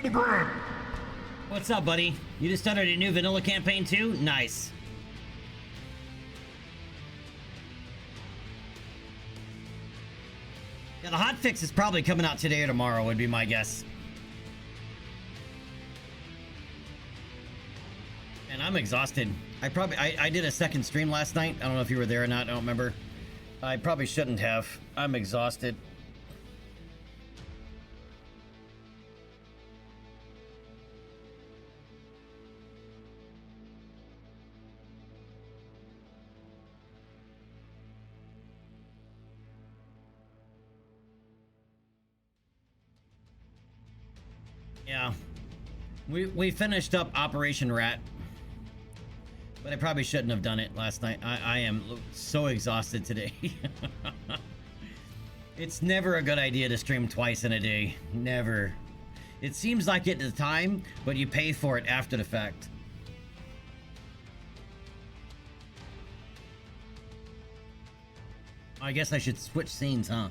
Hildebrand! What's up, buddy? You just started a new vanilla campaign too? Nice. Yeah, the hotfix is probably coming out today or tomorrow, would be my guess. And I'm exhausted. I did a second stream last night. I don't know if you were there or not. I don't remember. I probably shouldn't have. I'm exhausted. Yeah. We finished up Operation Rat. But I probably shouldn't have done it last night. I am so exhausted today. It's never a good idea to stream twice in a day. Never. It seems like it at the time, but you pay for it after the fact. I guess I should switch scenes, huh?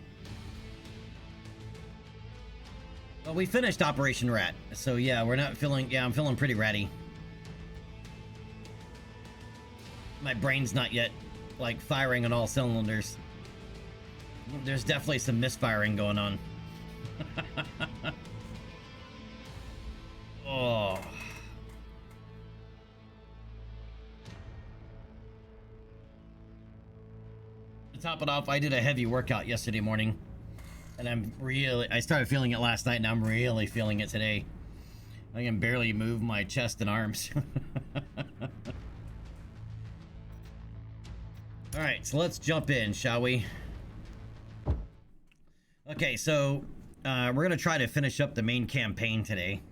Well, we finished Operation Rat. So yeah, we're not feeling... Yeah, I'm feeling pretty ratty. My brain's not yet, like, firing on all cylinders. There's definitely some misfiring going on. Oh. To top it off, I did a heavy workout yesterday morning. And I started feeling it last night, and I'm really feeling it today. I can barely move my chest and arms. Alright, so let's jump in, shall we? Okay, so we're going to try to finish up the main campaign today.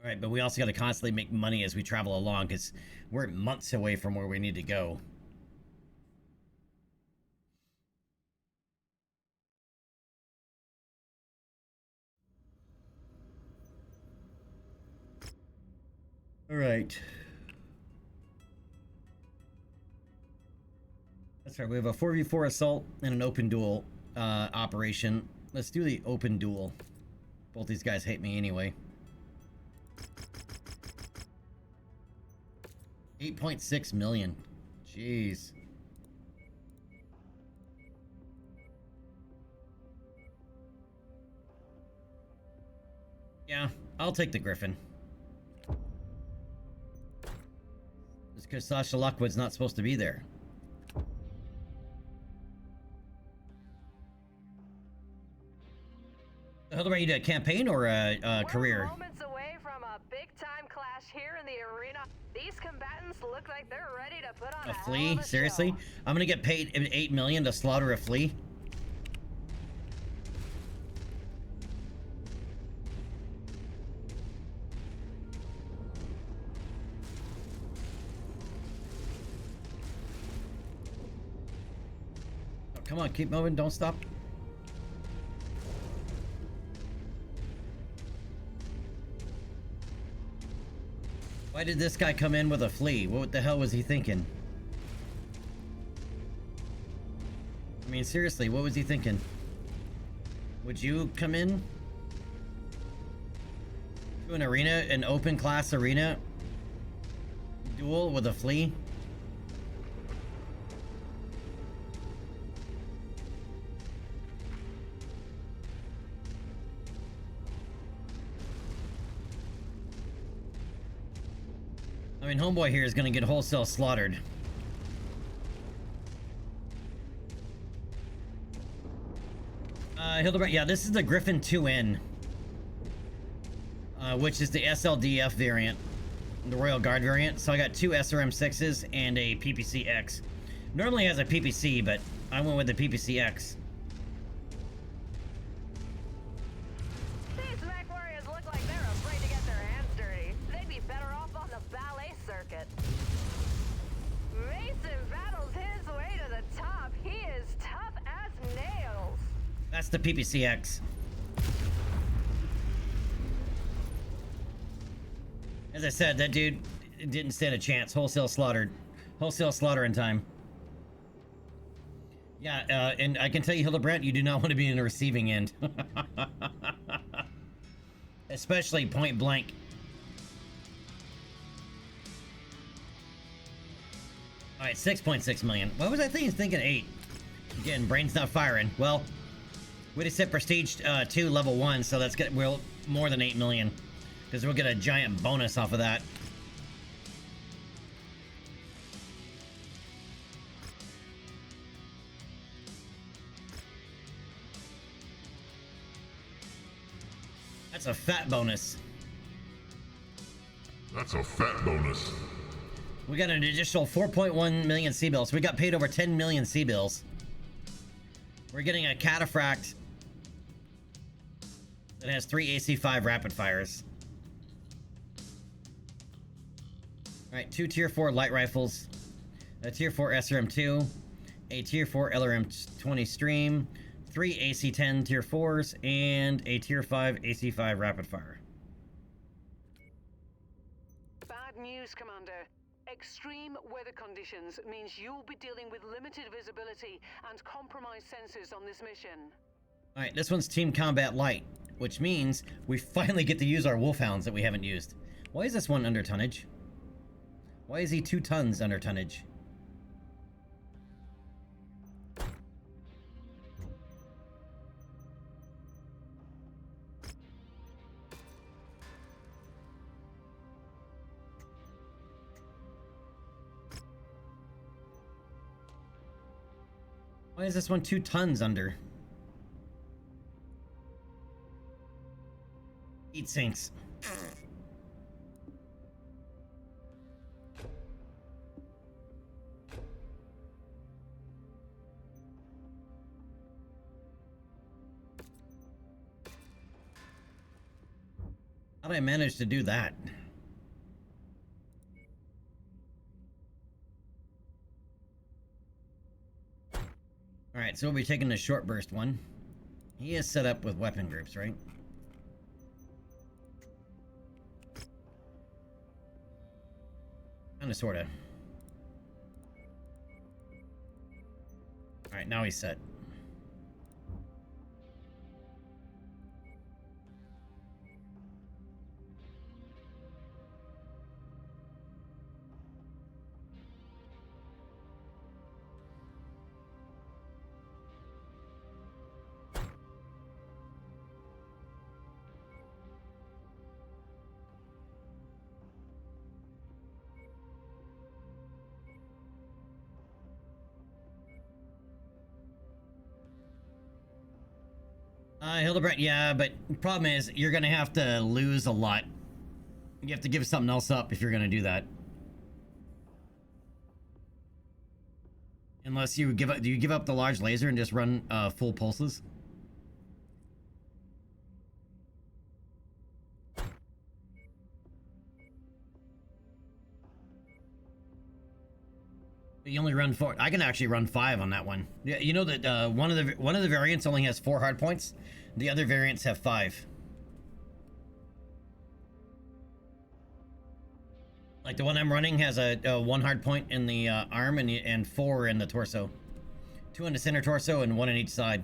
Alright, but we also got to constantly make money as we travel along, because we're months away from where we need to go. Alright. That's right, we have a 4v4 assault and an open duel operation. Let's do the open duel. Both these guys hate me anyway. 8.6 million. Jeez. Yeah, I'll take the Griffin. Just because Sasha Lockwood's not supposed to be there. Hildebrand, you do a campaign or a career? We're moments away from a big-time clash here in the arena. These combatants look like they're ready to put on a flea? Seriously? Show. I'm gonna get paid 8 million to slaughter a flea? Oh, come on, keep moving, don't stop. Why did this guy come in with a flea? What the hell was he thinking? I mean, seriously, what was he thinking? Would you come in to an arena, an open class arena duel with a flea? I mean, homeboy here is gonna get wholesale slaughtered. Hildebrand, yeah, this is the Griffin 2N. Which is the SLDF variant. The Royal Guard variant. So I got two SRM6s and a PPC-X. Normally has a PPC, but I went with the PPC-X. These mech warriors look like they're afraid to get their hands dirty. They'd be better off on the ballet circuit. Mason battles his way to the top. He is tough as nails. That's the PPC-X. As I said, that dude didn't stand a chance. Wholesale slaughtered. Wholesale slaughter in time. Yeah, and I can tell you, Hildebrand, you do not want to be in the receiving end. Especially point blank. Alright, 6.6 million. What was I thinking 8? Again, brain's not firing. Well, we just hit Prestige 2 level 1, so that's good. We'll more than 8 million. Because we'll get a giant bonus off of that. That's a fat bonus. That's a fat bonus. We got an additional 4.1 million C-bills. We got paid over 10 million C-bills. We're getting a cataphract that has 3 AC-5 rapid fires. Alright, 2 Tier 4 light rifles, a Tier 4 SRM-2, a Tier 4 LRM-20 Stream, 3 AC-10 Tier 4s, and a Tier 5 AC-5 rapid fire. Bad news, Commander. Extreme weather conditions means you'll be dealing with limited visibility and compromised sensors on this mission. Alright, this one's Team Combat Light, which means we finally get to use our Wolfhounds that we haven't used. Why is this one under tonnage? Why is he 2 tons under tonnage? Why is this one 2 tons under? Heat sinks. How did I manage to do that? Alright, so we'll be taking the short burst one. He is set up with weapon groups, right? Kinda, sorta. Alright, now he's set. Hildebrand, yeah, but the problem is you're gonna have to lose a lot. You have to give something else up if you're gonna do that. Unless you give up, do you give up the large laser and just run full pulses? You only run 4. I can actually run 5 on that one. Yeah, you know that one of the variants only has 4 hard points. The other variants have 5. Like the one I'm running has a 1 hard point in the arm and 4 in the torso. 2 in the center torso and 1 in each side.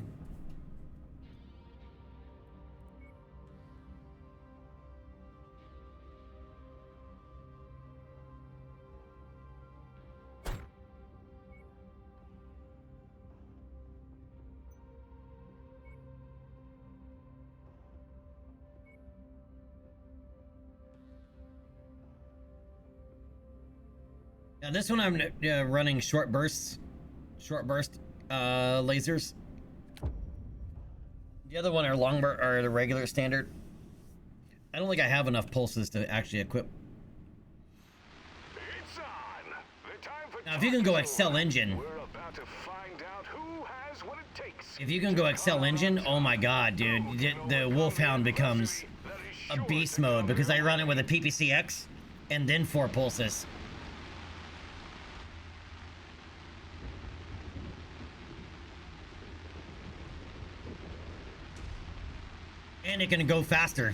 Now this one I'm running short burst lasers. The other one are are the regular standard. I don't think I have enough pulses to actually equip. It's on. The time for Now if you can go Excel Engine, we're about to find out who has what it takes. if you can go Excel Engine, oh my god, dude, the Wolfhound becomes a beast mode because I run it with a PPCX and then 4 pulses. And it can go faster.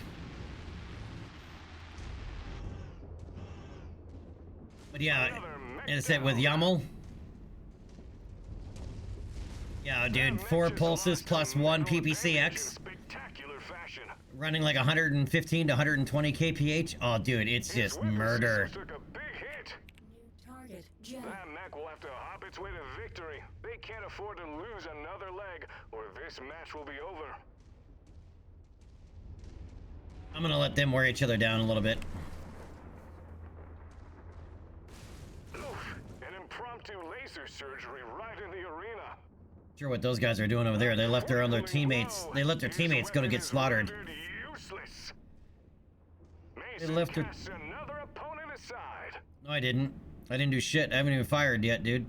But yeah, as I said, with YAML. Yeah, dude, 4 pulses plus 1 PPCX. Running like 115 to 120 kph. Oh, dude, it's His just weapon murder. system took a big hit. Target, Jen. That mech will have to hop its way to victory. They can't afford to lose another leg, or this match will be over. I'm gonna let them wear each other down a little bit. Oof, an impromptu laser surgery right in the arena. Sure what those guys are doing over there. They left their other teammates. They let their teammates go to get slaughtered. Useless. They left their... Casts another opponent aside. No, I didn't. I didn't do shit. I haven't even fired yet, dude.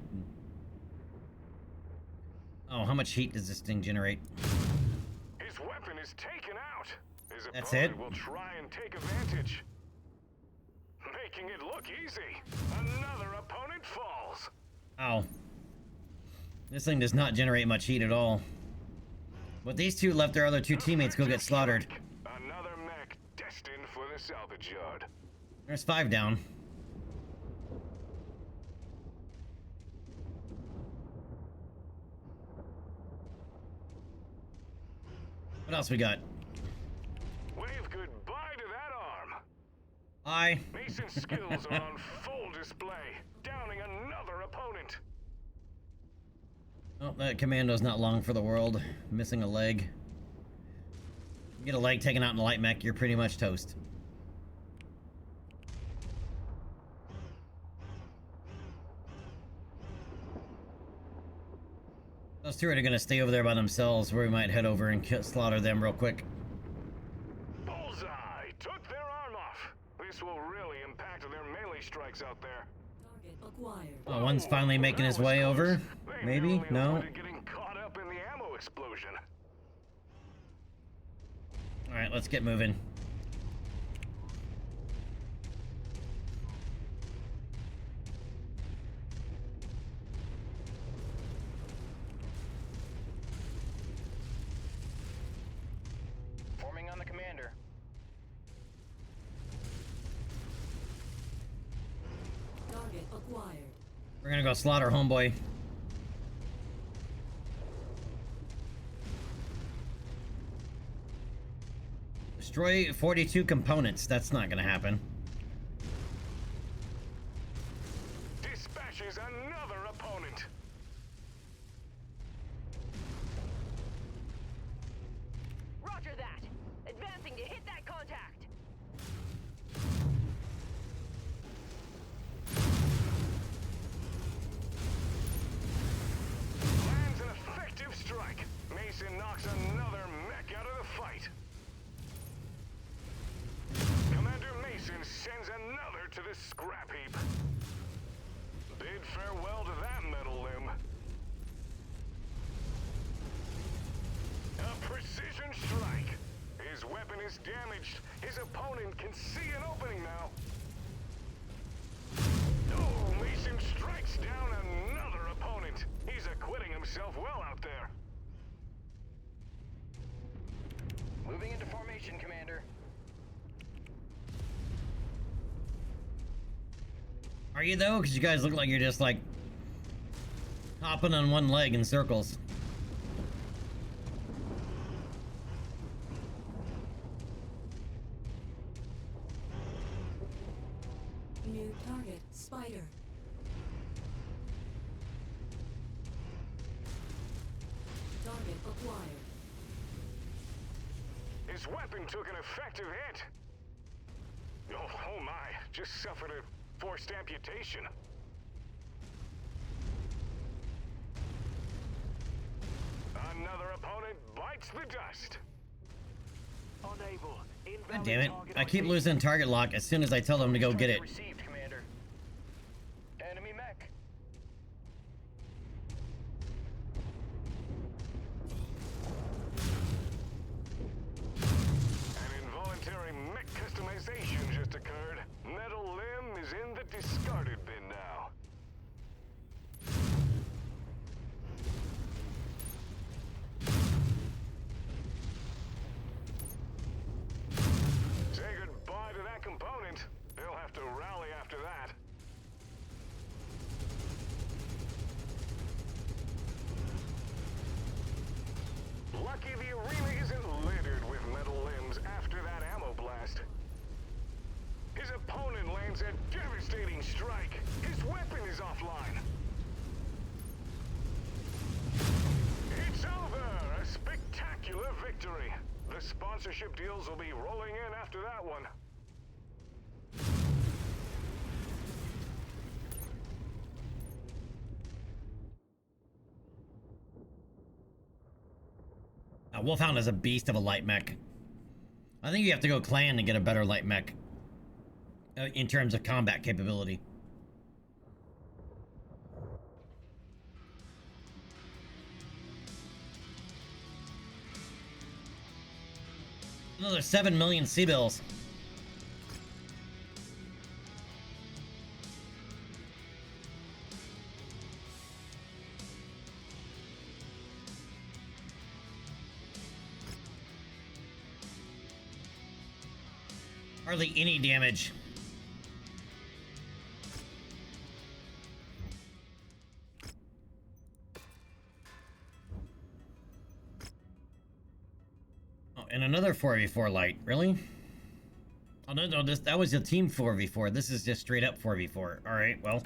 Oh, how much heat does this thing generate? His weapon is taken out. His That's opponent it? will try and take advantage, making it look easy. Another opponent falls. Ow. This thing does not generate much heat at all. But these two left their other two teammates go get slaughtered. Another mech destined for the salvage yard. There's 5 down. What else we got? Wave goodbye to that arm. Hi. Mason's skills are on full display, downing another opponent. Oh, that commando's not long for the world. Missing a leg. You get a leg taken out in a light mech, you're pretty much toast. Those two are gonna stay over there by themselves, where we might head over and slaughter them real quick. Bullseye took their arm off. This will really impact their melee strikes out there. Target acquired. Oh, one's finally making his way over. They Maybe? narrowly No? avoided getting caught up in the ammo explosion. Alright, let's get moving. Forming on the commander. Target acquired. We're gonna go slaughter homeboy. Destroy 42 components. That's not gonna happen. Dispatches another opponent. Roger that. Advancing to hit that contact. Lands an effective strike. Mason knocks another mech out of the fight. Commander Mason sends another to the scrap heap. Bid farewell to that metal limb. A precision strike. His weapon is damaged. His opponent can see an opening now. Oh, Mason strikes down another opponent. He's acquitting himself well out there. Moving into formation, Commander. Are you though? Because you guys look like you're just like hopping on one leg in circles. New target, Spider. Target acquired. His weapon took an effective hit. Oh my, just suffered a forced amputation. Another opponent bites the dust. Unable. God damn it. I keep losing target lock as soon as I tell them to go get it. Received, Commander. Enemy mech. An involuntary mech customization just occurred. Metal limb is in the discarded bin now. Say goodbye to that component. They'll have to rally after weapon is offline. It's over! A spectacular victory. The sponsorship deals will be rolling in after that one. Wolfhound is a beast of a light mech. I think you have to go clan to get a better light mech in terms of combat capability. Another 7 million C-bills. Hardly any damage. Oh, and another 4v4 light. Really? Oh, no, that was a team 4v4. This is just straight up 4v4. Alright, well.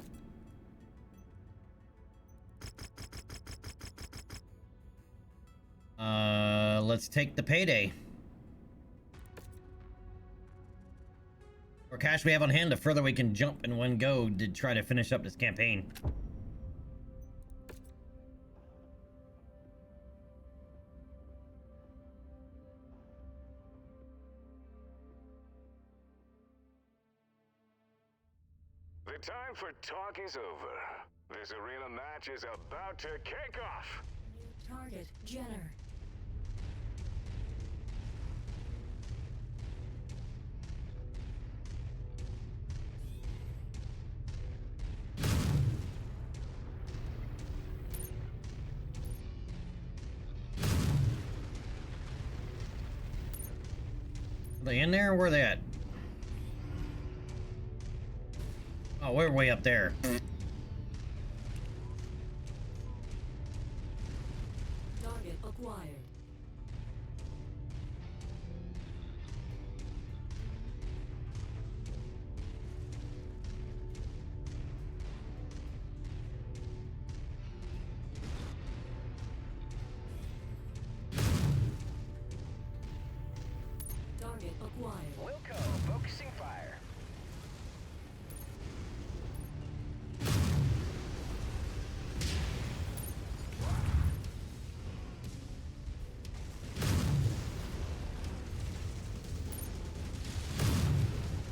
Let's take the payday. Or cash we have on hand, the further we can jump in one go to try to finish up this campaign. The time for talk is over. This arena match is about to kick off. New target, Jenner. Are they in there? Where are they at? Oh, we're way up there. Target acquired. Target acquired. Wilco, focusing fire.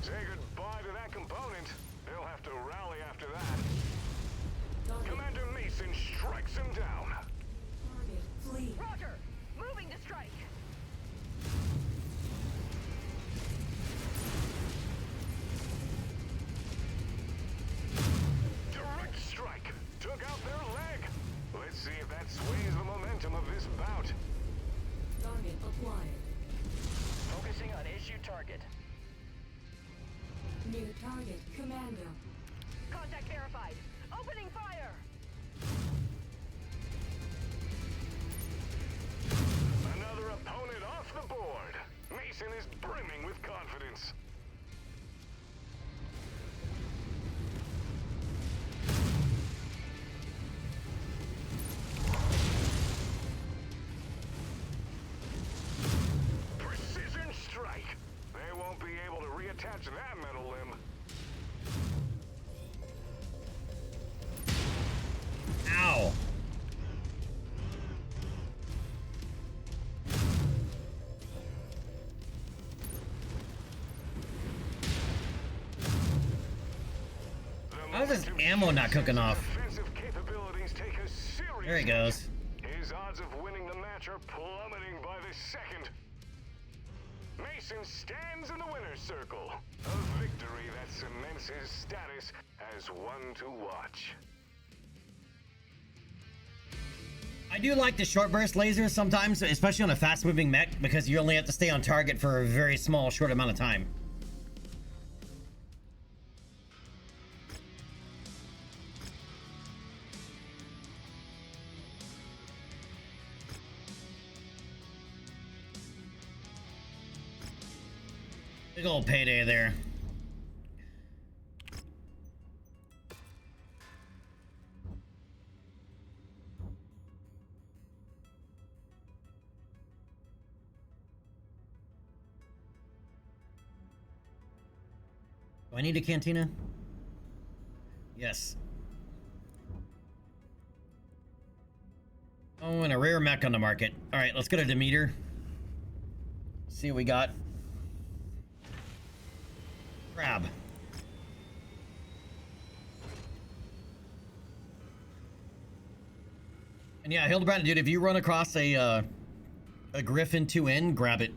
Say goodbye to that component. They'll have to rally after that. Target. Commander Mason strikes him down. Target. Flee. Roger! Moving to strike! Direct strike. Took out their leg. Let's see if that sways the momentum of this bout. Target acquired. Focusing on issue target. New target, Commando. Contact verified! Opening fire! Another opponent off the board. Mason is brimming with confidence. Precision strike. They won't be able to reattach that metal limb. Ow! How is this ammo not cooking off? Defensive capabilities take a serious There he goes. His odds of winning the match are plummeting by the second. Mason stands in the winner's circle. A victory that cements his status as one to watch. I do like the short burst lasers sometimes, especially on a fast moving mech, because you only have to stay on target for a very small, short amount of time. Big old payday there. Do I need a cantina? Yes. Oh, and a rare mech on the market. Alright, let's go to Demeter. See what we got. Crab. And yeah, Hildebrand, dude, if you run across a Griffin 2N, grab it.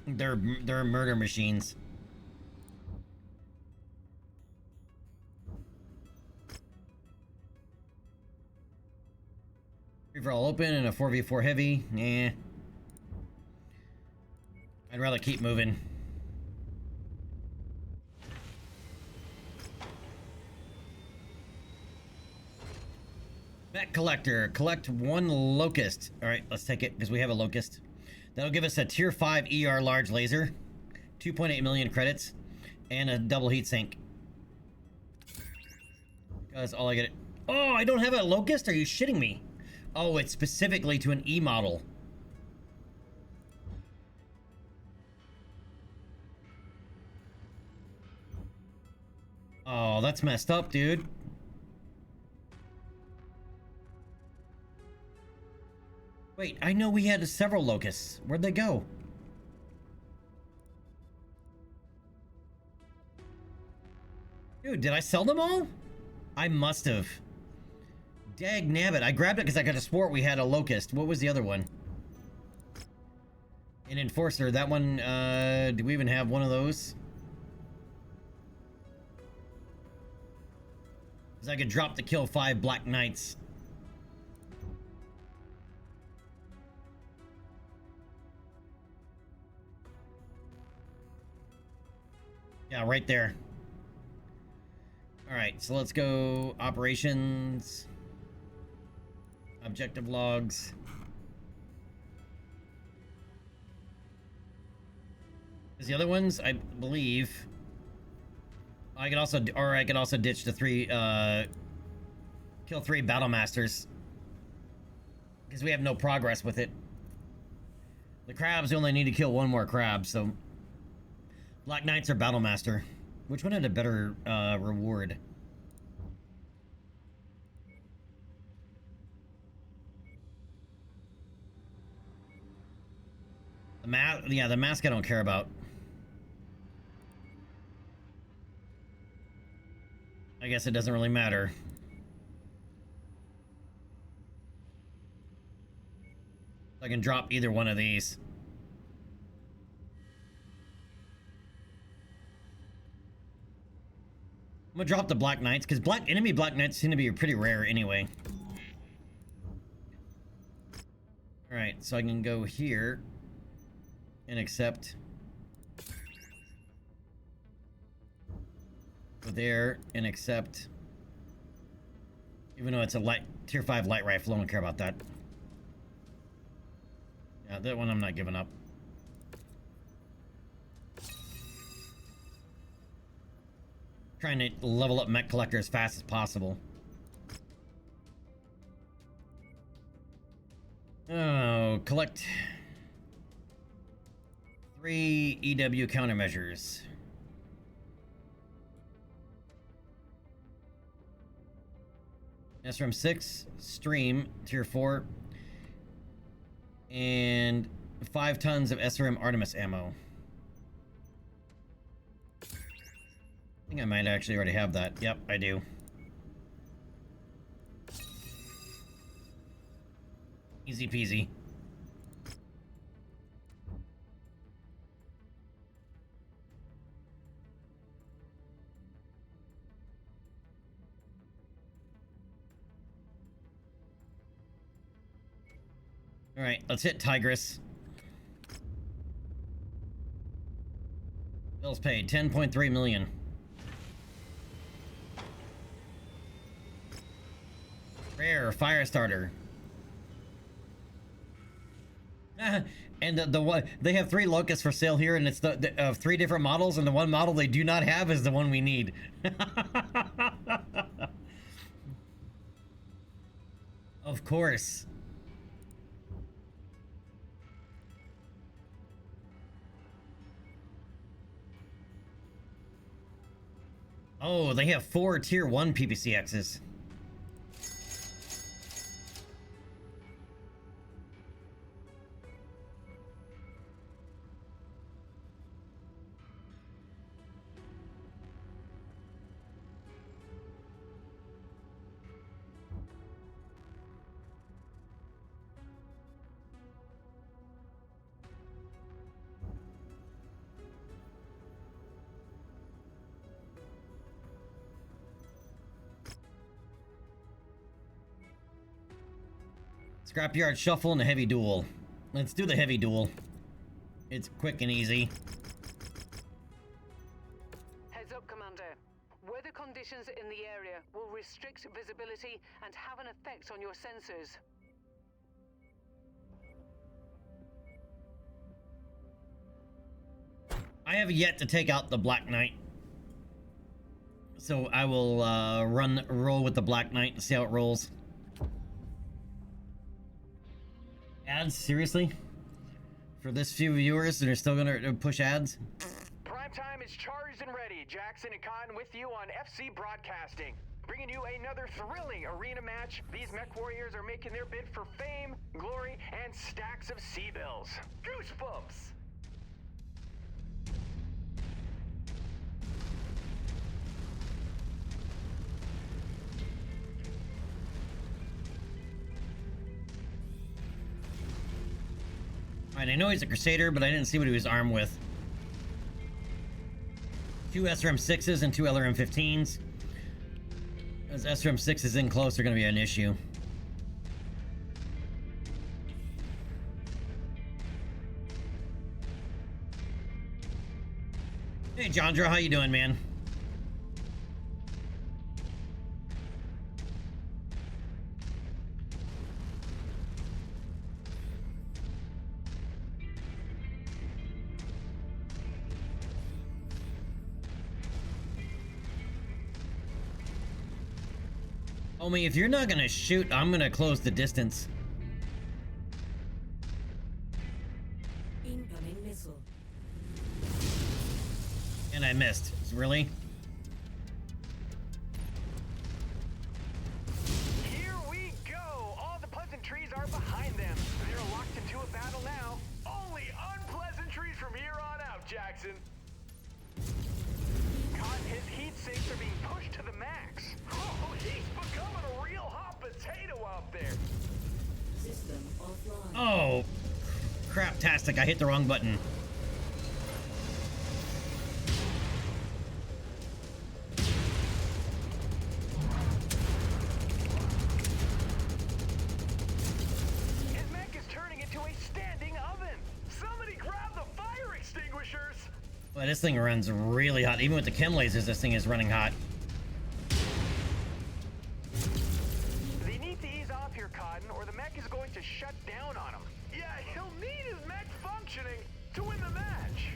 They're murder machines. Free for all open and a 4v4 heavy. Nah. I'd rather keep moving. Mech collector. Collect 1 locust. Alright, let's take it because we have a locust. That'll give us a tier 5 ER large laser. 2.8 million credits. And a double heat sink. That's all I get. Oh, I don't have a locust? Are you shitting me? Oh, it's specifically to an E model. Oh, that's messed up, dude. Wait, I know we had several locusts. Where'd they go? Dude, did I sell them all? I must have. Dag nabbit. I grabbed it because I could have swore we had a locust. What was the other one? An enforcer. That one, do we even have one of those? Because I could drop to kill 5 Black Knights. Yeah, right there. Alright, so let's go operations. Objective logs. Because the other ones, I believe... I could also ditch the 3, kill 3 Battle Masters. Because we have no progress with it. The crabs, we only need to kill 1 more crab, so... Black Knights or Battle Master? Which one had a better, reward? Yeah, the mask I don't care about. I guess it doesn't really matter. I can drop either one of these. I'm gonna drop the Black Knights, because enemy Black Knights seem to be pretty rare anyway. Alright, so I can go here and accept. Go there and accept. Even though it's a tier 5 light rifle, I don't care about that. Yeah, that one I'm not giving up. Trying to level up Mech Collector as fast as possible. Oh, collect 3 EW countermeasures. SRM 6, stream, tier 4, and 5 tons of SRM Artemis ammo. I think I might actually already have that. Yep, I do. Easy peasy. Alright, let's hit Tigress. Bills paid, 10.3 million. Rare fire starter. And the one they have 3 locusts for sale here, and it's the 3 different models, and the one model they do not have is the one we need. Of course. Oh, they have 4 tier 1 PPCXs. Scrapyard Shuffle and a Heavy Duel. Let's do the Heavy Duel. It's quick and easy. Heads up, Commander. Weather conditions in the area will restrict visibility and have an effect on your sensors. I have yet to take out the Black Knight. So I will roll with the Black Knight and see how it rolls. Ads? Seriously? For this few viewers that are still gonna push ads? Prime time is charged and ready. Jackson and Cotton with you on FC Broadcasting. Bringing you another thrilling arena match. These mech warriors are making their bid for fame, glory, and stacks of C-bills. Goosebumps! Alright, I know he's a Crusader, but I didn't see what he was armed with. 2 SRM-6s and 2 LRM-15s. As SRM-6s in close are going to be an issue. Hey, Jandra, how you doing, man? Homie, if you're not gonna shoot, I'm gonna close the distance. Incoming missile. And I missed. Really? Here we go! All the pleasantries are behind them. They're locked into a battle now. Only unpleasantries from here on out, Jackson. His heat sinks are being pushed to the max. Oh, he's becoming a real hot potato out there. System offline. Oh, crap-tastic. I hit the wrong button. His mech is turning into a standing oven. Somebody grab the fire extinguishers. Well, this thing runs really hot. Even with the chem lasers, this thing is running hot. They need to ease off here, Cotton, or the mech is going to shut down on him. Yeah, he'll need his mech functioning to win the match.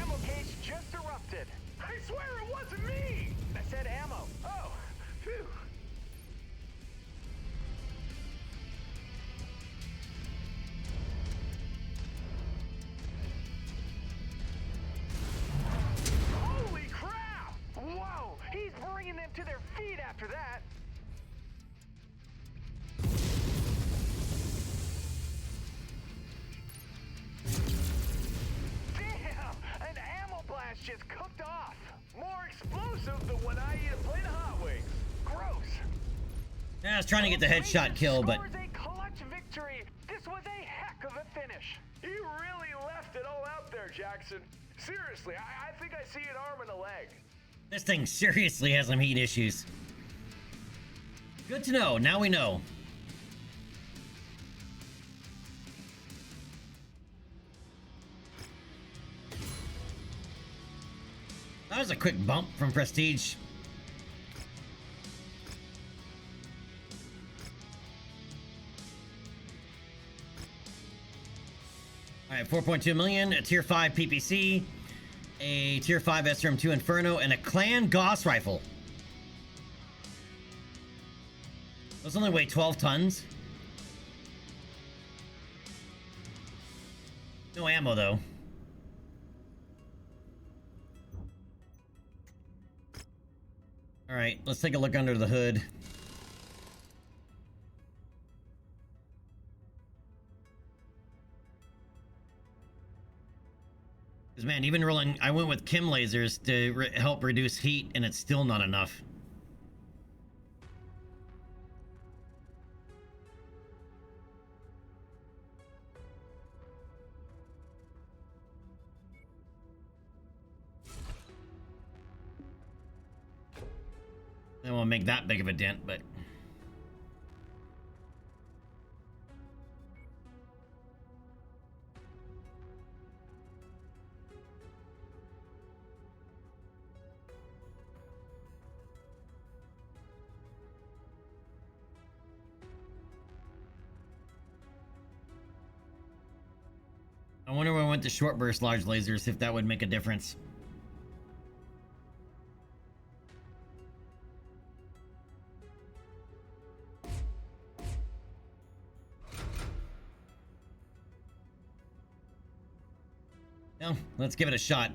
Ammo case just erupted. I swear it wasn't me! I said ammo. Oh, phew. Holy crap! Whoa! He's bringing them to their feet after that. Damn! An ammo blast just cooked off. More explosive than when I eat a plate of hot wings. Gross. Yeah, I was trying to get the headshot kill, but Scores a clutch victory. This was a heck of a finish. You really left it all out there, Jackson. Seriously, I think I see an arm and a leg. this thing seriously has some heat issues. Good to know. Now we know. That was a quick bump from Prestige. Alright, 4.2 million, a tier 5 PPC, a tier 5 SRM2 Inferno, and a Clan Gauss rifle. Those only weigh 12 tons. No ammo, though. Alright, let's take a look under the hood. Because, man, even rolling... I went with Kim lasers to help reduce heat, and it's still not enough. I won't make that big of a dent, but... I wonder when I went to short burst large lasers, if that would make a difference. No, let's give it a shot.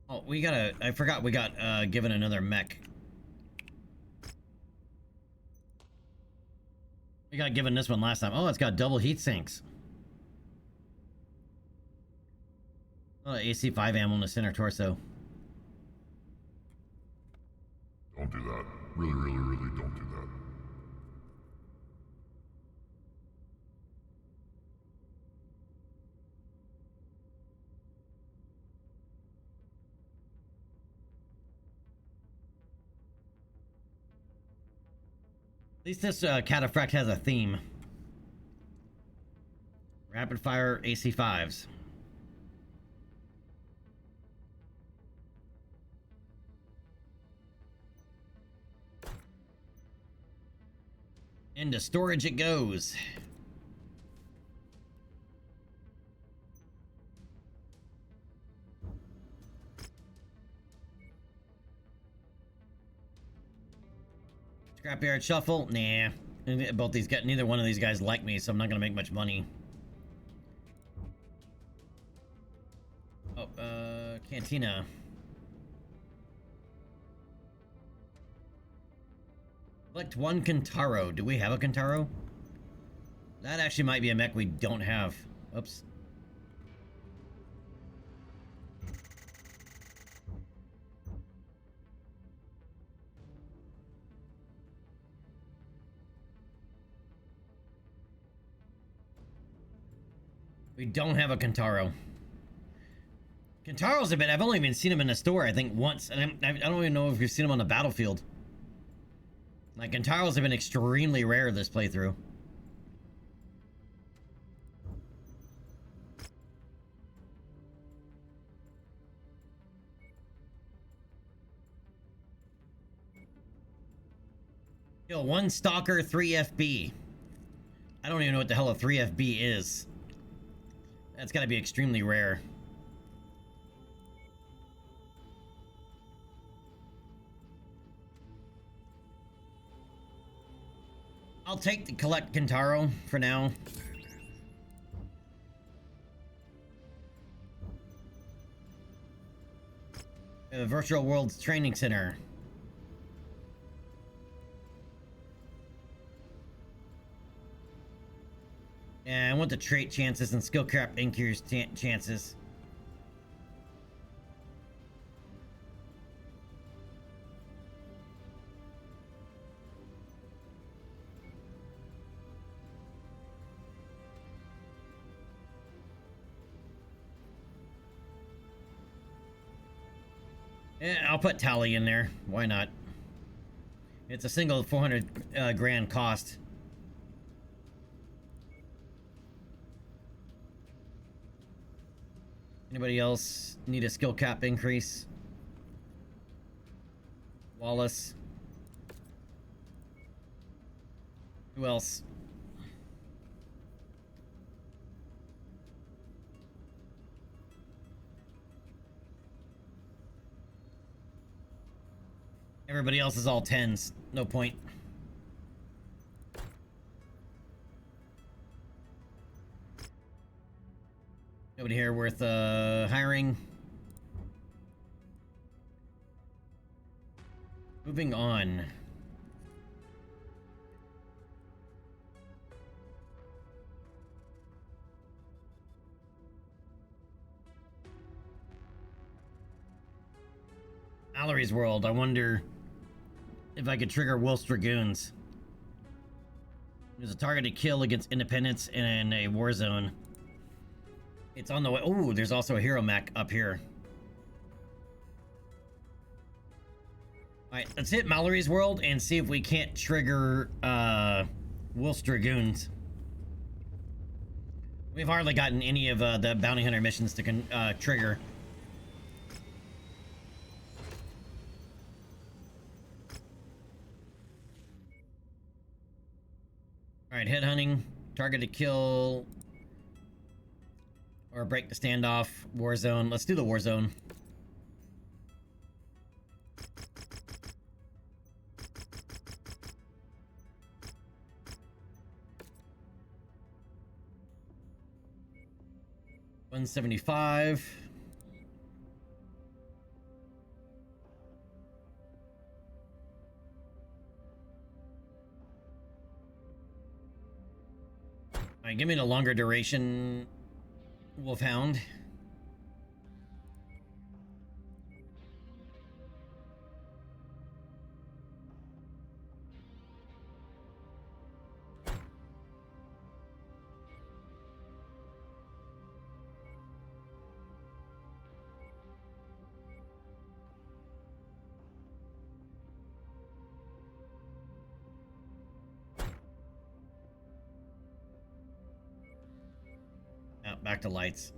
Oh, we gotta... I forgot we got given another mech. We got given this one last time. Oh, it's got double heat sinks. Oh, AC-5 ammo in the center torso. Don't do that. Really, really, really don't do that. At least this cataphract has a theme. Rapid fire AC-5s. Into storage it goes. Scrapyard shuffle? Nah. Both these guys, neither one of these guys like me, so I'm not gonna make much money. Oh, Cantina. Select one Kintaro. Do we have a Kintaro? That actually might be a mech we don't have. Oops. We don't have a Kintaro. Kintaros have been... I've only even seen them in the store, I think, once. And I don't even know if we've seen them on the battlefield. Like, Kintaros have been extremely rare this playthrough. Kill one Stalker, 3 FB. I don't even know what the hell a 3 FB is. That's gotta be extremely rare. I'll take the collect Kintaro for now. Virtual Worlds Training Center. Yeah, I want the trait chances and skill crap increase chances. Yeah, I'll put Tally in there. Why not? It's a single 400 grand cost. Anybody else need a skill cap increase? Wallace. Who else? Everybody else is all 10s. No point. Nobody here worth hiring. Moving on. Mallory's World. I wonder if I could trigger Wolf's Dragoons. There's a targeted kill against Independence in a war zone. It's on the way. Oh, there's also a hero mech up here. Alright, let's hit Mallory's World and see if we can't trigger Wolf's Dragoons. We've hardly gotten any of the bounty hunter missions to trigger. Alright, headhunting, targeted kill, or break the standoff, war zone. Let's do the war zone. $175. Alright, give me the longer duration Wolfhound. Back to lights.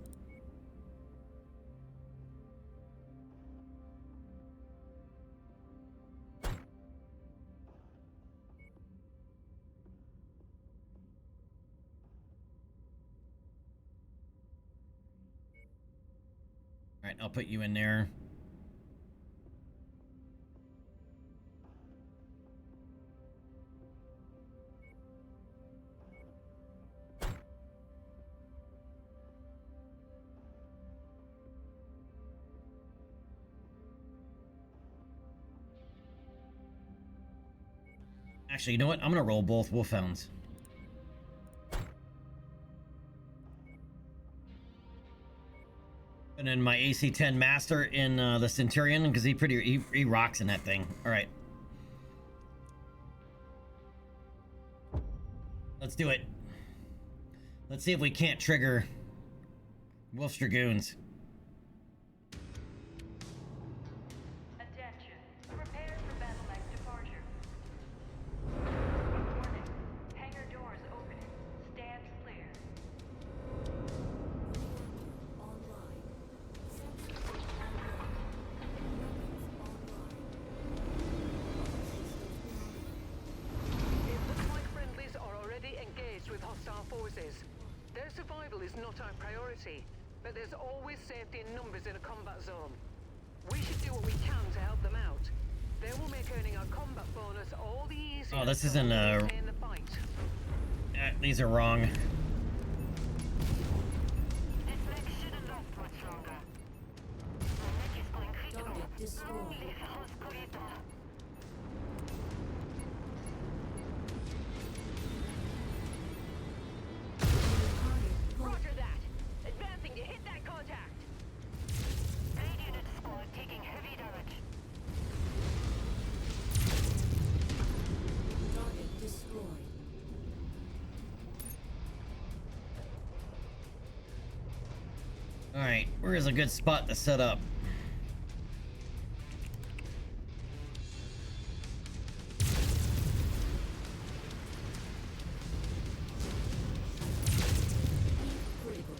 Alright, I'll put you in there. Actually, you know what? I'm gonna roll both Wolfhounds. And then my AC-10 Master in the Centurion, because he rocks in that thing. All right. Let's do it. Let's see if we can't trigger Wolf's Dragoons. Attention. Prepare for battle act departure. Warning. Hangar doors opening. Stand clear. Online. Sensors online. It looks like friendlies are already engaged with hostile forces. Their survival is not our priority, but there's always safety in numbers in a combat zone. We should do what we can to help them out. They will make earning our combat bonus all the easier. Oh, this to isn't maintain the fight. these are wrong. Target destroyed. Roger that. Advancing to hit that contact. Main unit squad taking heavy damage. Target destroyed. All right, where is a good spot to set up? Critical.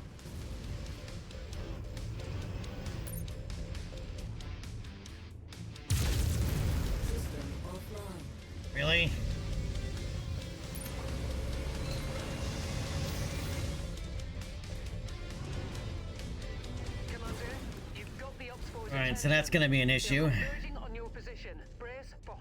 System offline. Really? Commander, you've got the ops forces. All right, so that's gonna be an issue. They're converging on your position. Brace for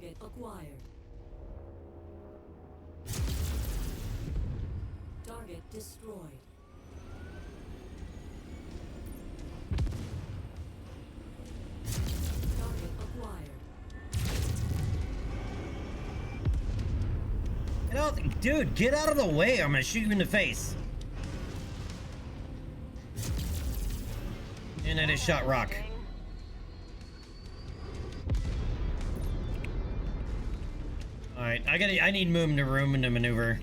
Target acquired. Target destroyed. Target acquired. Get out, dude, get out of the way. I'm gonna shoot you in the face. And I just shot Rock. Alright, I need room to maneuver.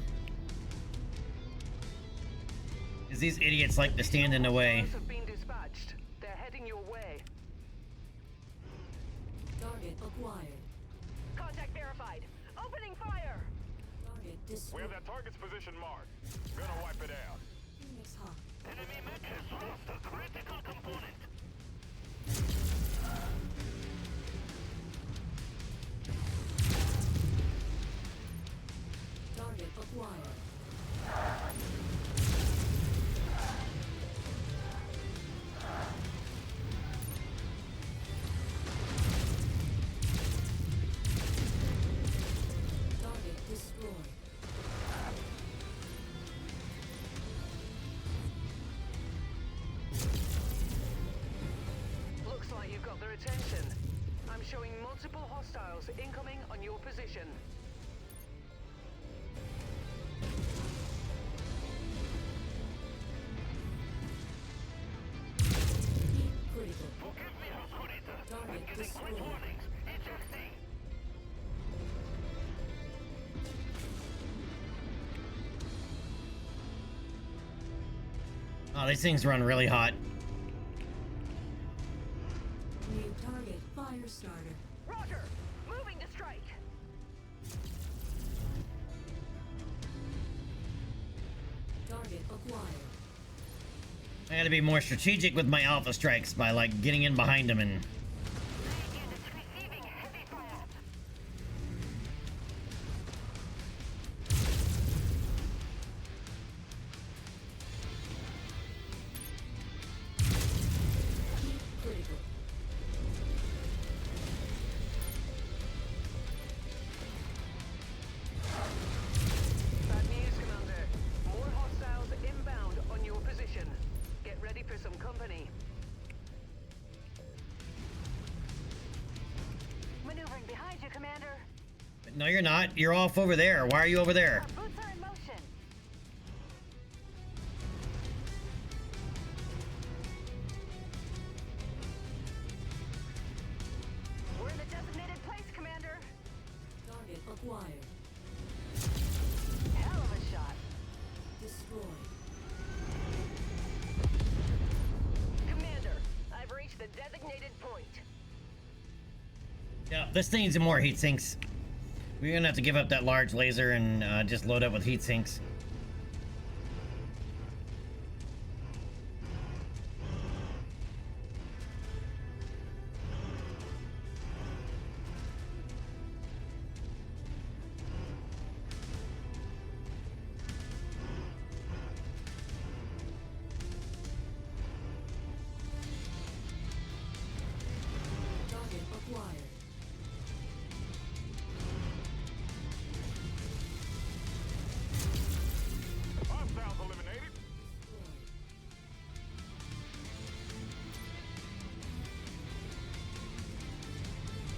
Because these idiots like to stand in the way. Hostiles have been dispatched. They're heading your way. Target acquired. Contact verified. Opening fire. Target We destroyed. have that target's position marked. Gonna wipe it out. Phoenix Hawk. Enemy mech has lost a critical component. Target acquired. Target destroyed. Looks like you've got their attention. I'm showing multiple hostiles incoming on your position. Heat critical. Target destroyed. Oh, these things run really hot. New target fire starter. Roger. Moving to strike. Target acquired. I gotta be more strategic with my alpha strikes by, like, getting in behind them and... Units receiving heavy fire. Heat critical. Bad news, Commander. More hostiles inbound on your position. Get ready for some company. Maneuvering behind you, Commander. No, you're not. You're off over there. Why are you over there? Our boots are in motion. We're in the designated place, Commander. Target acquired. Hell of a shot. Destroyed. Commander, I've reached the designated point. Yeah, this thing needs more heat sinks. We're gonna have to give up that large laser and just load up with heat sinks. Target acquired. Hostiles eliminated.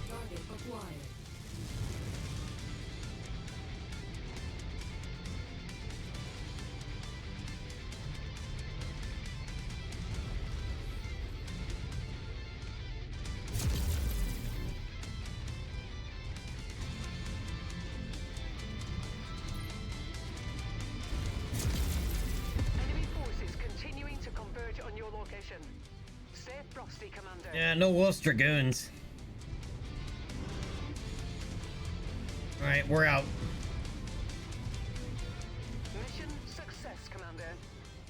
Target acquired. Enemy forces continuing to converge on your location. Stay frosty, Commander. Yeah, no Wolf's Dragoons. Alright, we're out. Mission success, Commander.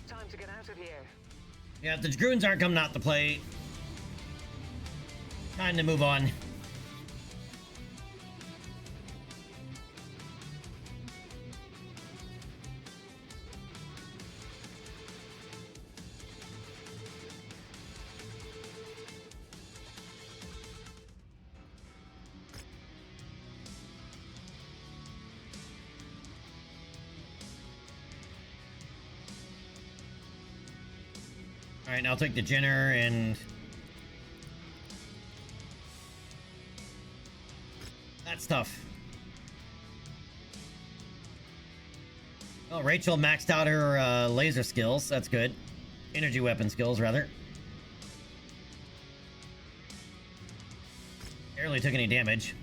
Time to get out of here. Yeah, if the Dragoons aren't coming out to play, time to move on. Alright, now I'll take the Jenner and... that stuff. Oh, Rachel maxed out her laser skills. That's good. Energy weapon skills, rather. Barely took any damage.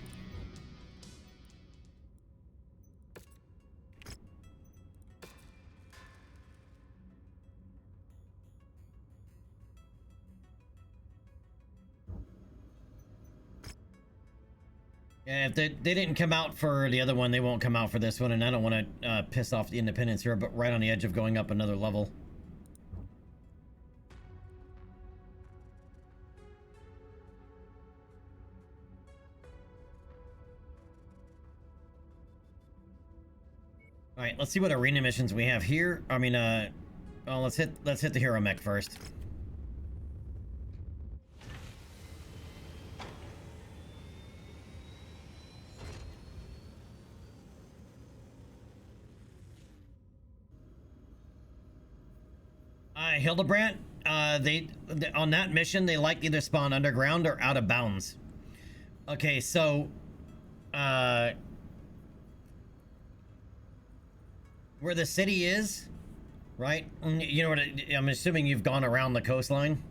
Yeah, if they didn't come out for the other one, they won't come out for this one, and I don't want to piss off the independents here, but right on the edge of going up another level. All right, let's see what arena missions we have here. I mean, well, let's hit the hero mech first. Hildebrandt, they on that mission they like either spawn underground or out of bounds. Okay, so where the city is, right? You know what? I'm assuming you've gone around the coastline,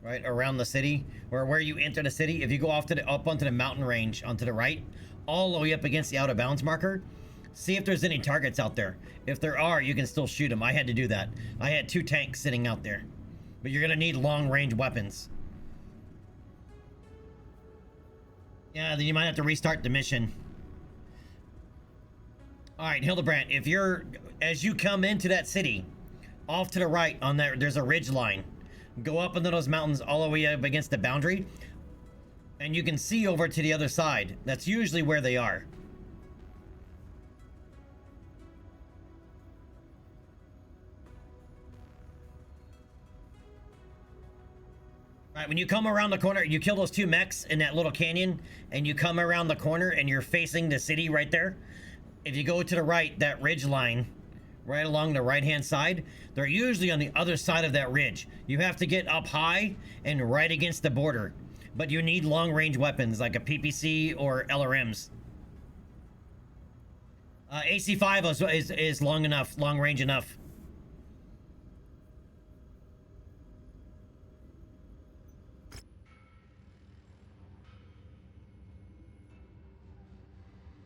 right? Around the city, or where you enter the city. If you go off to the up onto the mountain range onto the right, all the way up against the out of bounds marker. See if there's any targets out there. If there are, you can still shoot them. I had to do that. I had 2 tanks sitting out there. But you're gonna need long-range weapons. Yeah, then you might have to restart the mission. Alright, Hildebrandt, if you're... as you come into that city, off to the right on there, there's a ridge line. Go up into those mountains all the way up against the boundary. And you can see over to the other side. That's usually where they are. Alright, when you come around the corner, you kill those 2 mechs in that little canyon, and you come around the corner and you're facing the city right there. If you go to the right, that ridge line, right along the right-hand side, they're usually on the other side of that ridge. You have to get up high and right against the border. But you need long-range weapons, like a PPC or LRMs. AC5 is long enough, long-range enough.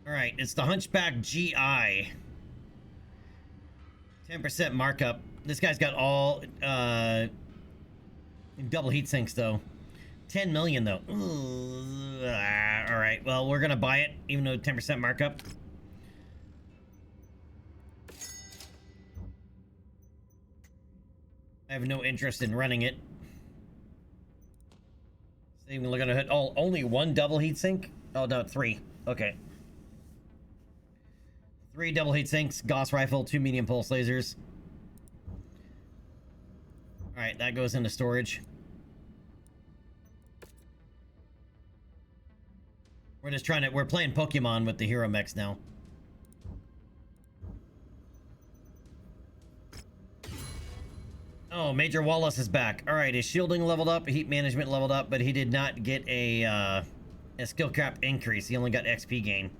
Alright, it's the Hunchback GI. 10% markup. This guy's got all double heat sinks though. 10 million though. Alright, well, we're gonna buy it, even though 10% markup. I have no interest in running it. So even looking at only 1 double heat sink? Oh no, 3. Okay. 3 double heat sinks, Gauss rifle, 2 medium pulse lasers. Alright, that goes into storage. We're playing Pokemon with the hero mechs now. Oh, Major Wallace is back. Alright, his shielding leveled up, heat management leveled up, but he did not get a skill cap increase. He only got XP gain.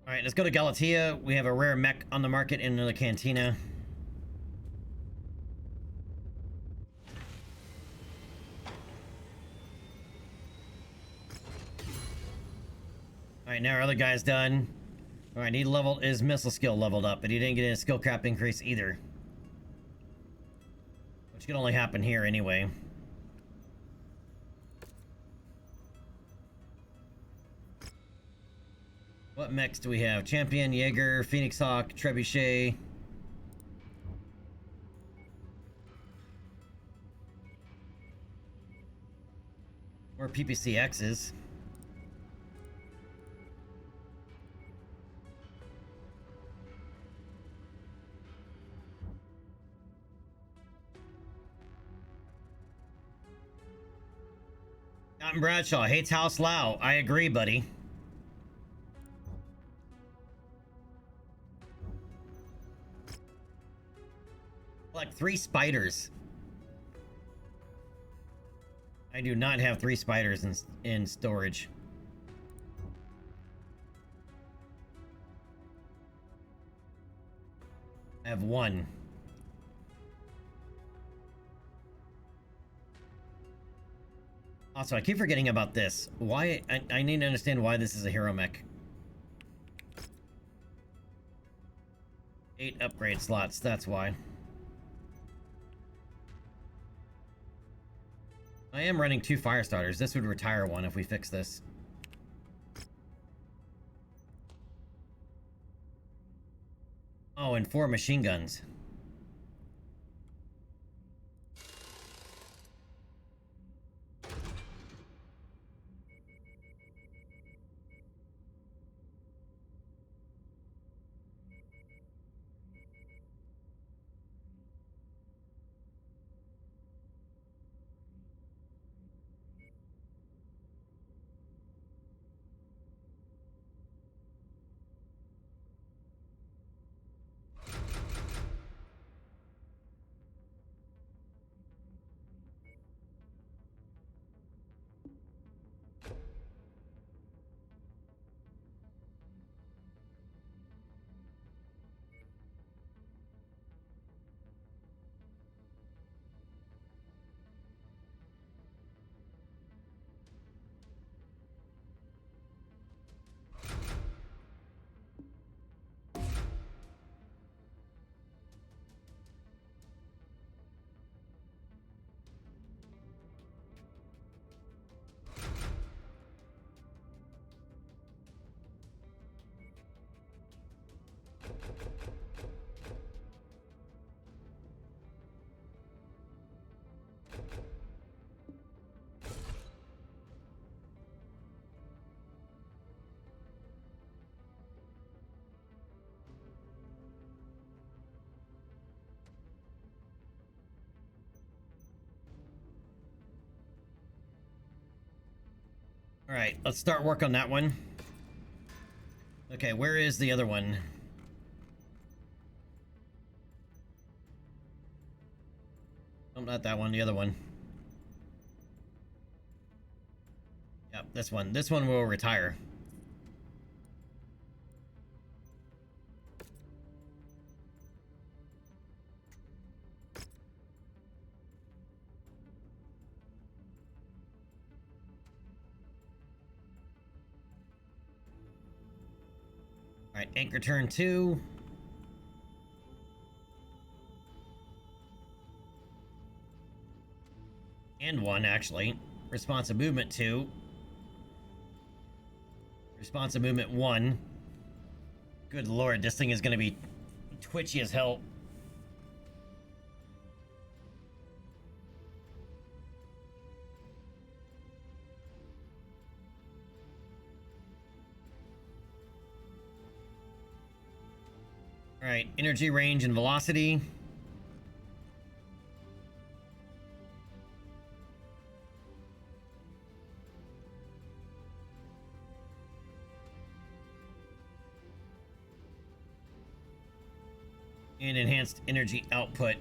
Alright, let's go to Galatea. We have a rare mech on the market in the cantina. Alright, now our other guy's done. Alright, his missile skill leveled up, but he didn't get a skill cap increase either. Which can only happen here anyway. What mechs do we have? Champion, Jaeger, Phoenix Hawk, Trebuchet. Or PPCXs. Cotton Bradshaw hates House Lau. I agree, buddy. Like 3 spiders. I do not have 3 spiders in storage. I have 1. Also, I keep forgetting about this. Why? I need to understand why this is a hero mech. 8 upgrade slots, that's why. I am running 2 fire starters. This would retire one if we fix this. Oh, and 4 machine guns. All right, let's start work on that one. Okay, where is the other one? Oh, not that one, the other one. Yep, this one. This one will retire. All right, anchor turn 2. And 1, actually. Responsive movement 2. Responsive movement 1. Good lord, this thing is going to be twitchy as hell. Alright, energy, range, and velocity. And enhanced energy output.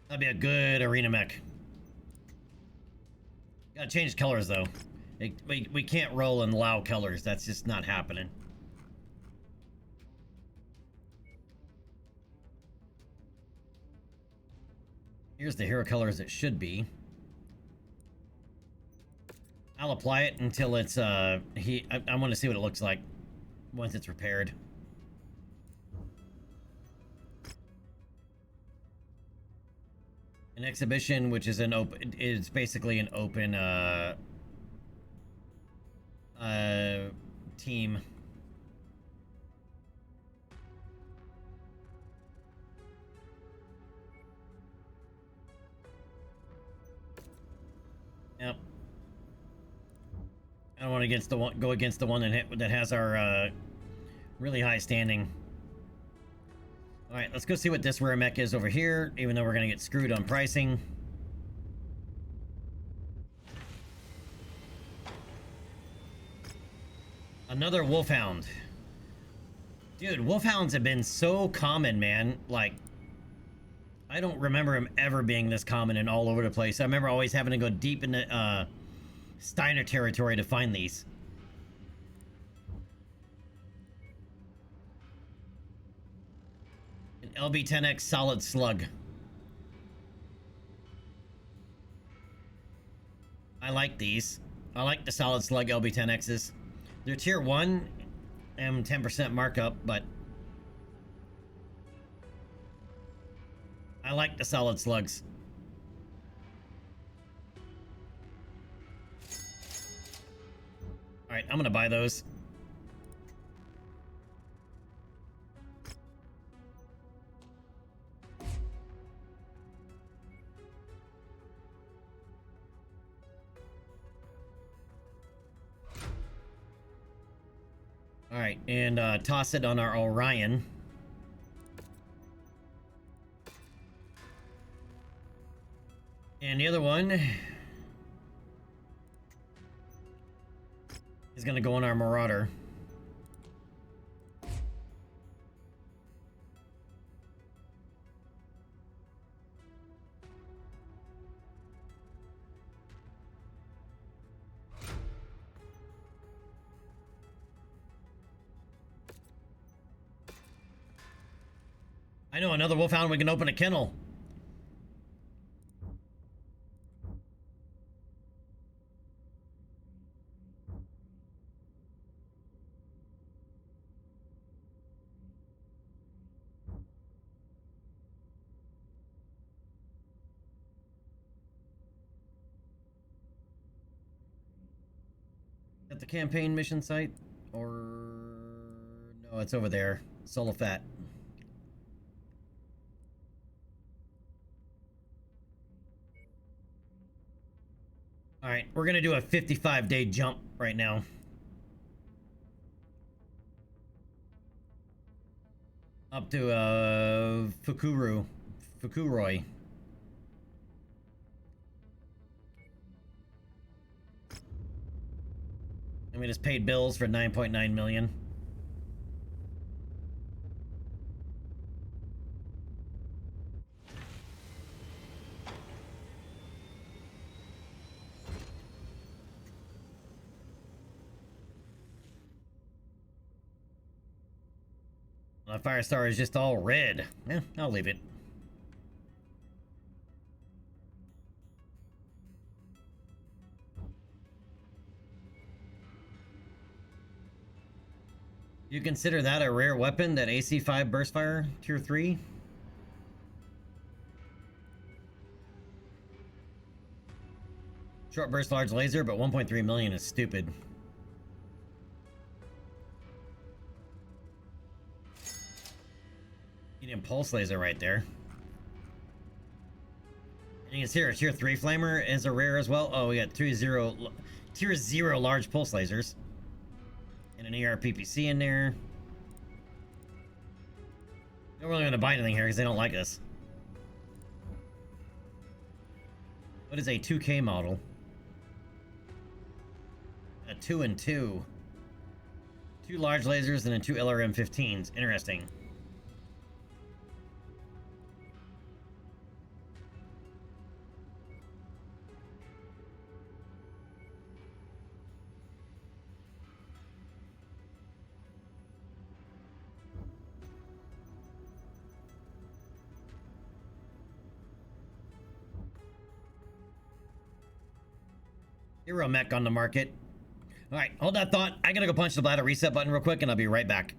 That'd be a good arena mech. Gotta change colors though. We can't roll in loud colors. That's just not happening. Here's the hero colors it should be. I'll apply it until it's I want to see what it looks like once it's repaired. An exhibition, which is an open, is basically an open team. Yep. I don't want to go against the one that has our really high standing. Alright, let's go see what this rare mech is over here, even though we're gonna get screwed on pricing. Another Wolfhound. Dude, Wolfhounds have been so common, man. Like, I don't remember him ever being this common and all over the place. I remember always having to go deep into Steiner territory to find these. An LB-10X solid slug. I like these. I like the solid slug LB-10Xs. They're tier 1 and 10% markup, but I like the solid slugs. Alright, I'm gonna buy those. Alright, and toss it on our Orion. And the other one is gonna go on our Marauder. I know another Wolfhound, we can open a kennel. At the campaign mission site? Or... no, it's over there. Solo Fat. Alright, we're gonna do a 55-day jump right now. Up to, Fukuroi. And we just paid bills for 9.9 million. My Firestar is just all red. Yeah, I'll leave it. You consider that a rare weapon, that AC-5 burst fire, tier 3? Short burst large laser, but 1.3 million is stupid. Medium pulse laser right there. And you can see our tier 3 flamer is a rare as well. Oh, we got tier 0 large pulse lasers. And an ERPPC in there. Not really gonna buy anything here because they don't like us. What is a 2K model? A 2 and 2. 2 large lasers and then 2 LRM-15s. Interesting. Hero mech on the market. Alright, hold that thought. I gotta go punch the bladder reset button real quick and I'll be right back.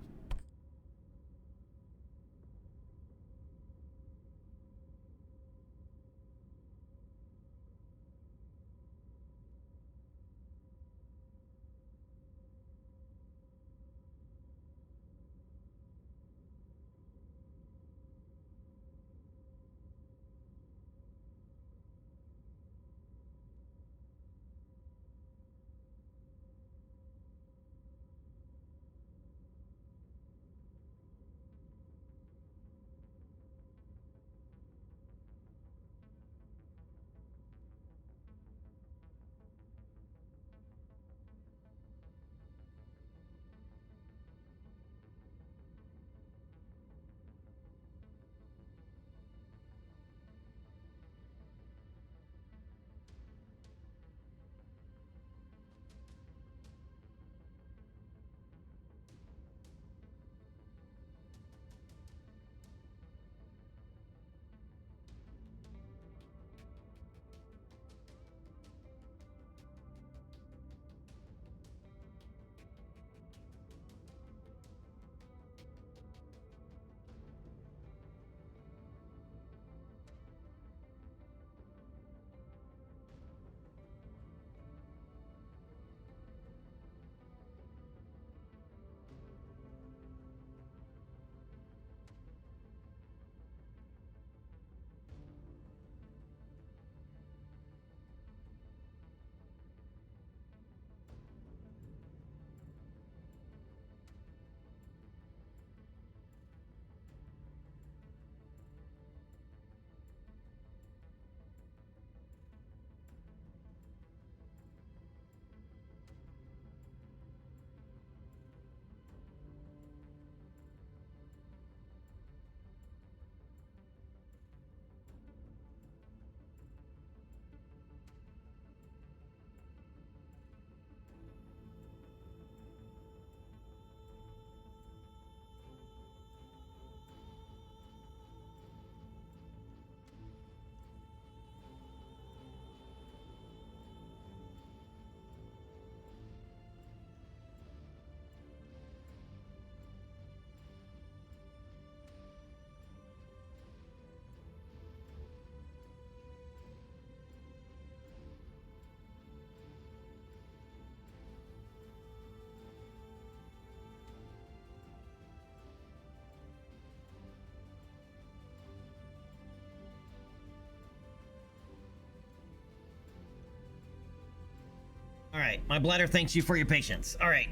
All right, my bladder thanks you for your patience. All right,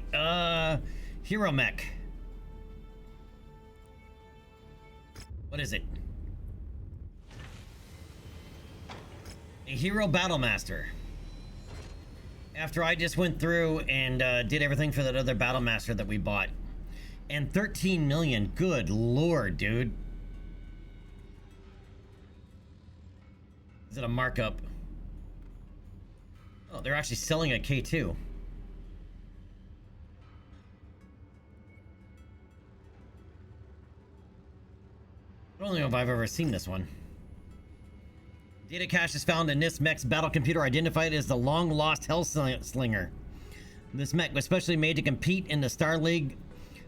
hero mech. What is it? A hero battle master. After I just went through and did everything for that other battle master that we bought. And 13 million, good lord, dude. Is it a markup? Oh, they're actually selling a K2. I don't know if I've ever seen this one. Data cache is found in this mech's battle computer identified as the long-lost Hellslinger. This mech was specially made to compete in the Star League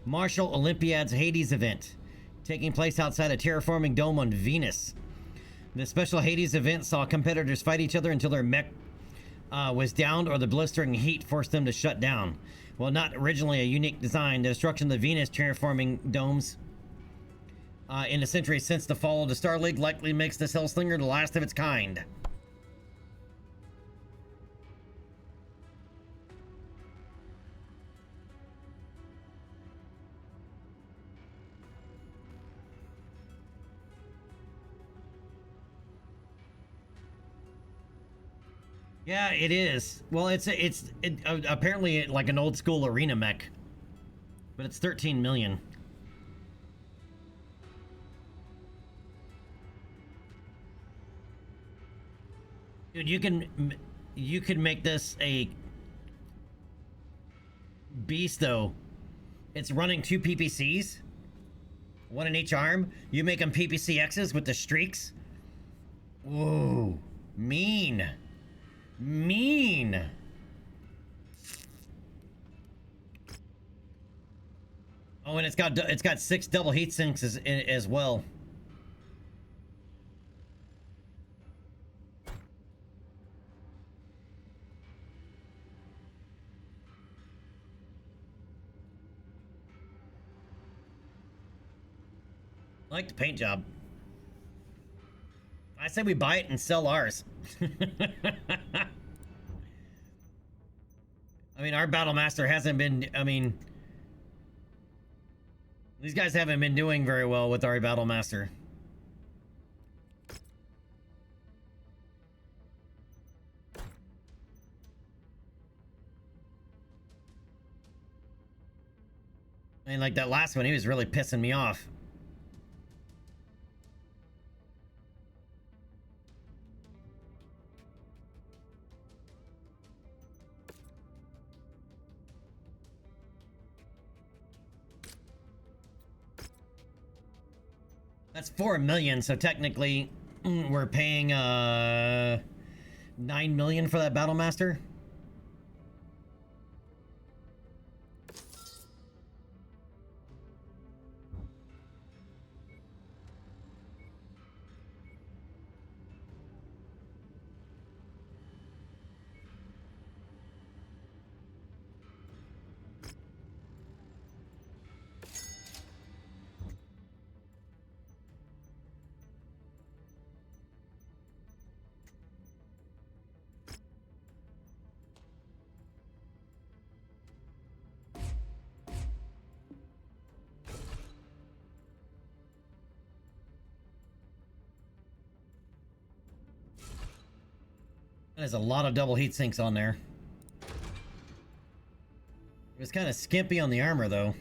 Martial Olympiad's Hades event, taking place outside a terraforming dome on Venus. The special Hades event saw competitors fight each other until their mech was downed or the blistering heat forced them to shut down. While not originally a unique design, the destruction of the Venus terraforming domes in the century since the fall of the Star League likely makes this Hellslinger the last of its kind. Yeah, it is. Well, it's apparently like an old school arena mech, but it's 13 million. Dude, you can make this a beast though. It's running 2 PPCs, one in each arm. You make them PPCXs with the streaks. Whoa, mean. Mean. Oh, and it's got 6 double heat sinks as well. I like the paint job. I say we buy it and sell ours. I mean, our Battle Master hasn't been... I mean... These guys haven't been doing very well with our Battle Master. I mean, like that last one, he was really pissing me off. That's 4 million, so technically we're paying 9 million for that Battle Master. There's a lot of double heat sinks on there. It was kind of skimpy on the armor, though.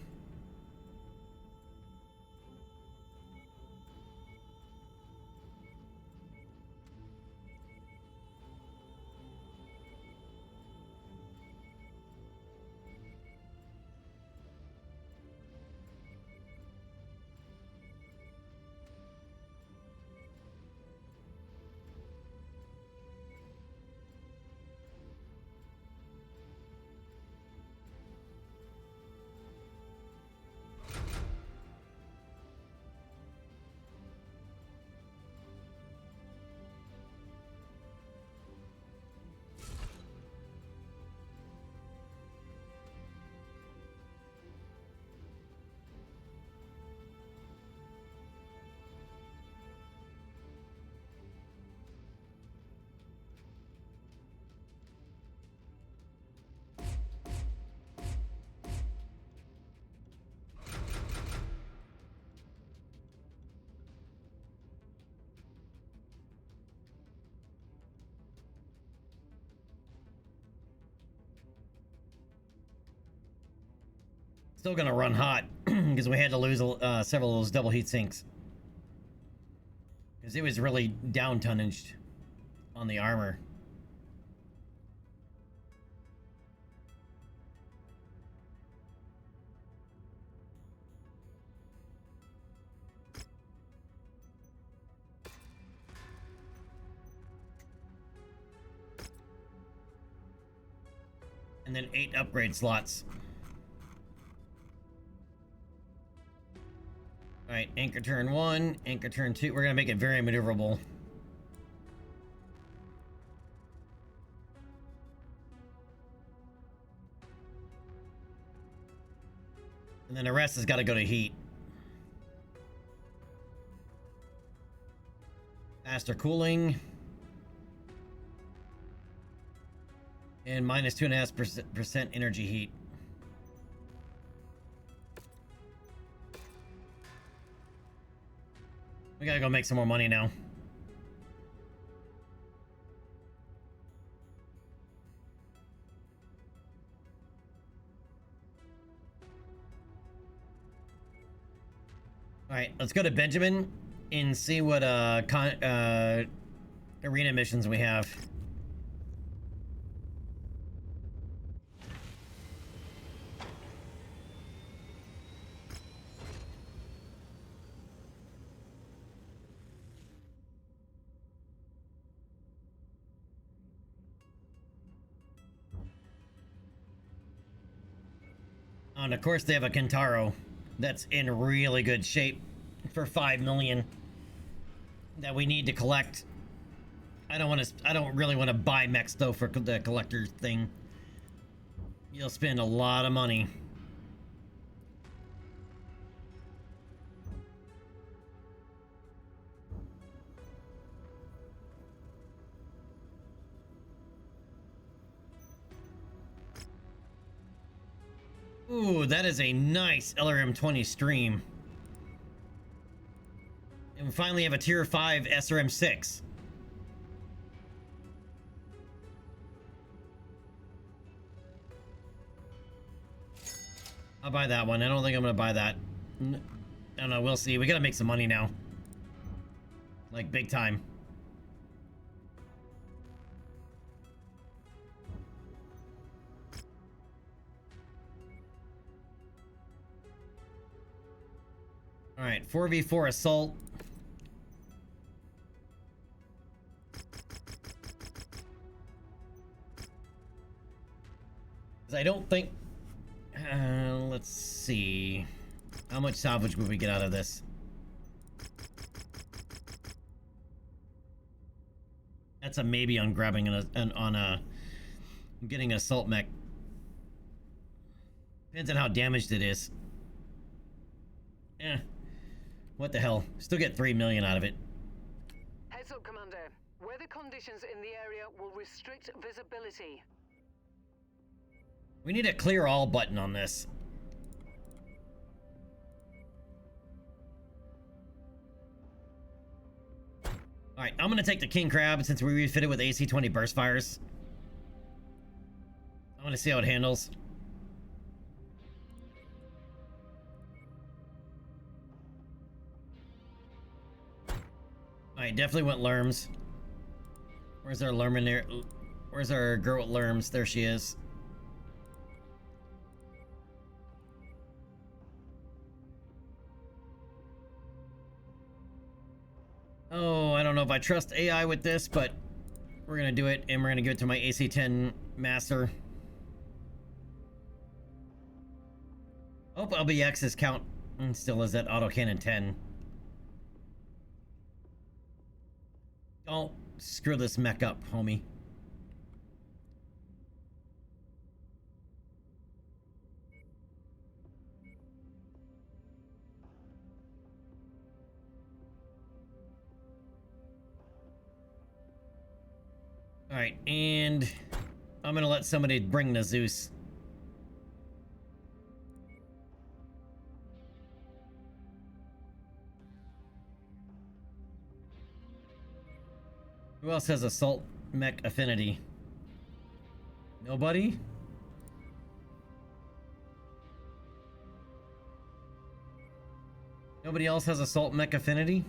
Still gonna run hot because we had to lose several of those double heat sinks because it was really down tonnaged on the armor. And then 8 upgrade slots. Alright, anchor turn 1, anchor turn 2. We're gonna make it very maneuverable. And then the rest has got to go to heat. Faster cooling. And minus 2.5% energy heat. We gotta go make some more money now. Alright, let's go to Benjamin and see what arena missions we have. And of course they have a Kentaro that's in really good shape for 5 million that we need to collect. I don't really want to buy mechs though for the collector thing. You'll spend a lot of money. Ooh, that is a nice LRM-20 stream. And we finally have a tier 5 SRM-6. I'll buy that one. I don't think I'm gonna buy that. I don't know, we'll see. We gotta make some money now. Like, big time. Alright, 4v4 assault. I don't think... let's see... How much salvage would we get out of this? That's a maybe on grabbing getting an assault mech. Depends on how damaged it is. Eh. What the hell? Still get 3 million out of it. Heads up, Commander. Weather conditions in the area will restrict visibility. We need a clear all button on this. Alright, I'm gonna take the King Crab since we refitted with AC-20 burst fires. I wanna see how it handles. Alright, definitely went Lerms. Where's our Lerman there? Where's our girl with Lerms? There she is. Oh, I don't know if I trust AI with this, but we're gonna do it, and we're gonna give it to my AC-10 Master. Hope LBX's count still is at autocannon 10. Don't screw this mech up, homie. Alright, and I'm gonna let somebody bring the Zeus. Who else has assault mech affinity? Nobody? Nobody else has assault mech affinity?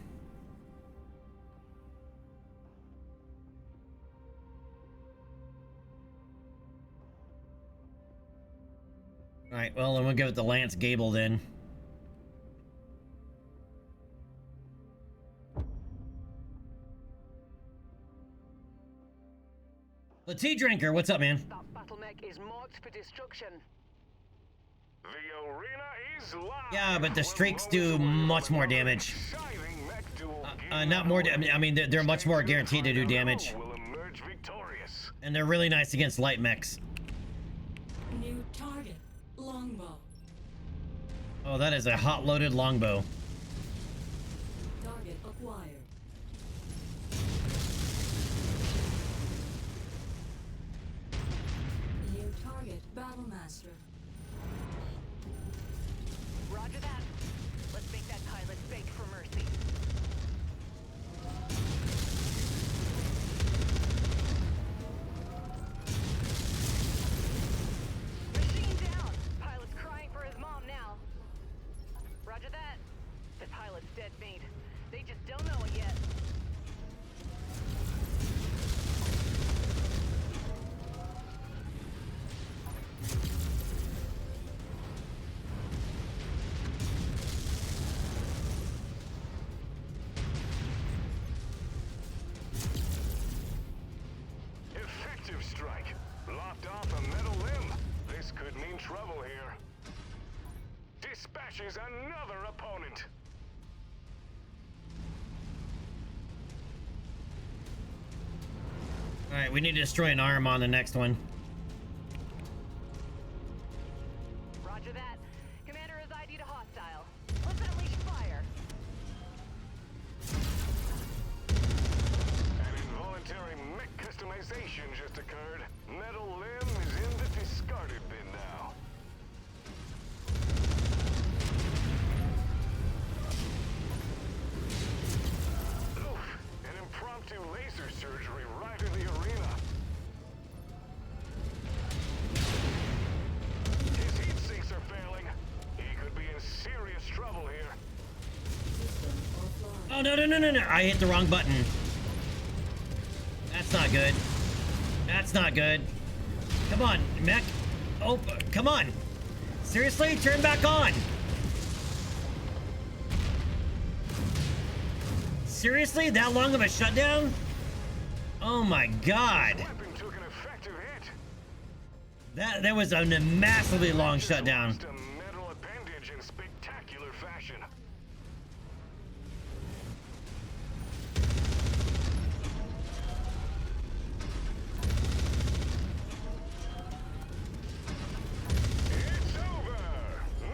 Alright, well, then we'll give it to Lance Gable then. The Tea Drinker, what's up, man? That battle mech is marked for destruction. The arena is live. Yeah, but the streaks do much more damage. Exciting mech duel Not more. I mean, they're much more guaranteed to do damage, will emerge victorious. and they're really nice against light mechs. New target. Longbow. Oh, that is a hot-loaded longbow. Target acquired. New target. Battlemaster. Roger that. Let's make that pilot beg for mercy. Machine down. Pilot's crying for his mom now. Roger that. The pilot's dead meat. They just don't know it yet. Effective strike. Lopped off a metal limb. This could mean trouble here. Dispatches another opponent. Alright, we need to destroy an arm on the next one. Roger that. Commander is ID to hostile. Let's unleash fire. An involuntary mech customization just occurred. Metal limb is in the discarded bin now. Oof, an impromptu laser surgery right in the arena. His heat sinks are failing. He could be in serious trouble here. System offline. Oh, no, no, no, no, no. I hit the wrong button. That's not good. That's not good. Come on, mech. Oh, come on. Seriously? Turn back on. Seriously? That long of a shutdown? Oh my god. Weapon took an effective hit. That was a massively long shutdown. Lost a metal appendage in spectacular fashion. It's over.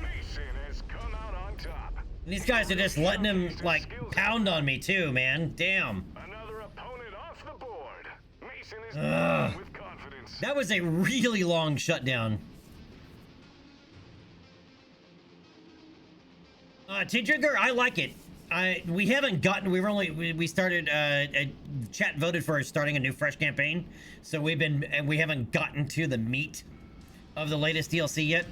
Mason has come out on top. And these guys are just letting him, like, pound on me too, man. Damn. Another opponent off the board. Mason is Ugh. with confidence. That was a really long shutdown. Tea Drinker, I like it. We haven't gotten. We started. Chat voted for starting a new fresh campaign, so we haven't gotten to the meat of the latest DLC yet.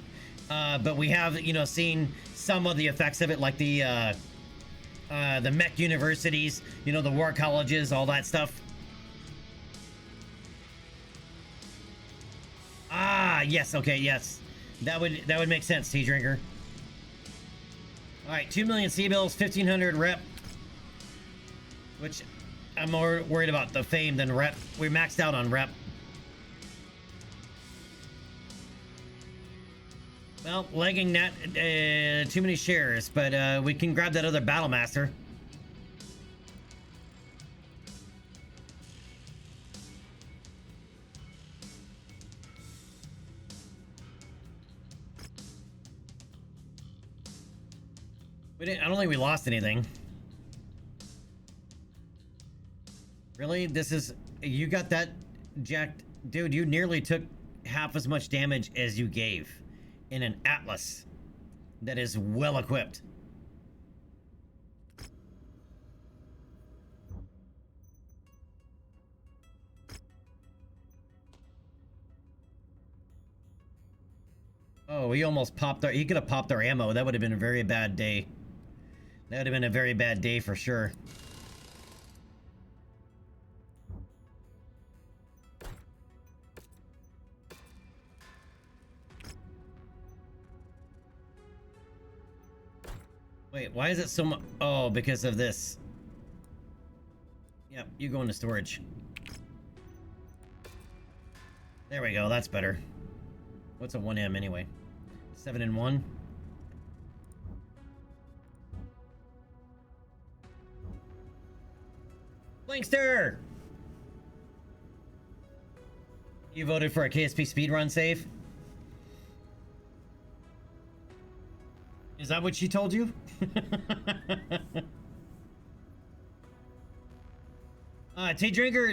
But we have, seen some of the effects of it, like the mech universities, the war colleges, all that stuff. Ah, yes, okay, yes. That would make sense, Tea Drinker. Alright, 2 million C-bills, 1,500 rep. Which, I'm more worried about the fame than rep. We maxed out on rep. Well, legging that, too many shares, but we can grab that other Battlemaster. I don't think we lost anything. Really? You got that, Jack? Dude, you nearly took half as much damage as you gave in an Atlas that is well equipped. Oh, he almost popped he could have popped our ammo. That would have been a very bad day. That would have been a very bad day for sure. Wait, why is it so much? Oh, because of this. Yep, you go into storage. There we go, that's better. What's a 1M anyway? 7 and 1? Blinkster! You voted for a KSP speedrun save? Is that what she told you? Tea Drinker,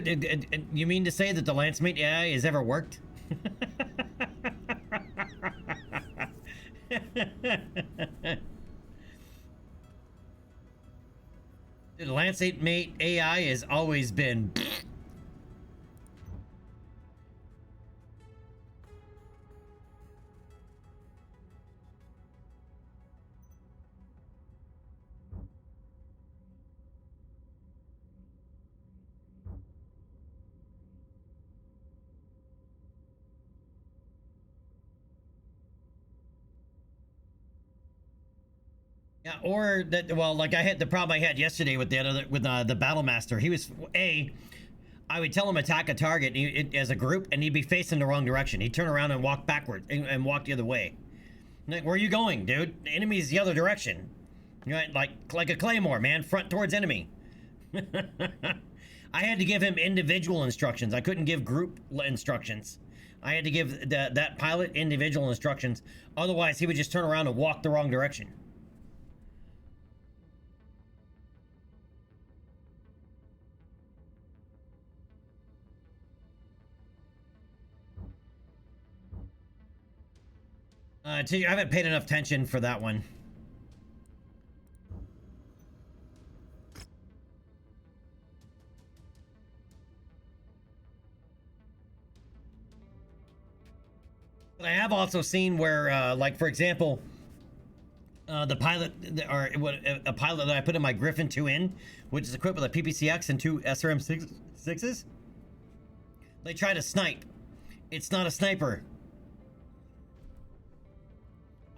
you mean to say that the Lancemate AI has ever worked? The Lancemate AI has always been... Yeah, or that, well, like I had the problem I had yesterday with the other, with the Battle Master. He was, I would tell him attack a target as a group, and he'd be facing the wrong direction. He'd turn around and walk backward, and walk the other way. Like, where are you going, dude? The enemy's the other direction. You know, like a claymore, man. Front towards enemy. I had to give him individual instructions. I couldn't give group instructions. I had to give that pilot individual instructions. Otherwise, he would just turn around and walk the wrong direction. I haven't paid enough attention for that one. But I have also seen where, like, for example, the pilot, or a pilot that I put in my Griffin 2 which is equipped with a PPCX and 2 SRM6s, they try to snipe. It's not a sniper.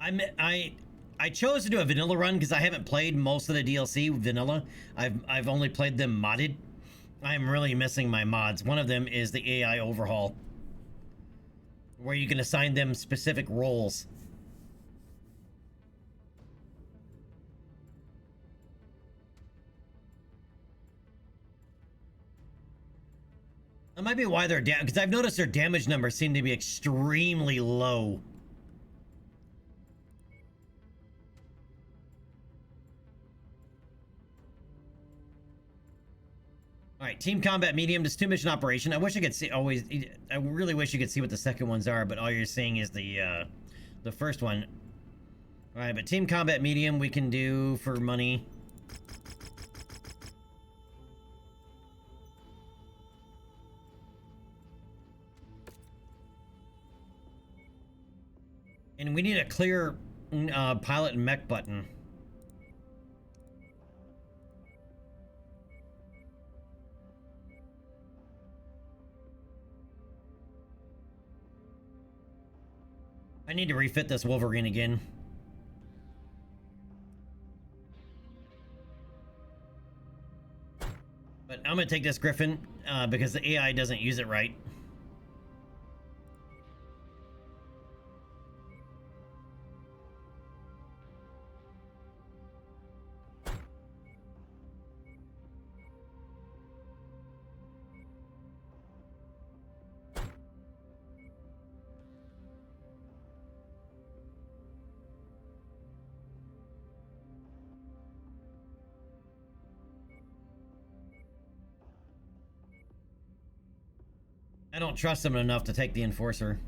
I chose to do a vanilla run because I haven't played most of the DLC vanilla. I've only played them modded. I'm really missing my mods. One of them is the AI overhaul, where you can assign them specific roles. That might be why they're down, because I've noticed their damage numbers seem to be extremely low. All right, team combat medium, just 2-mission operation. I wish I could see always. I really wish you could see what the second ones are, but all you're seeing is the first one. All right, but team combat medium we can do for money. And we need a clear pilot and mech button. I need to refit this Wolverine again. But I'm gonna take this Griffin because the AI doesn't use it right. I don't trust him enough to take the Enforcer.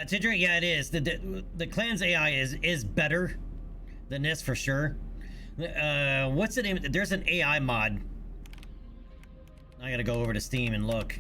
Tidra, yeah, it is. The clan's AI is better than this for sure. What's the name? There's an AI mod. I gotta go over to Steam and look.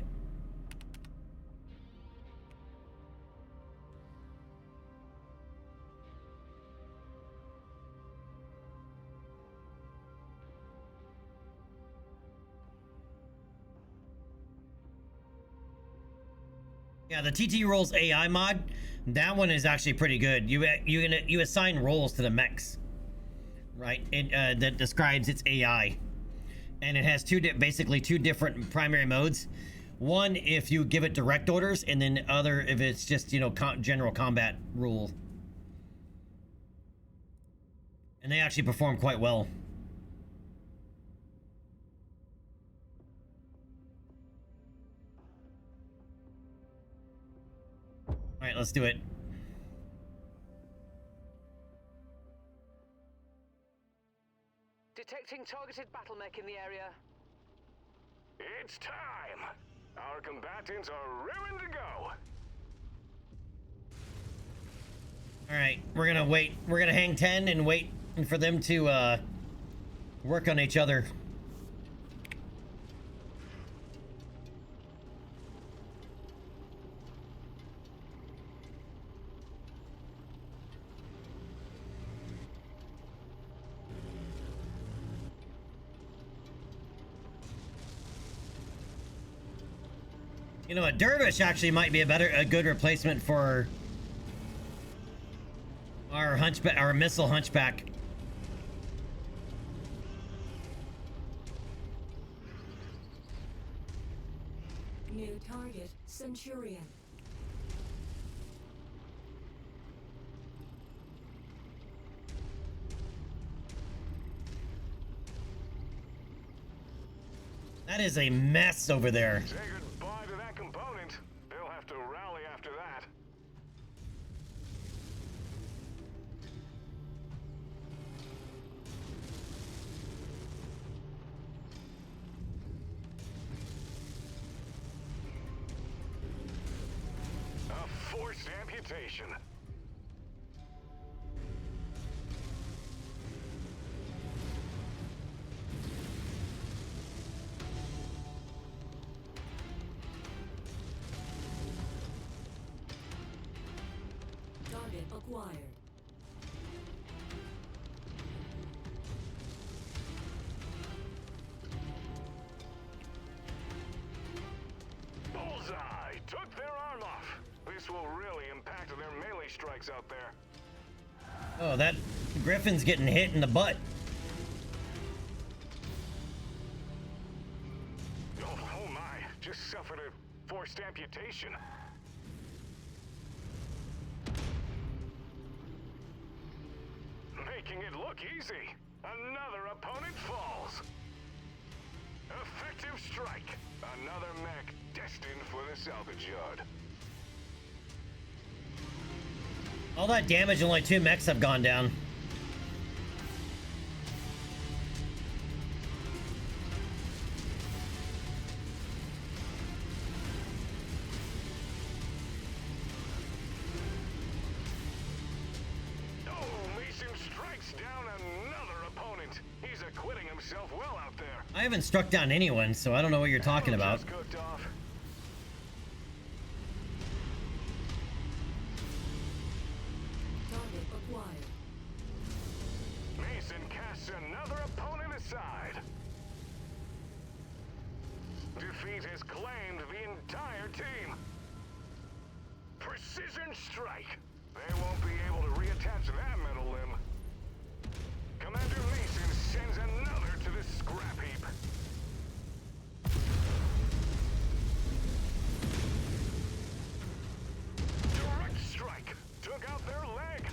Yeah, the TT Rolls AI mod, that one is actually pretty good. You assign roles to the mechs, right? That describes its AI, and it has basically two different primary modes. One if you give it direct orders, and then other if it's just general combat rule. And they actually perform quite well. All right, let's do it. Detecting targeted battle mech in the area. It's time! Our combatants are raring to go! Alright, we're gonna wait. We're gonna hang 10 and wait for them to work on each other. You know what, Dervish actually might be a good replacement for our missile hunchback. New target, Centurion. That is a mess over there. Say goodbye to that component. They'll have to rally after that. A forced amputation. Target acquired. Bullseye! Took their arm off. This will really impact their melee strikes out there. Oh, that Griffin's getting hit in the butt. Oh my, just suffered a forced amputation. Making it look easy. Another opponent falls. Effective strike. Another mech destined for the salvage yard. All that damage, only 2 mechs have gone down. Oh, Mason strikes down another opponent. He's acquitting himself well out there. I haven't struck down anyone, so I don't know what you're talking about. Just cooked off. Target acquired. Mason casts another opponent aside. Defeat has claimed the entire team. Precision strike. They won't be able to reattach that metal limb. Commander Mason sends another to the scrap heap. Direct strike. Took out their leg.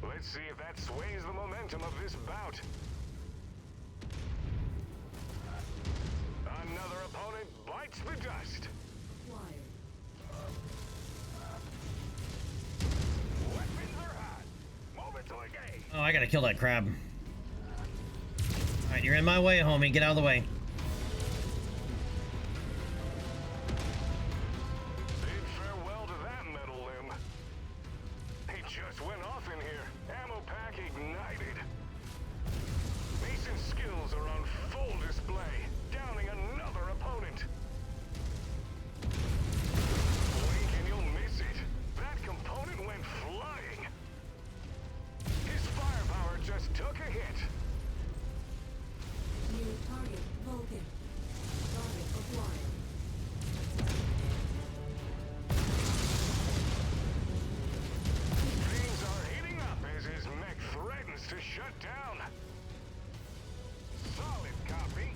Let's see if that sways the momentum of this bout. Another opponent bites the dust. Acquired. Weapons are hot. Moment to engage. Oh, I gotta kill that crab. Alright, you're in my way, homie. Get out of the way. Bid farewell to that metal limb.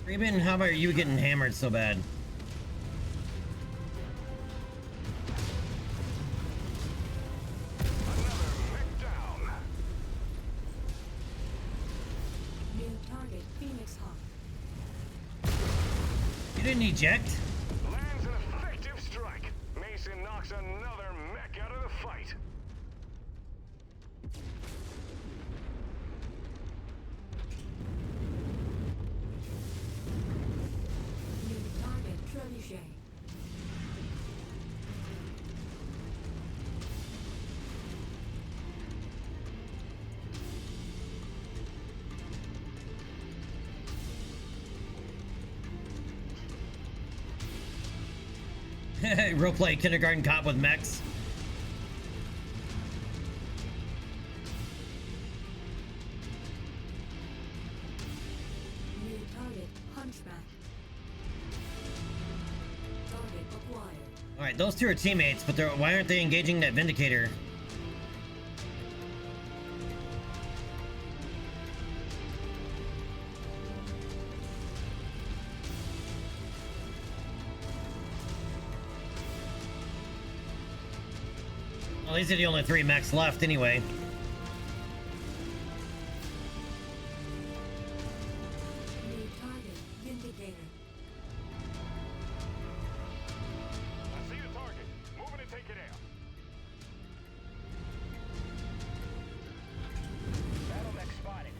Reben, how about you getting hammered so bad? Another mech down. New target Phoenix Hawk. You didn't eject? Lands an effective strike. Mason knocks another mech out of the fight. New target Trebuchet. Roleplay kindergarten cop with mechs. New target Hunchback. Target acquired. Alright, those two are teammates, but why aren't they engaging that Vindicator? Well, these are the only 3 mechs left anyway. New target Vindicator. I see the target. Moving to take it out. Battle mech spotted.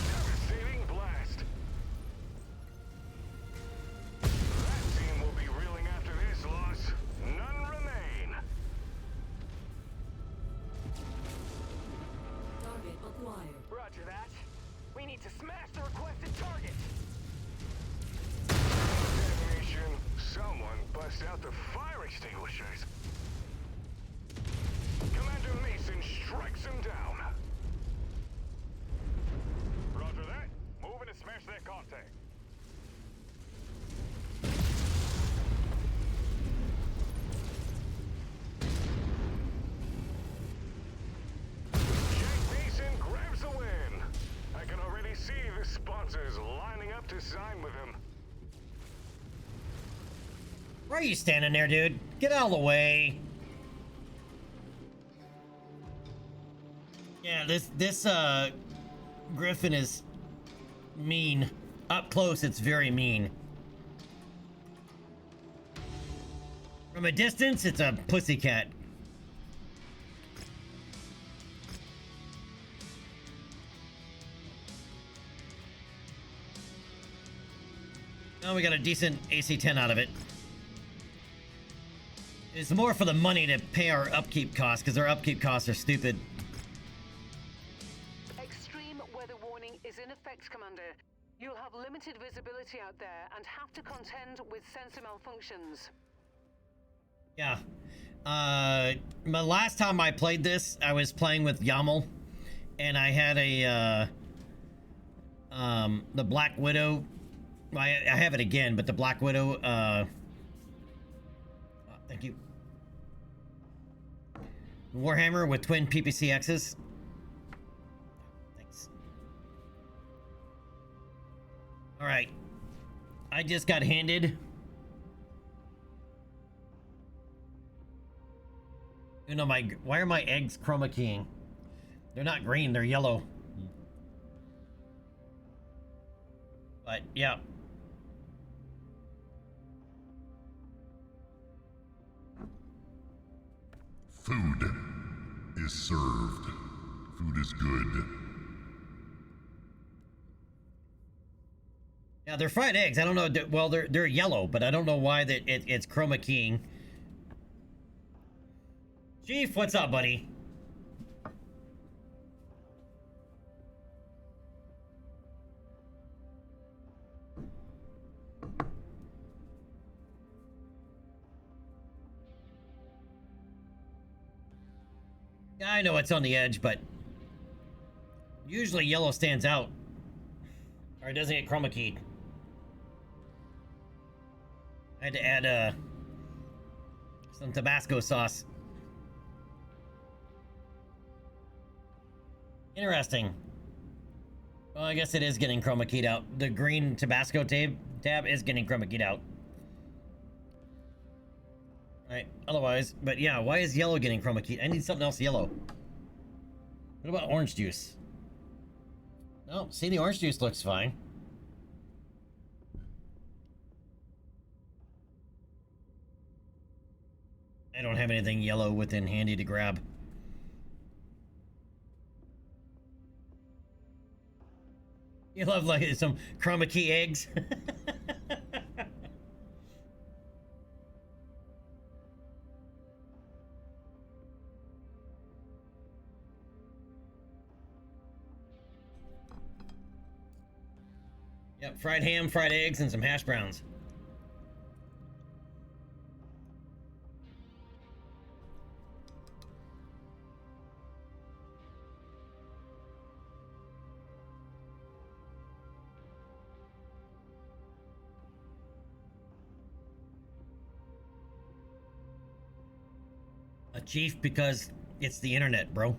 Devastating blast. That team will be reeling after this loss. None remain. Target acquired. Roger that. We need to smash the requested target. Detonation. Someone bust out the fire extinguishers. Commander Mason strikes him down. Roger that. Moving to smash that contact. Jack Mason grabs the win. I can already see the sponsors lining up to sign with him. Why are you standing there, dude? Get out of the way. Yeah, this Griffin is mean. Up close, it's very mean. From a distance, it's a pussycat. Oh, we got a decent AC-10 out of it. It's more for the money to pay our upkeep costs, because our upkeep costs are stupid. Extreme weather warning is in effect, Commander. You'll have limited visibility out there and have to contend with sensor malfunctions. Yeah. My last time I played this, I was playing with Yamal, and I had a, the Black Widow. I have it again, but the Black Widow, thank you. Warhammer with twin PPCXs. Thanks. Alright. I just got handed. You know, why are my eggs chroma keying? They're not green, they're yellow. But, yeah. Food is served. Food is good. Yeah, they're fried eggs. I don't know. Well, they're yellow, but I don't know why that it's chroma keying. Chief, what's up, buddy? I know it's on the edge, but usually yellow stands out. Or it doesn't get chroma keyed. I had to add some Tabasco sauce. Interesting. Well, I guess it is getting chroma keyed out. The green Tabasco tab is getting chroma keyed out. Alright, otherwise, but yeah, why is yellow getting chroma keyed? I need something else yellow. What about orange juice? Oh, see, the orange juice looks fine. I don't have anything yellow within handy to grab. You love like some chroma key eggs. Yep, fried ham, fried eggs, and some hash browns. A chief because it's the internet, bro.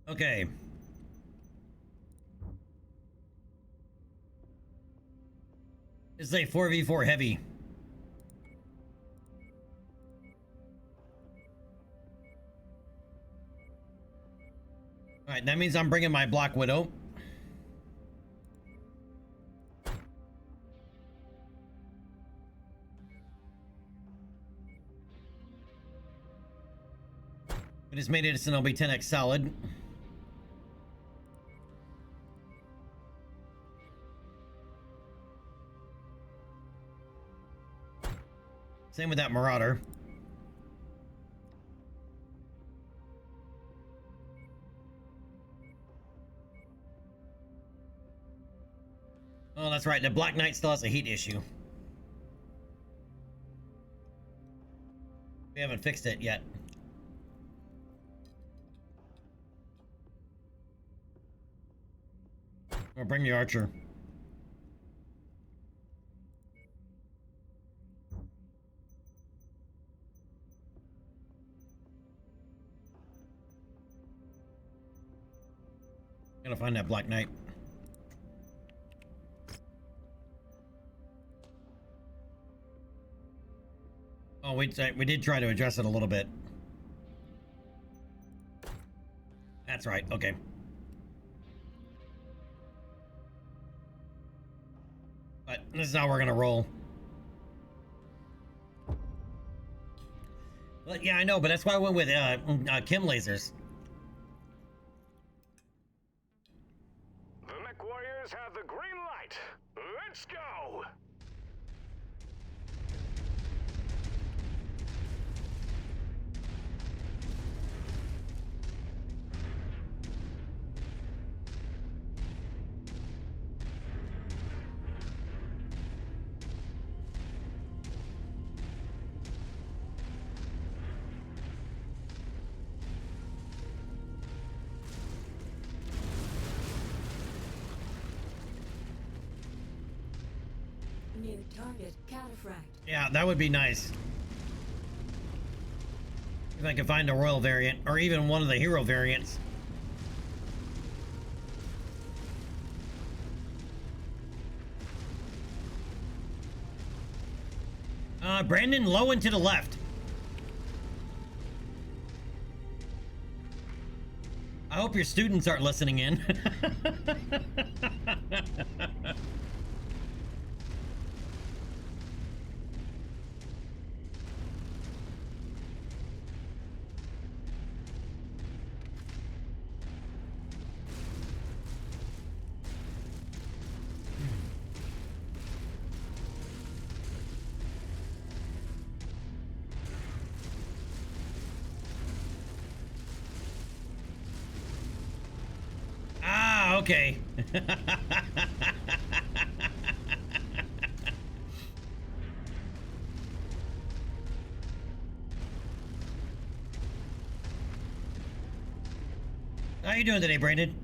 Okay. This is a 4v4 heavy. Alright, that means I'm bringing my Black Widow. We just made it an LB10X solid. Same with that Marauder. Oh, that's right. The Black Knight still has a heat issue. We haven't fixed it yet. Or bring the Archer. Gotta find that Black Knight. Oh, we did try to address it a little bit. That's right, okay. But this is how we're gonna roll. Well, yeah, I know, but that's why I went with Kim lasers. The Mech Warriors have the green light. Let's go! New target cataphract. Yeah, that would be nice. If I could find a royal variant, or even one of the hero variants. Brandon, low and to the left. I hope your students aren't listening in. Okay. How you doing today, Brandon?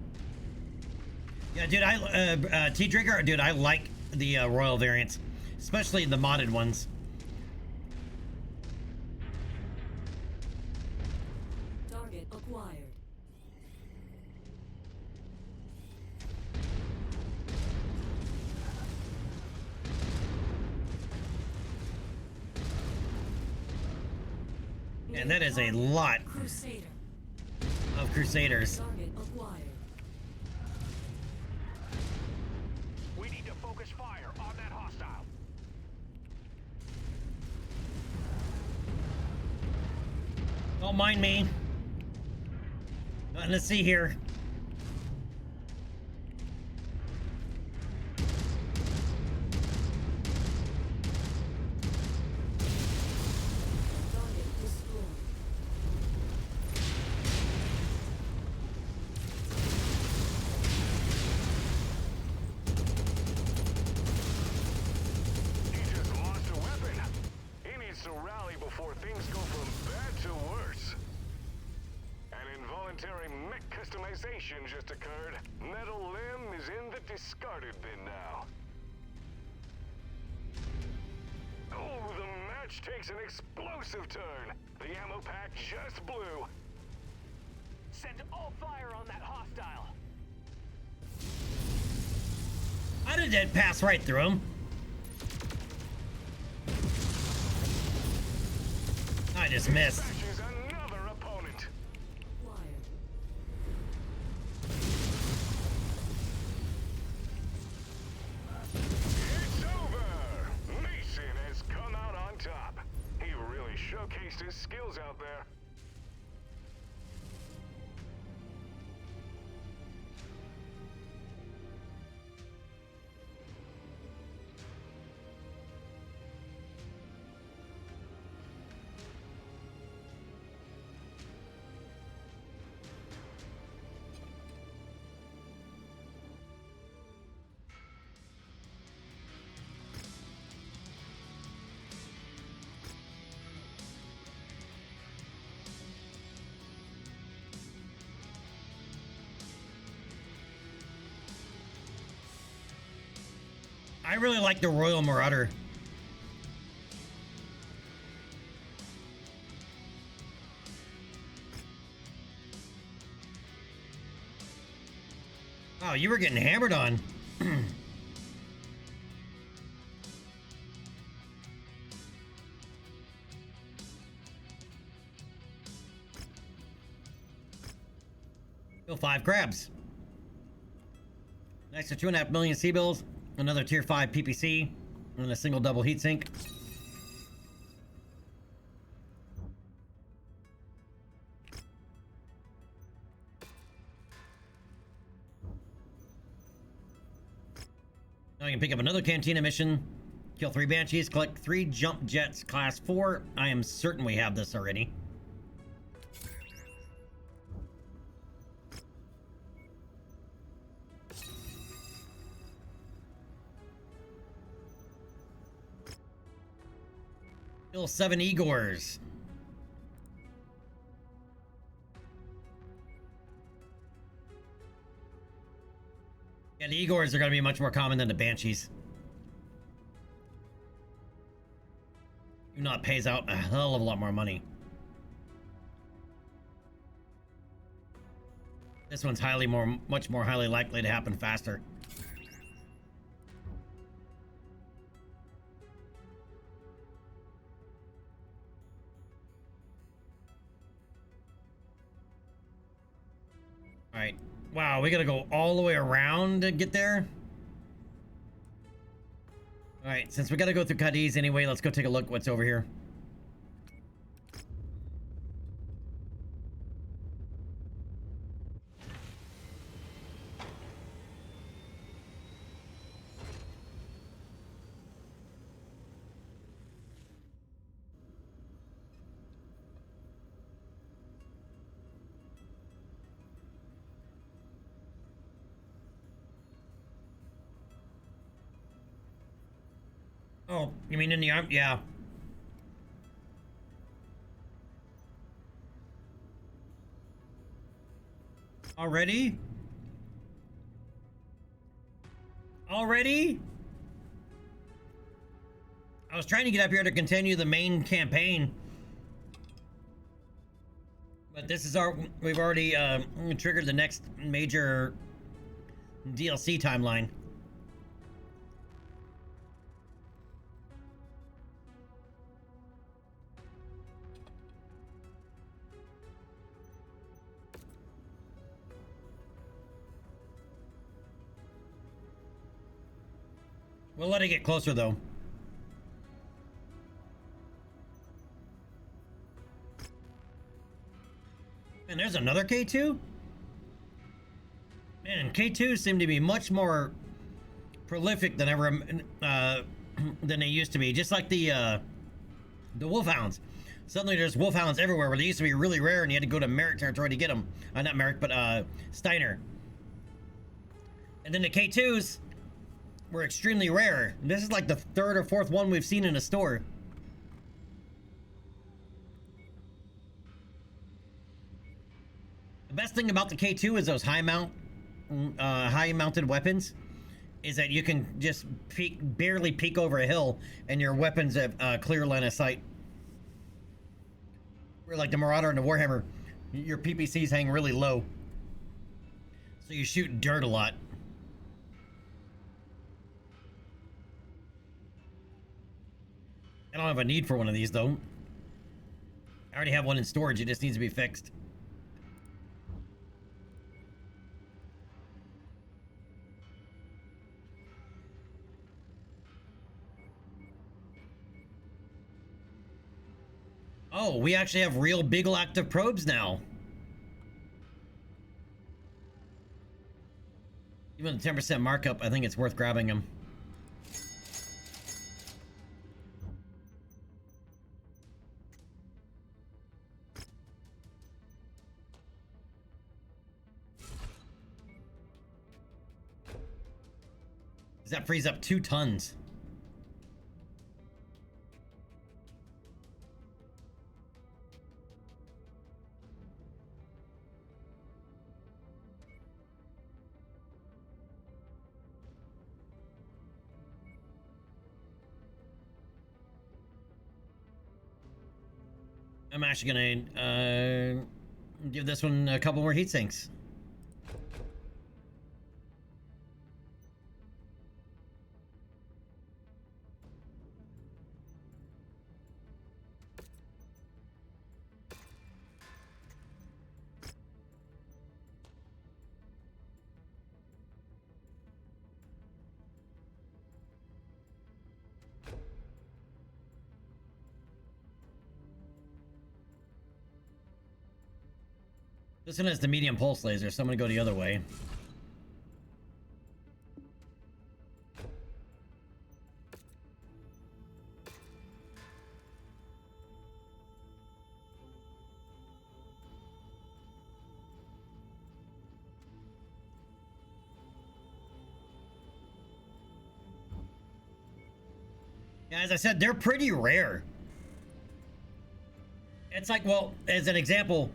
Yeah, dude, T-Drinker, dude, I like the Royal variants, especially the modded ones. Target acquired. And that is a lot Crusader. of Crusaders. Target acquired. We need to focus fire on that hostile. Don't mind me. Nothing to see here. Target destroyed. He just lost a weapon. He needs to rally before things go from bad to worse. An involuntary mech customization just occurred. Metal limb is in the discarded bin now. Oh, the match takes an explosive turn. The ammo pack just blew. Send all fire on that hostile. How did that pass right through him? I just missed. Dispatches another opponent. Acquired. It's over! Mason has come out on top. He really showcased his skills out there. I really like the Royal Marauder. Oh, you were getting hammered on. Kill 5 crabs. Next to 2.5 million C-bills, another tier 5 PPC, and a single double heatsink. Now I can pick up another Cantina mission, kill 3 Banshees, collect 3 jump jets class 4. I am certain we have this already. Kill 7 Igors. Yeah, the Igors are going to be much more common than the Banshees. Do not pays out a hell of a lot more money. This one's much more highly likely to happen faster. All right. Wow, we gotta go all the way around to get there. All right, since we gotta go through Cadiz anyway, let's go take a look what's over here. Oh, you mean in the arm? Yeah. Already? Already? I was trying to get up here to continue the main campaign. But this is we've already triggered the next major DLC timeline. We'll let it get closer though. And there's another K2? Man, K2s seem to be much more prolific than ever than they used to be. Just like the Wolfhounds. Suddenly there's Wolfhounds everywhere where they used to be really rare and you had to go to Merrick territory to get them. Not Merrick, but Steiner. And then the K2s were extremely rare. This is like the third or fourth one we've seen in a store. The best thing about the K2 is those high mounted weapons is that you can just barely peek over a hill and your weapons have clear line of sight. Where like the Marauder and the Warhammer, your PPCs hang really low. So you shoot dirt a lot. I don't have a need for one of these though. I already have one in storage, it just needs to be fixed. Oh, we actually have real Beagle active probes now. Even the 10% markup, I think it's worth grabbing them. That frees up 2 tons. I'm actually gonna give this one a couple more heat sinks. This one has the medium pulse laser, so I'm gonna go the other way. Yeah, as I said, they're pretty rare. It's like, well, as an example,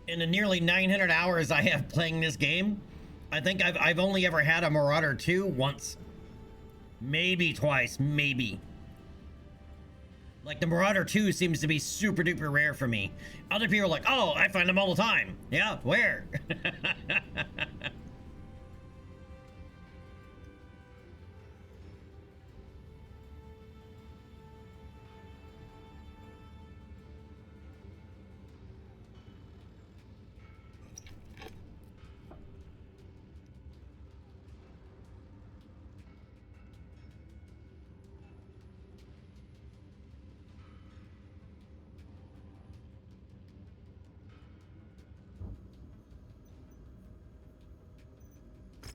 in the nearly 900 hours I have playing this game, I think I've only ever had a Marauder 2 once. Maybe twice, maybe. Like, the Marauder 2 seems to be super duper rare for me. Other people are like, oh, I find them all the time. Yeah, where?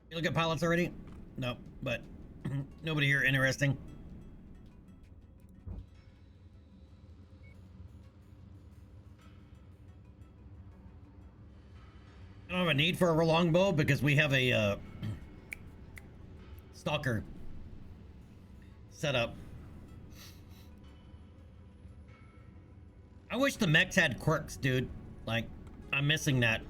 You look at pilots already? No, but nobody here interesting. I don't have a need for a longbow because we have a stalker set up. I I wish the mechs had quirks, dude. Like, I'm missing that.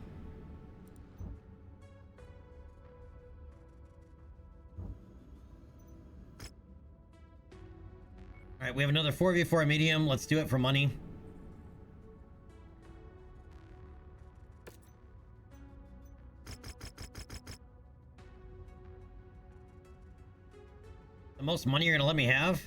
Alright, we have another 4v4 medium. Let's do it for money. The most money you're gonna let me have?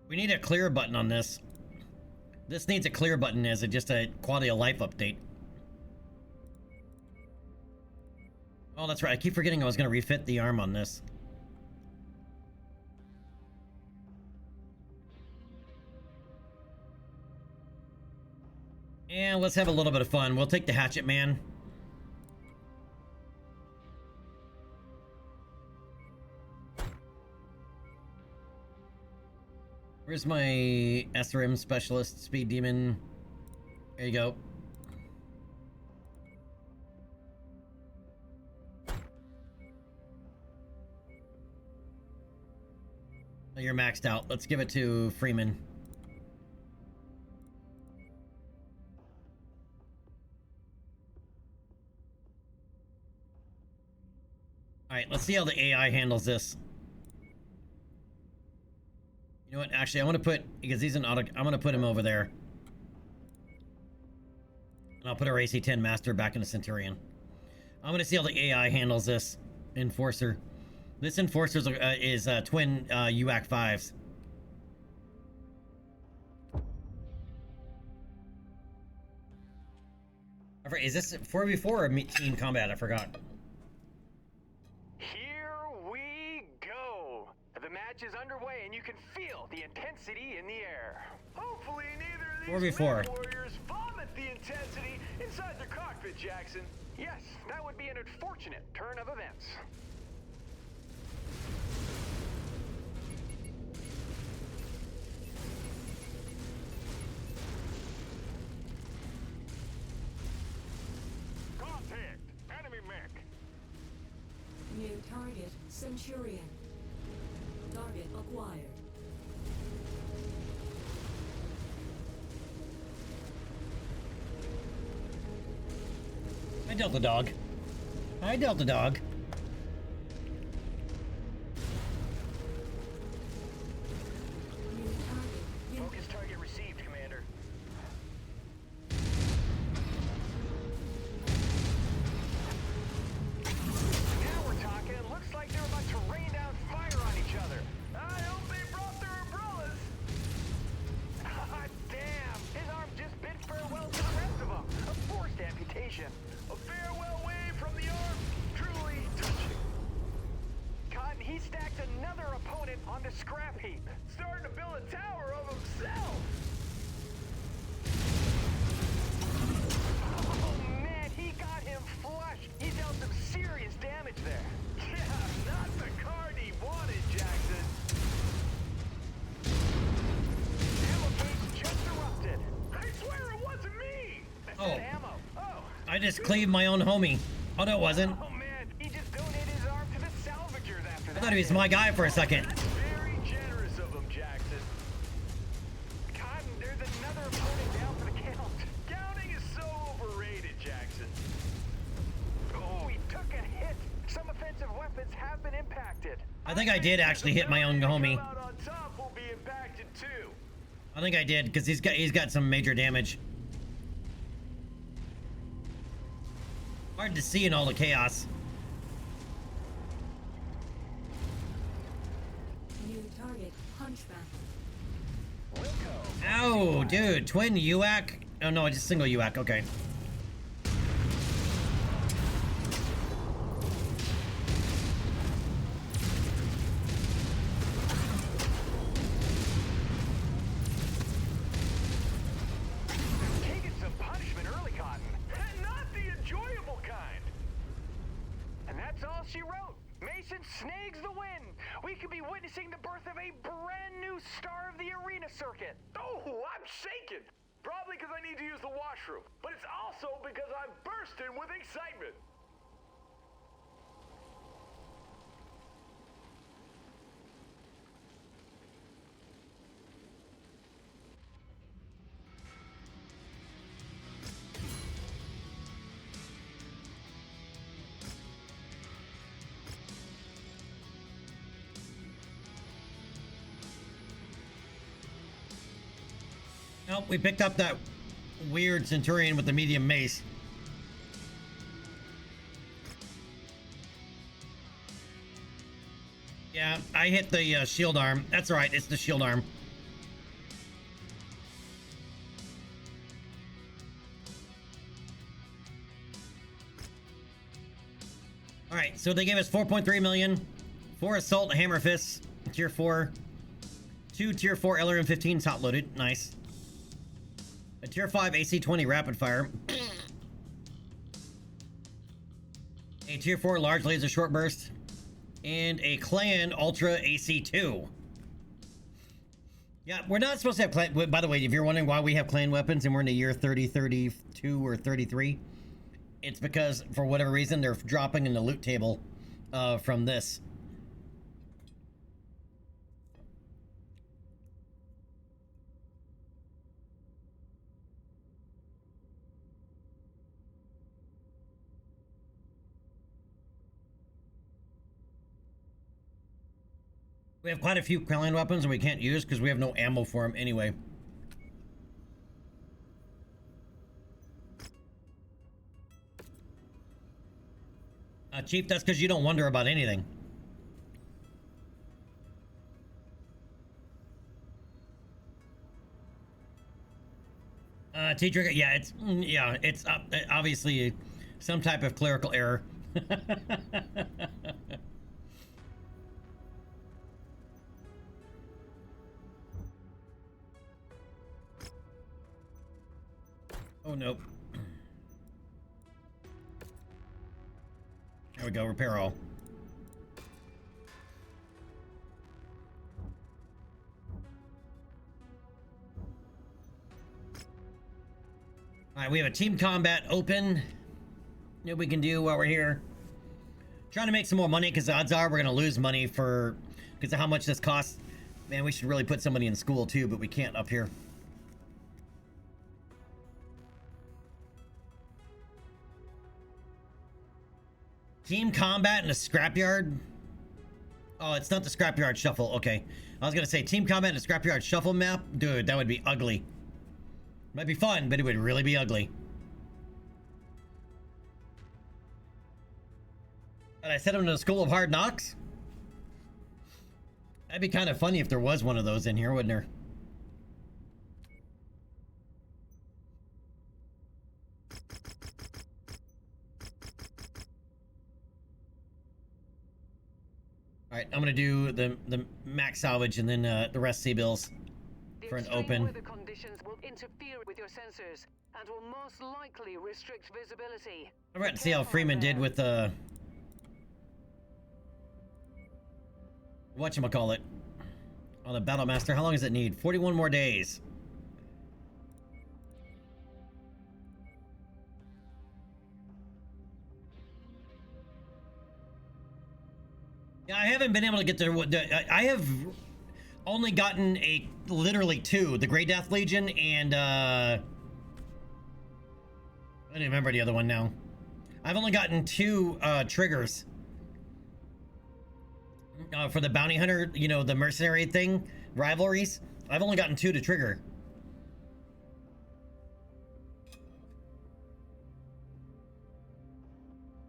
We need a clear button on this. This needs a clear button as just a quality of life update. Oh, that's right. I keep forgetting I was gonna refit the arm on this. And let's have a little bit of fun. We'll take the hatchet man. Where's my SRM specialist, speed demon? There you go. Oh, you're maxed out. Let's give it to Freeman. Alright, let's see how the AI handles this. You know what? Actually, I want to put, because he's an auto, I'm going to put him over there. And I'll put our AC-10 Master back in the Centurion. I'm going to see how the AI handles this Enforcer. This Enforcer is twin UAC 5s. Is this 4v4 or team combat? I forgot. Here we go. The match is underway, and you can feel the intensity in the air. Hopefully neither of these 4v4. mech warriors vomit the intensity inside their cockpit, Jackson. Yes, that would be an unfortunate turn of events. Contact! Enemy mech! New target, Centurion. Target acquired. I dealt the dog. I dealt the dog. New target, Focus target received, Commander. Now we're talking. Looks like they're about to rain down fire on each other. I hope they brought their umbrellas! God damn! His arm just bid farewell to the rest of them. A forced amputation. A farewell wave from the arm, truly touching. Cotton, he stacked another opponent on the scrap heap. Starting to build a tower of himself! Oh man, he got him flush. He dealt some serious damage there. Yeah, not the card he wanted, Jackson. Ammo case just erupted. I swear it wasn't me! That's Oh. ammo. Oh. I just cleaved my own homie. Oh, no, it wasn't. Oh man, he just donated his arm to the salvagers after I that. thought he was my guy for a second. Very generous of him, Jackson. Cotton, there's another opponent down for the count. Counting is so overrated, Jackson. Oh, he took a hit. Some offensive weapons have been impacted. I think I did actually hit my own homie. Come out on top will be impacted too. I think I did, because he's got some major damage. Hard to see in all the chaos. new target, Hunchback. Ow, dude, twin UAC? Oh no, just single UAC, okay. Taking some punishment early, Cotton. And not the enjoyable kind. And that's all she wrote. Mason snags the win. We could be witnessing the birth of a brand new star of the arena circuit. Oh, I'm shaking. Probably because I need to use the washroom. But it's also because I'm bursting with excitement. Nope, we picked up that weird Centurion with the medium mace. Yeah, I hit the shield arm. That's right, it's the shield arm. Alright, so they gave us 4.3 million. 4 Assault Hammer Fists, Tier 4. 2 Tier 4 LRM-15 top loaded. Nice. A Tier 5 AC-20 Rapid Fire. A Tier 4 Large Laser Short Burst. And a Clan Ultra AC-2. Yeah, we're not supposed to have clan... By the way, if you're wondering why we have clan weapons and we're in the year 3032 or 33, it's because, for whatever reason, they're dropping in the loot table from this. We have quite a few clan weapons that we can't use because we have no ammo for them anyway. Chief, that's because you don't wonder about anything. T-Trigger, yeah, it's obviously some type of clerical error. Oh, nope. There we go, repair all. Alright, we have a team combat open that we can do while we're here. Trying to make some more money because the odds are we're going to lose money because of how much this costs. Man, we should really put somebody in school too, but we can't up here. Team combat in a scrapyard? Oh, it's not the scrapyard shuffle. Okay. I was going to say team combat in a scrapyard shuffle map. Dude, that would be ugly. Might be fun, but it would really be ugly. And I sent him to the School of Hard Knocks? That'd be kind of funny if there was one of those in here, wouldn't there? All right, I'm gonna do the max salvage and then the rest C-bills for an open. Weather conditions will interfere with your sensors and will most likely restrict visibility. I'm about to see how Freeman did with whatchamacallit on the Battlemaster. How long does it need? 41 more days. Yeah, I haven't been able to get to. I have only gotten literally 2: the Grey Death Legion and I don't remember the other one now. I've only gotten 2 triggers for the bounty hunter. You know, the mercenary thing, rivalries. I've only gotten 2 to trigger.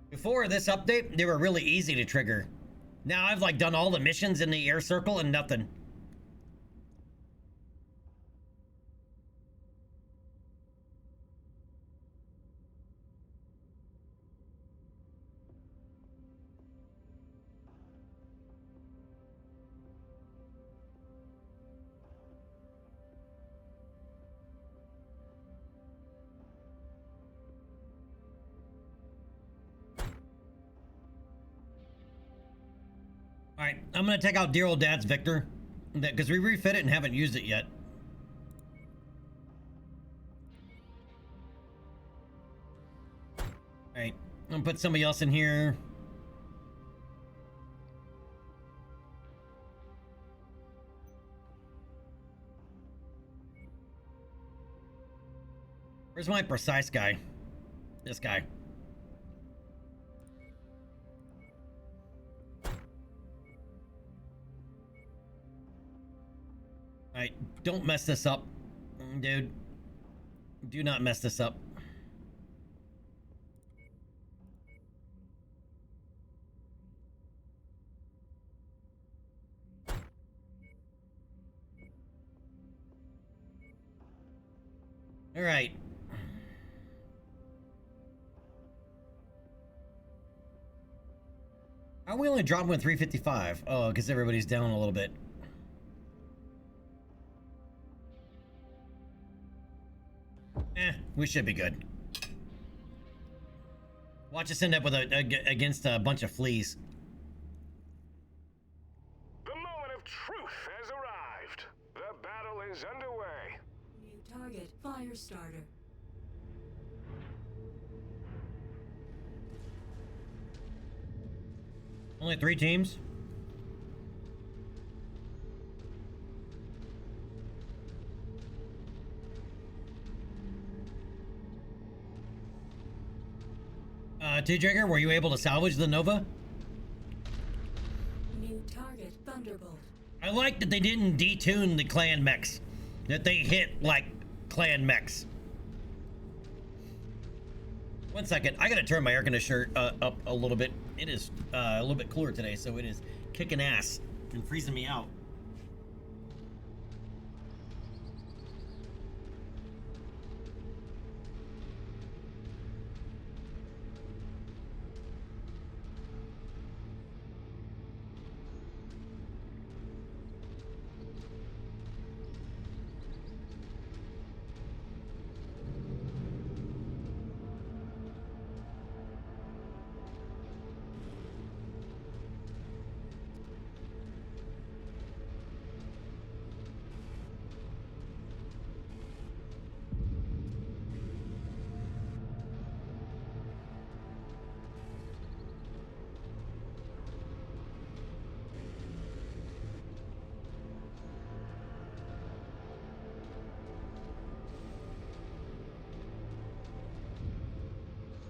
Before this update, they were really easy to trigger. Now I've like done all the missions in the air circle and nothing. All right, I'm gonna take out dear old dad's Victor, because we refit it and haven't used it yet. All right, I'm gonna put somebody else in here. Where's my precise guy? This guy. Alright, don't mess this up, dude. Do not mess this up. All right. Are we only dropping with 355? Oh, because everybody's down a little bit. We should be good. Watch us end up with against a bunch of fleas. The moment of truth has arrived. The battle is underway. New target, fire starter. Only 3 teams? T-Trigger, were you able to salvage the Nova? New target, Thunderbolt. I like that they didn't detune the clan mechs. That they hit like clan mechs. 1 second, I gotta turn my air conditioner up a little bit. It is a little bit cooler today, so it is kicking ass and freezing me out.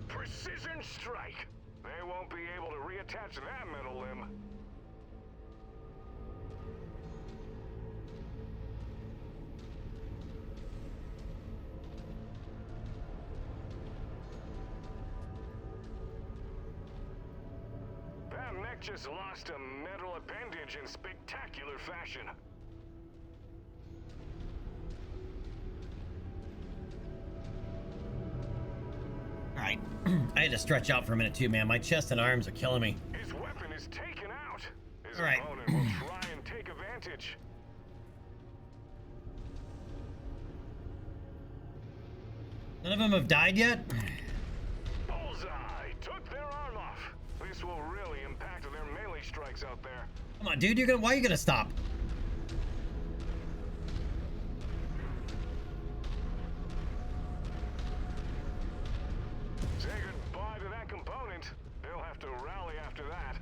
Precision strike. They won't be able to reattach that metal limb. That mech just lost a metal appendage in spectacular fashion. All right, I had to stretch out for a minute too, man. My chest and arms are killing me. His weapon is taken out. His All right. opponent will try and take advantage. None of them have died yet? Bullseye took their arm off. This will really impact their melee strikes out there. Come on, dude, why are you gonna stop? Say goodbye to that component. They'll have to rally after that.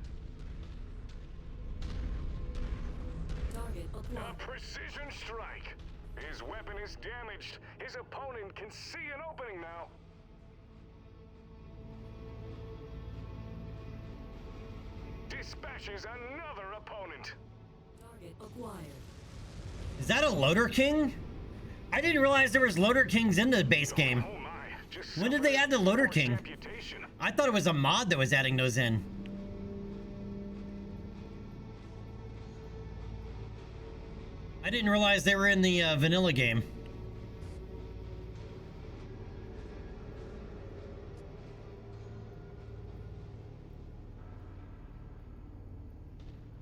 Target A acquired. precision strike. His weapon is damaged. His opponent can see an opening now. Dispatches another opponent. Target acquired. Is that a Loader King? I didn't realize there was Loader Kings in the base game. Oh my. Just When did they add the Loader King? amputation. I thought it was a mod that was adding those in. I didn't realize they were in the vanilla game.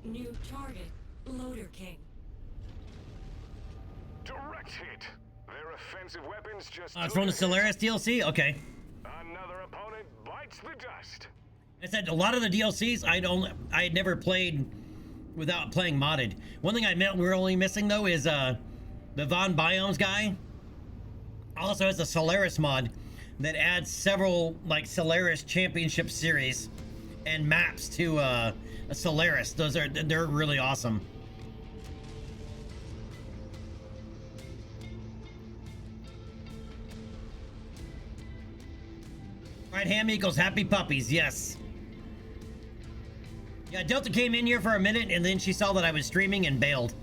New target, Loader King. Direct hit. Their offensive weapons just It's took from the a hit. Solaris DLC? Okay. Another opponent bites the dust. I said a lot of the DLCs I had never played without playing modded. One thing I meant we're only missing though is the Von Biomes guy also has a Solaris mod that adds several like Solaris Championship series and maps to a Solaris. They're really awesome. All right, ham equals happy puppies. Yes. Yeah, Delta came in here for a minute and then she saw that I was streaming and bailed.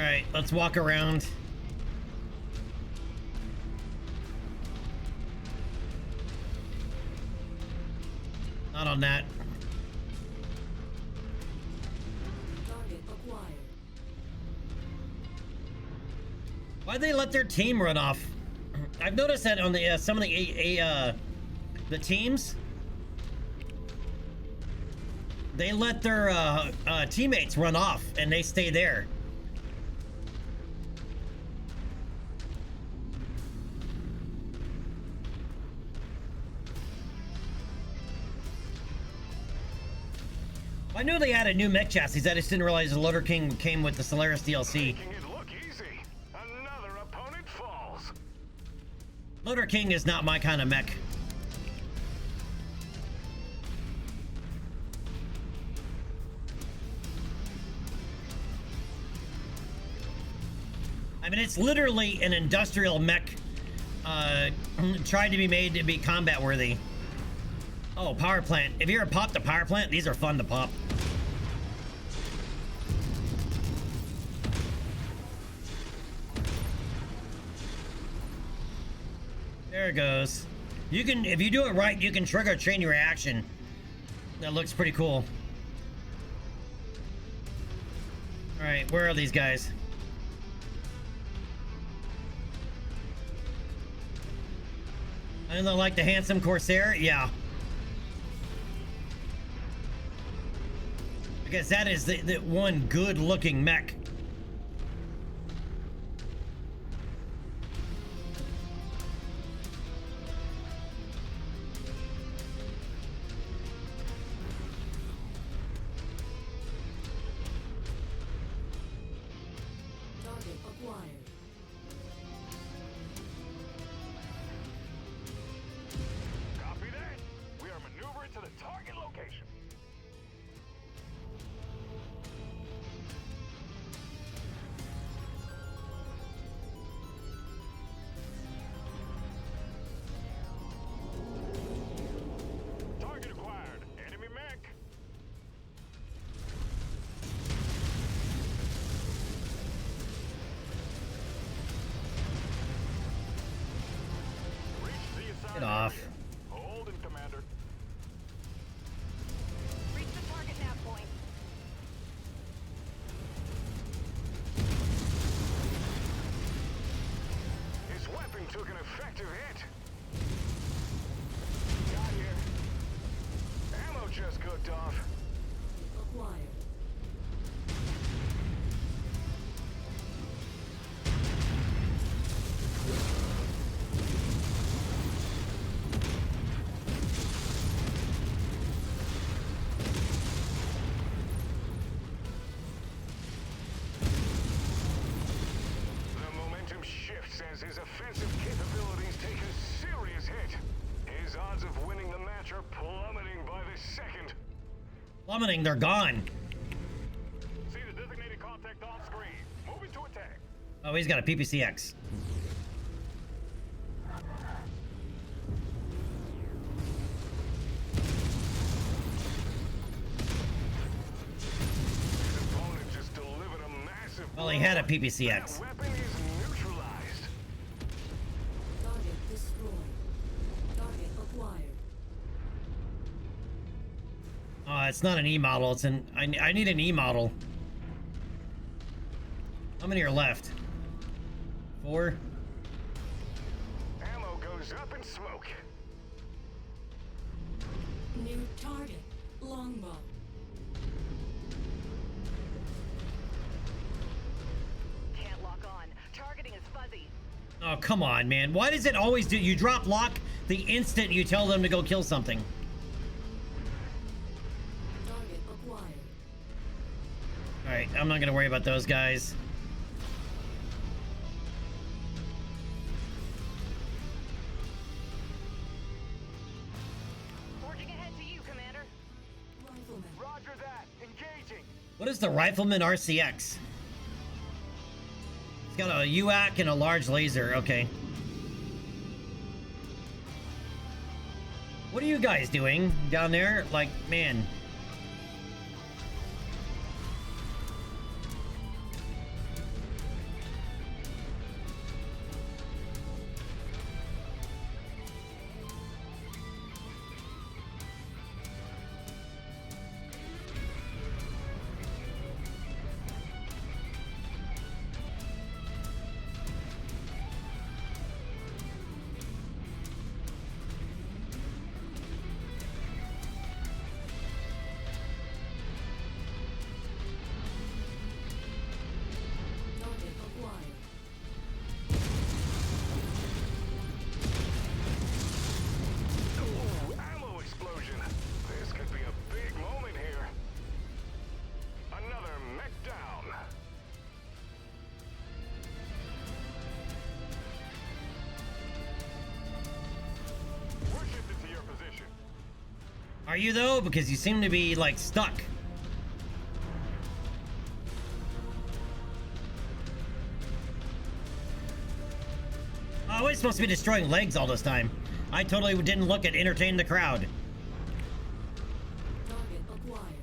Alright, let's walk around. Not on that. Target acquired. Why'd they let their team run off? I've noticed that on the some of the teams, they let their teammates run off and they stay there. I knew they had a new mech chassis. I just didn't realize the Loader King came with the Solaris DLC. Making it look easy. Another opponent falls. Loader King is not my kind of mech. I mean, it's literally an industrial mech tried to be made to be combat worthy. Oh, power plant. If you ever popped a power plant, these are fun to pop. There it goes. You can, if you do it right, you can trigger a chain reaction. That looks pretty cool. All right, where are these guys? And they like the handsome Corsair? Yeah. Because that is the one good looking mech. Target acquired. Copy that. We are maneuvering to the target location. Target acquired. Enemy mech. Reach the assigned Get off. area. Hold it, Commander. Reach the target nav point. His weapon took an effective hit. Got here. Ammo just cooked off. Acquired. The momentum shifts as his offensive capabilities take a serious hit. His odds of winning the match are plummeting by the second. Plummeting, they're gone. See the designated contact on screen. Moving to attack. Oh, he's got a PPCX. His opponent just delivered a massive Well, he had a blow. PPCX. That weapon is neutralized. Target destroyed. Target acquired. Oh, it's not an E model. It's an. I need an E model. How many are left? 4. Ammo goes up in smoke. New target. Longbow. Can't lock on. Targeting is fuzzy. Oh, come on, man. Why does it always do? You drop lock the instant you tell them to go kill something. Target acquired. All right, I'm not gonna worry about those guys. Forging ahead to you, Commander. Rifleman. Roger that. Engaging. What is the Rifleman RCX? It's got a UAC and a large laser. Okay. What are you guys doing down there? Like, man. Are you though? Because you seem to be like stuck. Oh, we're supposed to be destroying legs all this time. I totally didn't look at entertain the crowd. Target acquired.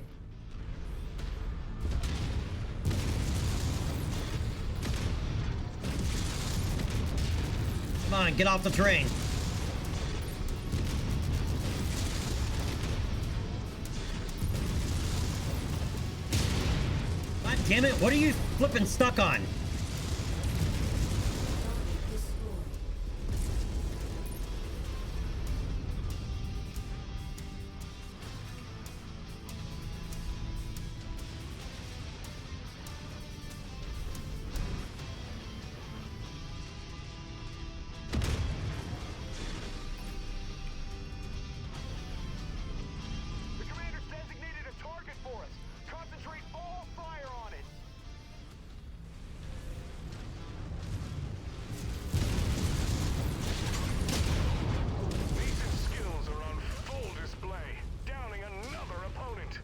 Come on, get off the train. God damn it, what are you flipping stuck on? Target destroyed. The commander's designated a target for us. Concentrate all fire on it. Mason's skills are on full display, downing another opponent.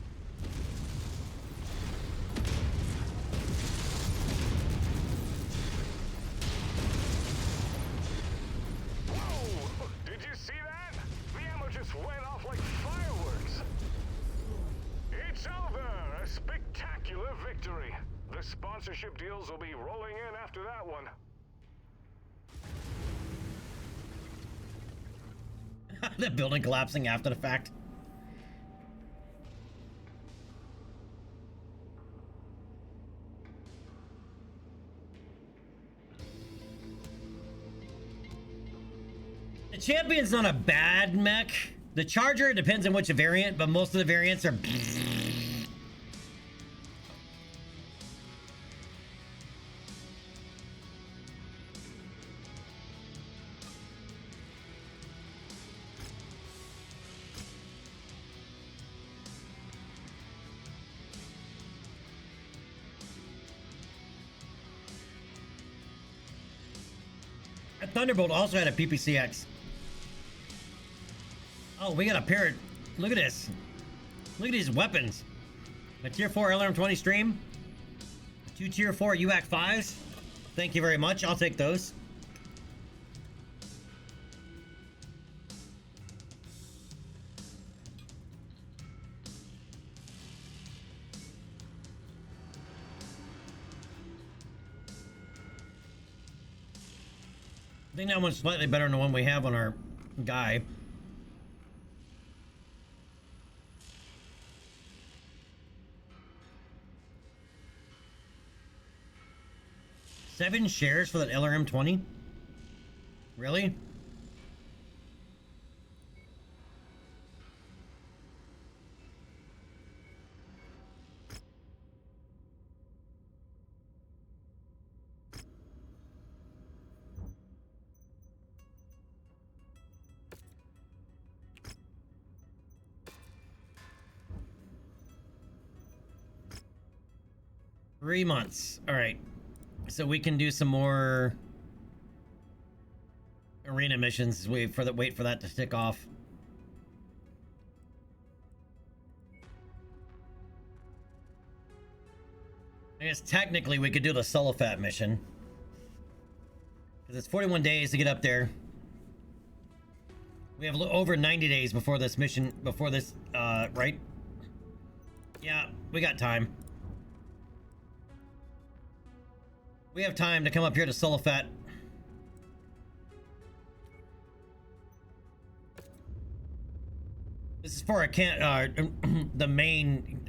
Whoa! Did you see that? The ammo just went off like fireworks. It's over! A spectacular victory. The sponsorship deals will be rolling in after that one. The building collapsing after the fact. The Champion's not a bad mech. The Charger depends on which variant, but most of the variants are. Thunderbolt also had a PPCX. Oh, we got a pair. Look at this. Look at these weapons. A tier 4 LRM-20 stream. 2 tier 4 UAC 5s. Thank you very much. I'll take those. I think that one's slightly better than the one we have on our guy. Seven shares for that LRM-20? Really? Three months. All right. So we can do some more arena missions. Wait for that to tick off. I guess technically we could do the Sulfat mission. Because it's 41 days to get up there. We have over 90 days before this mission, right? Yeah, we got time. We have time to come up here to Sulfat. This is for the main,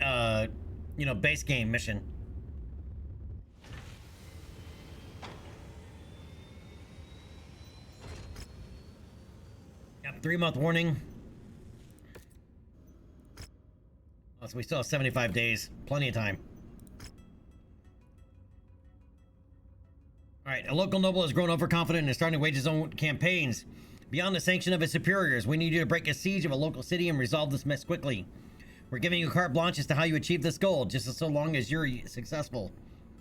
base game mission. Yep, 3-month warning. Oh, so we still have 75 days. Plenty of time. Alright, a local noble has grown overconfident and is starting to wage his own campaigns. Beyond the sanction of his superiors, we need you to break a siege of a local city and resolve this mess quickly. We're giving you carte blanche as to how you achieve this goal, just so long as you're successful.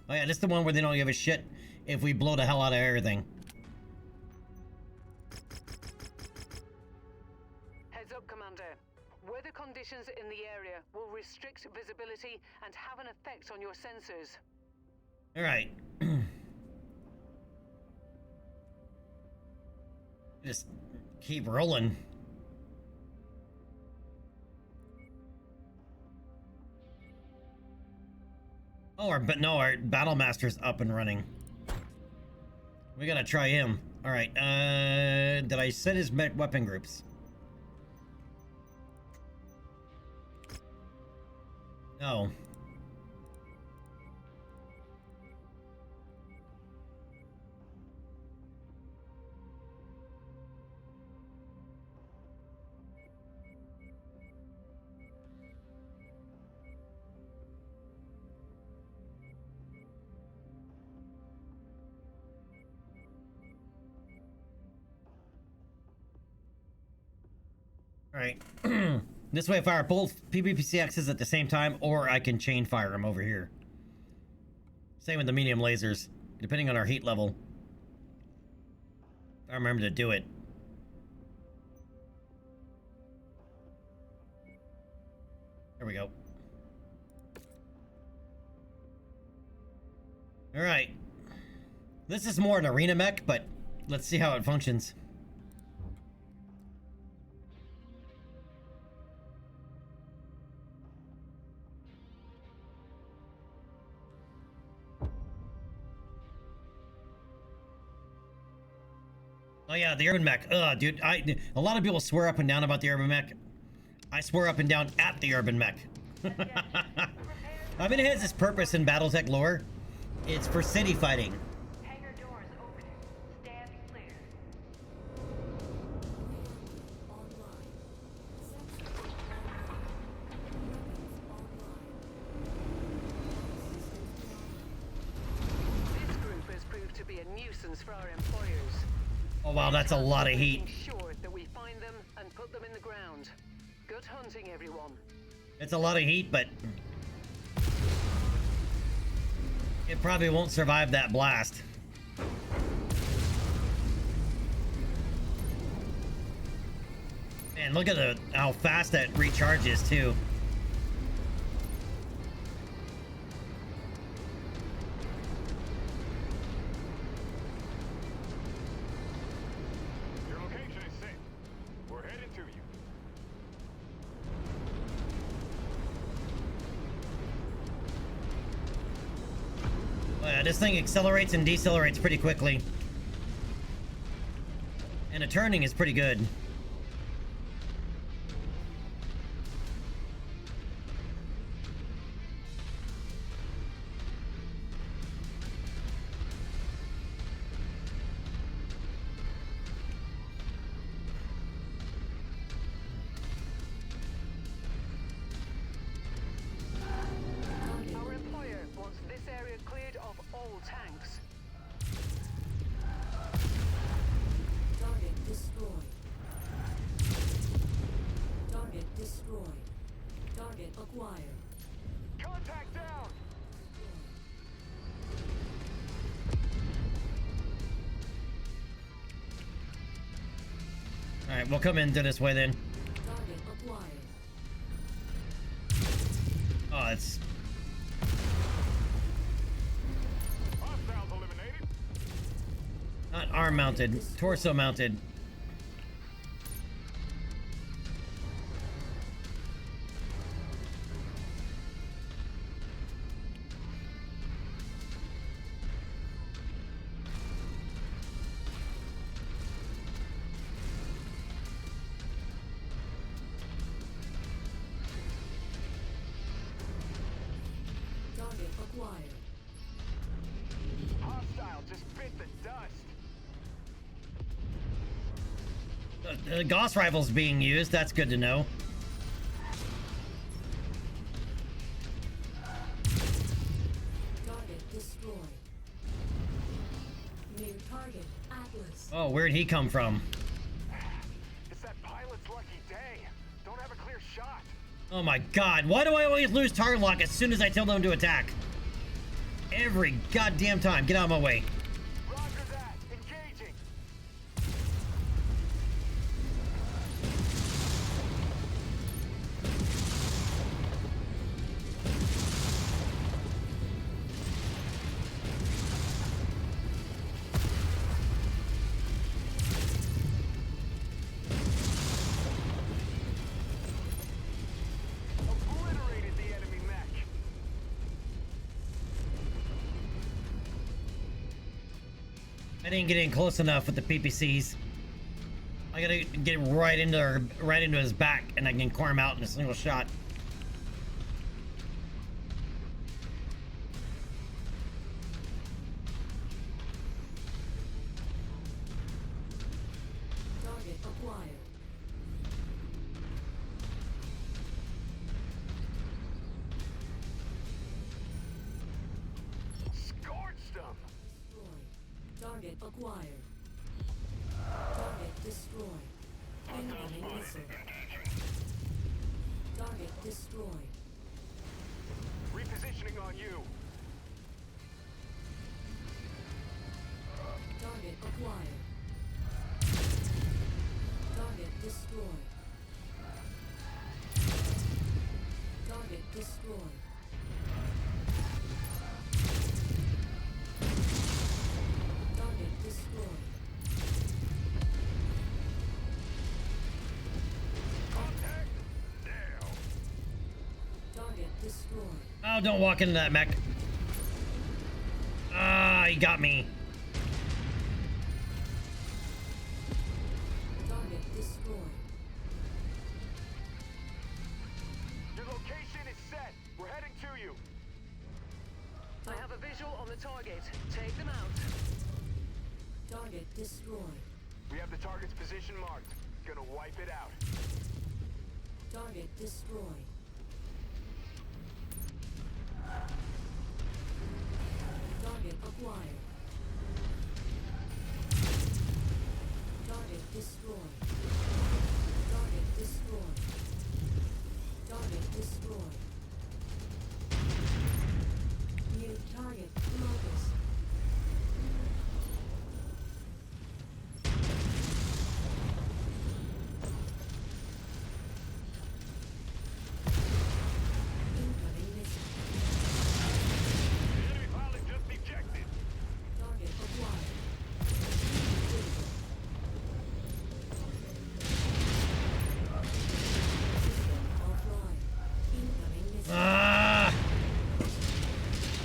Oh yeah, this is the one where they don't give a shit if we blow the hell out of everything. Heads up, Commander. Weather conditions conditions in the area will restrict visibility and have an effect on your sensors. All right. Just keep rolling. Oh, but no, our Battle Master's up and running. We gotta try him. All right. Did I set his weapon groups? No. All right. This way I fire both PPCXs at the same time, or I can chain fire them over here. Same with the medium lasers, depending on our heat level. I remember to do it. There we go. All right. This is more an arena mech, but let's see how it functions. Oh yeah, the urban mech. Ugh, dude. A lot of people swear up and down about the urban mech. I swear up and down at the urban mech. I mean, it has its purpose in BattleTech lore. It's for city fighting. Hangar doors opening. Stand clear. Online. Sensors online. Weapons online. This group has proved to be a nuisance for our employers. Oh wow, that's a lot of heat. Making sure that we find them and put them in the ground. Good hunting, everyone. It's a lot of heat, but it probably won't survive that blast. Man, look at how fast that recharges too. Your location is safe. We're headed to you. Oh, yeah, this thing accelerates and decelerates pretty quickly. And the turning is pretty good. Our employer wants this area cleared of all tanks. Target destroyed. Target destroyed. Target acquired. Contact down! All right, we'll come into this way then. Target acquired. Oh, it's Hostiles eliminated. not arm mounted, torso mounted. Target acquired. Hostile just bit the dust. The Gauss rifle's being used. That's good to know. Target destroyed. New target Atlas. Oh, where'd he come from? It's that pilot's lucky day. Don't have a clear shot. Oh my god, why do I always lose target lock as soon as I tell them to attack? Every goddamn time. Get out of my way. Roger that. Engaging. I didn't get in close enough with the PPCs. I gotta get right into his back, and I can core him out in a single shot. Target acquired. Scorched them! Destroyed. Target acquired. Target destroyed. Incoming missile. Target destroyed. Repositioning on you. Target acquired. Target destroyed. Target destroyed. Target destroyed. Contact down. Target destroyed. Oh, don't walk into that mech. Ah, he got me. Target destroyed. Your location is set. We're heading to you. I have a visual on the target. Take them out. Target destroyed. We have the target's position marked. Gonna wipe it out. Target destroyed. Target acquired. Target destroyed. Target destroyed. Target destroyed. New target locus. Incoming missile. Enemy pilot just ejected. Target acquired. System offline. Incoming missile. Ah!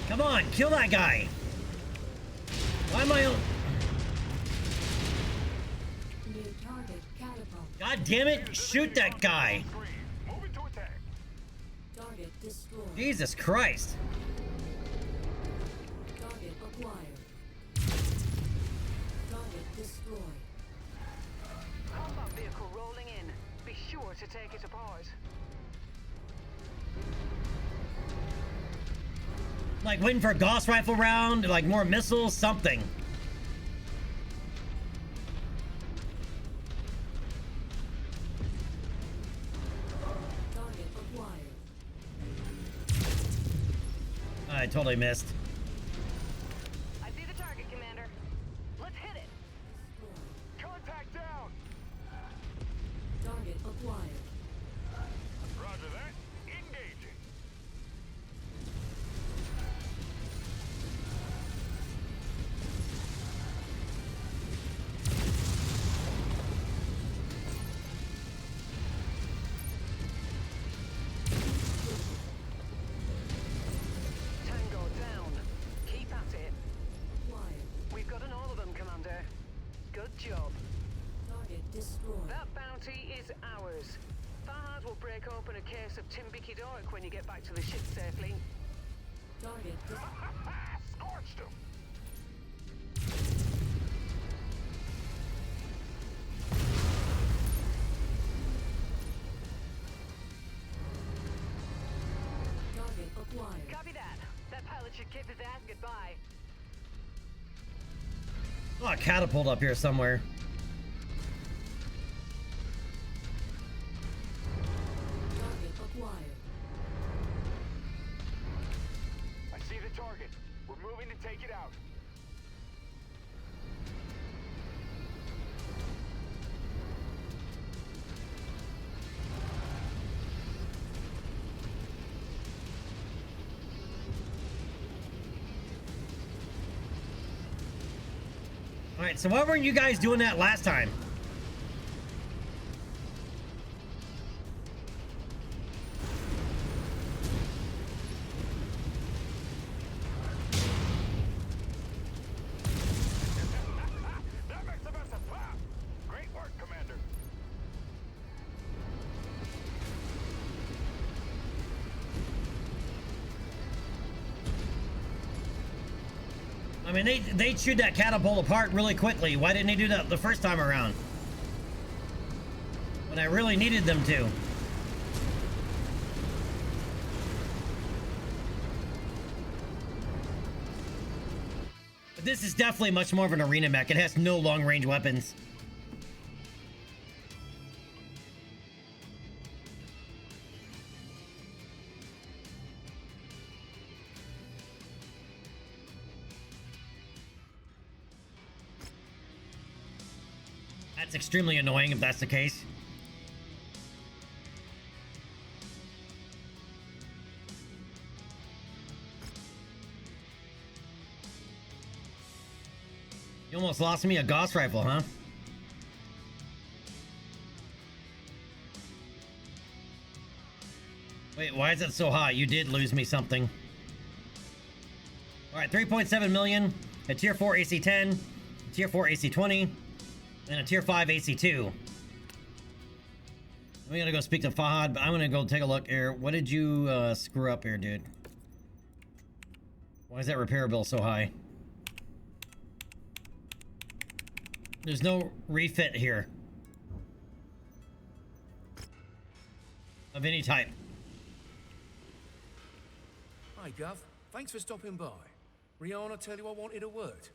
Come on, kill that guy. Why am I? New target catapult. God damn it! Shoot that guy! Moving to attack. Target destroyed. Jesus Christ! Target acquired. Target destroyed. Combat vehicle rolling in. Be sure to take it apart. Like waiting for a Gauss rifle round, like more missiles, something. Target acquired. I totally missed. I see the target, Commander. Let's hit it. Contact down. Target acquired. Roger that. Engaging. Tango down. Keep at it. Acquired. We've gotten all of them, Commander. Good job. Target destroyed. That bounty is ours. Fahad will break open a case of Timbiki Dark when you get back to the ship safely. Target Scorched him. target acquired. Copy that. That pilot should kiss his ass goodbye. Oh, a catapult up here somewhere. Target acquired. I see the target. We're moving to take it out. Alright, so why weren't you guys doing that last time? mean, they chewed that catapult apart really quickly. Why didn't they do that the first time around? When I really needed them to. But this is definitely much more of an arena mech. It has no long-range weapons. That's extremely annoying if that's the case. You almost lost me a Gauss rifle, huh? Wait, why is it so high? You did lose me something. Alright, 3.7 million, a tier 4 AC-10, a tier 4 AC-20, and a tier 5 AC-2. I'm gonna go speak to Fahad, but I'm gonna go take a look here. What did you screw up here, dude? Why is that repair bill so high? There's no refit here. Of any type. Hi, Gov. Thanks for stopping by. Rihanna tell you I wanted a word?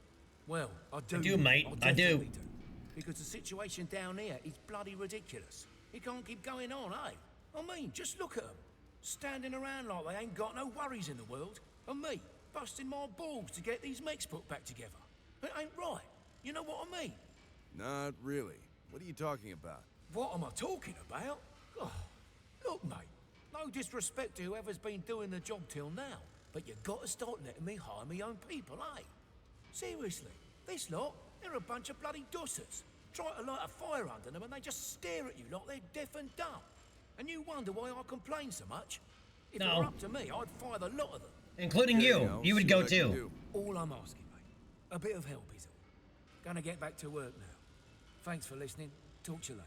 Well, I do. I do, mate. I do. Definitely Because the situation down here is bloody ridiculous. It can't keep going on, eh? I mean, just look at them. Standing around like they ain't got no worries in the world. And me, busting my balls to get these mechs put back together. It ain't right. You know what I mean? Not really. What are you talking about? What am I talking about? Oh, look, mate. No disrespect to whoever's been doing the job till now, but you gotta start letting me hire my own people, eh? Seriously, this lot, they're a bunch of bloody dussers. Try to light a fire under them and they just stare at you like they're deaf and dumb. And you wonder why I complain so much? If it were up to me, I'd fire the lot of them. Including you. You would go too. All I'm asking, mate, a bit of help is all. Gonna get back to work now. Thanks for listening. Talk to you later.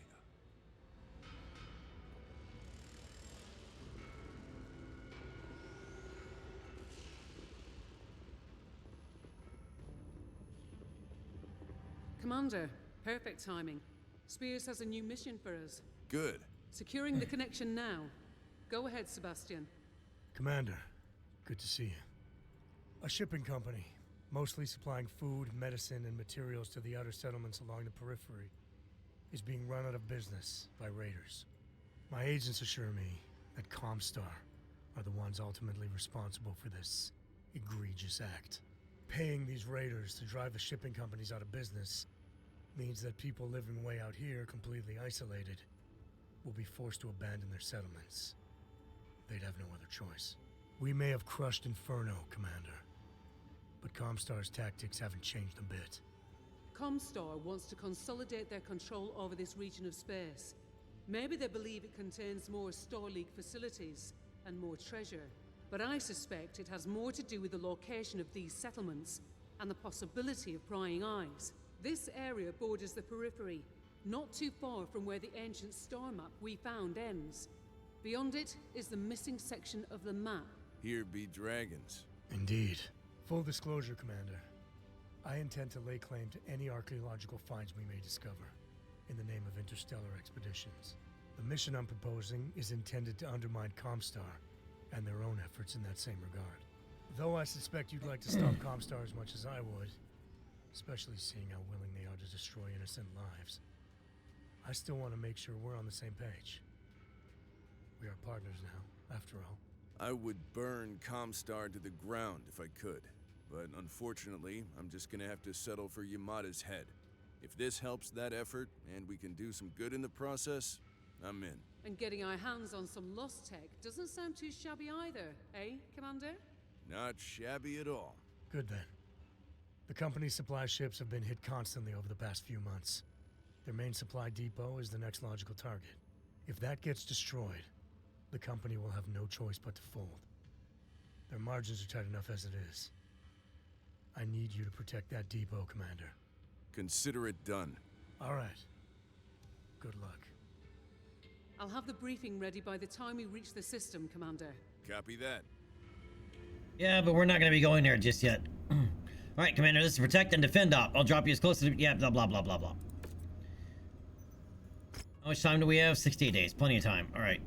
Commander, perfect timing. Spears has a new mission for us. Good. Securing the connection now. Go ahead, Sebastian. Commander, good to see you. A shipping company, mostly supplying food, medicine, and materials to the outer settlements along the periphery, is being run out of business by raiders. My agents assure me that Comstar are the ones ultimately responsible for this egregious act. Paying these raiders to drive the shipping companies out of business means that people living way out here, completely isolated, will be forced to abandon their settlements. They'd have no other choice. We may have crushed Inferno, Commander, but Comstar's tactics haven't changed a bit. Comstar wants to consolidate their control over this region of space. Maybe they believe it contains more Star League facilities and more treasure. But I suspect it has more to do with the location of these settlements and the possibility of prying eyes. This area borders the periphery, not too far from where the ancient star map we found ends. Beyond it is the missing section of the map. Here be dragons. Indeed. Full disclosure, Commander. I intend to lay claim to any archaeological finds we may discover, in the name of interstellar expeditions. The mission I'm proposing is intended to undermine Comstar and their own efforts in that same regard. Though I suspect you'd like to stop Comstar as much as I would, especially seeing how willing they are to destroy innocent lives, I still want to make sure we're on the same page. We are partners now, after all. I would burn Comstar to the ground if I could, but unfortunately, I'm just gonna have to settle for Yamada's head. If this helps that effort, and we can do some good in the process, I'm in. And getting our hands on some lost tech doesn't sound too shabby either, eh, Commander? Not shabby at all. Good then. The company's supply ships have been hit constantly over the past few months. Their main supply depot is the next logical target. If that gets destroyed, the company will have no choice but to fold. Their margins are tight enough as it is. I need you to protect that depot, Commander. Consider it done. All right. Good luck. I'll have the briefing ready by the time we reach the system, Commander. Copy that. Yeah, but we're not going to be going there just yet. Alright, Commander, this is protect and defend op. I'll drop you as close to... Yeah, blah, blah, blah, blah, blah. How much time do we have? 68 days. Plenty of time. Alright.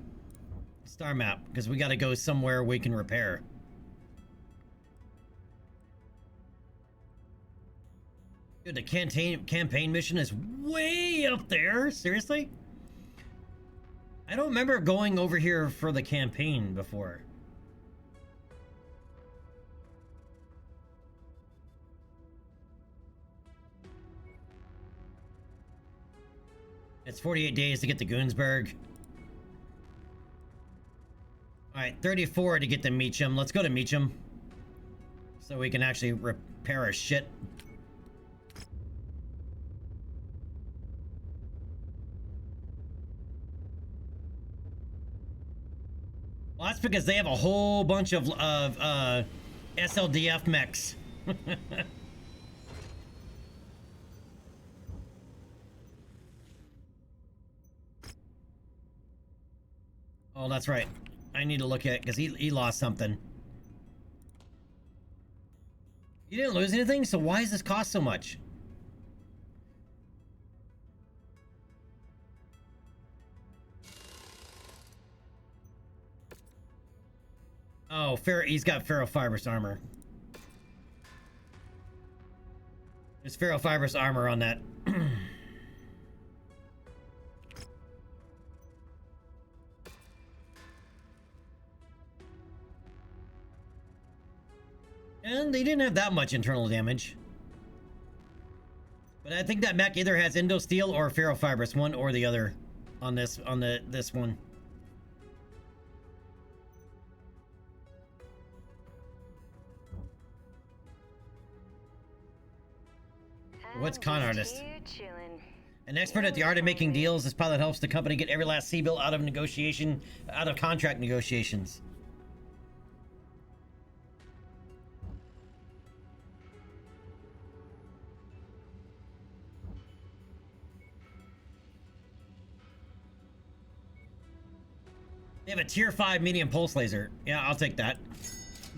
Star map, because we gotta go somewhere we can repair. Dude, the campaign mission is way up there? Seriously? I don't remember going over here for the campaign before. It's 48 days to get to Goonsburg. Alright, 34 to get to Meacham. Let's go to Meacham. So we can actually repair our shit. Well, that's because they have a whole bunch of SLDF mechs. Oh, that's right. I need to look at it because he lost something. You didn't lose anything, so why does this cost so much? Oh, he's got ferrofibrous armor. There's ferrofibrous armor on that. And they didn't have that much internal damage. But I think that mech either has Indosteel or ferrofibrous, one or the other on this one. What's con artist? An expert at the art of making deals, this pilot helps the company get every last C-bill out of contract negotiations. They have a tier 5 medium pulse laser. Yeah, I'll take that.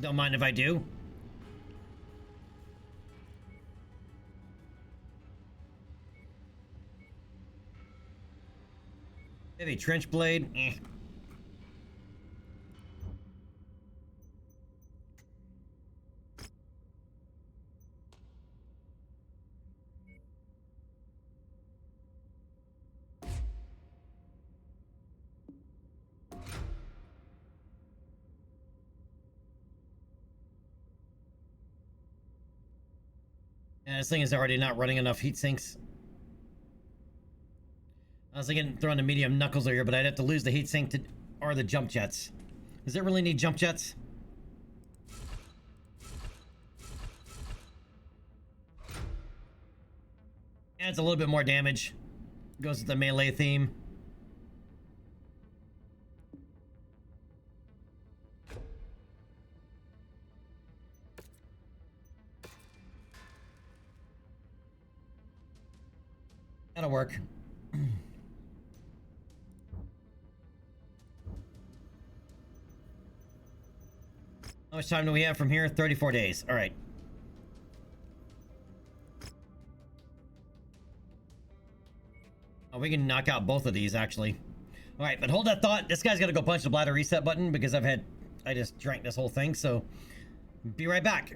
Don't mind if I do. Heavy trench blade. Eh. Yeah, this thing is already not running enough heat sinks. I was thinking throwing the medium knuckles here, but I'd have to lose the heat sink or the jump jets. Does it really need jump jets? Adds a little bit more damage. Goes with the melee theme. That'll work. How much time do we have from here? 34 days. All right. Oh, we can knock out both of these, actually. All right, but hold that thought. This guy's got to go punch the bladder reset button because I just drank this whole thing, so be right back.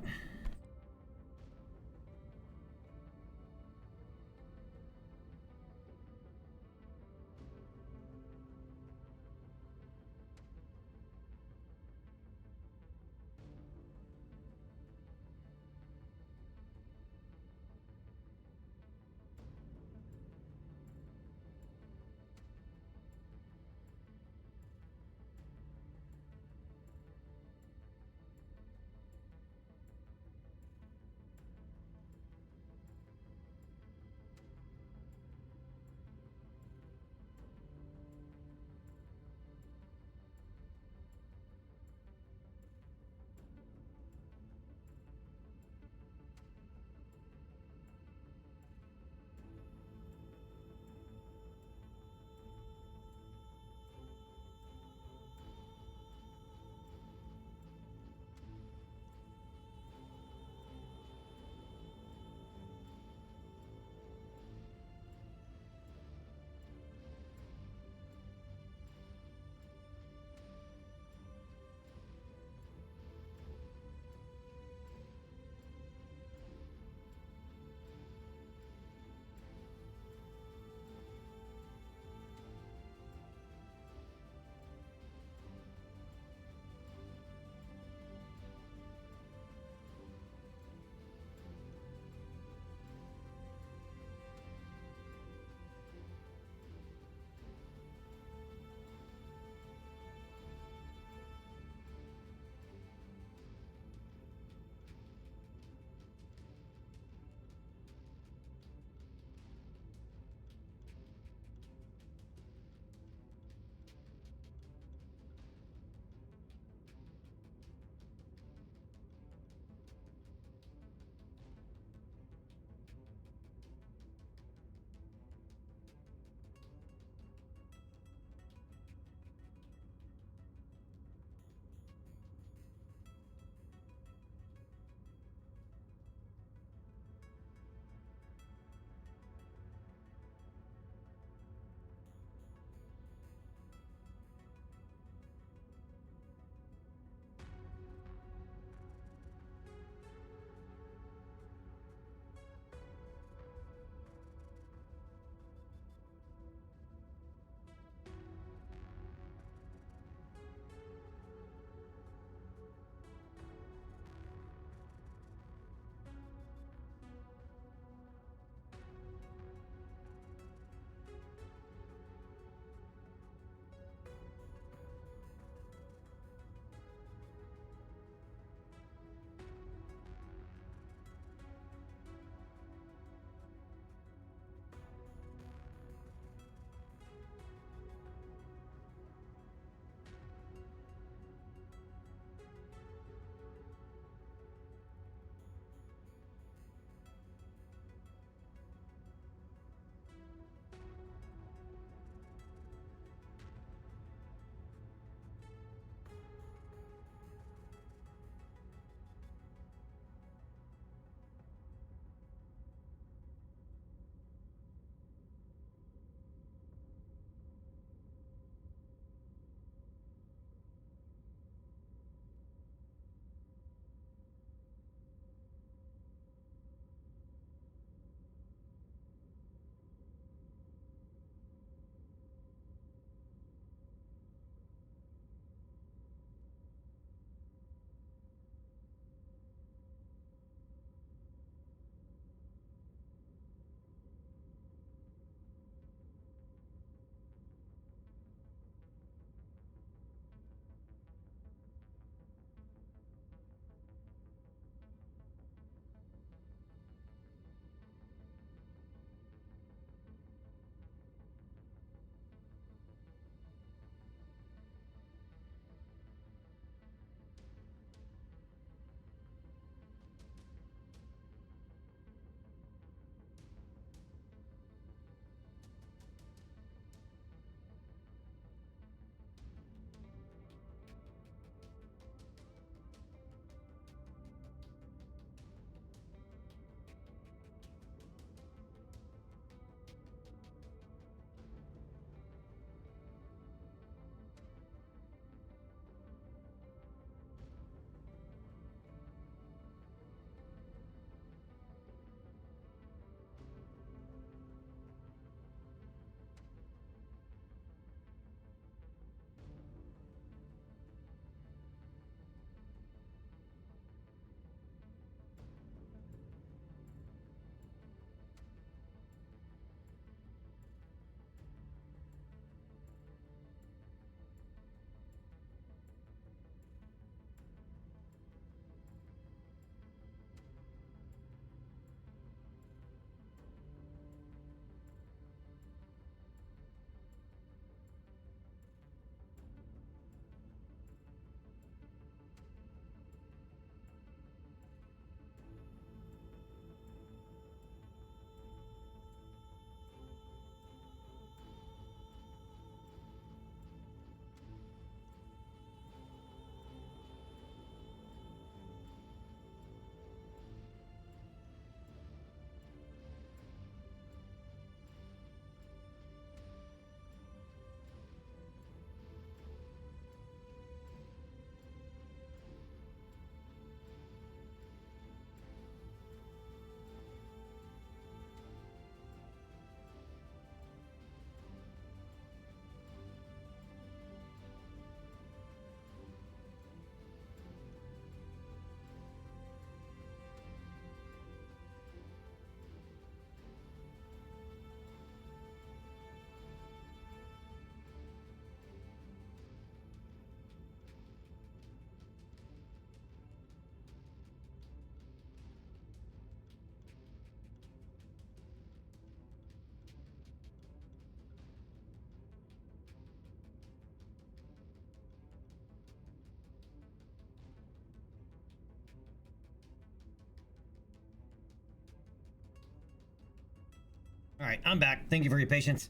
Alright, I'm back. Thank you for your patience.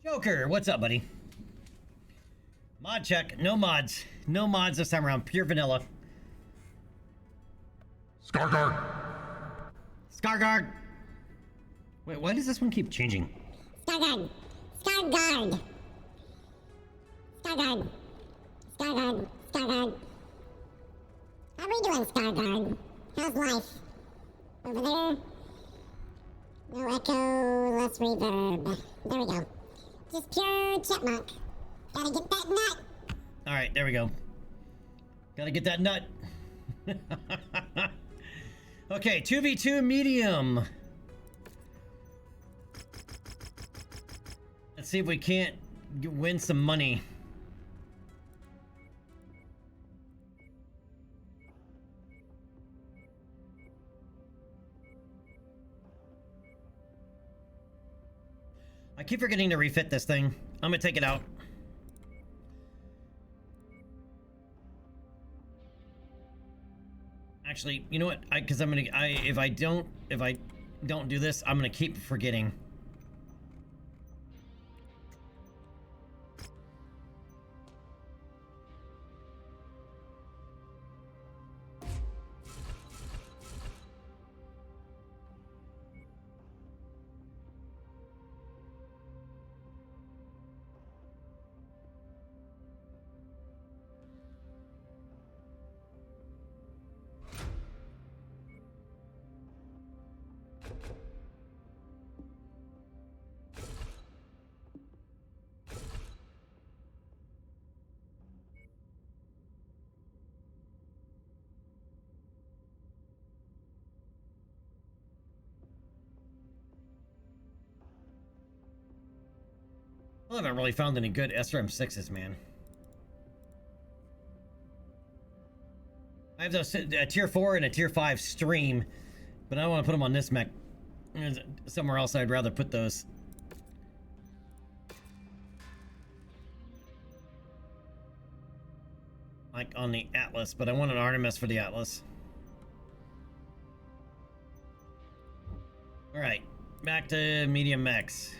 Joker, what's up, buddy? Mod check. No mods. No mods this time around. Pure vanilla. Scarguard! Scarguard! Wait, why does this one keep changing? Scarguard! Scarguard! Scarguard! Scarguard! Scarguard! How we doing, Scarguard? How's life? Over there? No echo, less reverb. There we go. Just pure chipmunk. Gotta get that nut. Alright, there we go. Gotta get that nut. Okay, 2v2 medium. Let's see if we can't win some money. I keep forgetting to refit this thing. I'm gonna take it out. Actually, you know what? Because if I don't do this, I'm gonna keep forgetting. I haven't really found any good SRM6s, man. I have those a tier 4 and a tier 5 stream, but I don't want to put them on this mech. Somewhere else I'd rather put those. Like on the Atlas, but I want an Artemis for the Atlas. Alright, back to medium mechs.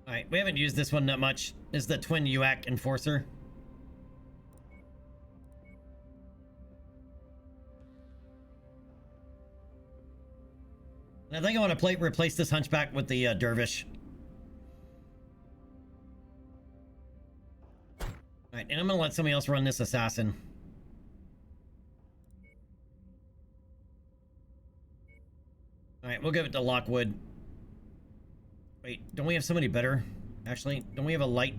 Alright, we haven't used this one that much. This is the twin UAC Enforcer. And I think I want to replace this Hunchback with the Dervish. Alright, and I'm going to let somebody else run this Assassin. Alright, we'll give it to Lockwood. Wait, don't we have somebody better? Actually, don't we have a light?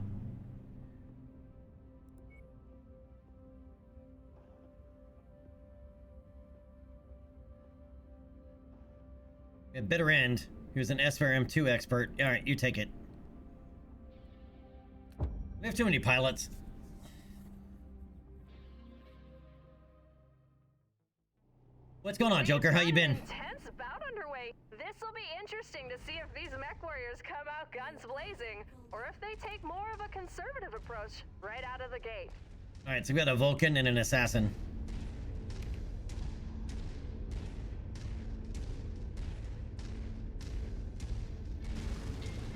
We have Bitter End, who's an SRM2 expert. Alright, you take it. We have too many pilots. What's going on, Joker? How you been? Intense bout underway. This will be interesting to see if these mech warriors come out guns blazing, or if they take more of a conservative approach right out of the gate. Alright, so we got a Vulcan and an Assassin.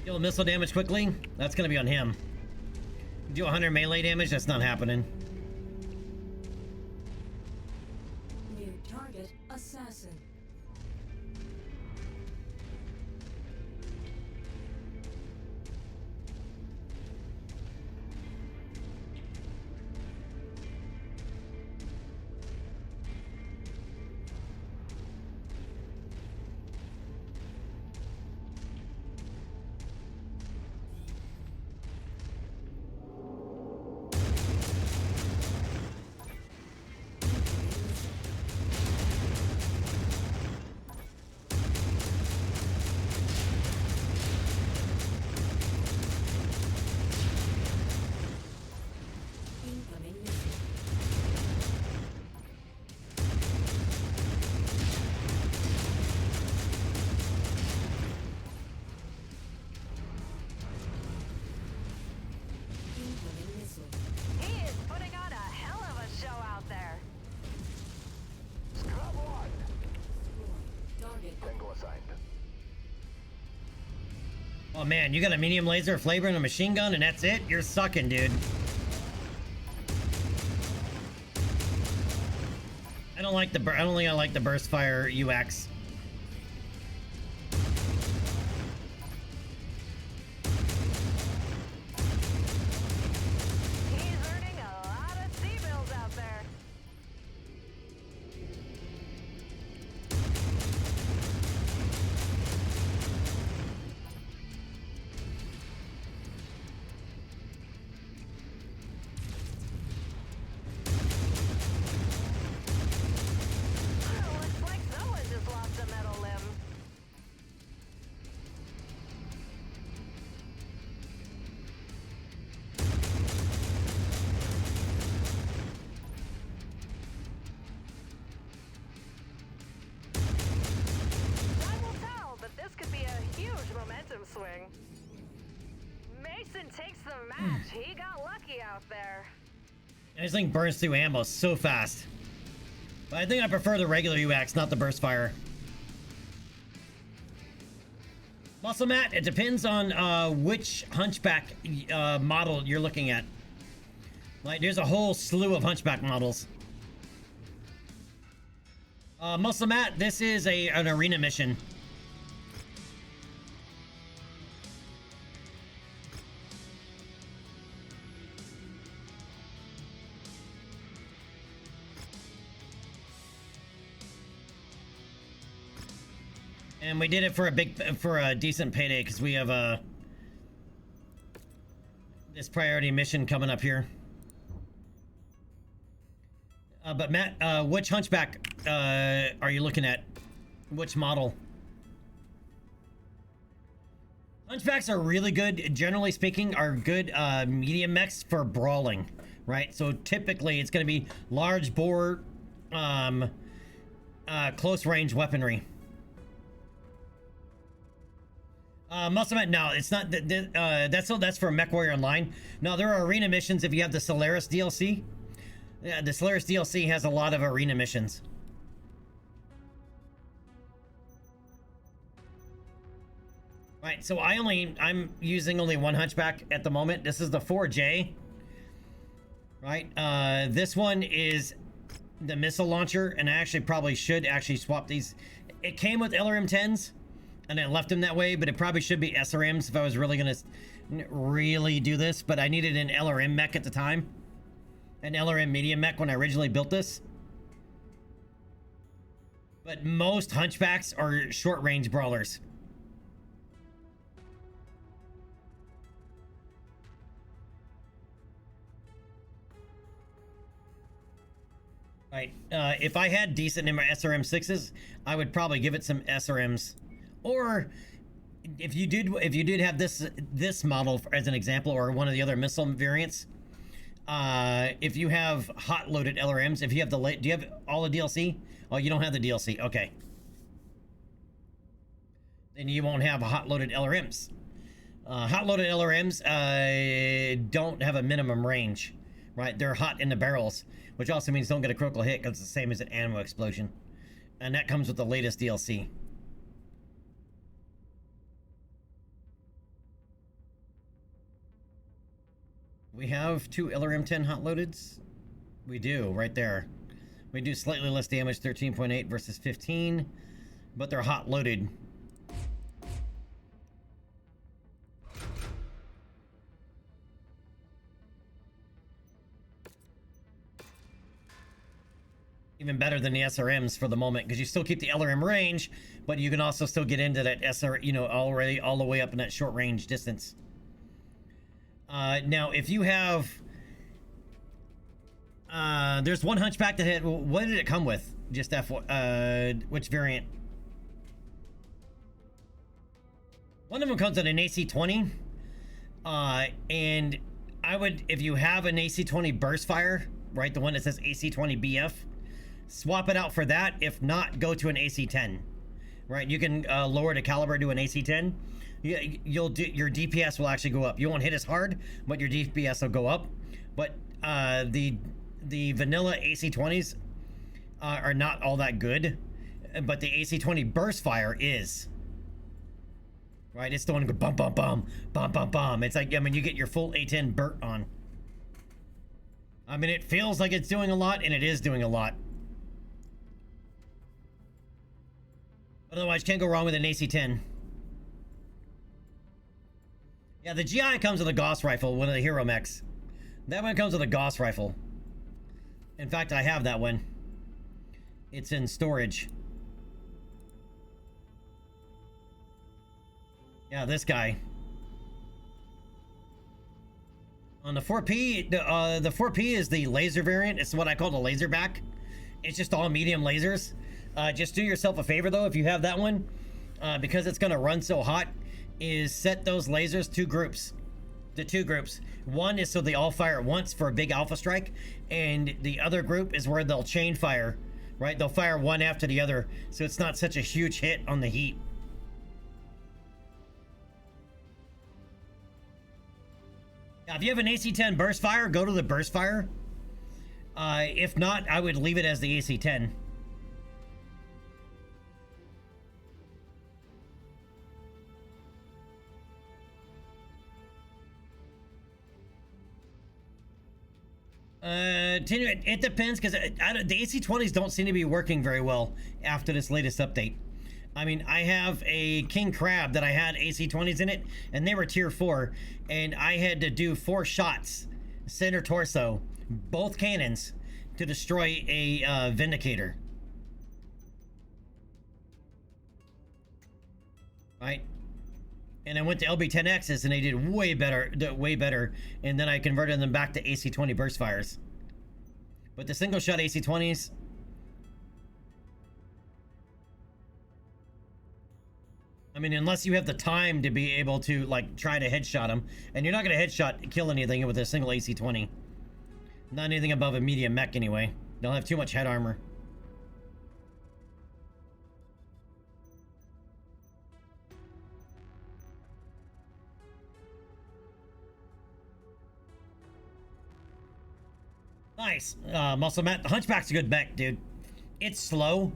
Deal missile damage quickly. That's gonna be on him. Do 100 melee damage. That's not happening. New target assassin. Oh man, you got a medium laser, flavor, and a machine gun, and that's it? You're sucking, dude. I don't think I like the burst fire UX. He's earning a lot of C-bills out there. Looks like someone just lost a metal limb. Time will tell, but this could be a huge momentum swing. Mason takes the match. He got lucky out there. This thing burns through ammo so fast. But I think I prefer the regular UX, not the burst fire. Muscle Matt, it depends on which Hunchback model you're looking at. Like, there's a whole slew of Hunchback models. Muscle Matt, this is an arena mission. And we did it for a decent payday because we have this priority mission coming up here. But Matt, which Hunchback are you looking at? Which model? Hunchbacks are really good, generally speaking, are good medium mechs for brawling, right? So typically it's going to be large bore, close range weaponry. Muscle Man, no, it's not. That's for MechWarrior Online. No, there are arena missions if you have the Solaris DLC. Yeah, the Solaris DLC has a lot of arena missions. Right, so I'm using only one Hunchback at the moment. This is the 4J. Right, this one is the missile launcher, and I actually probably should swap these. It came with LRM 10s. And I left them that way, but it probably should be SRMs if I was really gonna really do this. But I needed an LRM mech at the time, an LRM medium mech when I originally built this. But most Hunchbacks are short-range brawlers. Right. If I had decent in my SRM 6s, I would probably give it some SRMs. Or if you did have this model as an example, or one of the other missile variants, if you have hot loaded LRMs, if you have do you have all the DLC? Oh, you don't have the DLC. Okay. Then you won't have hot loaded LRMs. Hot loaded LRMs don't have a minimum range, right? They're hot in the barrels, which also means don't get a critical hit because it's the same as an ammo explosion, and that comes with the latest DLC. We have 2 LRM 10 hot loadeds. We do, right there. We do slightly less damage, 13.8 versus 15, but they're hot loaded. Even better than the SRMs for the moment, because you still keep the LRM range, but you can also still get into that SR, already all the way up in that short range distance. Now, if you have, there's one Hunchback that had, what did it come with? Just which variant? One of them comes with an AC-20, and I would, if you have an AC-20 burst fire, right, the one that says AC-20 BF, swap it out for that. If not, go to an AC-10, right? You can lower the caliber to an AC-10. Your DPS will actually go up. You won't hit as hard, but your DPS will go up. But the vanilla AC-20s are not all that good, but the AC-20 burst fire is. Right, it's the one go bum bum bum bum bum bum. It's like, I mean, you get your full A10 Burt on. I mean, it feels like it's doing a lot, and it is doing a lot. Otherwise, can't go wrong with an AC-10. Yeah, the GI comes with a Gauss rifle, one of the hero mechs. That one comes with a Gauss rifle. In fact, I have that one. It's in storage. Yeah, this guy. On the 4P, the 4P is the laser variant. It's what I call the laser back. It's just all medium lasers. Just do yourself a favor, though, if you have that one, because it's going to run so hot, is set those lasers two groups. The two groups. One is so they all fire at once for a big alpha strike, and the other group is where they'll chain fire, right? They'll fire one after the other, so it's not such a huge hit on the heat. Now, if you have an AC-10 burst fire, go to the burst fire. If not, I would leave it as the AC-10. It depends, because the AC-20s don't seem to be working very well after this latest update. I mean, I have a King Crab that I had AC-20s in it, and they were tier 4, and I had to do 4 shots, center torso, both cannons, to destroy a Vindicator. Right? And I went to LB-10Xs, and they did way better, and then I converted them back to AC-20 burst fires. But the single shot AC-20s, I mean, unless you have the time to be able to, like, try to headshot them, and you're not going to headshot kill anything with a single AC-20. Not anything above a medium mech, anyway. They'll have too much head armor. Nice. Muscle Matt. The Hunchback's a good mech, dude. It's slow,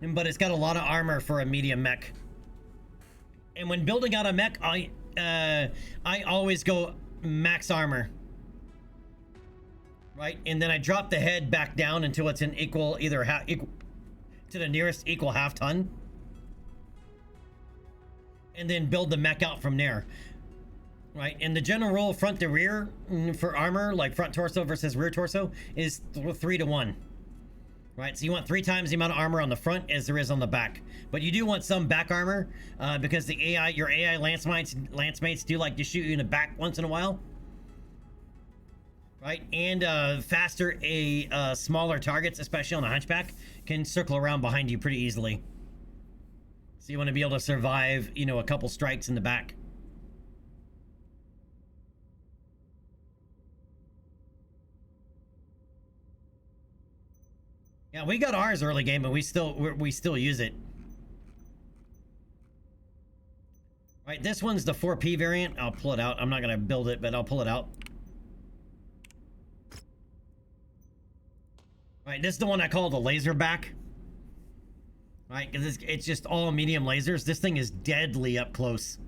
but it's got a lot of armor for a medium mech. And when building out a mech, I always go max armor. Right? And then I drop the head back down until it's an equal, equal to the nearest equal half ton. And then build the mech out from there. Right? And the general rule front to rear for armor, like front torso versus rear torso, is 3 to 1. Right? So you want 3 times the amount of armor on the front as there is on the back. But you do want some back armor, because the your AI lance mates do like to shoot you in the back once in a while. Right? And faster, smaller targets, especially on the Hunchback, can circle around behind you pretty easily. So you want to be able to survive, you know, a couple strikes in the back. Yeah, we got ours early game, but we still use it. Right, this one's the 4P variant. I'll pull it out. I'm not gonna build it, but I'll pull it out. Right, this is the one I call the laser back. Right, because it's just all medium lasers. This thing is deadly up close.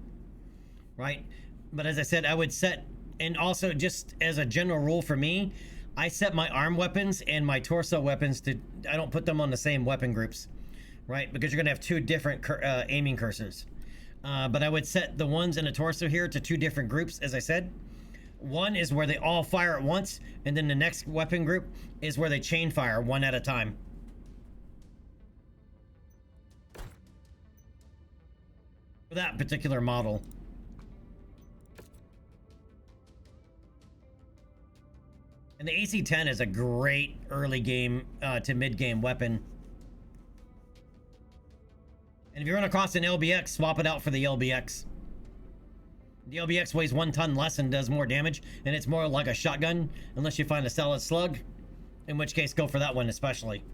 Right, but as I said, I would set, and also just as a general rule for me, I set my arm weapons and my torso weapons to, I don't put them on the same weapon groups, right? Because you're gonna have 2 different aiming cursors. But I would set the ones in the torso here to 2 different groups, as I said. One is where they all fire at once, and then the next weapon group is where they chain fire one at a time. For that particular model. And the AC-10 is a great early game to mid-game weapon. And if you run across an LBX, swap it out for the LBX. The LBX weighs 1 ton less and does more damage, and it's more like a shotgun, unless you find a solid slug, in which case go for that one especially.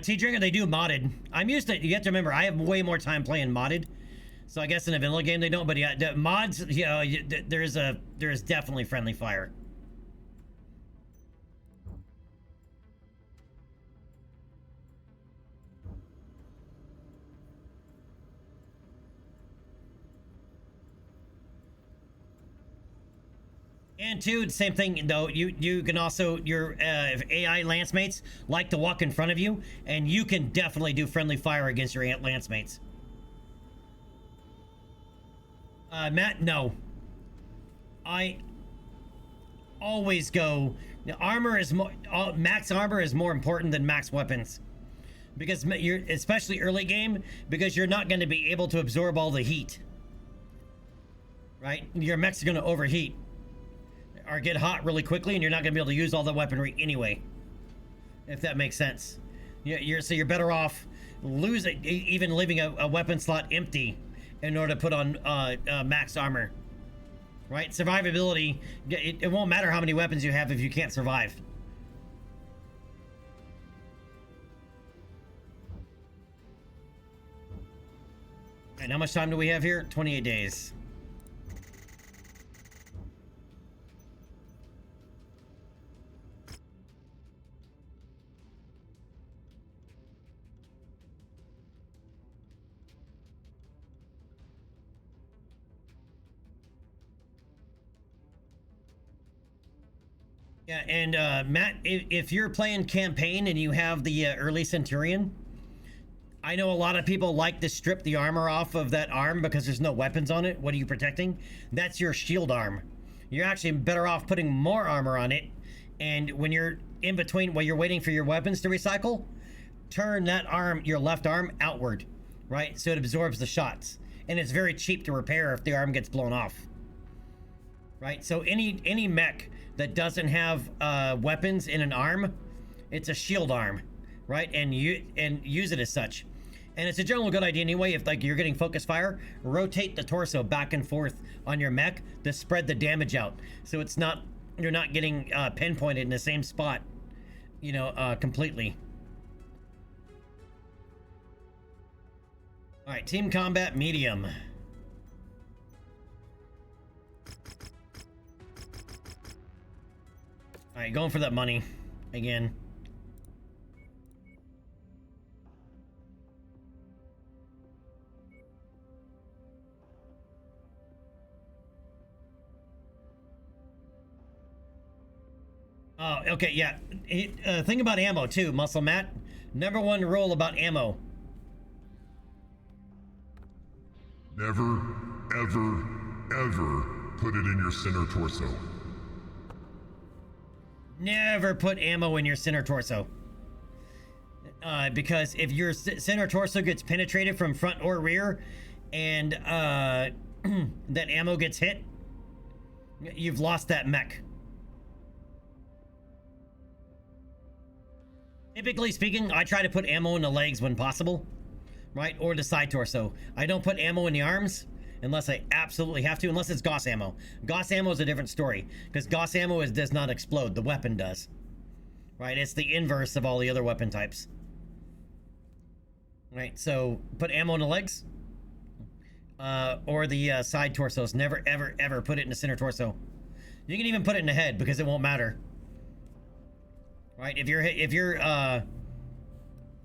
T-Dringer, they do modded. I'm used to, you have to remember, I have way more time playing modded. So I guess in a vanilla game they don't, but yeah, the mods, yeah, there is definitely friendly fire. And two, same thing though. You can also your AI lance mates like to walk in front of you, and you can definitely do friendly fire against your lance mates. Matt, no. I always go. Armor is more. Max armor is more important than max weapons, because you're especially early game because you're not going to be able to absorb all the heat. Right, your mechs are going to overheat or get hot really quickly, and you're not going to be able to use all the weaponry anyway. If that makes sense. So you're better off losing, even leaving a weapon slot empty in order to put on max armor. Right? Survivability, it won't matter how many weapons you have if you can't survive. And how much time do we have here? 28 days. Yeah, and Matt, if you're playing campaign and you have the early Centurion, I know a lot of people like to strip the armor off of that arm because there's no weapons on it. What are you protecting? That's your shield arm. You're actually better off putting more armor on it, and when you're in between, while you're waiting for your weapons to recycle, turn that arm, your left arm, outward, right? So it absorbs the shots, and it's very cheap to repair if the arm gets blown off. Right, so any mech that doesn't have weapons in an arm, it's a shield arm, right? And use it as such. And it's a general good idea anyway. If like you're getting focus fire, rotate the torso back and forth on your mech to spread the damage out, so it's not, you're not getting pinpointed in the same spot, you know, completely. All right, team combat medium. All right, going for that money again. Oh, okay, yeah. Thing about ammo too, Muscle Matt. Number one rule about ammo. Never, ever, ever put it in your center torso. Never put ammo in your center torso. Because if your center torso gets penetrated from front or rear, and that ammo gets hit, you've lost that mech. Typically speaking, I try to put ammo in the legs when possible, right? Or the side torso. I don't put ammo in the arms unless I absolutely have to, unless it's Gauss ammo. Gauss ammo is a different story, because Gauss ammo does not explode. The weapon does. Right? It's the inverse of all the other weapon types. Right, so put ammo in the legs. Or the side torsos. Never, ever, ever put it in the center torso. You can even put it in the head, because it won't matter. Right, if your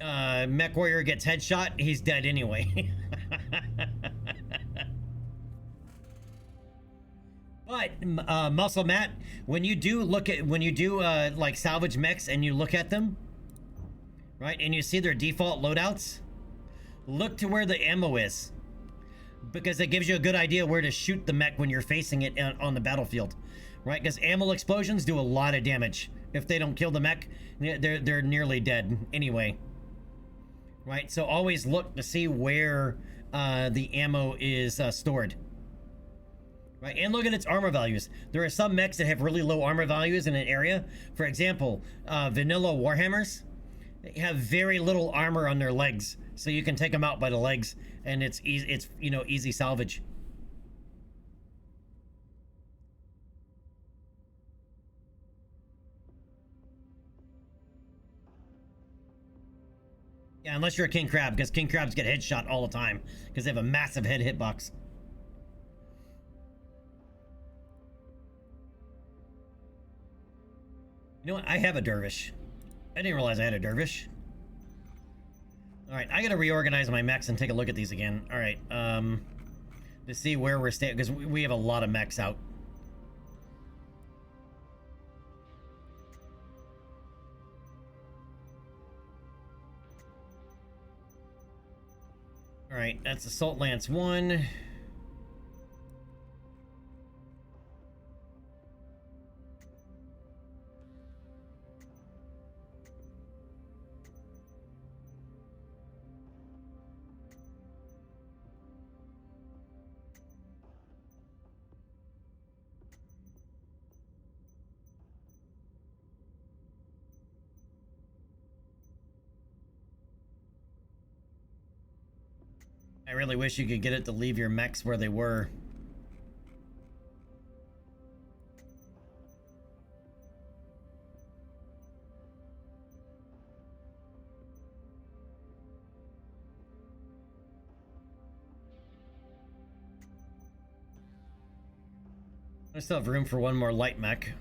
mech warrior gets headshot, he's dead anyway. But Muscle Matt, when you do like salvage mechs and you look at them, right, and you see their default loadouts, look to where the ammo is, because it gives you a good idea where to shoot the mech when you're facing it on the battlefield, right? Because ammo explosions do a lot of damage. If they don't kill the mech, they're nearly dead anyway. Right, so always look to see where the ammo is stored. Right, and look at its armor values. There are some mechs that have really low armor values in an area. For example, vanilla Warhammers, they have very little armor on their legs, so you can take them out by the legs, and it's easy. It's, you know, easy salvage. Yeah, unless you're a king crab, because king crabs get headshot all the time because they have a massive head hitbox. You know what? I have a dervish. I didn't realize I had a dervish. Alright, I gotta reorganize my mechs and take a look at these again. Alright, to see where we're staying, because we have a lot of mechs out. Alright, that's Assault Lance 1. I really wish you could get it to leave your mechs where they were. I still have room for one more light mech.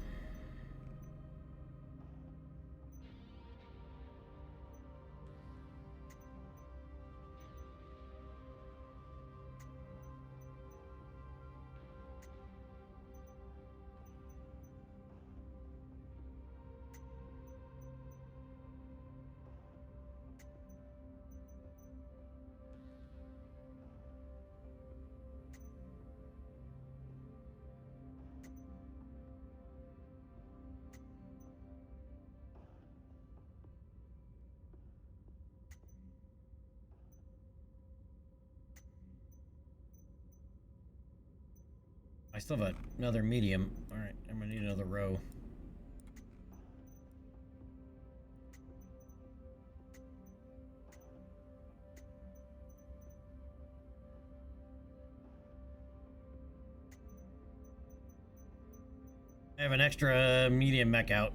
I still have another medium. Alright, I'm gonna need another row. I have an extra medium mech out.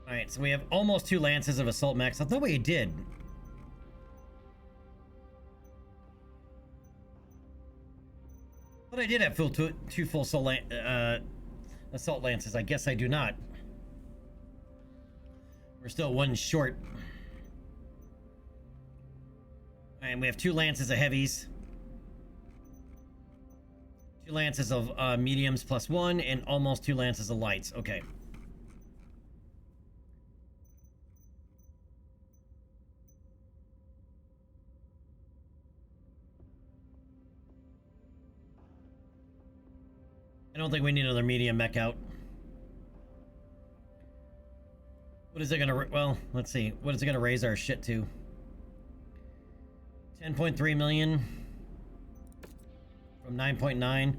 Alright, so we have almost 2 lances of assault mechs. I thought we did. But I did have two full assault lances. I guess I do not. We're still 1 short. And we have 2 lances of heavies. 2 lances of mediums plus 1, and almost 2 lances of lights. Okay. I don't think we need another medium mech out. What is it gonna... Well, let's see. What is it gonna raise our shit to? 10.3 million. From 9.9.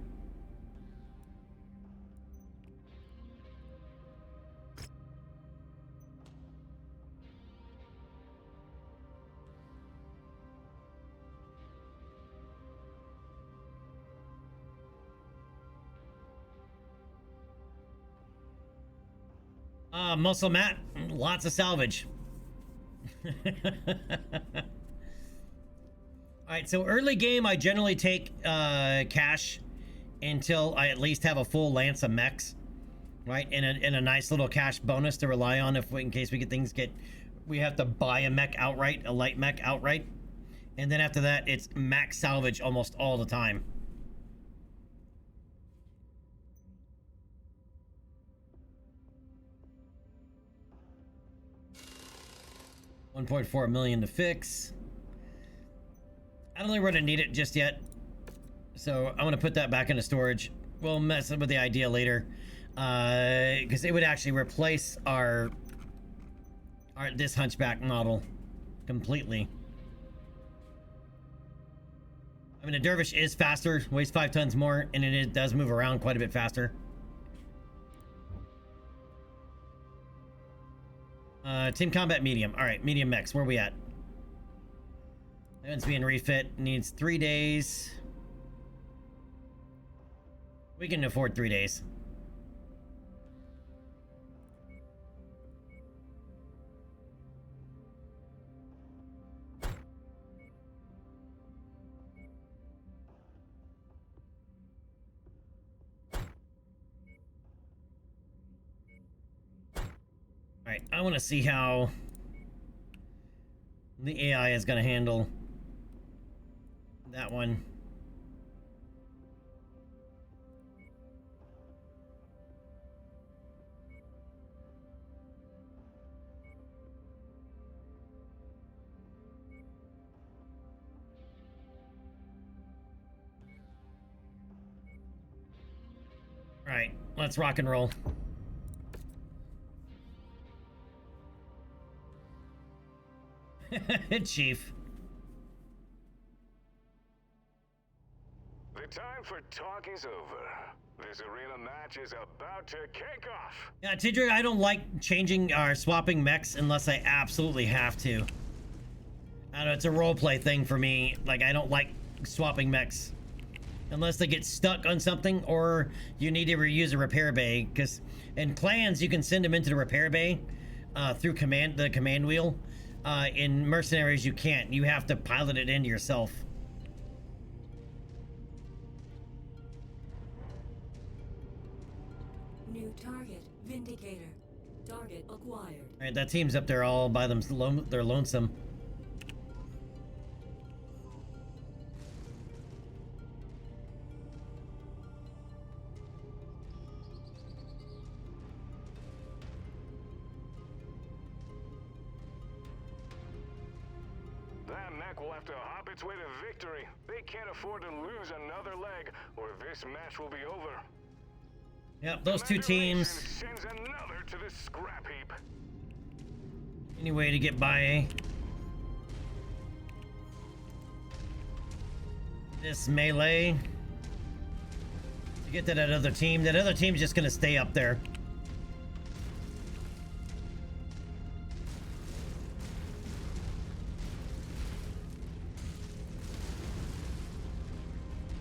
Muscle mat, lots of salvage. Alright, so early game, I generally take cash until I at least have a full lance of mechs. Right, and a nice little cash bonus to rely on if in case we have to buy a mech outright, a light mech outright. And then after that, it's max salvage almost all the time. $1.4 million to fix. I don't think we're gonna need it just yet, so I'm gonna put that back into storage. We'll mess with the idea later, because it would actually replace this hunchback model completely. I mean, a dervish is faster, weighs 5 tons more, and it does move around quite a bit faster. Team combat medium. All right, medium mechs. Where are we at? It's being refit. Needs 3 days. We can afford 3 days. Alright, I want to see how the AI is going to handle that one. Alright, let's rock and roll. Chief. The time for talk is over. This arena match is about to kick off. Yeah, Tidrick, I don't like changing or swapping mechs unless I absolutely have to. I don't know, it's a roleplay thing for me. Like, I don't like swapping mechs. Unless they get stuck on something or you need to reuse a repair bay. Because in clans, you can send them into the repair bay through the command wheel. In mercenaries, you can't. You have to pilot it into yourself. New target, Vindicator. Target acquired. Alright, that team's up there all by them. They're lonesome. That mech will have to hop its way to victory. They can't afford to lose another leg, or this match will be over. Yep, those two teams. Sends another to the scrap heap. Any way to get by this melee to get to that other team. That other team's just gonna stay up there.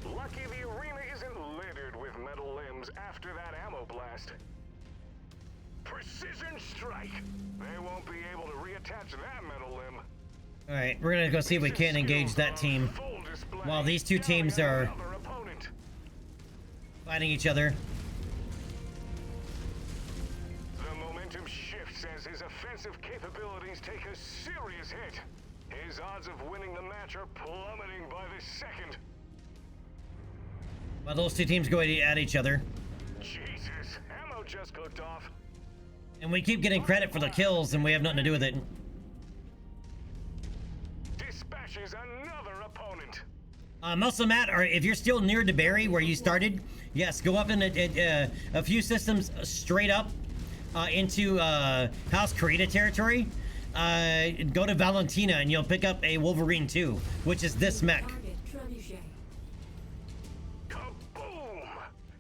Lucky the arena isn't littered with metal limbs after that ammo blast. Precision strike. They won't be able to reattach that metal limb. Alright, we're gonna go see if we can engage that team while these two teams are fighting each other. The momentum shifts as his offensive capabilities take a serious hit. His odds of winning the match are plummeting by the second. While those two teams go at each other. Jesus, ammo just cooked off. And we keep getting credit for the kills and we have nothing to do with it. Dispatches another opponent. Muscle Matt, or if you're still near DeBerry where you started, yes, go up in a few systems straight up into House Karita territory. Go to Valentina and you'll pick up a Wolverine 2, which is this mech. Kaboom!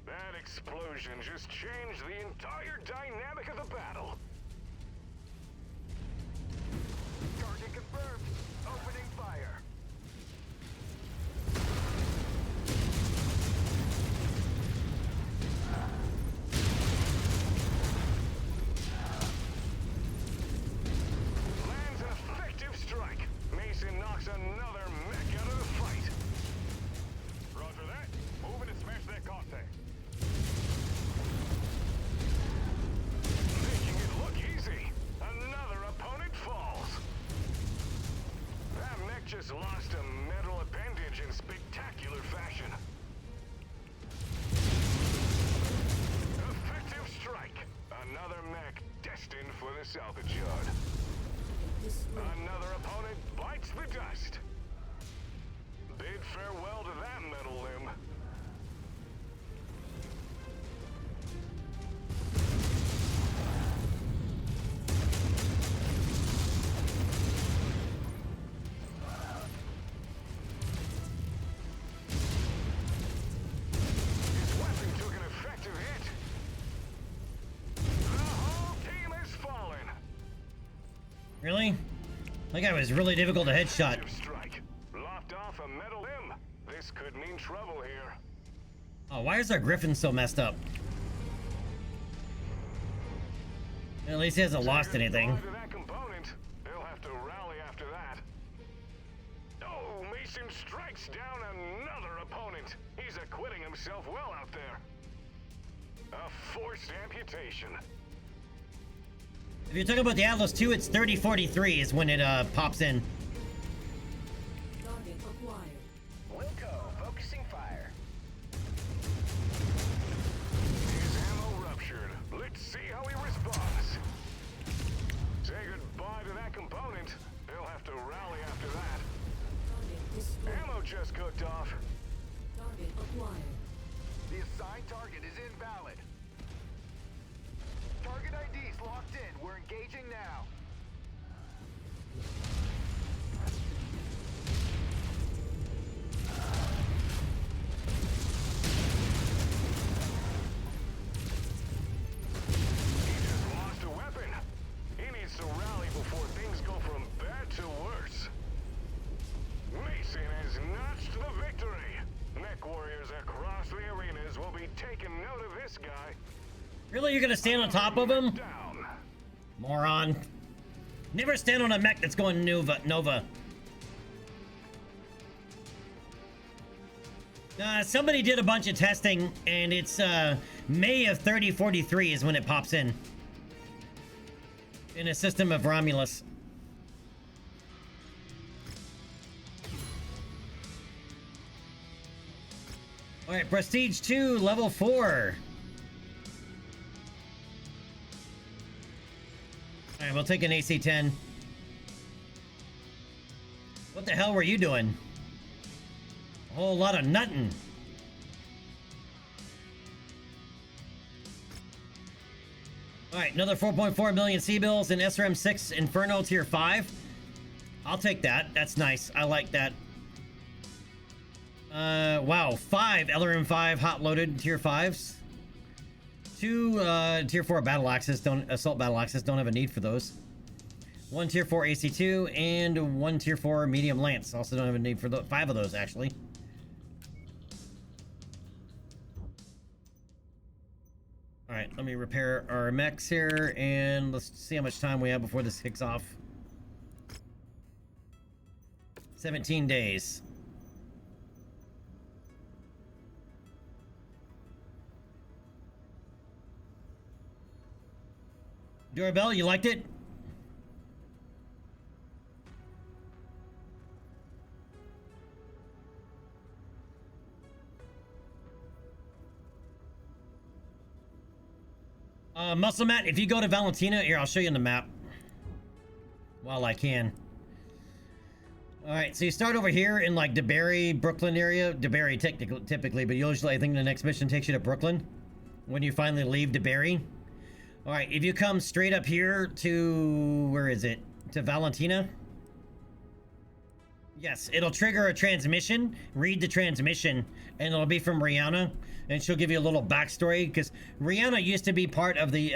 That explosion just changed the entire dynamic of the battle. Target confirmed. Opening fire. Lands an effective strike. Mason knocks another mech out of the fight. Roger that. Moving to smash that contact. Making it look easy. Another opponent falls. That mech just lost a metal appendage in spectacular fashion. Effective strike. Another mech destined for the salvage yard. Another opponent bites the dust. Bid farewell to that metal limb. His weapon took an effective hit. The whole team has fallen. Really? That guy was really difficult to headshot. Strike. trouble here. Oh, why is our Griffin so messed up? At least he hasn't lost anything. To that component, they'll have to rally after that. Oh, Mason strikes down another opponent. He's acquitting himself well out there. A forced amputation. If you're talking about the Atlas 2, it's 3043 is when it pops in. Target acquired. Wilco, focusing fire. His ammo ruptured. Let's see how he responds. Say goodbye to that component. They'll have to rally after that. Target destroyed. Ammo just cooked off. Target acquired. The assigned target is invalid. Target ID's locked in. We're engaging now. He just lost a weapon. He needs to rally before things go from bad to worse. Mason has notched the victory. Mech warriors across the arenas will be taking note of this guy. Really, you're gonna stand on top of him? Down. Moron. Never stand on a mech that's going Nova. Somebody did a bunch of testing, and it's May of 3043 is when it pops in a system of Romulus. All right, Prestige 2, level 4. All right, we'll take an AC-10. What the hell were you doing? A whole lot of nutting. All right, another 4.4 million C-bills and SRM-6 Inferno Tier 5. I'll take that. That's nice. I like that. Wow, 5 LRM-5 hot-loaded Tier 5s. 2 Tier 4 battle axes, assault battle axes, don't have a need for those. 1 Tier 4 AC-2 and 1 Tier 4 medium lance. Also don't have a need for 5 of those, actually. Alright, let me repair our mechs here, and let's see how much time we have before this kicks off. 17 days. Doorbell, you liked it? Muscle Matt, if you go to Valentina, here, I'll show you on the map. While I can. Alright, so you start over here in, like, DeBerry, Brooklyn area. DeBerry, typically, but usually I think the next mission takes you to Brooklyn. When you finally leave DeBerry. Alright, if you come straight up here to... where is it? To Valentina? Yes, it'll trigger a transmission. Read the transmission, and it'll be from Rihanna. And she'll give you a little backstory, because Rihanna used to be part of the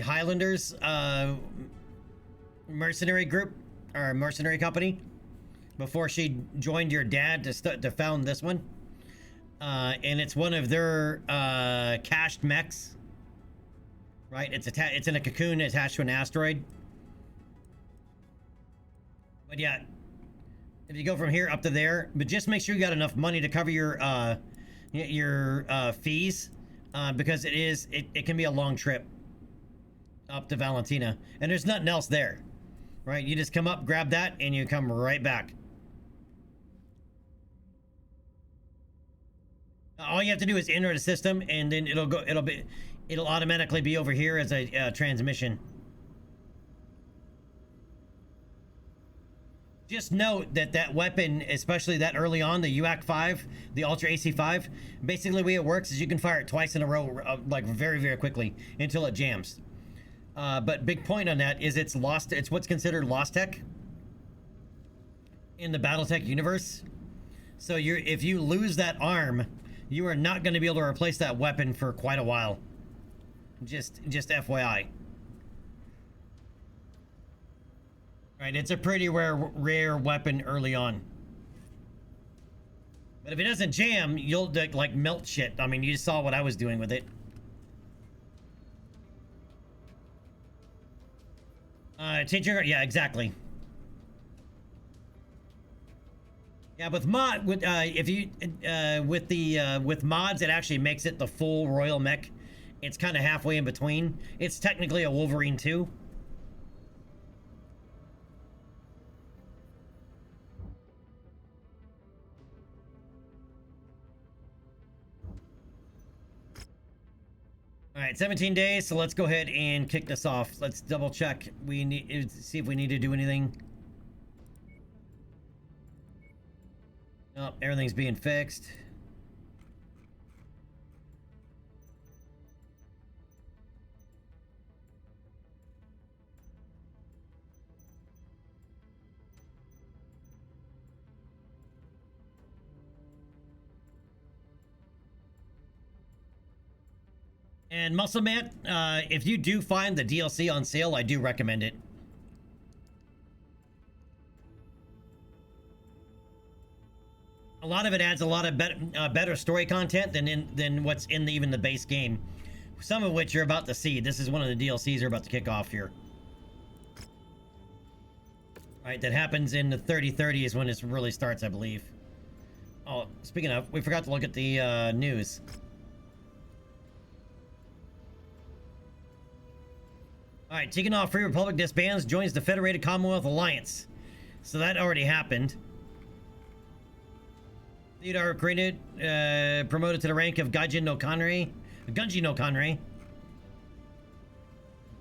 Highlanders mercenary group, or mercenary company, before she joined your dad to found this one. And it's one of their cached mechs. Right? It's in a cocoon attached to an asteroid. But yeah, if you go from here up to there, but just make sure you got enough money to cover your fees, because it can be a long trip up to Valentina, and there's nothing else there, right? You just come up, grab that, and you come right back. All you have to do is enter the system, and then it'll automatically be over here as a transmission. Just note that that weapon, especially that early on, the UAC 5, the Ultra AC5, basically the way it works is you can fire it twice in a row, like very, very quickly until it jams. But big point on that is it's lost. It's what's considered lost tech in the BattleTech universe. So if you lose that arm, you are not going to be able to replace that weapon for quite a while. Just FYI. Right, it's a pretty rare weapon early on. But if it doesn't jam, you'll like melt shit. I mean, you just saw what I was doing with it. Teacher, yeah, exactly. Yeah, with with mods, it actually makes it the full Royal Mech. It's kind of halfway in between. It's technically a Wolverine 2. All right, 17 days, so let's go ahead and kick this off. Let's double check. We need see if we need to do anything. Oh, everything's being fixed. And Muscle Man, if you do find the DLC on sale, I do recommend it. A lot of it adds a lot of better story content than what's in even the base game. Some of which you're about to see. This is one of the DLCs you're about to kick off here. All right, that happens in the 3030 is when it really starts, I believe. Oh, speaking of, we forgot to look at the news. All right, Tikhonov Free Republic disbands, joins the Federated Commonwealth Alliance. So that already happened. Theodore created, promoted to the rank of Gunji no Kanri.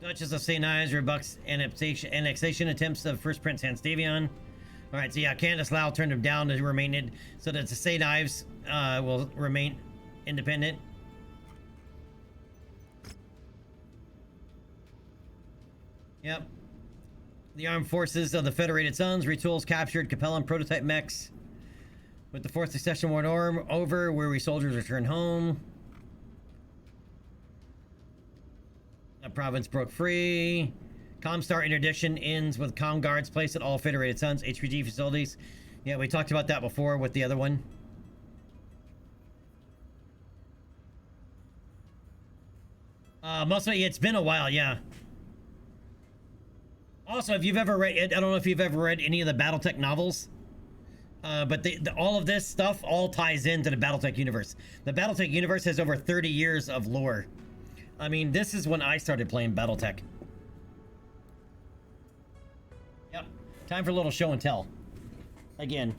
Duchess of St. Ives rebucks annexation attempts of First Prince Hans Davion. All right, so yeah, Candace Lau turned him down to remain in, so that the St. Ives will remain independent. Yep. The armed forces of the Federated Sons retools captured Capellan prototype mechs. With the Fourth Succession War over, weary soldiers return home. That province broke free. Comstar interdiction ends with comm guards placed at all Federated Sons HPG facilities. Yeah, we talked about that before with the other one. Mostly, it's been a while, yeah. Also, if you've ever read, I don't know if you've ever read any of the BattleTech novels, but all of this stuff all ties into the BattleTech universe. The BattleTech universe has over 30 years of lore. I mean, this is when I started playing BattleTech. Yep. Time for a little show and tell. Again.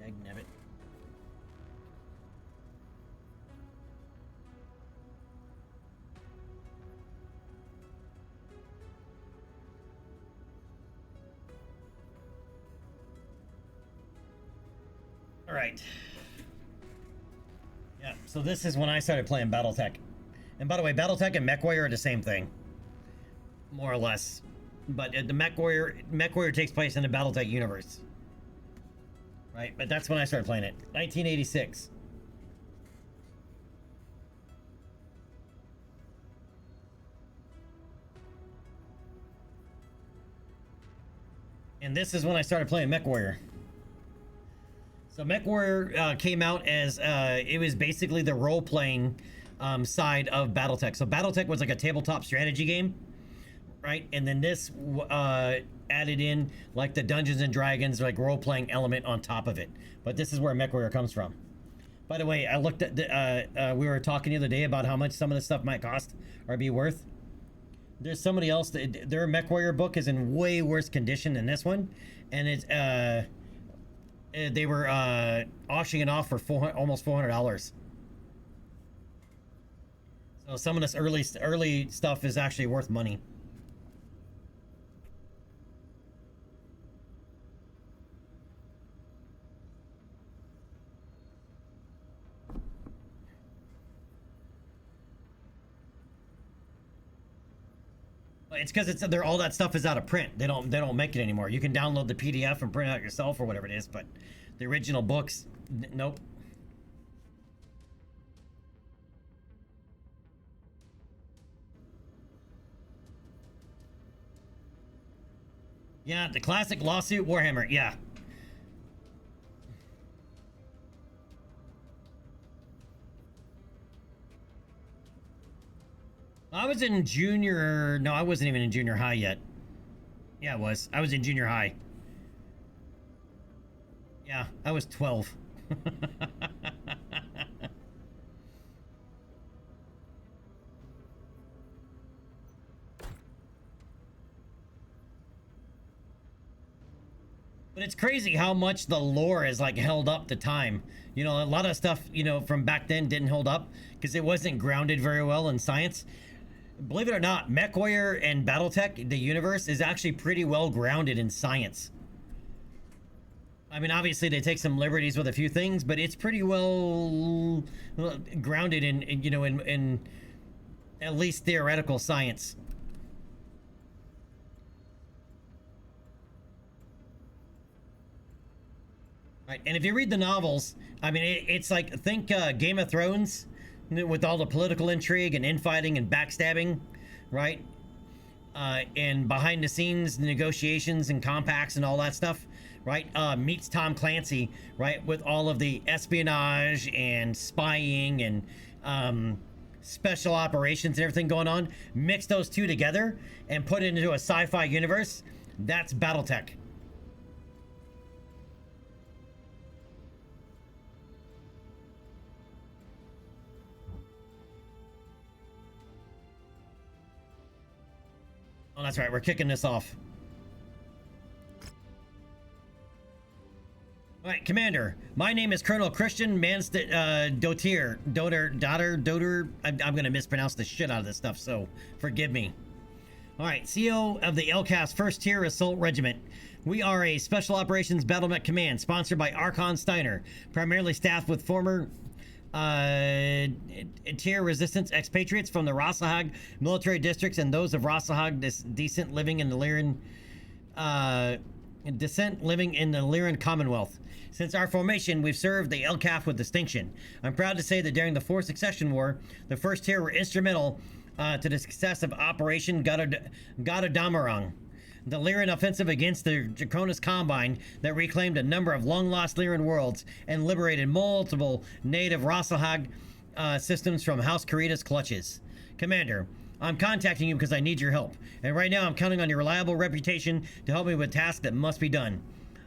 Dagnabbit. All right. Yeah, so this is when I started playing BattleTech. And by the way, BattleTech and MechWarrior are the same thing. More or less. But the MechWarrior takes place in the BattleTech universe. Right, but that's when I started playing it. 1986. And this is when I started playing MechWarrior. So MechWarrior came out as, it was basically the role-playing side of BattleTech. So BattleTech was like a tabletop strategy game, right? And then this added in like the Dungeons and Dragons like role-playing element on top of it. But this is where MechWarrior comes from. By the way, I looked at the, we were talking the other day about how much some of this stuff might cost or be worth. There's somebody else that their MechWarrior book is in way worse condition than this one, and it's they were auctioning it off for almost $400. So some of this early stuff is actually worth money. It's because all that stuff is out of print. They don't make it anymore. You can download the PDF and print it out yourself or whatever it is, but the original books, nope. Yeah, the classic lawsuit Warhammer. Yeah. I was in junior... No, I wasn't even in junior high yet. Yeah, I was. I was in junior high. Yeah, I was 12. But it's crazy how much the lore has like held up to time. You know, a lot of stuff, you know, from back then didn't hold up because it wasn't grounded very well in science. Believe it or not, MechWarrior and Battletech, the universe, is actually pretty well grounded in science. I mean, obviously they take some liberties with a few things, but it's pretty well grounded in you know, in at least theoretical science. Right, and if you read the novels, I mean, it's like, think Game of Thrones with all the political intrigue and infighting and backstabbing, right? And behind the scenes negotiations and compacts and all that stuff, right? Meets Tom Clancy, right? With all of the espionage and spying and special operations and everything going on. Mix those two together and put it into a sci-fi universe. That's Battletech. Oh, that's right. We're kicking this off. All right, Commander. My name is Colonel Christian Doter. I'm going to mispronounce the shit out of this stuff, so forgive me. All right, CO of the LCAS First Tier Assault Regiment. We are a Special Operations Battlement Command sponsored by Archon Steiner, primarily staffed with former tier resistance expatriates from the Rossahag military districts and those of Rossahag decent living in the Lyran Commonwealth. Since our formation, we've served the LCAF with distinction. I'm proud to say that during the Fourth Succession War, the First Tier were instrumental to the success of Operation Gadamarang, the Lyran offensive against the Draconis Combine that reclaimed a number of long-lost Lyran worlds and liberated multiple native Rossahag systems from House Karita's clutches. Commander, I'm contacting you because I need your help, and right now I'm counting on your reliable reputation to help me with tasks that must be done.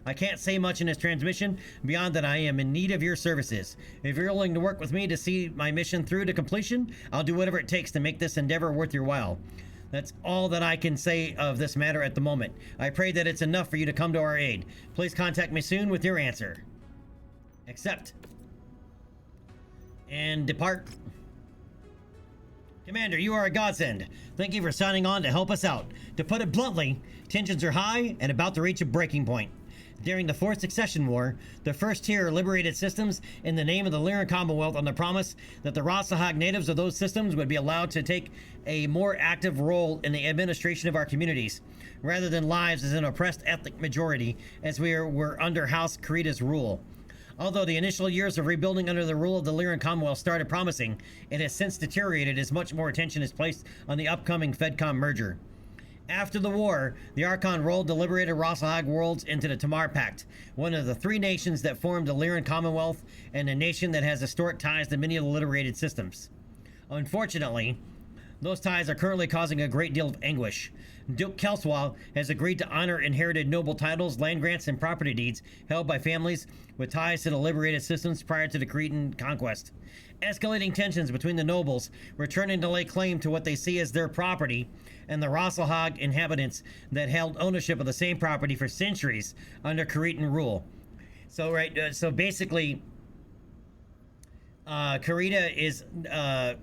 I can't say much in this transmission beyond that I am in need of your services. If you're willing to work with me to see my mission through to completion, I'll do whatever it takes to make this endeavor worth your while. That's all that I can say of this matter at the moment. I pray that it's enough for you to come to our aid. Please contact me soon with your answer. Accept. And depart. Commander, you are a godsend. Thank you for signing on to help us out. To put it bluntly, tensions are high and about to reach a breaking point. During the Fourth Succession War, the First Tier liberated systems in the name of the Lyran Commonwealth on the promise that the Rossahag natives of those systems would be allowed to take a more active role in the administration of our communities, rather than lives as an oppressed ethnic majority as we were under House Karita's rule. Although the initial years of rebuilding under the rule of the Lyran Commonwealth started promising, it has since deteriorated as much more attention is placed on the upcoming FedCom merger. After the war, the Archon rolled the liberated Rossahag worlds into the Tamar Pact, one of the three nations that formed the Lyran Commonwealth and a nation that has historic ties to many of the liberated systems. Unfortunately, those ties are currently causing a great deal of anguish. Duke Kelswa has agreed to honor inherited noble titles, land grants, and property deeds held by families with ties to the liberated systems prior to the Cretan conquest. Escalating tensions between the nobles returning to lay claim to what they see as their property and the Rossahag inhabitants that held ownership of the same property for centuries under Cretan rule. So basically, Karita is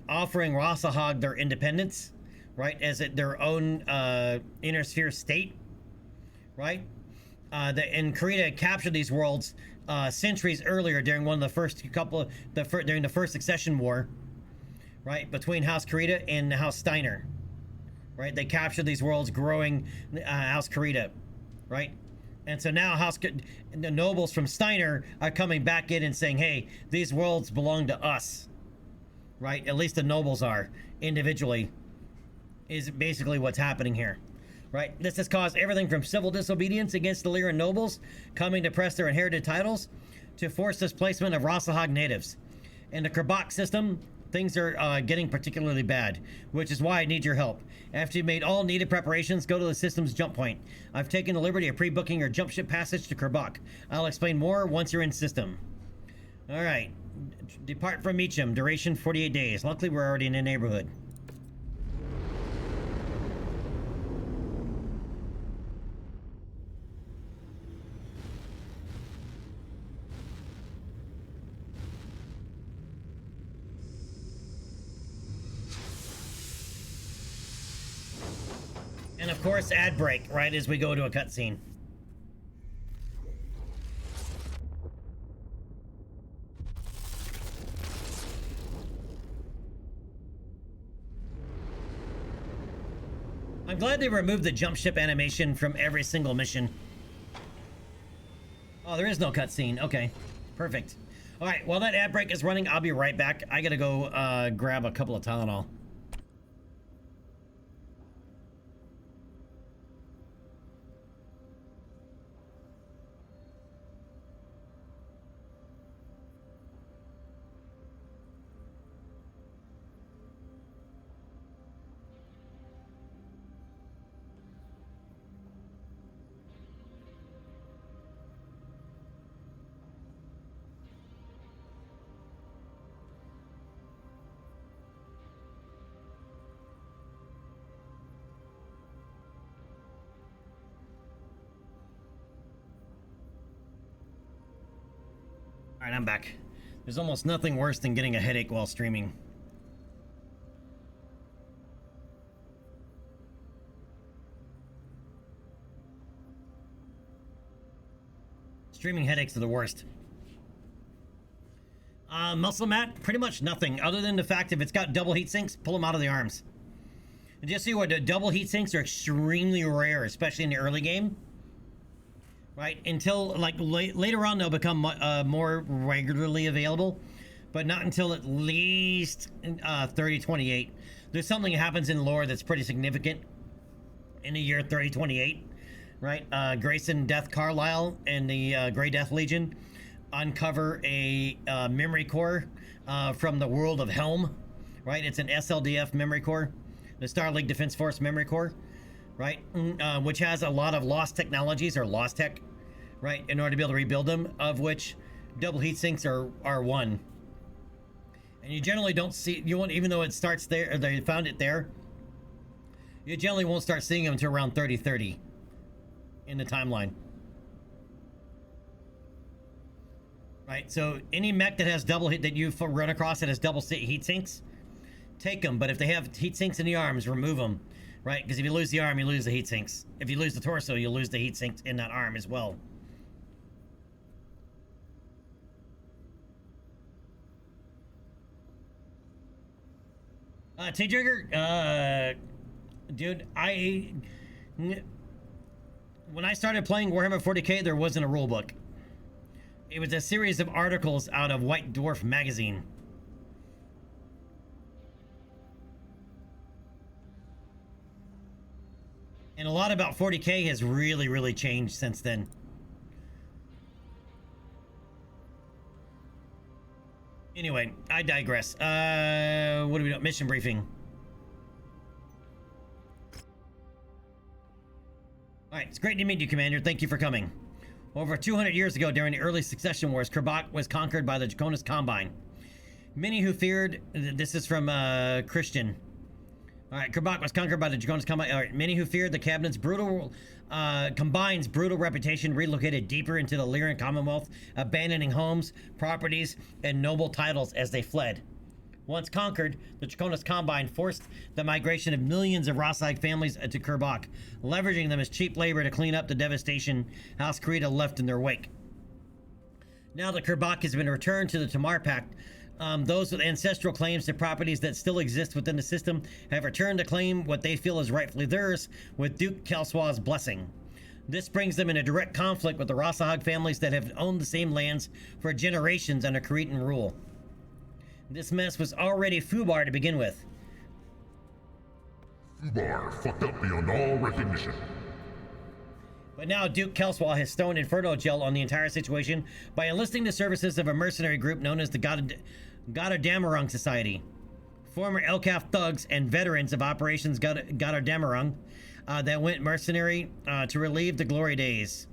offering Rossahag their independence, right, as their own inner sphere state, right? And Karita captured these worlds centuries earlier during one of the first during the First Succession War, right, between House Karita and House Steiner, right? They captured these worlds, growing House Karita, right? And so now the nobles from Steiner are coming back in and saying, hey, these worlds belong to us, right? At least the nobles are, individually, is basically what's happening here. Right? This has caused everything from civil disobedience against the Lyran nobles coming to press their inherited titles to forced displacement of Rasahag natives. In the Kerbak system, things are getting particularly bad, which is why I need your help. After you've made all needed preparations, go to the system's jump point. I've taken the liberty of pre-booking your jump ship passage to Kerbak. I'll explain more once you're in system. Alright. Depart from Meacham. Duration 48 days. Luckily, we're already in the neighborhood. And of course, ad break right as we go to a cutscene. I'm glad they removed the jump ship animation from every single mission. Oh, there is no cutscene. Okay, perfect. All right, while that ad break is running, I'll be right back. I gotta go grab a couple of Tylenol. All right, I'm back. There's almost nothing worse than getting a headache while streaming. Streaming headaches are the worst. Muscle mat, pretty much nothing other than the fact if it's got double heat sinks, pull them out of the arms. And just so what, the double heat sinks are extremely rare, especially in the early game. Right, until like later on they'll become more regularly available, but not until at least 3028. There's something that happens in lore that's pretty significant in the year 3028, right? Grayson Death Carlisle and the Grey Death Legion uncover a memory core from the world of Helm, right? It's an SLDF memory core, the Star League Defense Force memory core, right? Which has a lot of lost technologies or lost tech, right? In order to be able to rebuild them, of which double heat sinks are one. And you generally don't see, you won't, even though it starts there, or they found it there, you generally won't start seeing them until around 3030 in the timeline. Right, so any mech that has double heat that you've run across that has double heat sinks, take them. But if they have heat sinks in the arms, remove them. Right, because if you lose the arm, you lose the heat sinks. If you lose the torso, you lose the heat sinks in that arm as well. T-Trigger, dude, when I started playing Warhammer 40k, there wasn't a rule book. It was a series of articles out of White Dwarf magazine. And a lot about 40k has really, really changed since then. Anyway, I digress. What do we do? Mission briefing. Alright, it's great to meet you, Commander. Thank you for coming. Over 200 years ago, during the early succession wars, Kerbak was conquered by the Draconis Combine. Many who feared... This is from Christian. Alright, Kerbak was conquered by the Draconis Combine. Alright, many who feared the cabinet's brutal... Combine's brutal reputation relocated deeper into the Lyran Commonwealth, abandoning homes, properties, and noble titles as they fled. Once conquered, the Draconis Combine forced the migration of millions of Rasag families to Kerbak, leveraging them as cheap labor to clean up the devastation House Karita left in their wake. Now that Kerbak has been returned to the Tamar Pact, those with ancestral claims to properties that still exist within the system have returned to claim what they feel is rightfully theirs, with Duke Kelswa's blessing. This brings them in a direct conflict with the Rasahag families that have owned the same lands for generations under Karitan rule. This mess was already foobar to begin with. Fubar fucked up beyond all recognition. But now Duke Kelswall has thrown Inferno gel on the entire situation by enlisting the services of a mercenary group known as the Goddammerung Society. Former Elcaf thugs and veterans of Operations Goddammerung that went mercenary to relive the glory days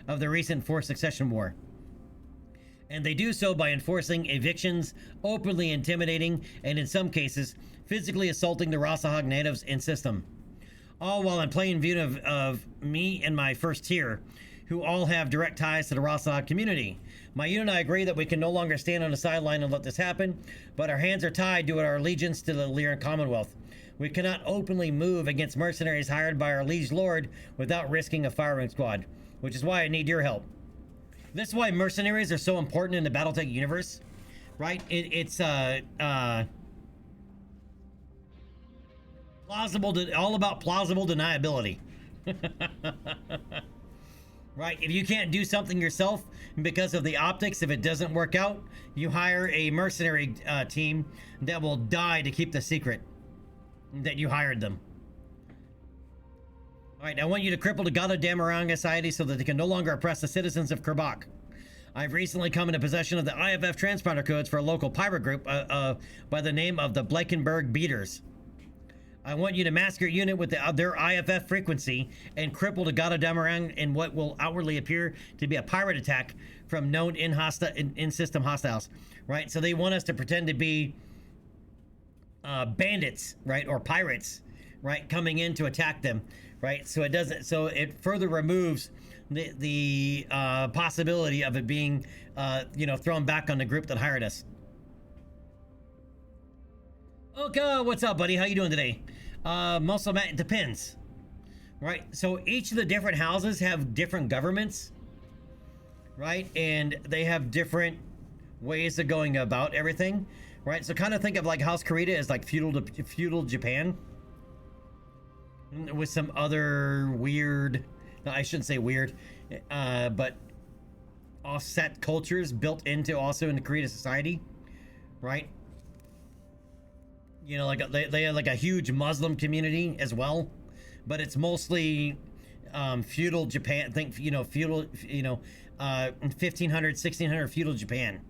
of the recent Forced Succession War. And they do so by enforcing evictions, openly intimidating, and in some cases, physically assaulting the Rasahag natives in system. All while in plain view of me and my first tier, who all have direct ties to the Rasahag community. My unit and I agree that we can no longer stand on the sideline and let this happen, but our hands are tied to our allegiance to the Lyran Commonwealth. We cannot openly move against mercenaries hired by our liege lord without risking a firing squad, which is why I need your help. This is why mercenaries are so important in the Battletech universe, right? It's all about plausible deniability. Right? If you can't do something yourself because of the optics, if it doesn't work out, you hire a mercenary team that will die to keep the secret that you hired them. Alright, I want you to cripple the Goddammerung Society so that they can no longer oppress the citizens of Kerbak. I've recently come into possession of the IFF transponder codes for a local pirate group by the name of the Blankenberg Beaters. I want you to mask your unit with their IFF frequency and cripple the Goddammerung in what will outwardly appear to be a pirate attack from known in-system hostiles, right? So they want us to pretend to be bandits, right, or pirates, right, coming in to attack them, right? So it further removes the possibility of it being, thrown back on the group that hired us. Okay, what's up, buddy? How you doing today? Muscle Matt, it depends, right? So each of the different houses have different governments, right? And they have different ways of going about everything, right? So kind of think of like House Kurita as like feudal Japan, with some other weird, no, I shouldn't say weird, but offset cultures built into also in the Kurita society, right? You know, like they have like a huge Muslim community as well, but it's mostly feudal Japan. Think, feudal, 1500, 1600 feudal Japan.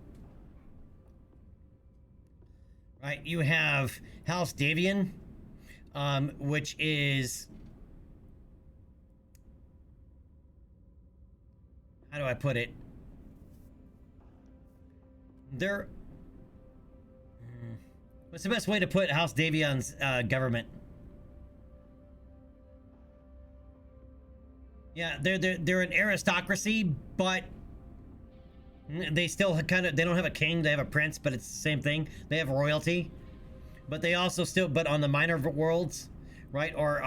Right? You have House Davian, which is, how do I put it? What's the best way to put House Davion's government? Yeah, they're an aristocracy, but they still they don't have a king. They have a prince, but it's the same thing. They have royalty, but they also but on the minor worlds, right, or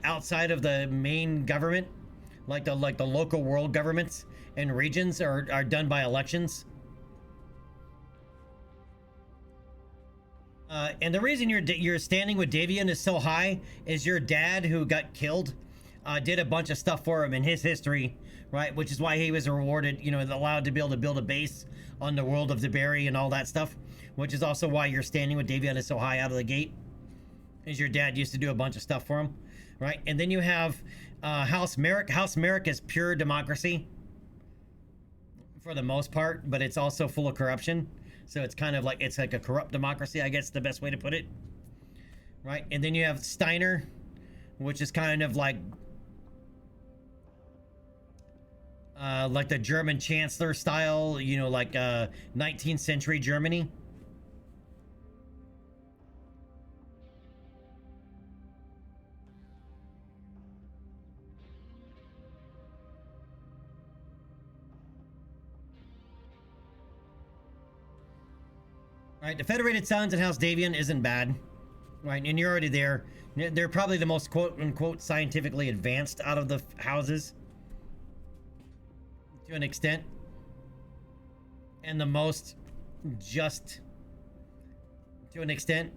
outside of the main government, like the local world governments and regions are done by elections. And the reason you're standing with Davian is so high is your dad, who got killed, did a bunch of stuff for him in his history, right? Which is why he was rewarded, allowed to be able to build a base on the world of Debari and all that stuff. Which is also why you're standing with Davian is so high out of the gate, is your dad used to do a bunch of stuff for him, right? And then you have House Merrick. House Merrick is pure democracy for the most part, but it's also full of corruption. So it's kind of like, it's like a corrupt democracy, I guess the best way to put it. Right? And then you have Steiner, which is kind of like the German Chancellor style, like 19th century Germany. Right, the Federated Sons and House Davian isn't bad, right? And you're already there. They're probably the most quote-unquote scientifically advanced out of the houses, to an extent, and the most just, to an extent.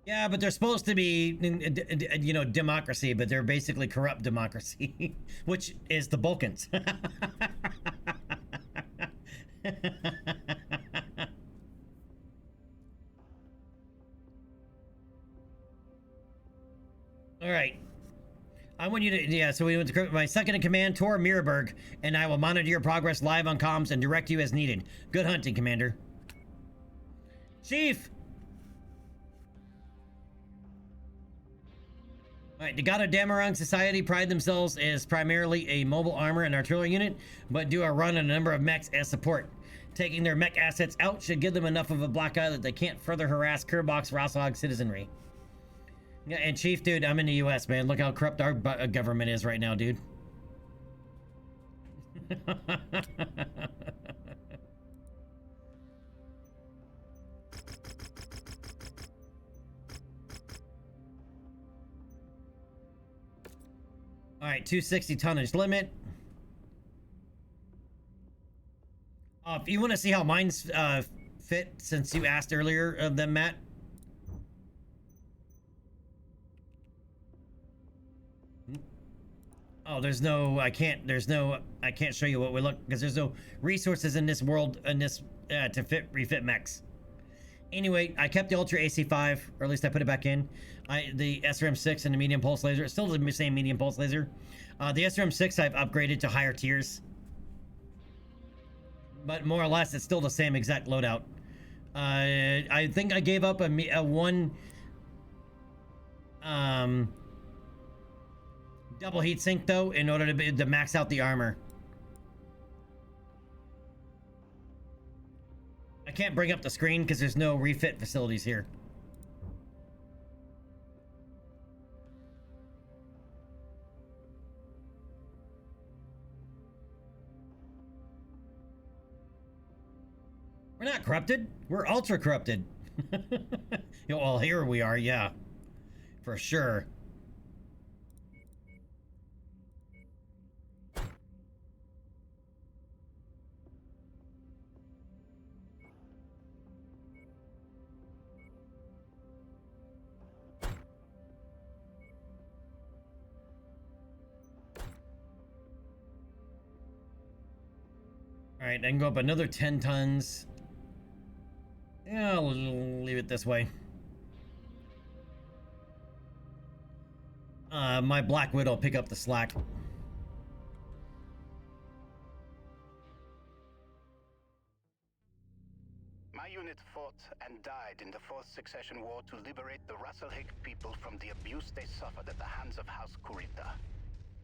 Yeah, but they're supposed to be, you know, democracy, but they're basically corrupt democracy, which is the Balkans. All right. I want you to, yeah, so we went to my second in command, Tor Mirberg, and I will monitor your progress live on comms and direct you as needed. Good hunting, Commander. Chief! Alright, the God of Damarang Society pride themselves as primarily a mobile armor and artillery unit, but do a run on a number of mechs as support. Taking their mech assets out should give them enough of a black eye that they can't further harass Kerbox Rosshog citizenry. Yeah, and Chief, dude, I'm in the US, man. Look how corrupt our government is right now, dude. All right, 260 tonnage limit. If you want to see how mine's fit, since you asked earlier of them, Matt. Oh, there's no, I can't show you what we look, because there's no resources in this world, to refit mechs. Anyway, I kept the Ultra AC5, or at least I put it back in. The SRM6 and the medium pulse laser, it's still the same medium pulse laser. The SRM6 I've upgraded to higher tiers. But more or less, it's still the same exact loadout. I think I gave up a one double heat sink though, in order to max out the armor. I can't bring up the screen because there's no refit facilities here. We're not corrupted. We're ultra corrupted. Well, here we are, yeah. For sure. All right, I can go up another 10 tons. Yeah, I'll leave it this way. My Black Widow will pick up the slack. My unit fought and died in the Fourth Succession War to liberate the Rasselhig people from the abuse they suffered at the hands of House Kurita.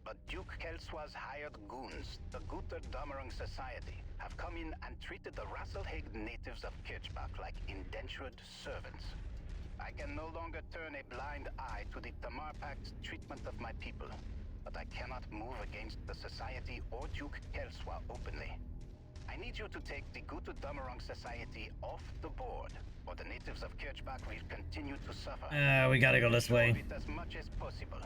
But Duke Kelswa's hired goons, the Guter Damarang Society, have come in and treated the Rasselhig natives of Kirchbach like indentured servants. I can no longer turn a blind eye to the Tamar Pact's treatment of my people, but I cannot move against the Society or Duke Kelswa openly. I need you to take the Guter Damarang Society off the board, or the natives of Kirchbach will continue to suffer. We gotta go this way. As much as possible.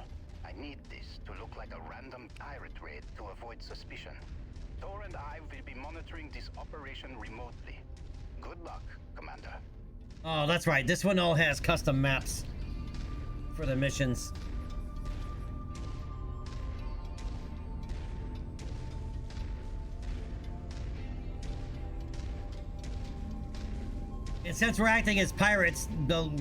I need this to look like a random pirate raid to avoid suspicion. Thor and I will be monitoring this operation remotely. Good luck, Commander. Oh, that's right. This one all has custom maps for the missions. And since we're acting as pirates, the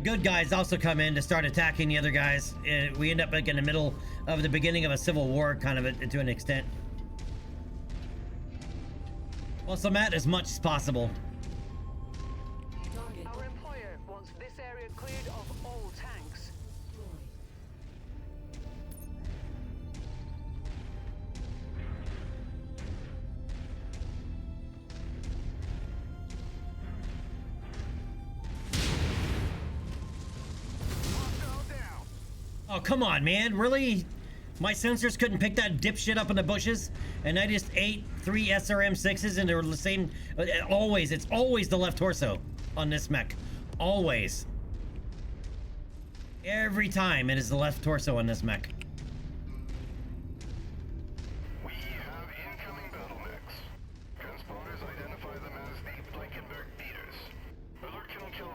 good guys also come in to start attacking the other guys. And we end up like in the middle of the beginning of a civil war, kind of to an extent. Well, so Matt, as much as possible. Our employer wants this area cleared of all tanks. Oh, come on, man. Really? My sensors couldn't pick that dipshit up in the bushes? And I just ate 3 SRM6s and they were the same. Always. It's always the left torso on this mech. Always. Every time it is the left torso on this mech. We have incoming battle mechs. Transponders identify them as the Blankenberg beaters. Alert Kill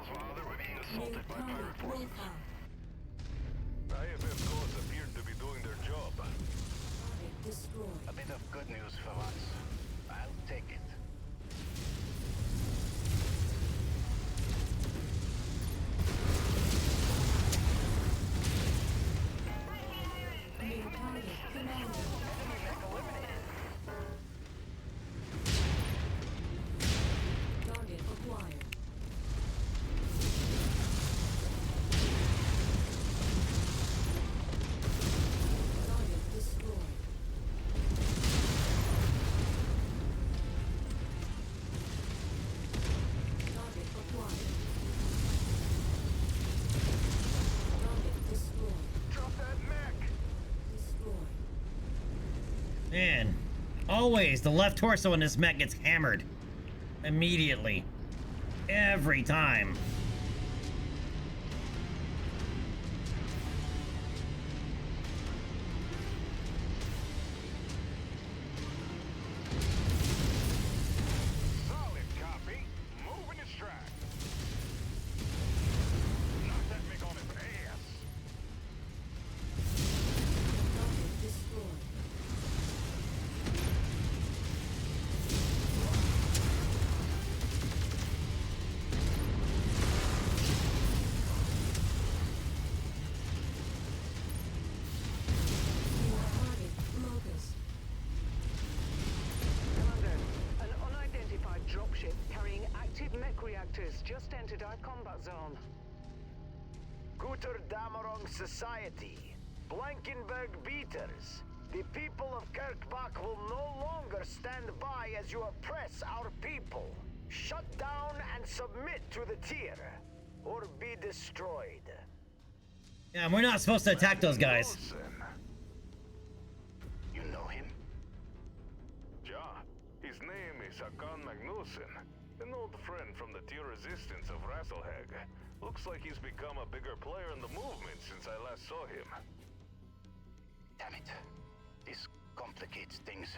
Man, always the left torso in this mech gets hammered immediately. Every time. Solid copy. Moving its track. Knock that Mick on his ass. Target destroyed. Target locust. Commander, an unidentified dropship carrying active mech reactors just entered our combat zone. Guter Damarong Society, Blankenberg Beaters. The people of Kirkbach will no longer stand by as you oppress our people. Shut down and submit to the tier, or be destroyed. Yeah, we're not supposed to attack those guys. You know him? Ja, his name is Hakan Magnussen, an old friend from the tier resistance of Rasselhag. Looks like he's become a bigger player in the movement since I last saw him. Damn it. This complicates things.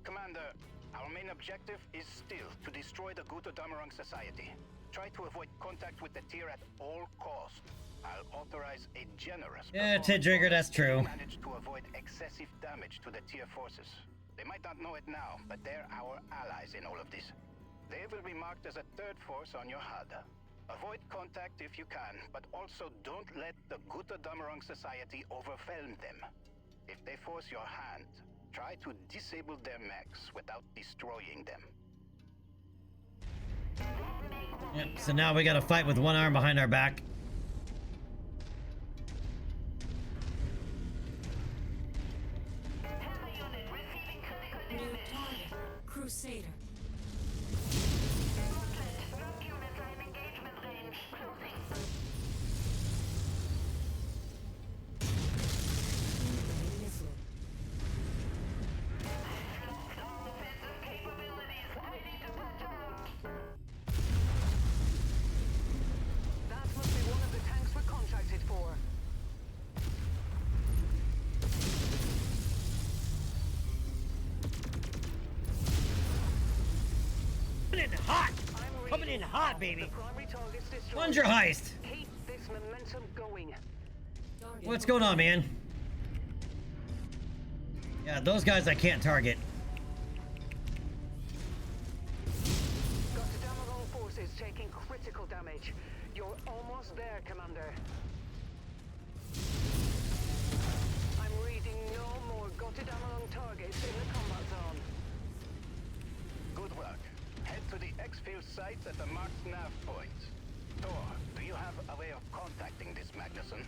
Commander, our main objective is still to destroy the Guto Damarang Society. Try to avoid contact with the tier at all costs. I'll authorize a generous... Yeah, Tid Drigger, that's true. ...manage to avoid excessive damage to the tier forces. They might not know it now, but they're our allies in all of this. They will be marked as a third force on your HUD. Avoid contact if you can, but also don't let the Guto Damarang Society overwhelm them. If they force your hand, try to disable their mechs without destroying them. Yep, so now we gotta fight with one arm behind our back. New target. Crusader. Missile. That must be one of the tanks we're contracted for. Coming in hot! I'm Coming in reading. hot, baby! The primary target's destroyed. Plunger heist! Keep this momentum going. Target What's going on, man? Yeah, those guys I can't target. Got the Damarong forces taking critical damage. You're almost there, Commander. I'm reading no more Damarong targets in the combat zone. Good work. Head to the exfil sites at the marked nav points. Thor, do you have a way of contacting this Magnuson?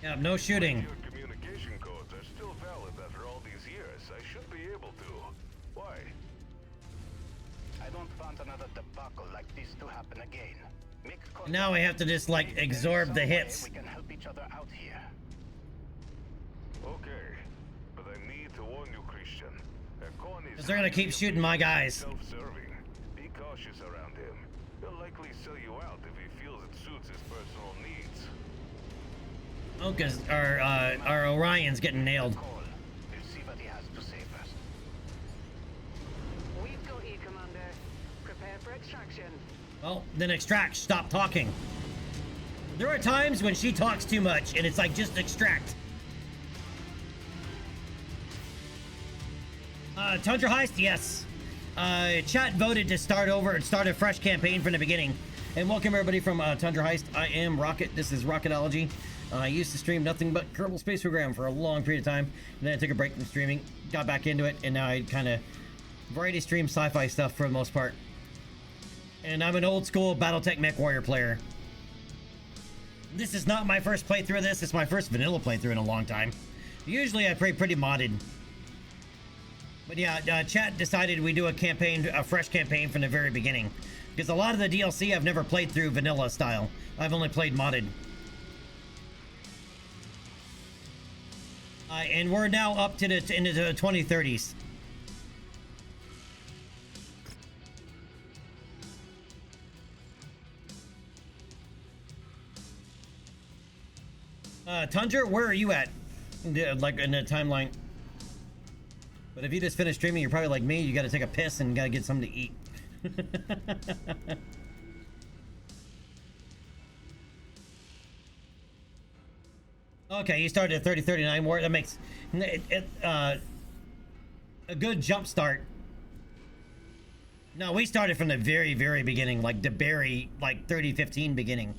Yeah, no shooting. Your communication codes are still valid after all these years. I should be able to. Why? I don't want another debacle like this to happen again. Make contact. Now we have to just, like, Maybe there's absorb some the way hits. We can help each other out here. Okay, but I need to warn you, Christian. Hakon is... 'Cause they're gonna keep shooting my guys. Self-serving. Be cautious around him. He'll likely sell you out if he feels it suits his personal needs. Oh, 'cause our Orion's getting nailed. Call. We'll see what he has to say first. We've got you, Commander. Prepare for extraction. Well, then extract. Stop talking. There are times when she talks too much, and it's like, just extract. Tundra Heist, yes. Chat voted to start over and start a fresh campaign from the beginning. And welcome everybody from Tundra Heist. I am Rocket. This is Rocketology. I used to stream nothing but Kerbal Space Program for a long period of time. And then I took a break from streaming, got back into it, and now I kind of variety stream sci-fi stuff for the most part. And I'm an old school Battletech Mech Warrior player. This is not my first playthrough of this. It's my first vanilla playthrough in a long time. Usually I play pretty modded. But yeah, chat decided we do a campaign, a fresh campaign from the very beginning. Because a lot of the DLC I've never played through vanilla style. I've only played modded. And we're now up to into the 2030s. Tundra, where are you at? Like in the timeline. But if you just finished streaming, you're probably like me. You got to take a piss and got to get something to eat. Okay, you started at 3039 war. That makes a good jump start. No, we started from the very, very beginning, like the very, like 3015 beginning.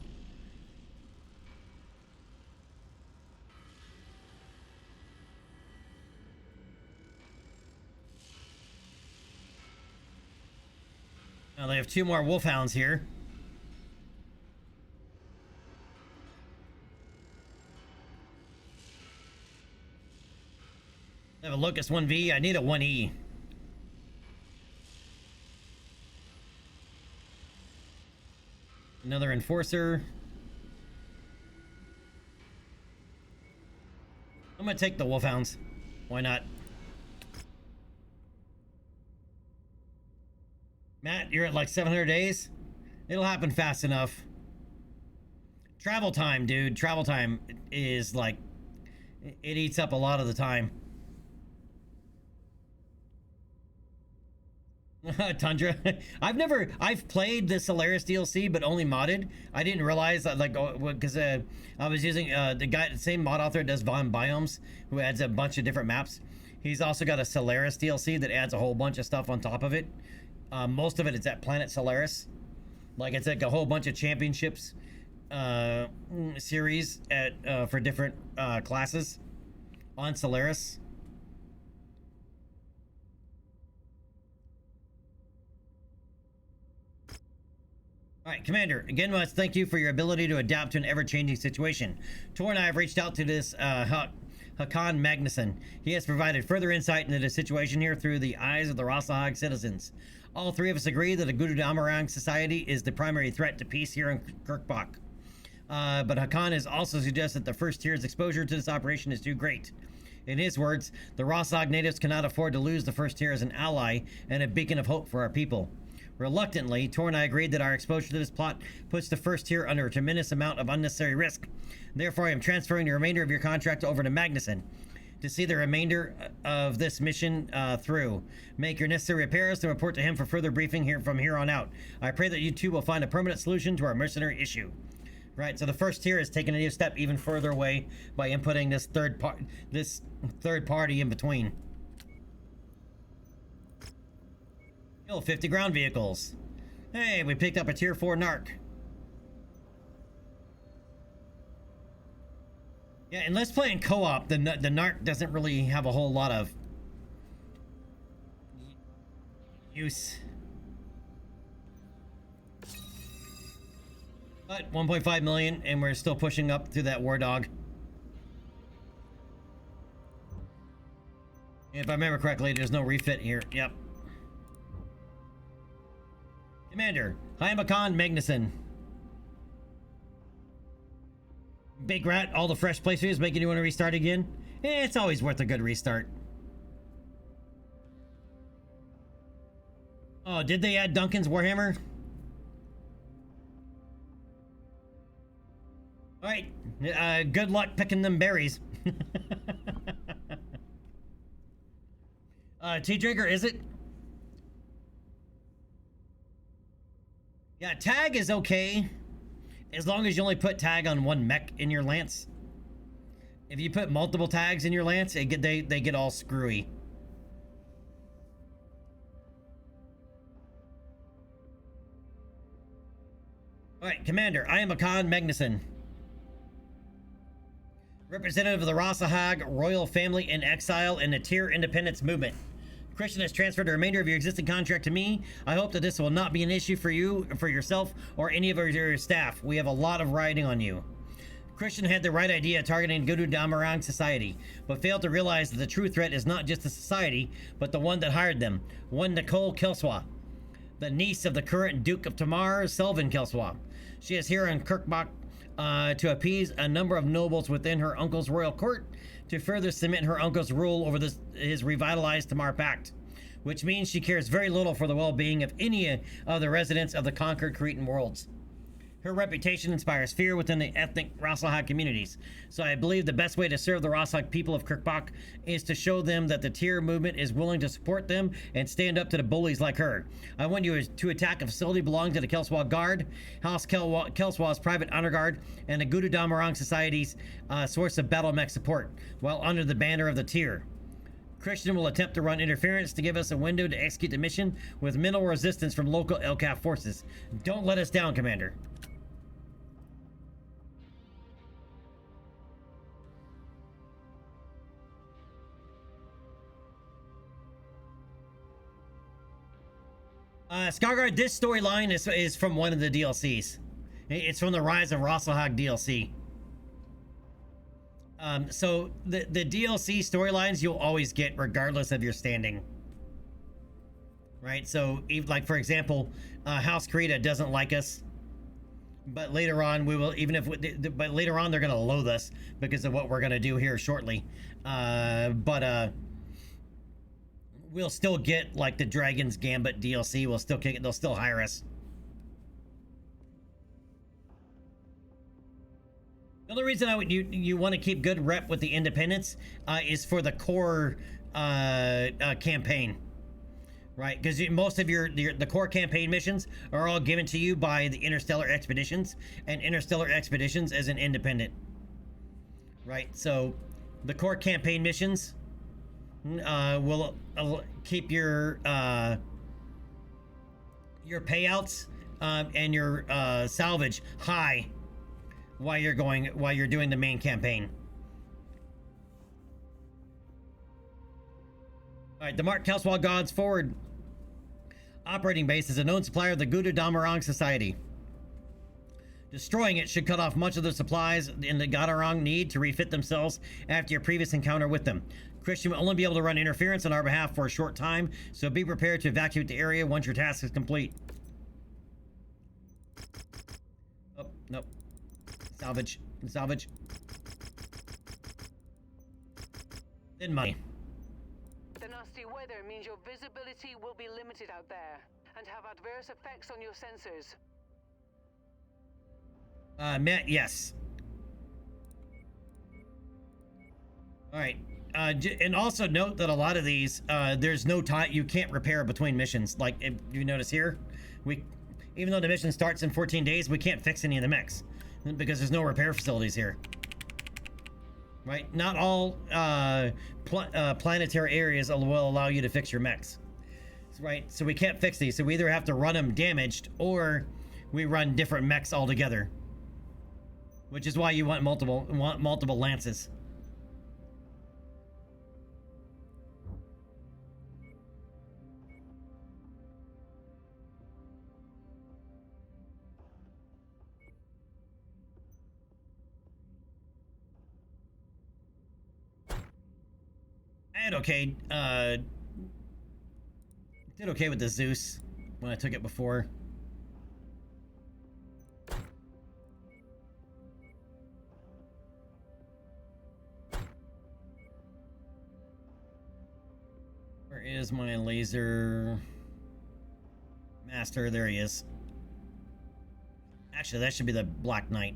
Now they have 2 more wolfhounds here. I have a Locust 1V. I need a 1E. Another Enforcer. I'm gonna take the wolfhounds. Why not? Matt, you're at like 700 days? It'll happen fast enough. Travel time, dude. Travel time is like... It eats up a lot of the time. Tundra. I've played the Solaris DLC, but only modded. I didn't realize that, like, because I was using the same mod author that does Von Biomes, who adds a bunch of different maps. He's also got a Solaris DLC that adds a whole bunch of stuff on top of it. Most of it is at Planet Solaris. Like, it's like a whole bunch of championships series for different classes on Solaris. All right, Commander, again, must thank you for your ability to adapt to an ever-changing situation. Tor and I have reached out to this Hakan Magnuson. He has provided further insight into the situation here through the eyes of the Rossahag citizens. All 3 of us agree that the Gudu-Damarang Society is the primary threat to peace here in Kirkbach. But Hakan has also suggested that the first tier's exposure to this operation is too great. In his words, the Rossahag natives cannot afford to lose the first tier as an ally and a beacon of hope for our people. Reluctantly, Tor and I agreed that our exposure to this plot puts the first tier under a tremendous amount of unnecessary risk. Therefore, I am transferring the remainder of your contract over to Magnuson to see the remainder of this mission through. Make your necessary repairs and report to him for further briefing here from here on out. I pray that you two will find a permanent solution to our mercenary issue. Right, so the first tier is taking a new step even further away by inputting this third party in between. Kill 50 ground vehicles. Hey, we picked up a tier 4 narc. Yeah, unless playing co-op, the narc doesn't really have a whole lot of use. But 1.5 million, and we're still pushing up through that war dog. If I remember correctly, there's no refit here. Yep. Commander, I am Hakan Magnuson. Big Rat, all the fresh playthroughs making you want to restart again? It's always worth a good restart. Oh, did they add Duncan's Warhammer? Alright, good luck picking them berries. Tea Drinker, is it? Yeah, tag is okay, as long as you only put tag on one mech in your lance. If you put multiple tags in your lance, they get all screwy. Alright, Commander, I am Hakan Magnuson, representative of the Rossahag royal family in exile in the Tier Independence movement. Christian has transferred the remainder of your existing contract to me. I hope that this will not be an issue for you, for yourself, or any of your staff. We have a lot of riding on you. Christian had the right idea targeting Gudu-Damarang Society, but failed to realize that the true threat is not just the society, but the one that hired them, one Nicole Kelswa, the niece of the current Duke of Tamar, Selvin Kelswa. She is here in Kirkbach to appease a number of nobles within her uncle's royal court to further cement her uncle's rule over his revitalized Tamar Pact, which means she cares very little for the well-being of any of the residents of the conquered Cretan worlds. Her reputation inspires fear within the ethnic Rosselhag communities, so I believe the best way to serve the Rosselhag people of Kirkbach is to show them that the Tyr movement is willing to support them and stand up to the bullies like her. I want you to attack a facility belonging to the Kelswa Guard, House Kelswa's private honor guard, and the Gudu Damarang Society's source of battle mech support, while under the banner of the Tyr. Christian will attempt to run interference to give us a window to execute the mission with minimal resistance from local LCAF forces. Don't let us down, Commander. Skargard, this storyline is from one of the DLCs. It's from the Rise of Rosselhag DLC. So the DLC storylines you'll always get regardless of your standing. Right? So, like for example, House Krita doesn't like us. But later on, we will, but later on they're going to loathe us because of what we're going to do here shortly. We'll still get like the Dragon's Gambit DLC. We'll still kick it. They'll still hire us. The only reason you want to keep good rep with the independents is for the core campaign, right? Because most of the core campaign missions are all given to you by the Interstellar Expeditions, and Interstellar Expeditions is an independent, right? So the core campaign missions will keep your payouts and your salvage high while you're doing the main campaign. All right, the Mark Kelswa God's forward operating base is a known supplier of the Gudu Damarang Society. Destroying it should cut off much of the supplies in the Gadarang need to refit themselves after your previous encounter with them. Christian will only be able to run interference on our behalf for a short time, so be prepared to evacuate the area once your task is complete. Oh, nope. Salvage. Salvage. Then money. The nasty weather means your visibility will be limited out there and have adverse effects on your sensors. Matt, yes. All right. And also note that a lot of these, there's no time, you can't repair between missions. Like, if you notice here, even though the mission starts in 14 days, we can't fix any of the mechs because there's no repair facilities here. Right? Not all planetary areas will allow you to fix your mechs. Right? So we can't fix these. So we either have to run them damaged or we run different mechs altogether. Which is why you want multiple lances. I did okay with the Zeus when I took it before. Where is my laser master? There he is. Actually, that should be the Black Knight.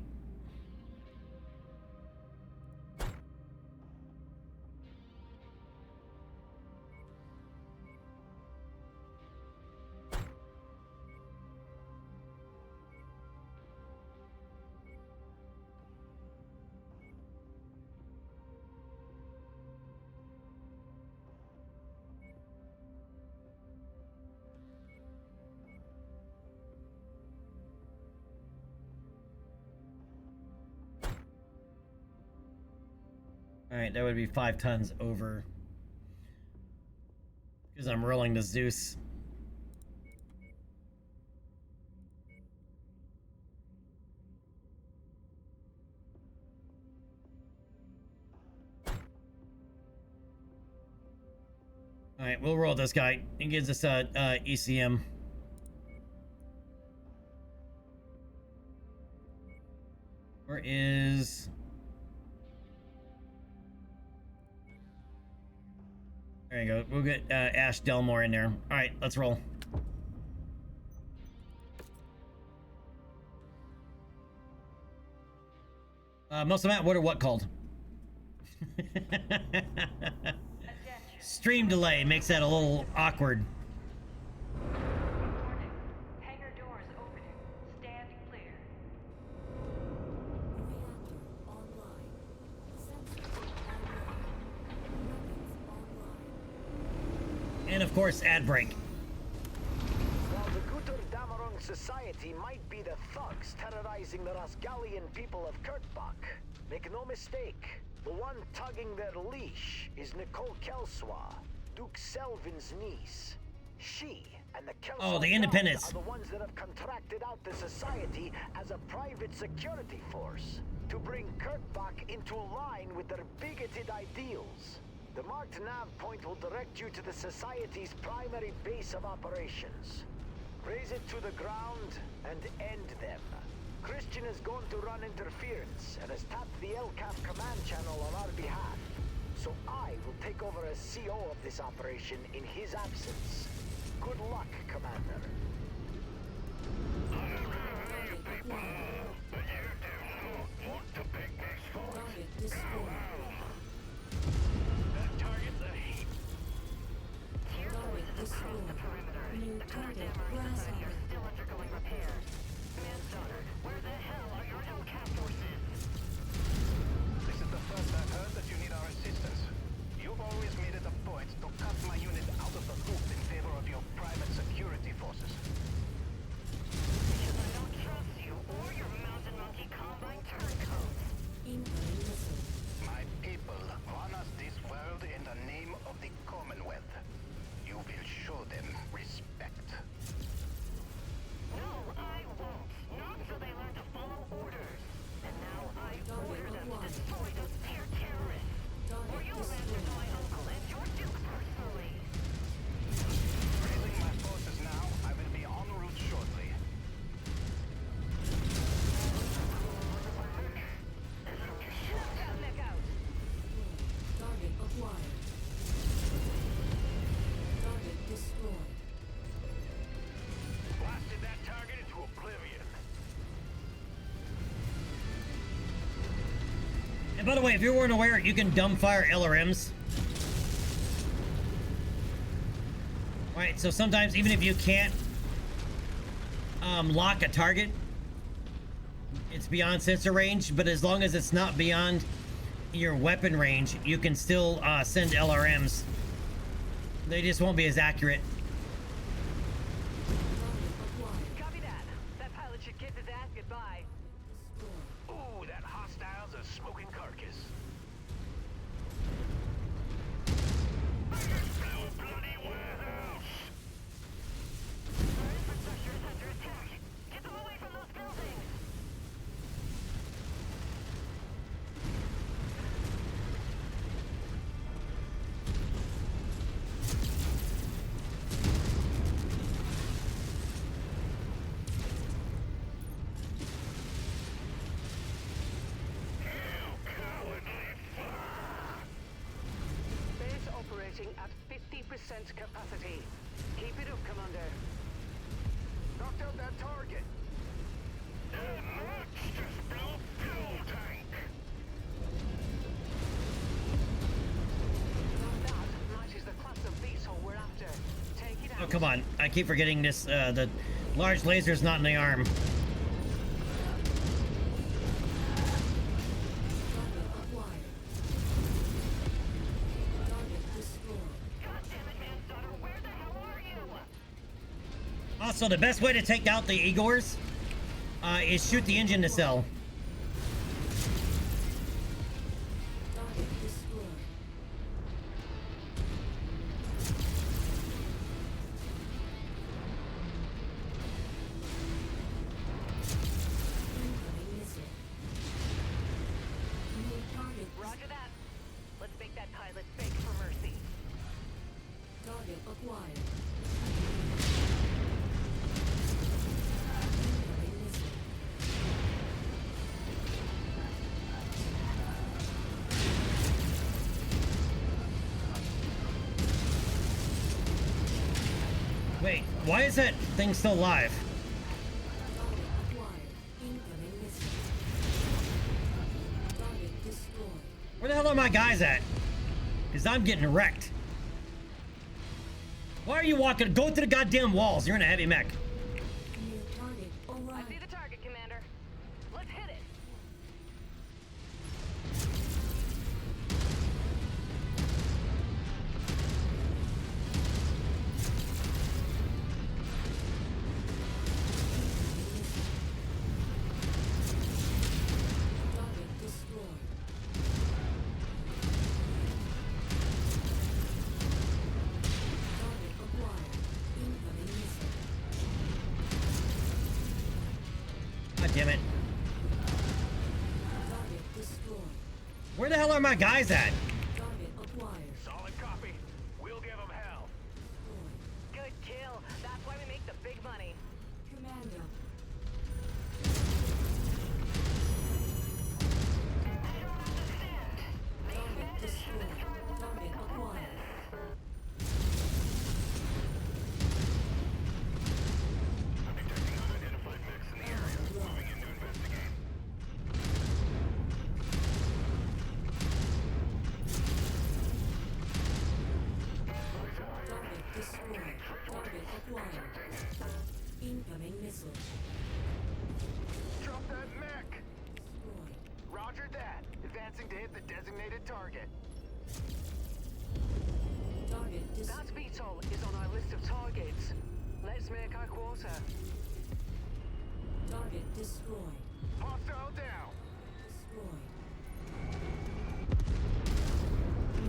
Alright, that would be 5 tons over. Because I'm rolling the Zeus. Alright, we'll roll this guy. He gives us a ECM. Where is... There you go. We'll get Ash Delmore in there. All right, let's roll. Most of that, what or what called? Stream delay makes that a little awkward. Hangar doors opening. Stand clear. Reactor online. Sensors online. Weapons online. And of course, ad break. While the Guter Damarong Society might be the thugs terrorizing the Rasgalian people of Kurtbach, make no mistake, the one tugging their leash is Nicole Kelswa, Duke Selvin's niece. She and the Kelswa Oh, the Independents are the ones that have contracted out the society as a private security force to bring Kurtbach into line with their bigoted ideals. The marked nav point will direct you to the Society's primary base of operations. Raise it to the ground and end them. Christian is going to run interference and has tapped the LCAP command channel on our behalf. So I will take over as CO of this operation in his absence. Good luck, Commander. Target destroyed. Target destroyed. New target grasshopper. Still undergoing repair. Manslaughter, where the hell are your LCAP forces? This is the first I've heard that you need our assistance. You've always made it a point to cut my unit out of the loop in favor of your private security forces. Because I don't trust you or your mountain monkey combine turncoats. Incoming missile. My people run us this world in the name of the Commonwealth. You will show them respect. No, I won't. Not until they learn to follow orders. And now I order them to destroy those dear terrorists. Or you'll answer to my uncle and your duke personally. Raising my forces now, I will be en route shortly. Neck out. Target acquired. Target destroyed. Blasted that target into oblivion. And by the way, if you weren't aware, you can dumbfire LRMs. Right, so sometimes even if you can't lock a target, it's beyond sensor range, but as long as it's not beyond your weapon range, you can still send LRMs. They just won't be as accurate. Copy that. That pilot should kiss his ass goodbye. Ooh, that hostile's a smoking carcass. Bloody warehouse! Our infrastructure is under attack. Get them away from those buildings. Base operating at 50% capacity. Keep it up, Commander. Knocked out that target. That matches the class of beetle we're after. Take it out. Oh, come on. I keep forgetting this. The large laser's not in the arm. Target acquired. Target destroyed. God damn it, Manslaughter, where the hell are you? Also, the best way to take out the Igors is shoot the engine nacelle. Target destroyed. Incoming missile. New target. Roger that. Let's make that pilot beg for mercy. Target acquired. Incoming missile. why is that thing still alive? Target acquired. Incoming missile. Target destroyed. Where the hell are my guys at? Because I'm getting wrecked. Why are you walking? Go to the goddamn walls. You're in a heavy mech. New target I arrived. see the target, Commander. Let's hit it. Target destroyed. Target acquired. Incoming missile. God damn it. Target destroyed. Where the hell are my guys at? Target acquired. Solid copy. We'll give them hell. Good kill. That's why we make the big money. Commander. Target destroyed. Target acquired. Target destroyed. Target acquired. Incoming missile. Drop that mech. Destroyed. Roger that. Advancing to hit the designated target. Target That destroyed. VTOL is on our list of targets. Let's make our quarter. Target destroyed. Hostile down. Destroyed.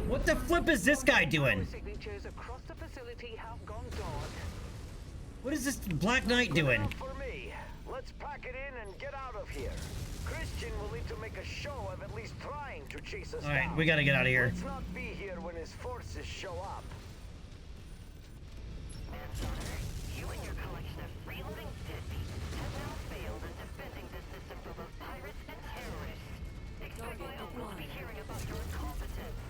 What the flip is this guy doing? Signatures across the facility have gone dark. What is this Black Knight doing? Enough for me. Let's pack it in and get out of here. Christian will need to make a show of at least trying to chase us All right, down. we gotta get out of here. Let's not be here when his forces show up. Manslaughter, you and your collection of freeloading deadbeats have now failed in defending this system from both pirates and terrorists. Expect my uncle to be hearing about your incompetence.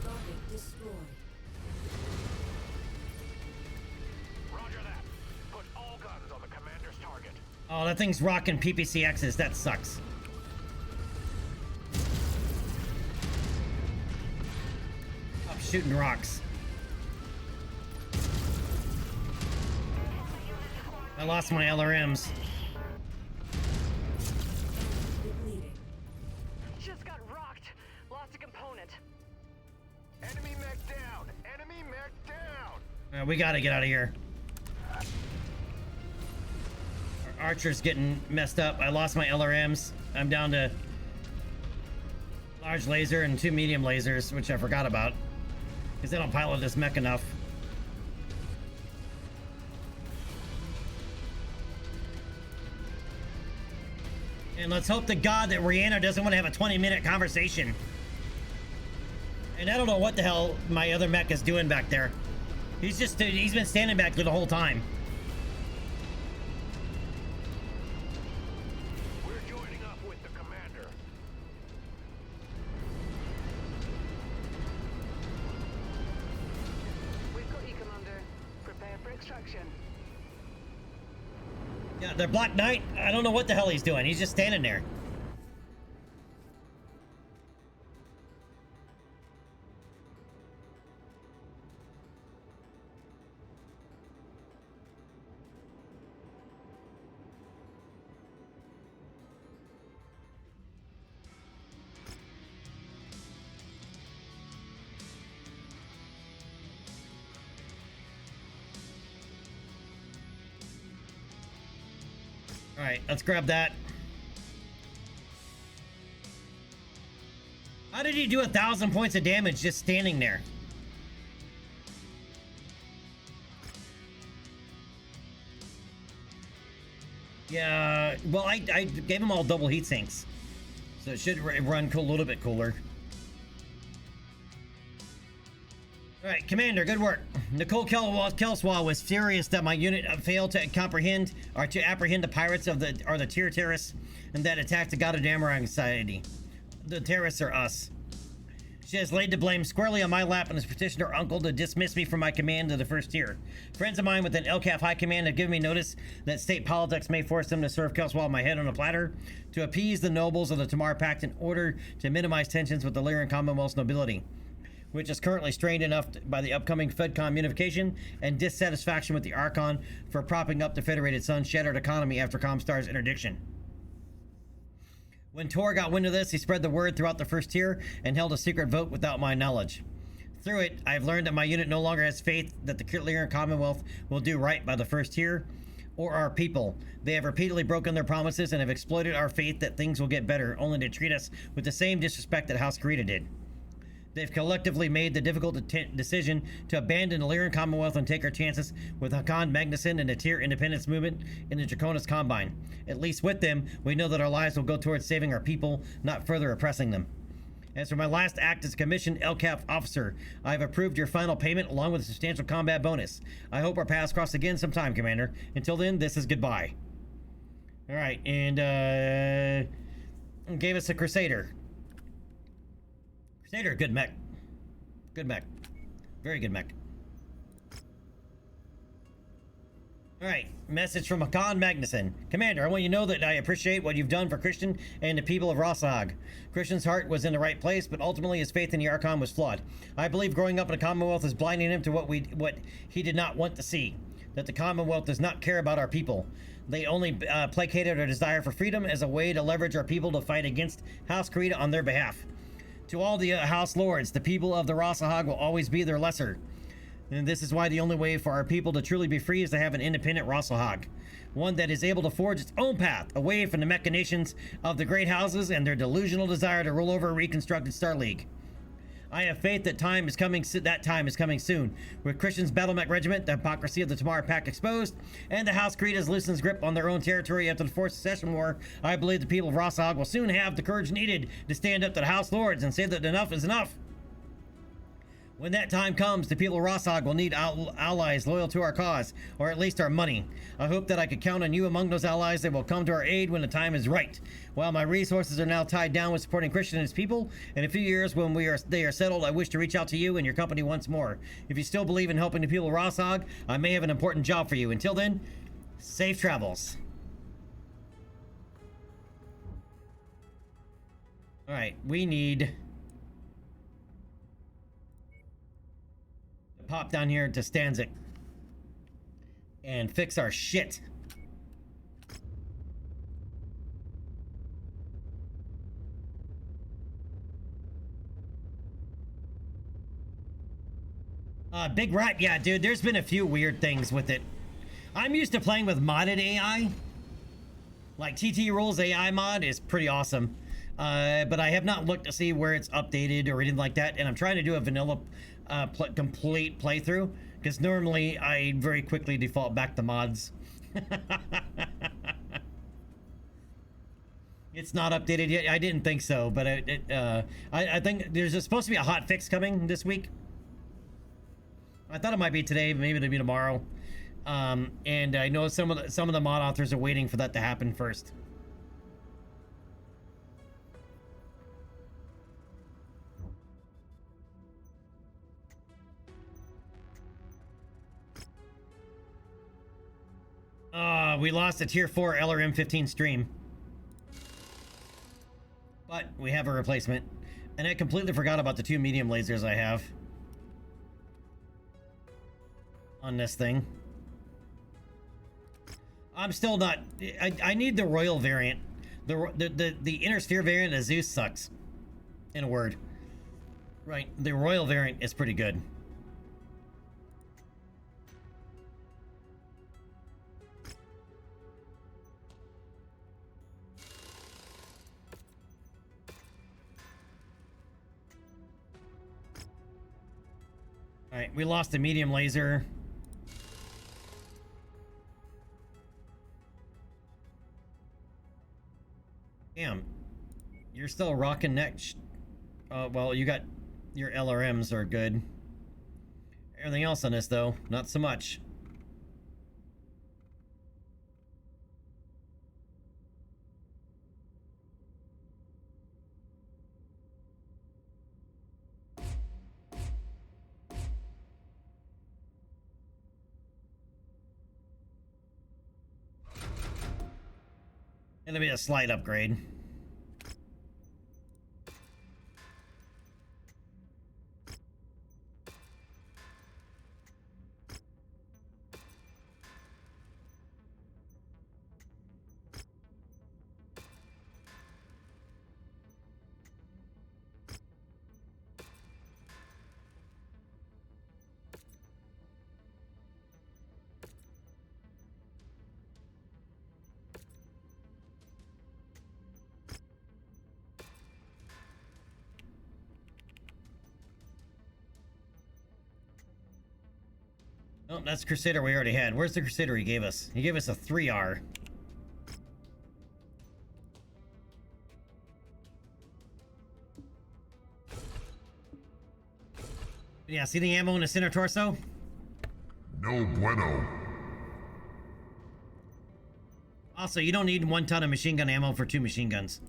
Target destroyed. Roger that. Put all guns on the commander's target. Oh, that thing's rocking PPCXs. That sucks. Up shooting rocks. I lost my LRMs. Depleting. Just got rocked. Lost a component. Enemy mech down. Enemy mech down. We gotta get out of here. Our archer's getting messed up. I lost my LRMs. I'm down to large laser and 2 medium lasers, which I forgot about. Because they don't pilot this mech enough. And let's hope to God that Rihanna doesn't want to have a 20-minute conversation. And I don't know what the hell my other mech is doing back there. He's been standing back there the whole time. We're joining up with the commander. We've got you, Commander. Prepare for extraction. Yeah, the Black Knight, I don't know what the hell he's doing. He's just standing there. All right, let's grab that. How did he do 1,000 points of damage just standing there? Yeah, well, I gave him all double heat sinks, so it should run a little bit cooler. All right, Commander, good work. Nicole Kelswa was furious that my unit failed to comprehend or to apprehend the pirates of the tier terrorists and that attacked the Goddamn Society. The terrorists are us. She has laid the blame squarely on my lap and has petitioned her uncle to dismiss me from my command to the first tier. Friends of mine within LCAF High Command have given me notice that state politics may force them to serve Kelswall my head on a platter to appease the nobles of the Tamar Pact in order to minimize tensions with the Lyran Commonwealth's nobility, which is currently strained enough by the upcoming FedCon unification and dissatisfaction with the Archon for propping up the Federated Sun's shattered economy after Comstar's interdiction. When Tor got wind of this, he spread the word throughout the first tier and held a secret vote without my knowledge. Through it, I've learned that my unit no longer has faith that the Lyran Commonwealth will do right by the first tier or our people. They have repeatedly broken their promises and have exploited our faith that things will get better, only to treat us with the same disrespect that House Karita did. They've collectively made the difficult decision to abandon the Lyran Commonwealth and take our chances with Hakan Magnuson and the Tier Independence Movement in the Draconis Combine. At least with them, we know that our lives will go towards saving our people, not further oppressing them. As for my last act as a commissioned LCAF officer, I have approved your final payment along with a substantial combat bonus. I hope our paths cross again sometime, Commander. Until then, this is goodbye. Alright, and gave us a Crusader. Crusader, good mech. Good mech. Very good mech. Alright, message from Hakan Magnuson. Commander, I want you to know that I appreciate what you've done for Christian and the people of Rossahag. Christian's heart was in the right place, but ultimately his faith in the Archon was flawed. I believe growing up in the Commonwealth is blinding him to what he did not want to see. That the Commonwealth does not care about our people. They only placated our desire for freedom as a way to leverage our people to fight against House Karita on their behalf. To all the House Lords, the people of the Rossahag will always be their lesser. And this is why the only way for our people to truly be free is to have an independent Rossahag. One that is able to forge its own path away from the machinations of the great houses and their delusional desire to rule over a reconstructed Star League. I have faith that time is coming soon. With Christian's Battlemech Regiment, the hypocrisy of the Tamar Pact exposed, and the House Karita's loosens grip on their own territory after the Fourth Secession War, I believe the people of Rossahag will soon have the courage needed to stand up to the House Lords and say that enough is enough. When that time comes, the people of Rossahag will need allies loyal to our cause, or at least our money. I hope that I could count on you among those allies that will come to our aid when the time is right. While my resources are now tied down with supporting Christian and his people, in a few years when they are settled, I wish to reach out to you and your company once more. If you still believe in helping the people of Rossahag, I may have an important job for you. Until then, safe travels. Alright, we need pop down here to Stanzik and fix our shit. Big Rat, yeah, dude, there's been a few weird things with it. I'm used to playing with modded AI. Like TT Rules AI mod is pretty awesome. But I have not looked to see where it's updated or anything like that, and I'm trying to do a vanilla complete playthrough, because normally I very quickly default back to mods. It's not updated yet. I didn't think so, but I think there's supposed to be a hot fix coming this week. I thought it might be today, but maybe it'll be tomorrow. And I know some of the mod authors are waiting for that to happen first. We lost a tier 4 LRM-15 stream. But we have a replacement. And I completely forgot about the 2 medium lasers I have on this thing. I'm still not... I need the Royal variant. The Inner Sphere variant of Zeus sucks. In a word. Right, the Royal variant is pretty good. Alright, we lost a medium laser. Damn. You're still rocking next. Well, you got... Your LRMs are good. Everything else on this, though, not so much. It'll be a slight upgrade. Oh, that's Crusader we already had. Where's the Crusader he gave us? He gave us a 3R. Yeah, see the ammo in the center torso? No bueno. Also, you don't need 1 ton of machine gun ammo for 2 machine guns.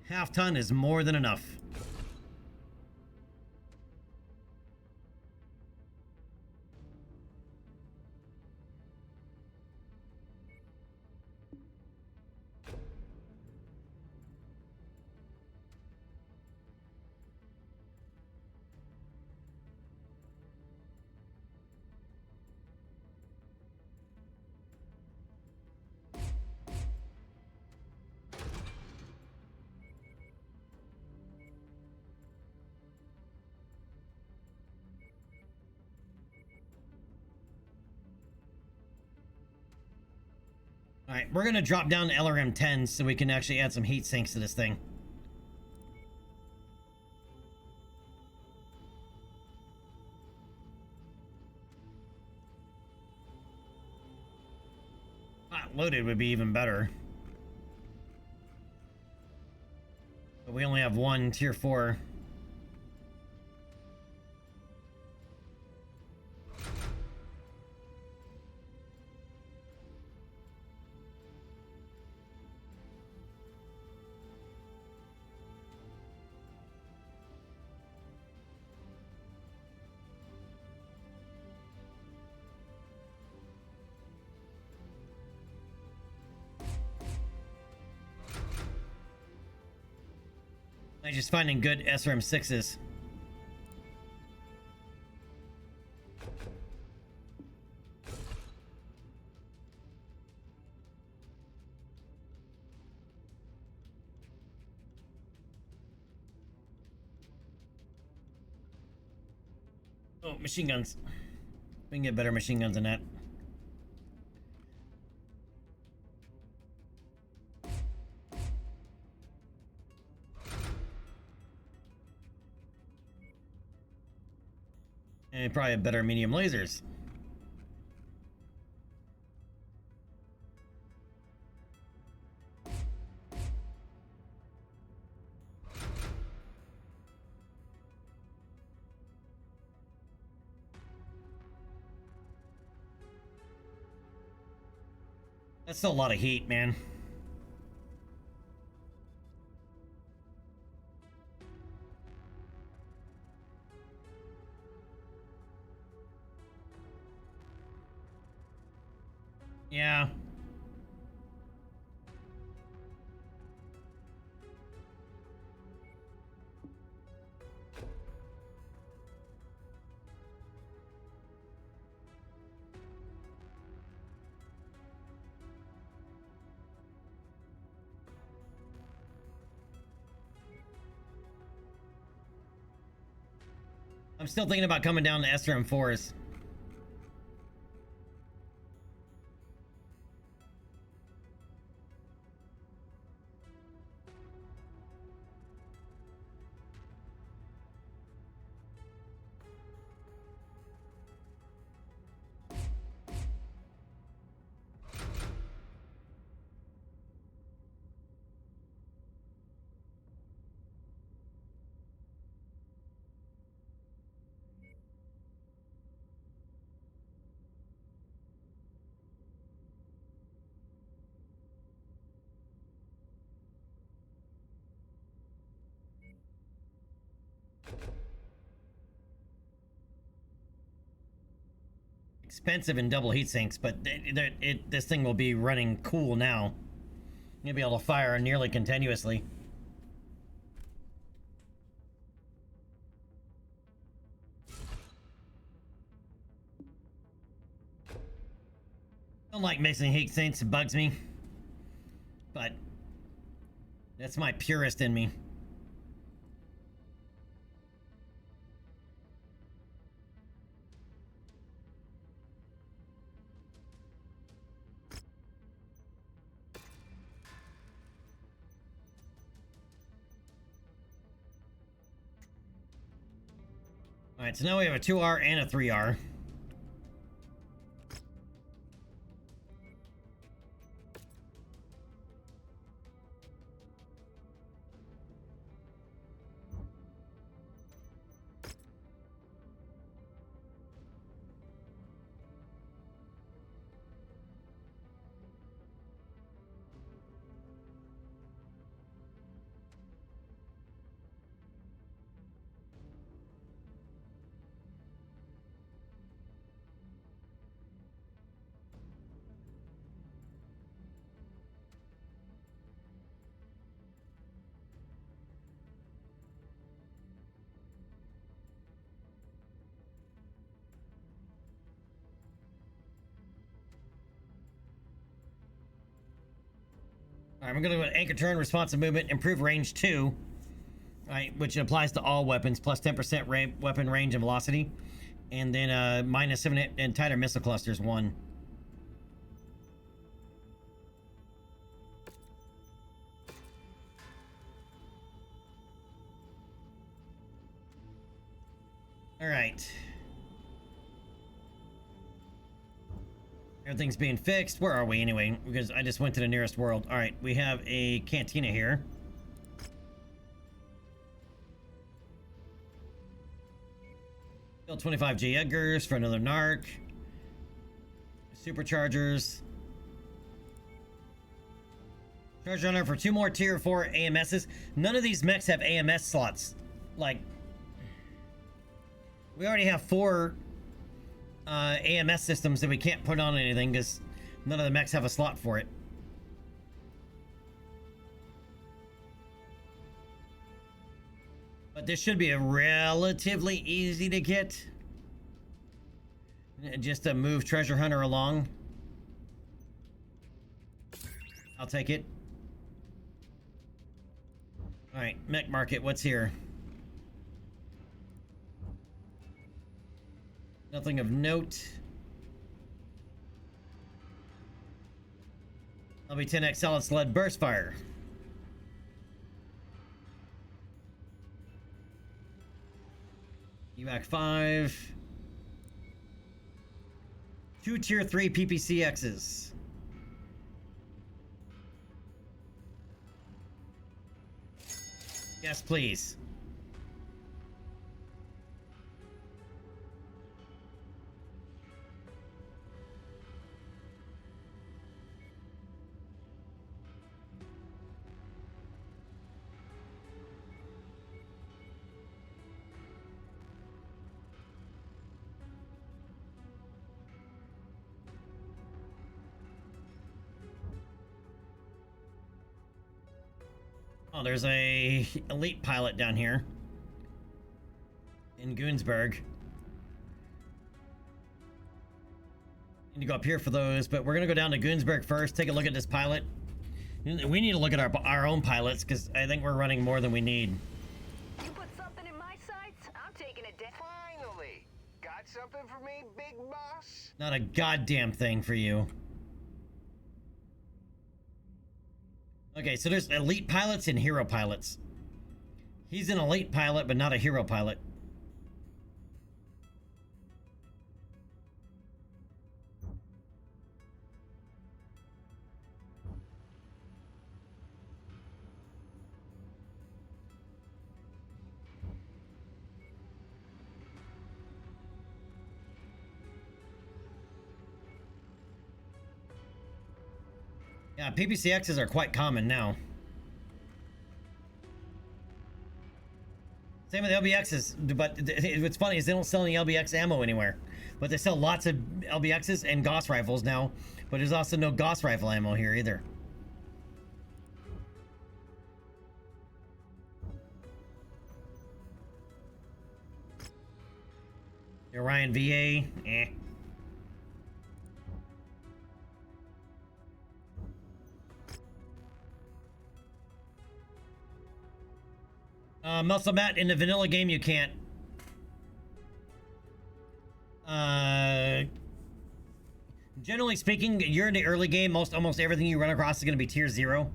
Half ton is more than enough. Alright, we're gonna drop down to LRM 10 so we can actually add some heat sinks to this thing. Not loaded would be even better. But we only have 1 tier 4. I'm just finding good SRM6s. Oh, machine guns. We can get better machine guns than that. And probably have better medium lasers. That's still a lot of heat, man. Yeah. I'm still thinking about coming down to SRM4s. Expensive in double heat sinks, but this thing will be running cool now. You'll be able to fire nearly continuously. Don't like mixing heat sinks, it bugs me. But that's my purist in me. Alright, so now we have a 2R and a 3R. Alright, we're gonna go with anchor turn, responsive movement, improve range 2. Alright, which applies to all weapons, plus 10% weapon range and velocity. And then minus 7 and tighter missile clusters 1. Alright. Everything's being fixed. Where are we anyway? Because I just went to the nearest world. Alright, we have a cantina here. Build 25 J Edgars for another narc. Superchargers. Charge runner for 2 more tier 4 AMSs. None of these mechs have AMS slots. Like, we already have 4 AMS systems that we can't put on anything because none of the mechs have a slot for it. But this should be a relatively easy to get. Just to move Treasure Hunter along. I'll take it. Alright, mech market, what's here? Nothing of note. LB-10X solid sled burst fire. UAC 5. 2 tier 3 PPCXs. Yes, please. Oh, there's a elite pilot down here in Goonsburg. Need to go up here for those, but we're gonna go down to Goonsburg first. Take a look at this pilot. We need to look at our own pilots because I think we're running more than we need. You put something in my sights? I'm taking it down. Finally! Got something for me, big boss? Not a goddamn thing for you. Okay, so there's elite pilots and hero pilots. He's an elite pilot, but not a hero pilot. Yeah, PPCXs are quite common now. Same with LBXs, but what's funny is they don't sell any LBX ammo anywhere. But they sell lots of LBXs and Gauss rifles now, but there's also no Gauss rifle ammo here either. Orion VA, eh. Muscle Mat, in the vanilla game, you can't. Generally speaking, you're in the early game, almost everything you run across is going to be tier 0.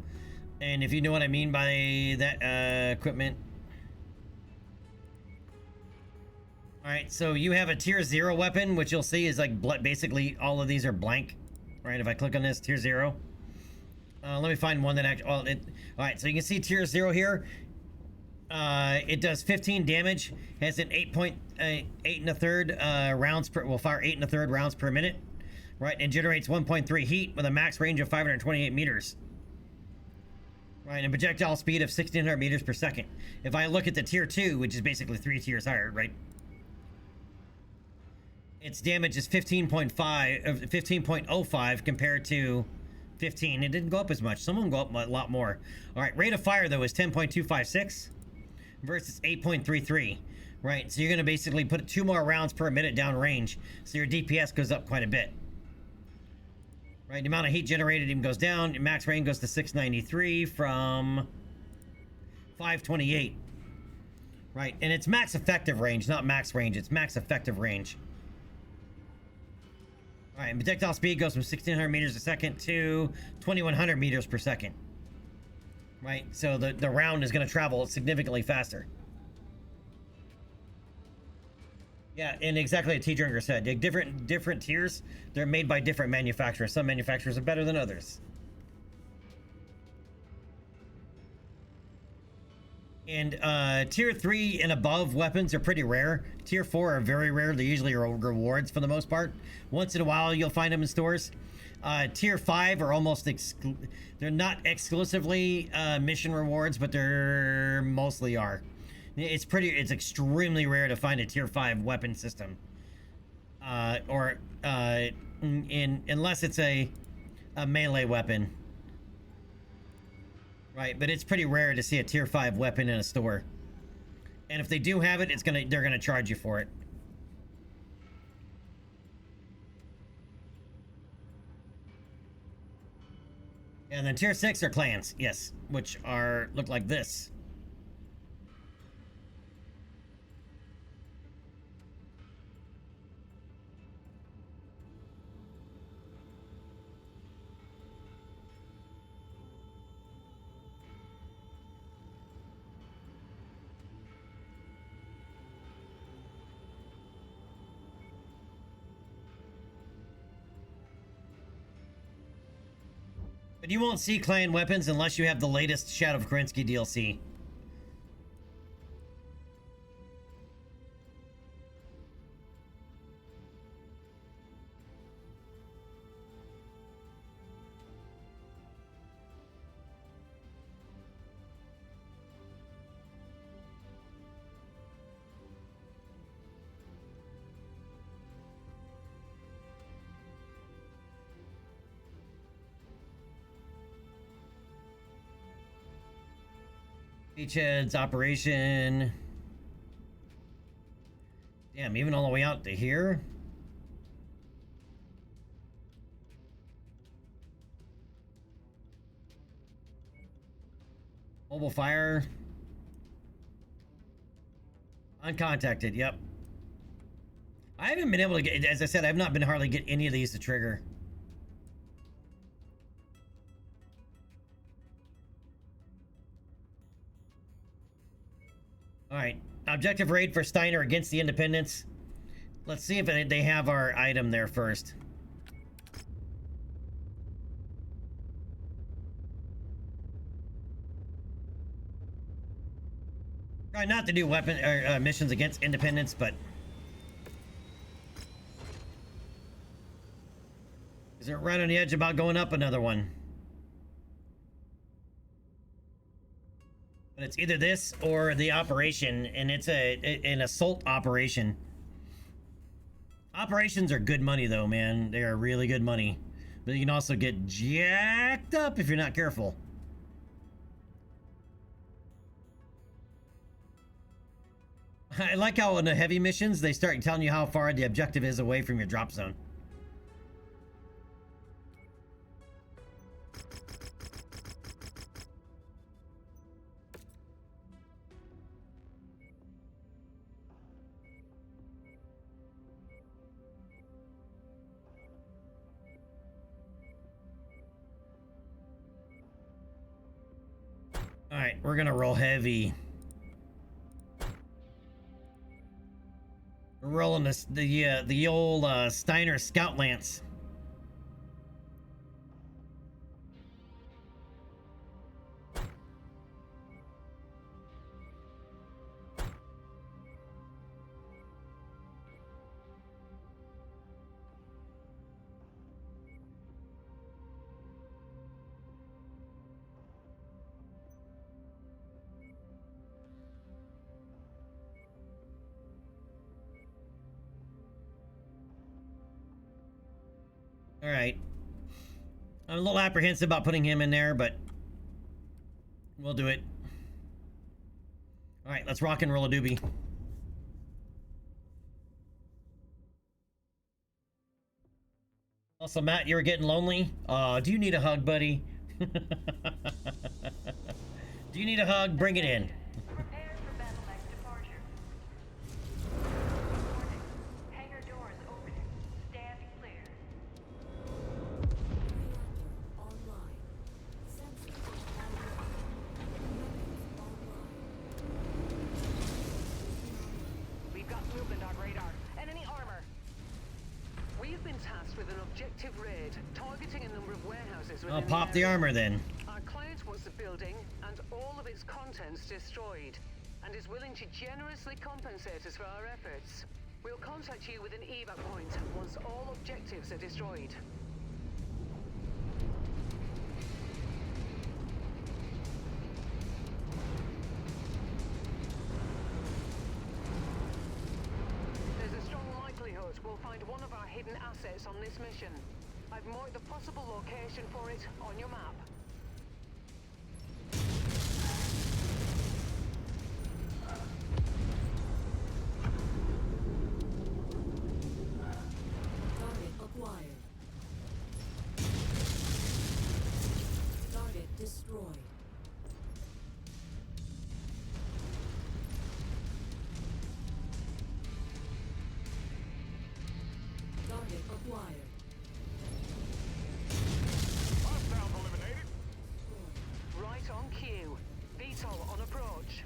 And if you know what I mean by that equipment. Alright, so you have a tier 0 weapon, which you'll see is like basically all of these are blank. Right, if I click on this, tier 0. Let me find one that actually... Alright, so you can see tier 0 here. It does 15 damage, has an 8 and a third rounds per, will fire 8 and a third rounds per minute, right, and generates 1.3 heat with a max range of 528 meters, right, and projectile speed of 1600 meters per second. If I look at the tier 2, which is basically 3 tiers higher, right, its damage is 15.05 compared to 15. It didn't go up as much. Some of them go up a lot more. All right, rate of fire though is 10.256. versus 8.33, right? So you're going to basically put 2 more rounds per minute down range, so your DPS goes up quite a bit, right? The amount of heat generated even goes down. Your max range goes to 693 from 528, right? And it's max effective range, not max range. It's max effective range. All right, and projectile speed goes from 1600 meters a second to 2100 meters per second. Right, so the round is going to travel significantly faster. Yeah, and exactly what T-Drinker said. Different tiers, they're made by different manufacturers. Some manufacturers are better than others. And tier 3 and above weapons are pretty rare. Tier 4 are very rare. They're usually rewards for the most part. Once in a while, you'll find them in stores. Tier 5 are almost they're not exclusively mission rewards, but they're mostly are. It's extremely rare to find a tier 5 weapon system, unless it's a melee weapon, right? But it's pretty rare to see a tier 5 weapon in a store, and if they do have it, they're gonna charge you for it. And then tier 6 are clans, yes, which look like this. But you won't see clan weapons unless you have the latest Shadow of Kerensky DLC. Beachhead's operation. Damn, even all the way out to here. Mobile fire. Uncontacted, yep. I haven't been able to get, as I said, I've not been hardly get any of these to trigger. Alright, objective raid for Steiner against the Independents. Let's see if they have our item there first. Try not to do weapon or missions against Independents, but is it right on the edge about going up another one? But it's either this or the operation, and it's an assault operation. Operations are good money though, man. They are really good money. But you can also get jacked up if you're not careful. I like how in the heavy missions, they start telling you how far the objective is away from your drop zone. All right, we're gonna roll heavy. We're rolling this the old Steiner Scout Lance. All right. I'm a little apprehensive about putting him in there, but we'll do it. All right, let's rock and roll a doobie. Also, Matt, you were getting lonely. Do you need a hug, buddy? Do you need a hug? Bring it in. Prepare for battle next departure. Warning. Hangar doors opening. Stand clear. Reactor online. Sensors online. Weapons online. We've got movement on radar. Enemy armor. We've been tasked with an objective raid, targeting a number of warehouses within I'll pop the area. armor then. Our client wants the building and all of its contents destroyed, and is willing to generously compensate us for our efforts. We'll contact you with an evac point once all objectives are destroyed. There's a strong likelihood we'll find one of our hidden assets on this mission. I've marked the possible location for it on your map. Target acquired. Target destroyed. Target acquired. Hostiles eliminated. Right on cue. VTOL on approach.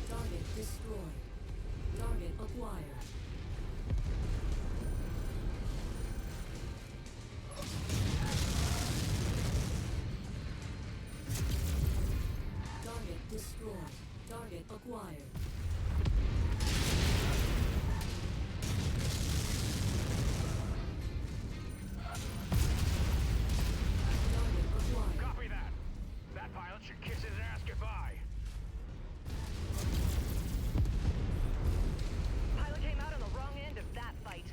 Target destroyed. Target acquired. Target destroyed. Target acquired. Target acquired. Copy that. That pilot should kiss his ass goodbye. Pilot came out on the wrong end of that fight.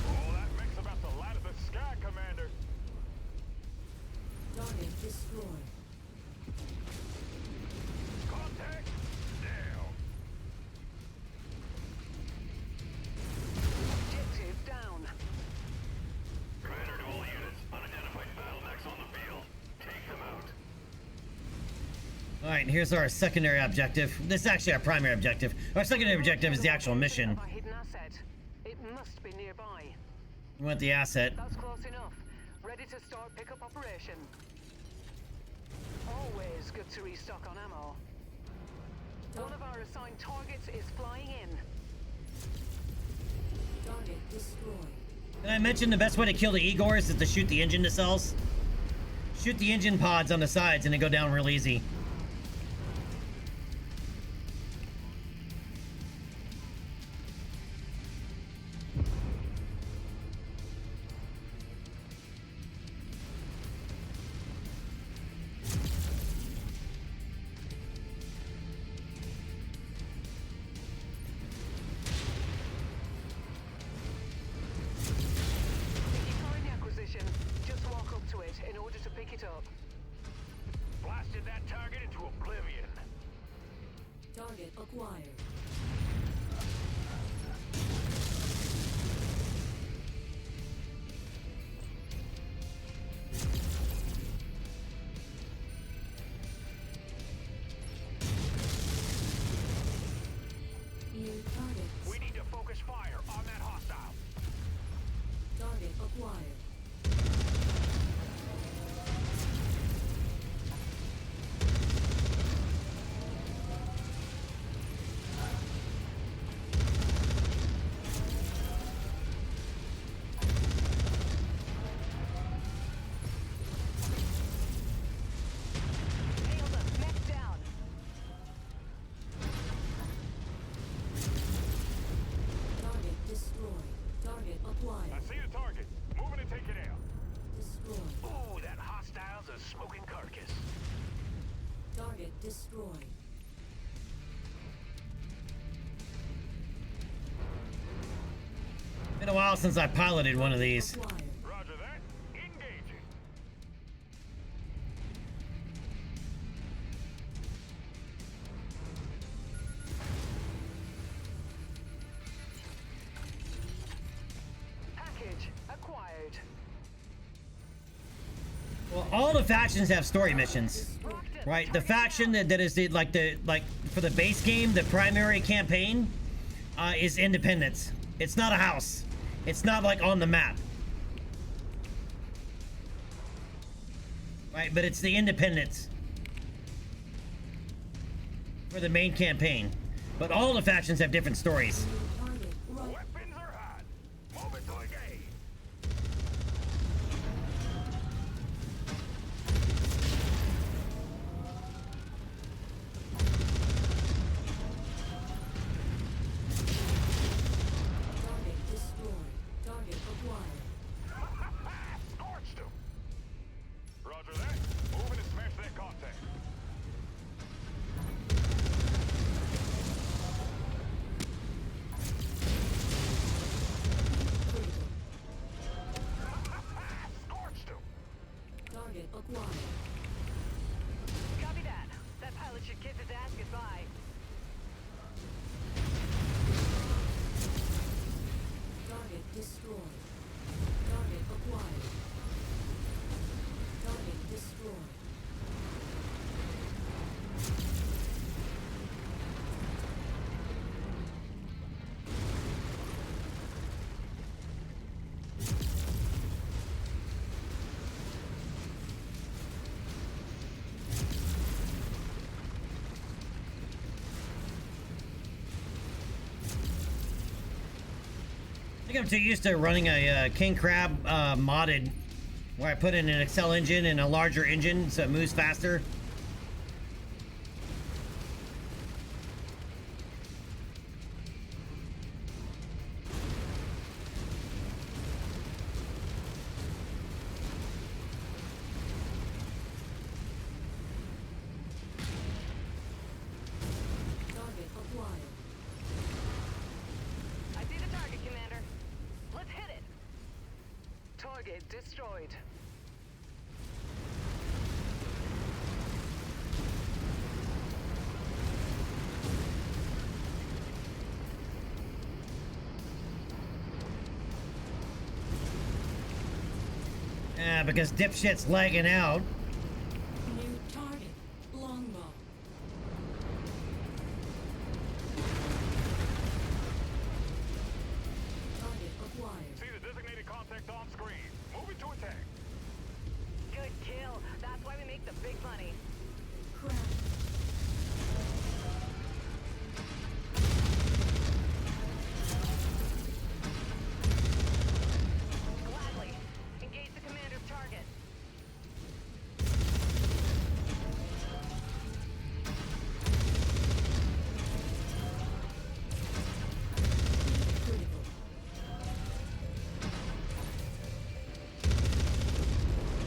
Oh, that makes about the light of the sky, Commander. Target destroyed. Contact down. Objective down. Commander to all units. Unidentified battle mechs on the field. Take them out. All right, here's our secondary objective. This is actually our primary objective. Our secondary objective is the actual mission. Of our hidden asset. It must be nearby. We want the asset. That's close enough. Ready to start pickup operation. Always good to restock on ammo. One of our assigned targets is flying in. Target destroyed. Did I mention the best way to kill the Igors is to shoot the engine nacelles? Shoot the engine pods on the sides and they go down real easy. If you find the acquisition, Target acquired. New target. We need to focus fire on that hostile. Target acquired. Nailed him. Mech down. Target destroyed. Target acquired. I see the target. Moving to take it out. Destroyed. Ooh, that hostile's a smoking carcass. Target destroyed. Been a while since I piloted one of these. Acquired. Roger that. Engaging. Package acquired. Well, all the factions have story missions, right? The faction that is like for the base game, the primary campaign, is Independence. It's not a house. It's not like on the map, right? But it's the Independence for the main campaign. But all the factions have different stories. Target right. Weapons are hot. Move it to engage. Target destroyed. Target acquired. Scorched him. Roger that. Moving to smash that contact. Critical. Scorched him. Target acquired. Copy that. That pilot should kiss his ass goodbye. Target destroyed. Target acquired. Target destroyed. I think I'm too used to running a King Crab modded, where I put in an Excel engine and a larger engine so it moves faster. Target acquired. I see the target, Commander. Let's hit it. Target destroyed. Yeah, because dipshit's lagging out. New target. Longbow. Target acquired. See the designated contact on screen. Moving to attack. Good kill. That's why we make the big money. Crap. Gladly. Engage the commander's target. Critical.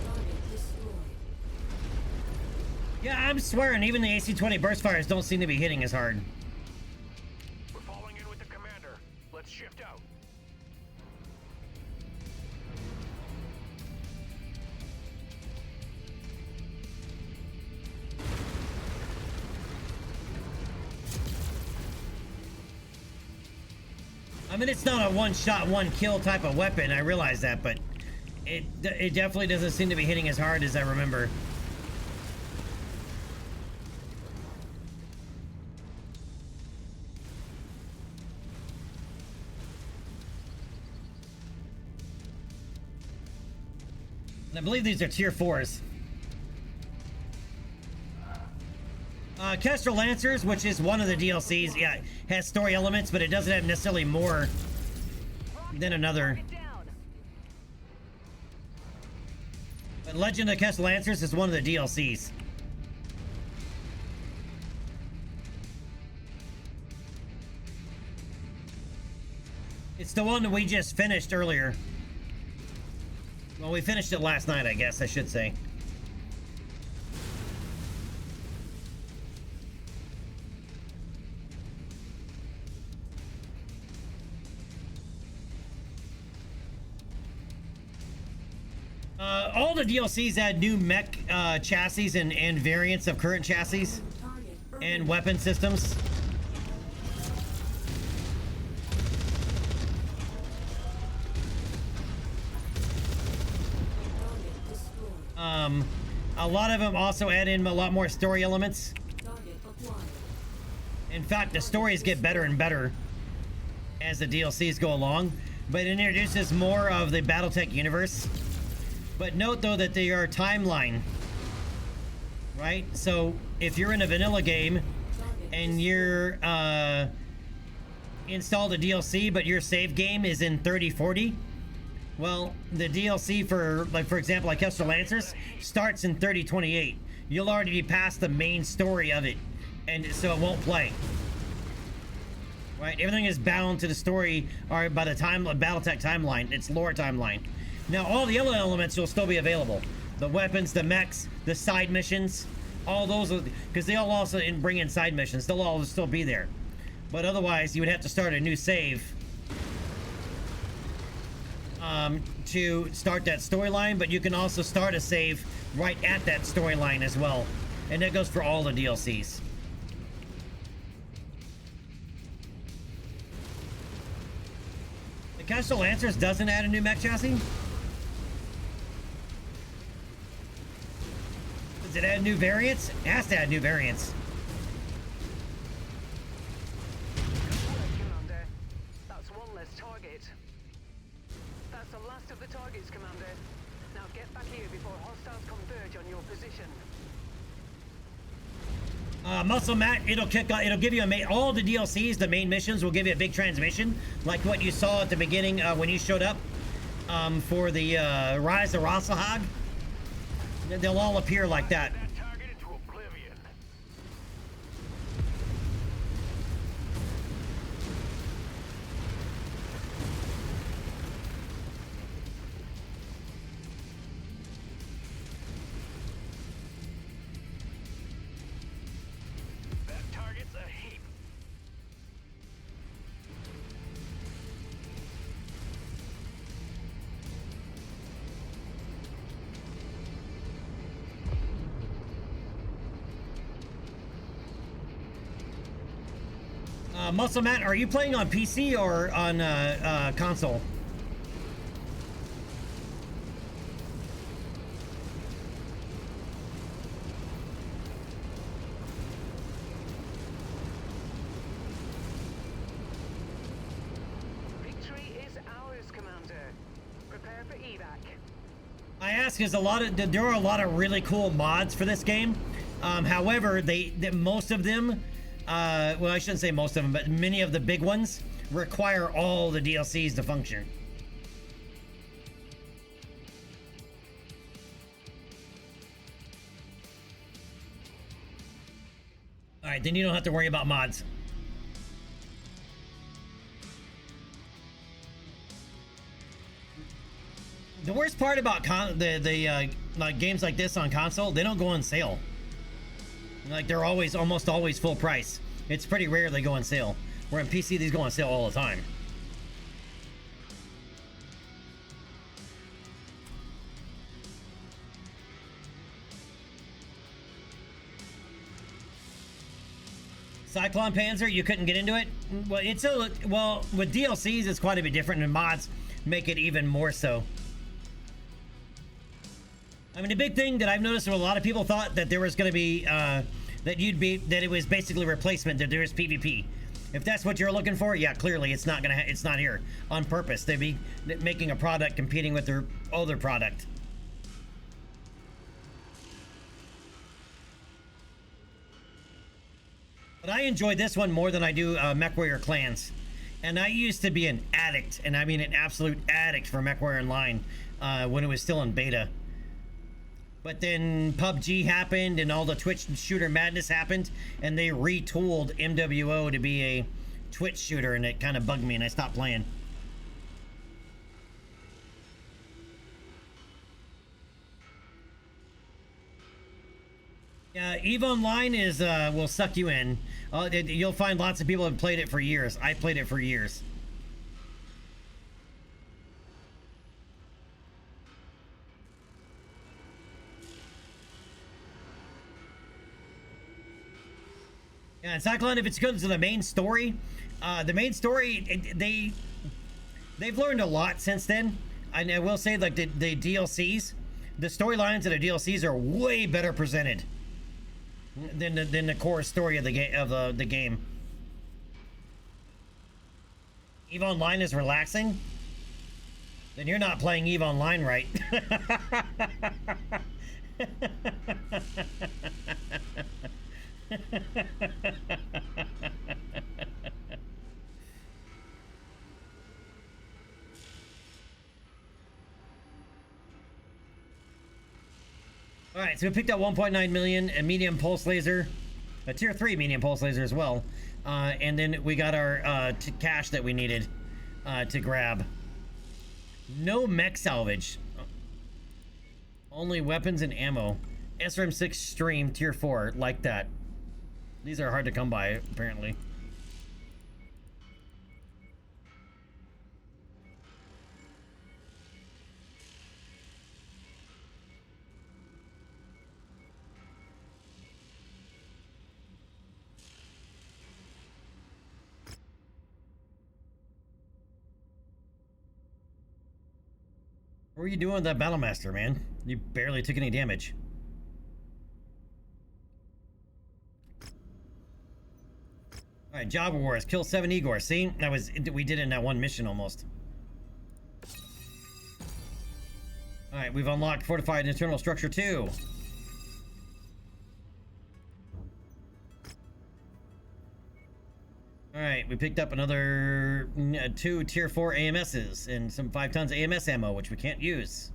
Target destroyed. Yeah, I'm swearing, even the AC-20 burst fires don't seem to be hitting as hard. We're falling in with the commander. Let's shift out. I mean, it's not a one-shot, one-kill type of weapon. I realize that, but it definitely doesn't seem to be hitting as hard as I remember. And I believe these are tier 4s. Kestrel Lancers, which is one of the DLCs, yeah, has story elements, but it doesn't have necessarily more than another. But Legend of Kestrel Lancers is one of the DLCs. It's the one that we just finished earlier. Well, we finished it last night, I guess I should say. All the DLCs add new mech chassis and variants of current chassis and weapon systems. A lot of them also add in a lot more story elements. In fact, the stories get better and better as the DLCs go along, but it introduces more of the Battletech universe. But note, though, that they are timeline, right? So if you're in a vanilla game and you're installed a DLC, but your save game is in 3040, well, the DLC for, like, for example, like Kestrel Lancers starts in 3028. You'll already be past the main story of it, and so it won't play. Right? Everything is bound to the story or by the time Battletech timeline. It's lore timeline. Now, all the other elements will still be available. The weapons, the mechs, the side missions, all those, because they all also bring in side missions. They'll all still be there. But otherwise, you would have to start a new save to start that storyline. But you can also start a save right at that storyline as well. And that goes for all the DLCs. The Kestrel Lancers doesn't add a new mech chassis? Does it add new variants? It has to add new variants. Good work, Commander. That's one less target. That's the last of the targets, Commander. Now get back here before hostiles converge on your position. Muscle Mat, it'll give you all the DLCs, the main missions will give you a big transmission, like what you saw at the beginning when you showed up for the Rise of Rasahag. They'll all appear like that. That target's a heap. Muscle Mat, are you playing on PC or on console? Victory is ours, Commander. Prepare for evac. I ask is there are a lot of really cool mods for this game. However, most of them, well, I shouldn't say most of them, but many of the big ones require all the DLCs to function. All right, then you don't have to worry about mods. The worst part about like games like this on console, they don't go on sale. Like they're almost always full price. It's pretty rare they go on sale. Where in PC these go on sale all the time. Cyclone Panzer, you couldn't get into it? Well, it's a well with DLCs, it's quite a bit different, and mods make it even more so. I mean, the big thing that I've noticed is a lot of people thought that there was going to be that it was basically replacement, that there is PvP. If that's what you're looking for, yeah, clearly it's not it's not here on purpose. They'd be making a product competing with their other product. But I enjoy this one more than I do MechWarrior Clans. And I used to be an addict, and I mean an absolute addict for MechWarrior Online when it was still in beta. But then PUBG happened, and all the Twitch shooter madness happened, and they retooled MWO to be a Twitch shooter, and it kind of bugged me, and I stopped playing. EVE Online is will suck you in. You'll find lots of people have played it for years. I played it for years. Yeah, and Cyclone, if it's good to the main story, they've learned a lot since then. I will say, like the DLCs, the storylines of the DLCs are way better presented than the core story of the game. EVE Online is relaxing? Then you're not playing EVE Online right. All right, so we picked up 1.9 million, a medium pulse laser, a tier 3 medium pulse laser as well, and then we got our cash that we needed to grab. No mech salvage, only weapons and ammo. SRM6 stream tier 4, like that. These are hard to come by, apparently. What were you doing with that Battlemaster, man? You barely took any damage. All right, Job Wars, kill 7 Igor. See, we did it in that one mission almost. All right, we've unlocked fortified internal structure 2. All right, we picked up another 2 tier 4 AMSs and some 5 tons of AMS ammo, which we can't use.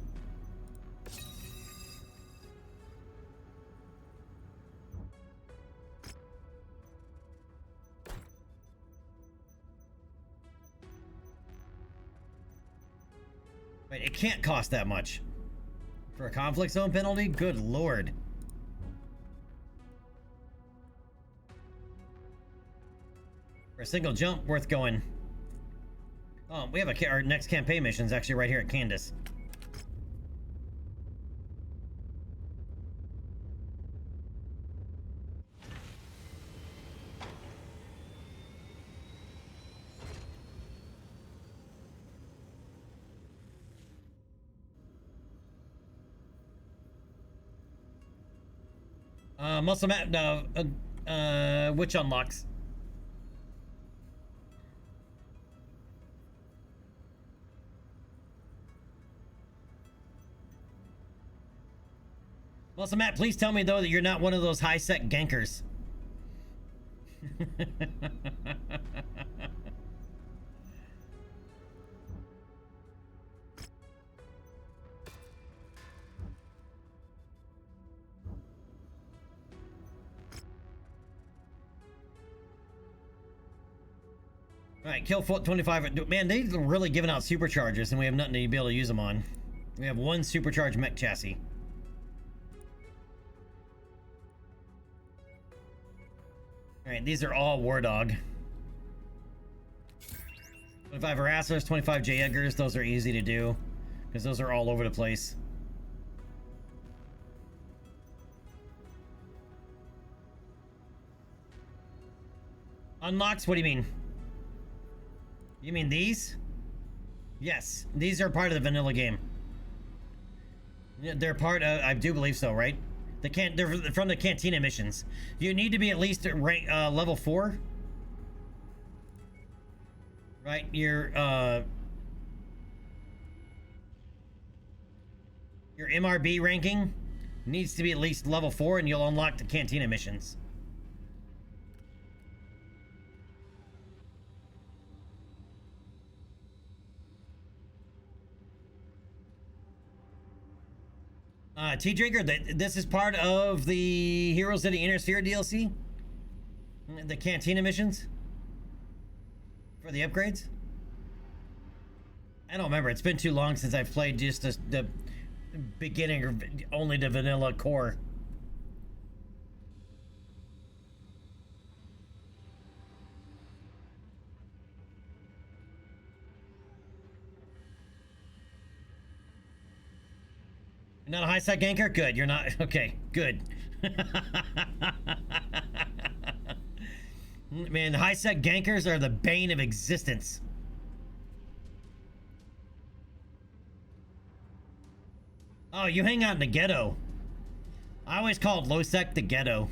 Wait, it can't cost that much. For a conflict zone penalty? Good lord. For a single jump, worth going. Oh, we have our next campaign mission is actually right here at Candace. Muscle map, no, which unlocks? Muscle Matt, please tell me though that you're not one of those high-sec gankers. All right, kill 25. Man, they've really given out superchargers, and we have nothing to be able to use them on. We have one supercharged mech chassis. All right, these are all War Dog. 25 harassers, 25 J Edgars. Those are easy to do because those are all over the place. Unlocks? What do you mean? You mean these? Yes, these are part of the vanilla game. They're part of, I do believe so, right? They're from the cantina missions. You need to be at least at rank, level 4. Right, your MRB ranking needs to be at least level 4 and you'll unlock the cantina missions. T-Drinker, this is part of the Heroes of the Inner Sphere DLC? The cantina missions? For the upgrades? I don't remember. It's been too long since I've played just the beginning or only the vanilla core. You're not a high-sec ganker? Good. You're not. Okay, good. Man, high-sec gankers are the bane of existence. Oh, you hang out in the ghetto. I always called low-sec the ghetto.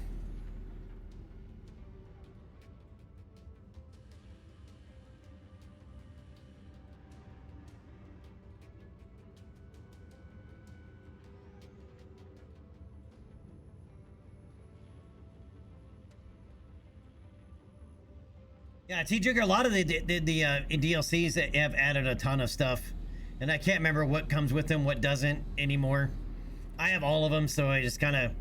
Yeah, T-Jigger, a lot of the DLCs that have added a ton of stuff. And I can't remember what comes with them, what doesn't anymore. I have all of them, so I just kind of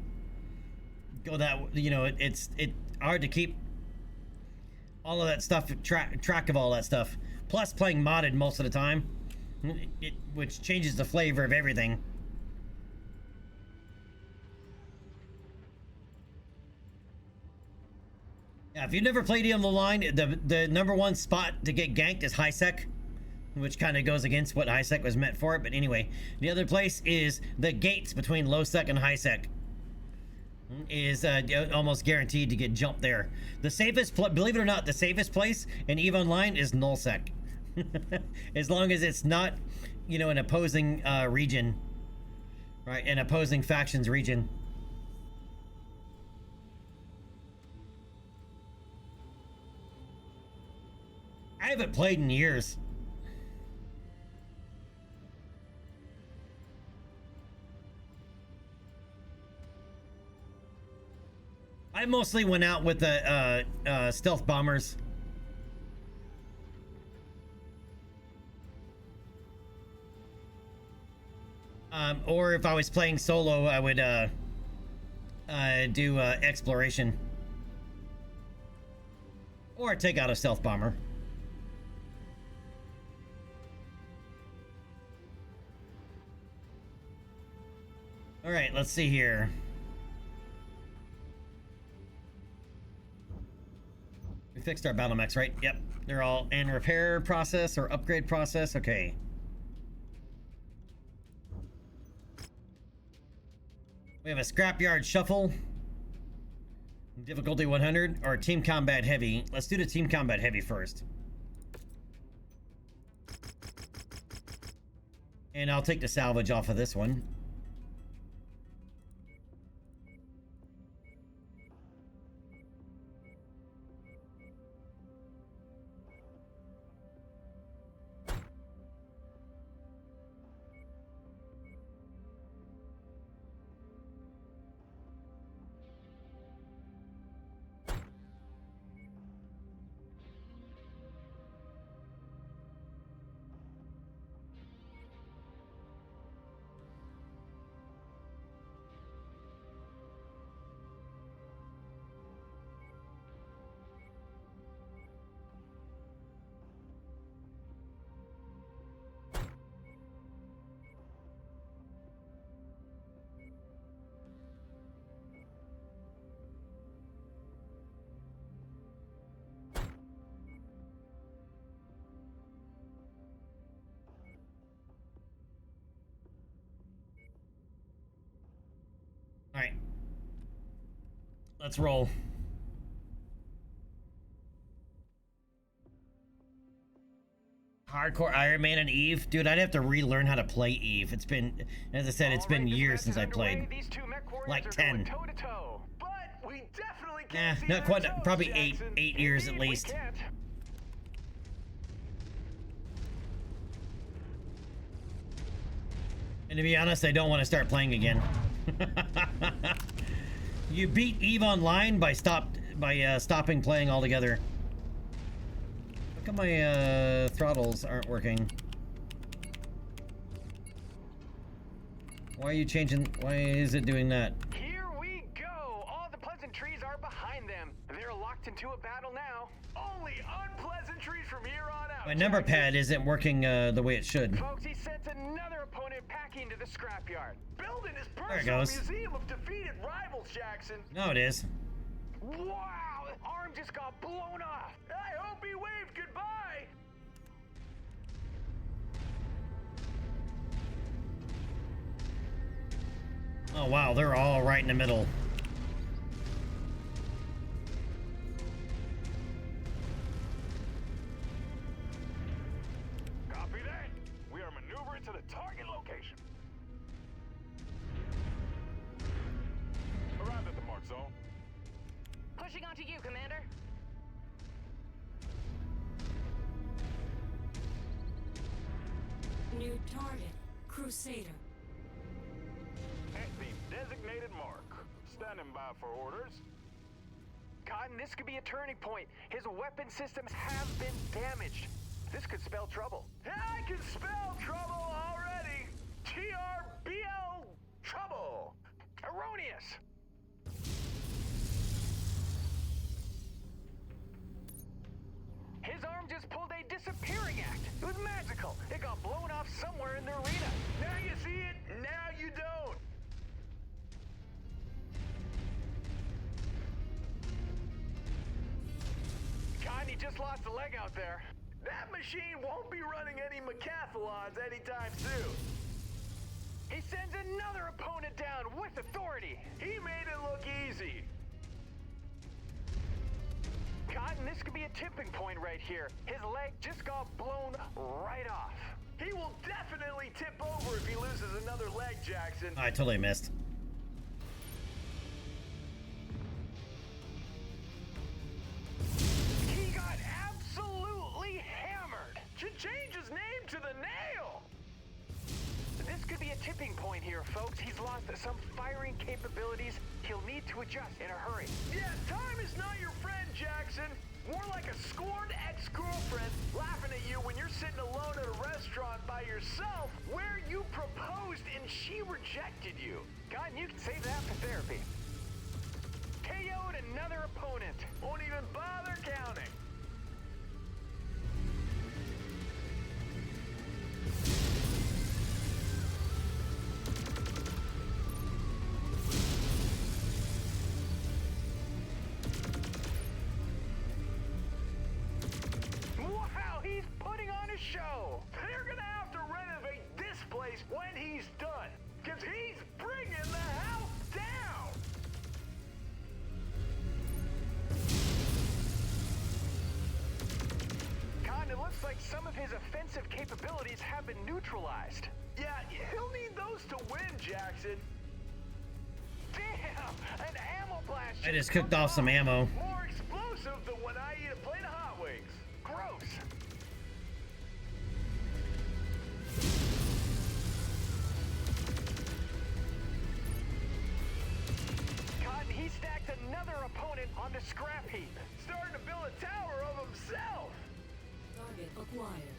go that, you know, it's hard to keep all of that stuff, track of all that stuff. Plus playing modded most of the time, which changes the flavor of everything. Yeah, if you've never played Eon the Line, the number one spot to get ganked is high sec, which kind of goes against what high sec was meant for. But anyway, the other place is the gates between low sec and high sec. Is almost guaranteed to get jumped there. The safest, believe it or not, the safest place in EVE Online is null sec. As long as it's not, you know, an opposing region, right? An opposing factions region. I haven't played in years. I mostly went out with the stealth bombers. Or if I was playing solo, I would do exploration. Or take out a stealth bomber. All right, let's see here. We fixed our battle mechs, right? Yep. They're all in repair process or upgrade process. Okay. We have a scrapyard shuffle. Difficulty 100 or team combat heavy. Let's do the team combat heavy first. And I'll take the salvage off of this one. All right. Let's roll. Hardcore Iron Man and Eve? Dude, I'd have to relearn how to play Eve. It's been, as I said, it's been years since I played. Like 10. Toe-to-toe. But we definitely Nah, can't see not their quite, toes, probably Jackson. 8 years at Indeed, we least. can't. And to be honest, I don't want to start playing again. You beat Eve online by stopping playing altogether. How come my throttles aren't working? Why are you changing? Why is it doing that? Here we go. All the pleasantries are behind them. They're locked into a battle now. Only unpleasantries from here on out. My number pad isn't working the way it should. Folks, he sent another opponent packing to the scrapyard. Building his There it personal goes. museum of defeated rivals, Jackson. No, it is. Wow, the arm just got blown off. I hope he waved goodbye. Oh wow, they're all right in the middle. Copy that. We are maneuvering to the target location. Arrived at the mark zone. Pushing onto you, Commander. New target, Crusader. At the designated mark. Standing by for orders. Cotton, this could be a turning point. His weapon systems have been damaged. This could spell trouble. I can spell trouble already. TRBL trouble. Erroneous. His arm just pulled a disappearing act. It was magical. It got blown off somewhere in the arena. Now you see it, now you don't. God, he just lost a leg out there. That machine won't be running any decathlons anytime soon. He sends another opponent down with authority. He made it look easy. Cotton, this could be a tipping point right here. His leg just got blown right off. He will definitely tip over if he loses another leg, Jackson. I totally missed. He got absolutely hammered. Should change his name to the Nail. This could be a tipping point here, folks. He's lost some firing capabilities. He'll need to adjust in a hurry. Yeah, time is not your friend, Jackson. More like a scorned ex-girlfriend laughing at you when you're sitting alone at a restaurant by yourself where you proposed and she rejected you. God, you can save that for therapy. KO'd another opponent. Won't even bother counting. Wow, he's putting on a show. They're gonna have to renovate this place when he's done, because he's bringing the house down. It looks like some of his offensive capabilities have been neutralized. Yeah, he'll need those to win, Jackson. Damn! An ammo blast! I just cooked off some ammo. More explosive than when I eat a plate of hot wings. Gross. Cotton, he stacked another opponent on the scrap heap. Starting to build a tower of himself. Target acquired.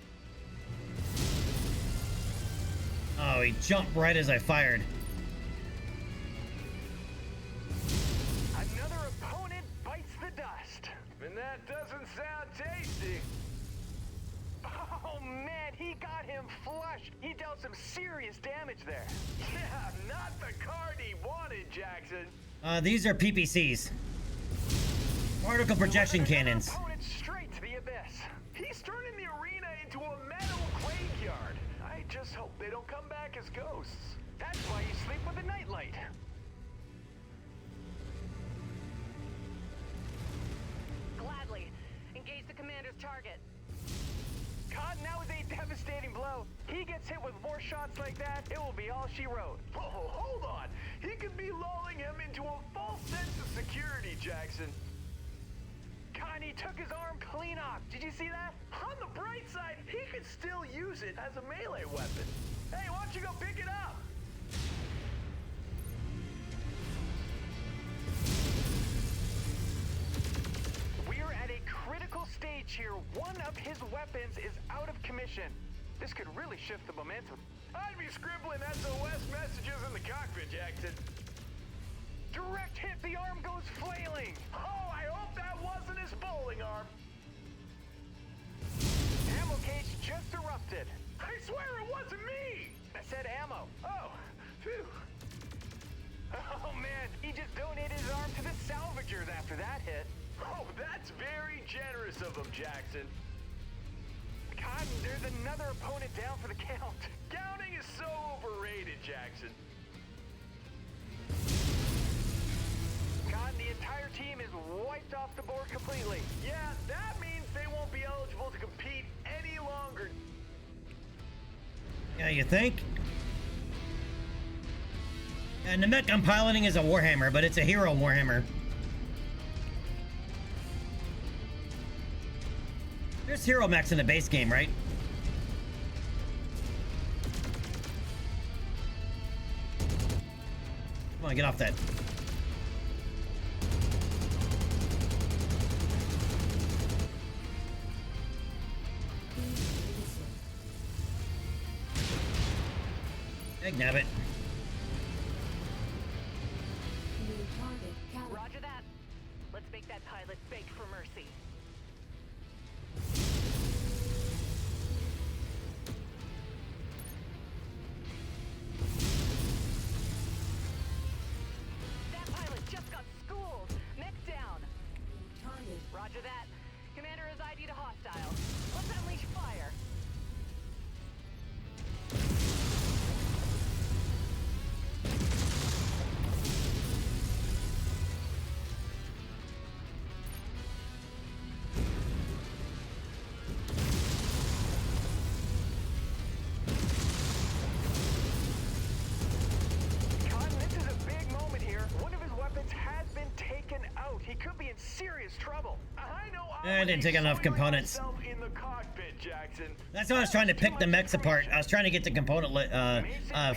Oh, he jumped right as I fired. Another opponent bites the dust. And that doesn't sound tasty. Oh man, he got him flush. He dealt some serious damage there. Yeah, not the card he wanted, Jackson. These are PPCs. Particle projection cannons. Opponent straight to the abyss. He's turning the arena into a metal graveyard. I just hope they don't come back as ghosts. That's why you sleep with a nightlight. Gladly. Engage the commander's target. Cotton, that was a devastating blow. He gets hit with more shots like that, it will be all she wrote. Oh, hold on. He could be lulling him into a false sense of security, Jackson. Cotton, he took his arm clean off. Did you see that? On the bright side, he could still use it as a melee weapon. Hey, why don't you go pick it up? We're at a critical stage here. One of his weapons is out of commission. This could really shift the momentum. I'd be scribbling SOS messages in the cockpit, Jackson. Direct hit, the arm goes flailing. Oh, I hope that wasn't his bowling arm. Ammo cage just erupted. I swear it wasn't me. I said ammo. Oh, phew. Oh man, he just donated his arm to the salvagers after that hit. Oh, that's very generous of him, Jackson. Cotton, there's another opponent down for the count. Counting is so overrated, Jackson. Cotton, the entire team is wiped off the board completely. Yeah, that means they won't be eligible to compete any longer. Yeah, you think? And the mech I'm piloting is a Warhammer, but it's a hero Warhammer. There's hero mechs in the base game, right? Come on, get off that. Egg nabbit. New target calibrated. Roger that. Let's make that pilot beg for mercy. That pilot just got schooled. Mech down. Target. Roger that. Commander is ID to hostile. Let's unleash fire. Cotton, this is a big moment here. One of his weapons has been taken out. He could be in serious trouble. I know. I didn't take enough components. In the cockpit, Jackson. That's why I was trying to pick the mechs apart. I was trying to get the component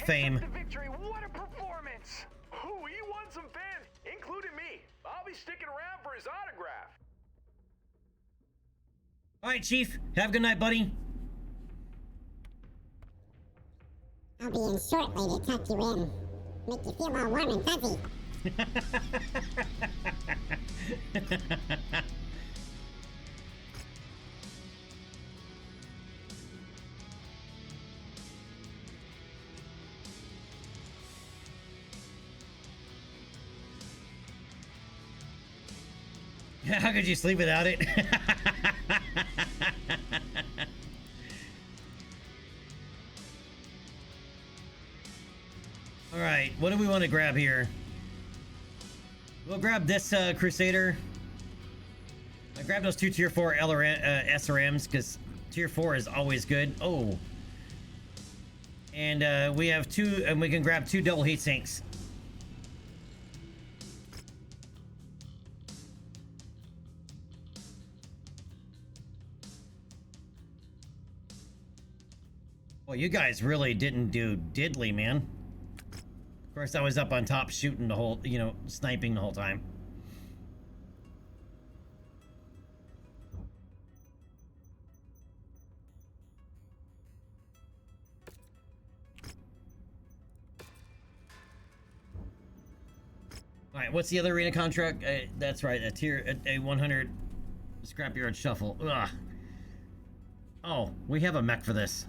fame. The victory. What a performance! Ooh, he won some fans, including me. I'll be sticking around for his autograph. All right, Chief. Have a good night, buddy. I'll be in shortly to tuck you in. Make you feel all warm and fuzzy. How could you sleep without it? All right, what do we want to grab here? We'll grab this Crusader. I grabbed those two Tier 4 SRMs because Tier 4 is always good. Oh. And we have two, and we can grab two double heat sinks. Well, you guys really didn't do diddly, man. Of course, I was up on top shooting the whole, you know, sniping the whole time. All right, what's the other arena contract? That's right, a 100 scrapyard shuffle. Ugh. Oh, we have a mech for this.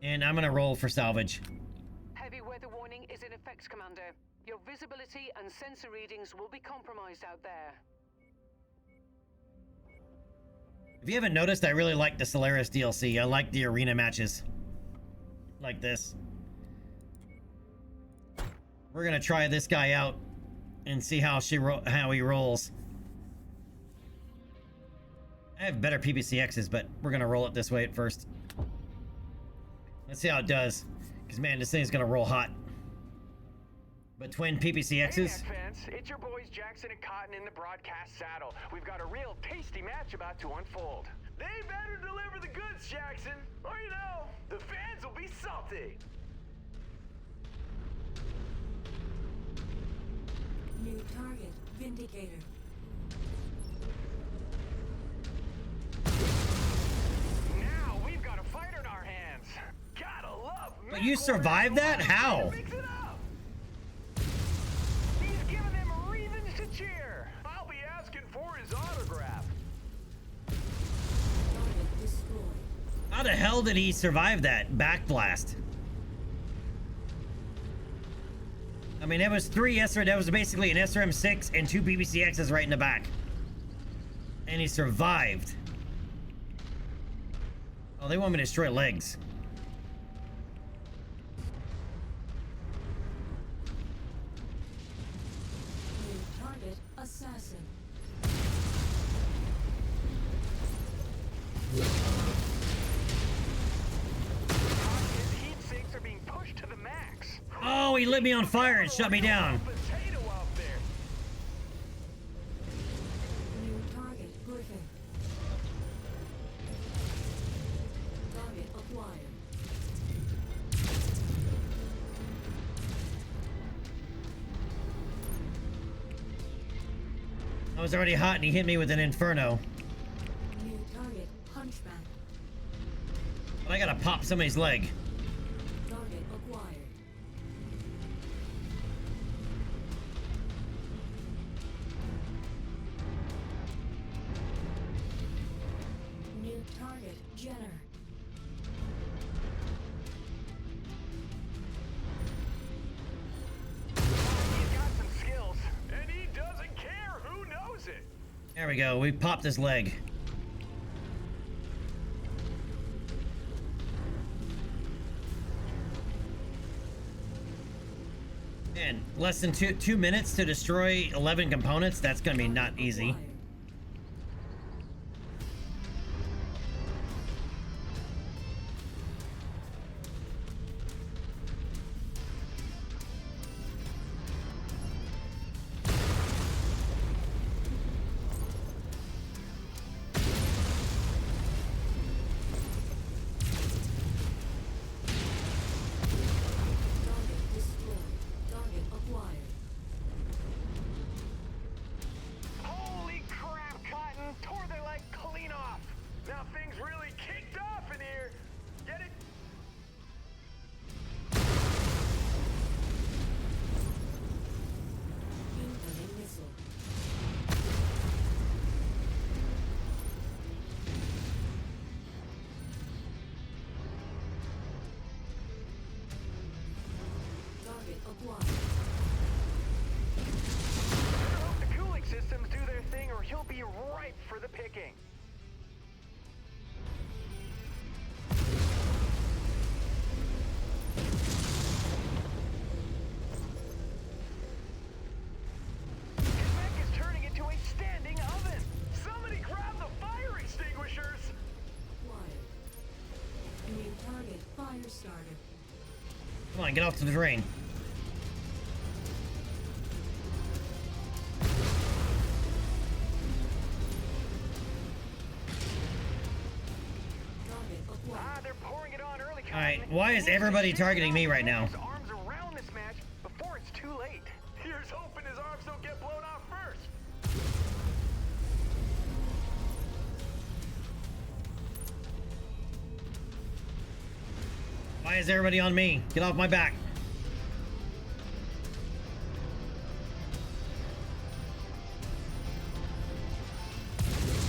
And I'm gonna roll for salvage. Heavy weather warning is in effect, Commander. Your visibility and sensor readings will be compromised out there. If you haven't noticed, I really like the Solaris DLC. I like the arena matches. Like this. We're gonna try this guy out and see how how he rolls. I have better PPCXs, but we're gonna roll it this way at first. Let's see how it does. Because, man, this thing's gonna roll hot. But twin PPCXs? Hey, Net fans, it's your boys Jackson and Cotton in the broadcast saddle. We've got a real tasty match about to unfold. They better deliver the goods, Jackson, or you know, the fans will be salty. New target, Vindicator. Now we've got a fight on our hands. Gotta love me. But you survived that? How? Mix it up. He's giving them reasons to cheer. I'll be asking for his autograph. Target destroyed. How the hell did he survive that backblast? I mean, it was 3 SRM. That was basically an SRM-6 and 2 PPCXs right in the back. And he survived. Oh, they want me to destroy legs. New target, Assassin. His heat sinks are being pushed to the max. Oh, he lit me on fire and shut me down. Potato out there. New target, Griffin. Target acquired. I was already hot and he hit me with an inferno. New target, Hunchback. But I gotta pop somebody's leg. Target acquired. New target, Jenner. He's got some skills, and he doesn't care who knows it. There we go. We popped his leg. And less than two minutes to destroy 11 components. That's gonna be not easy. Acquired. Target destroyed. Target acquired. Holy crap, Cotton! Tore their leg clean off. Now things really kicked off in here. Get it? Incoming missile. Target acquired. Better hope the cooling systems do their thing, or he'll be ripe for the picking. His mech is turning into a standing oven. Somebody grab the fire extinguishers. Acquired. New target, Firestarter. Come on, get off to the drain. Target acquired. Ah, they're pouring it on early. All right, Cotton. why is everybody targeting me right now? His arms around this match before it's too late. Here's hoping his arms don't get blown off first. Why is everybody on me? Get off my back.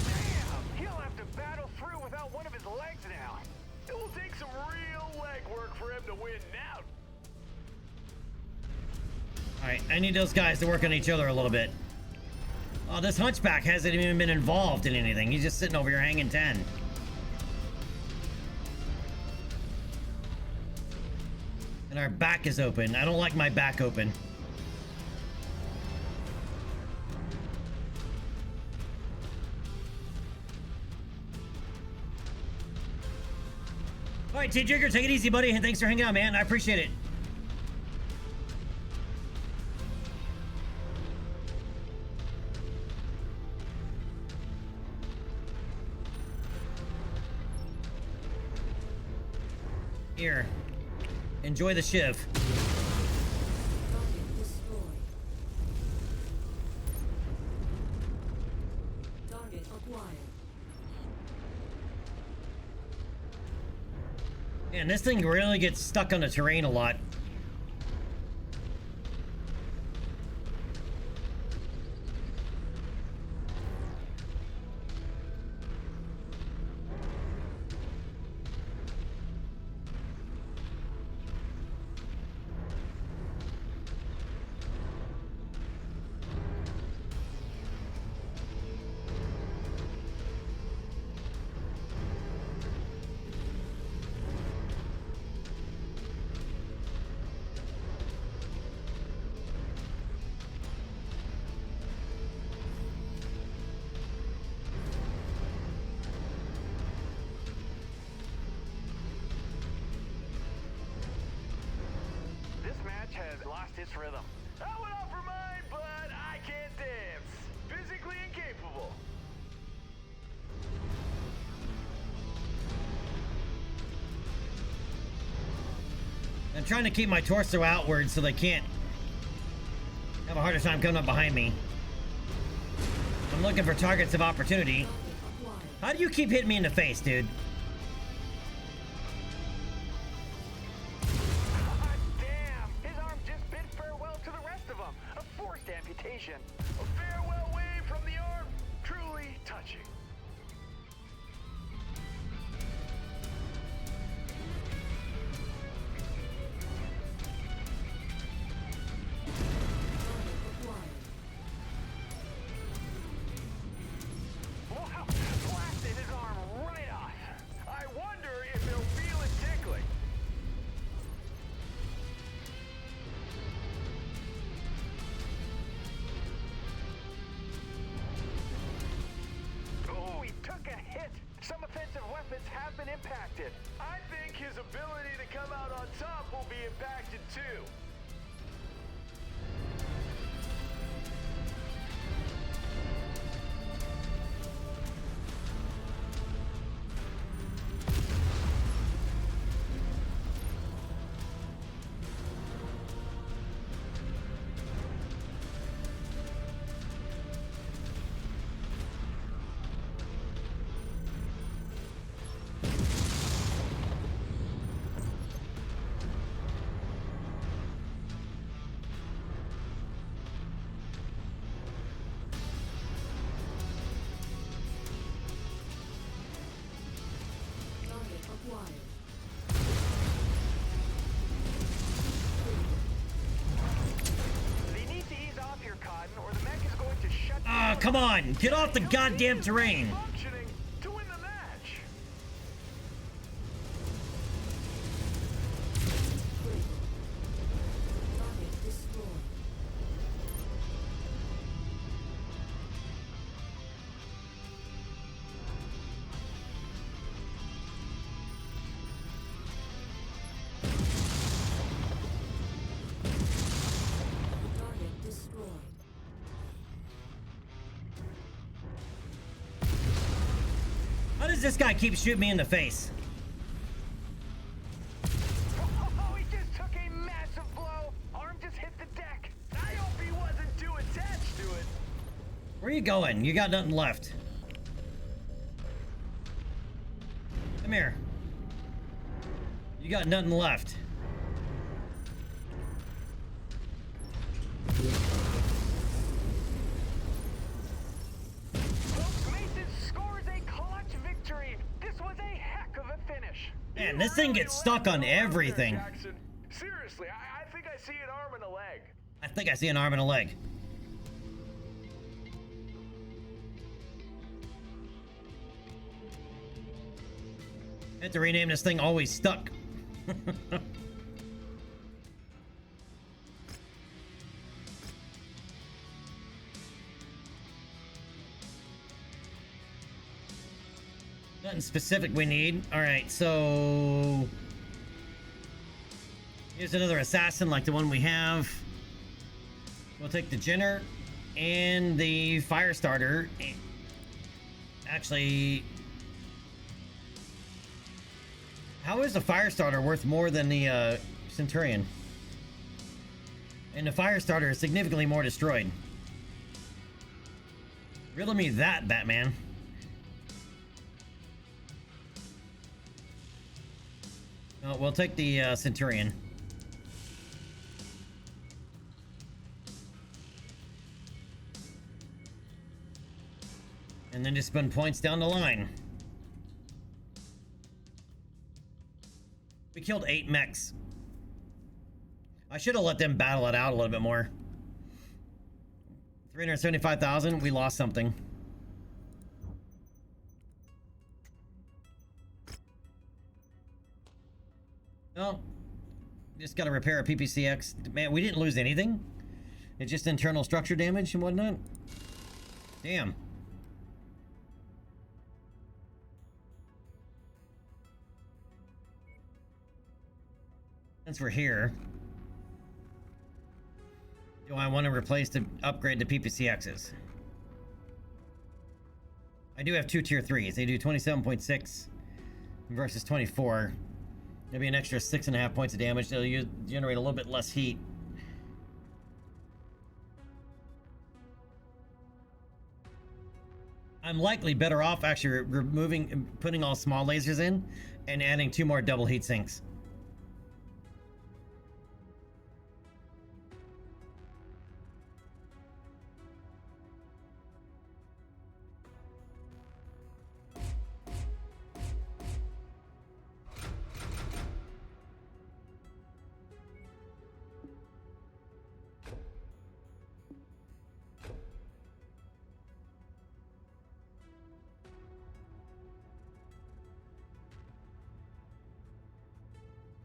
Damn! He'll have to battle through without one of his legs now. It will take some real leg work for him to win now. All right, I need those guys to work on each other a little bit. Oh, this hunchback hasn't even been involved in anything. He's just sitting over here hanging 10. And our back is open. I don't like my back open. Alright, T-Trigger, take it easy, buddy. Thanks for hanging out, man. I appreciate it. Here. Enjoy the shiv. Target destroyed. Target acquired. Man, this thing really gets stuck on the terrain a lot. This match has lost its rhythm. I would offer mine, but I can't dance. Physically incapable. I'm trying to keep my torso outward so they can't have a harder time coming up behind me. I'm looking for targets of opportunity. How do you keep hitting me in the face, dude? Damn! His arm just bid farewell to the rest of them. A forced amputation. A farewell wave from the arm. Truly touching. Wow! Blasted his arm right off. I wonder if he'll feel it tickling. Oh, he took a hit. Some offensive weapons have been impacted. I think his ability to come out on top will be impacted too. Target acquired. They need to ease off here, Cotton, or the mech is going to shut Ah, down. come on! Get off the He'll goddamn need terrain! functioning to win the match. Target destroyed. Target destroyed. How does this guy keep shooting me in the face? Oh, he just took a massive blow. Arm just hit the deck. I hope he wasn't too attached to it. Where are you going? You got nothing left. Come here. You got nothing left. Mason scores a clutch victory. This was a heck of a finish. Man, You this thing really gets let stuck it on go out there, everything. Jackson. Seriously, I think I see an arm and a leg. I think I see an arm and a leg. I have to rename this thing Always Stuck. Nothing specific we need. Alright, so... here's another assassin like the one we have. We'll take the Jenner and the Firestarter. Actually... how is the Firestarter worth more than the Centurion? And the Firestarter is significantly more destroyed. Riddle me that, Batman. Oh, we'll take the Centurion. And then just spend points down the line. We killed 8 mechs. I should have let them battle it out a little bit more. 375,000, we lost something. Oh, just gotta repair a PPCX. Man, we didn't lose anything. It's just internal structure damage and whatnot. Damn. Since we're here, do I want to replace the upgrade to PPCXs? I do have 2 tier 3s. They do 27.6 versus 24. Maybe an extra 6.5 points of damage. They'll generate a little bit less heat. I'm likely better off actually putting all small lasers in and adding 2 more double heat sinks.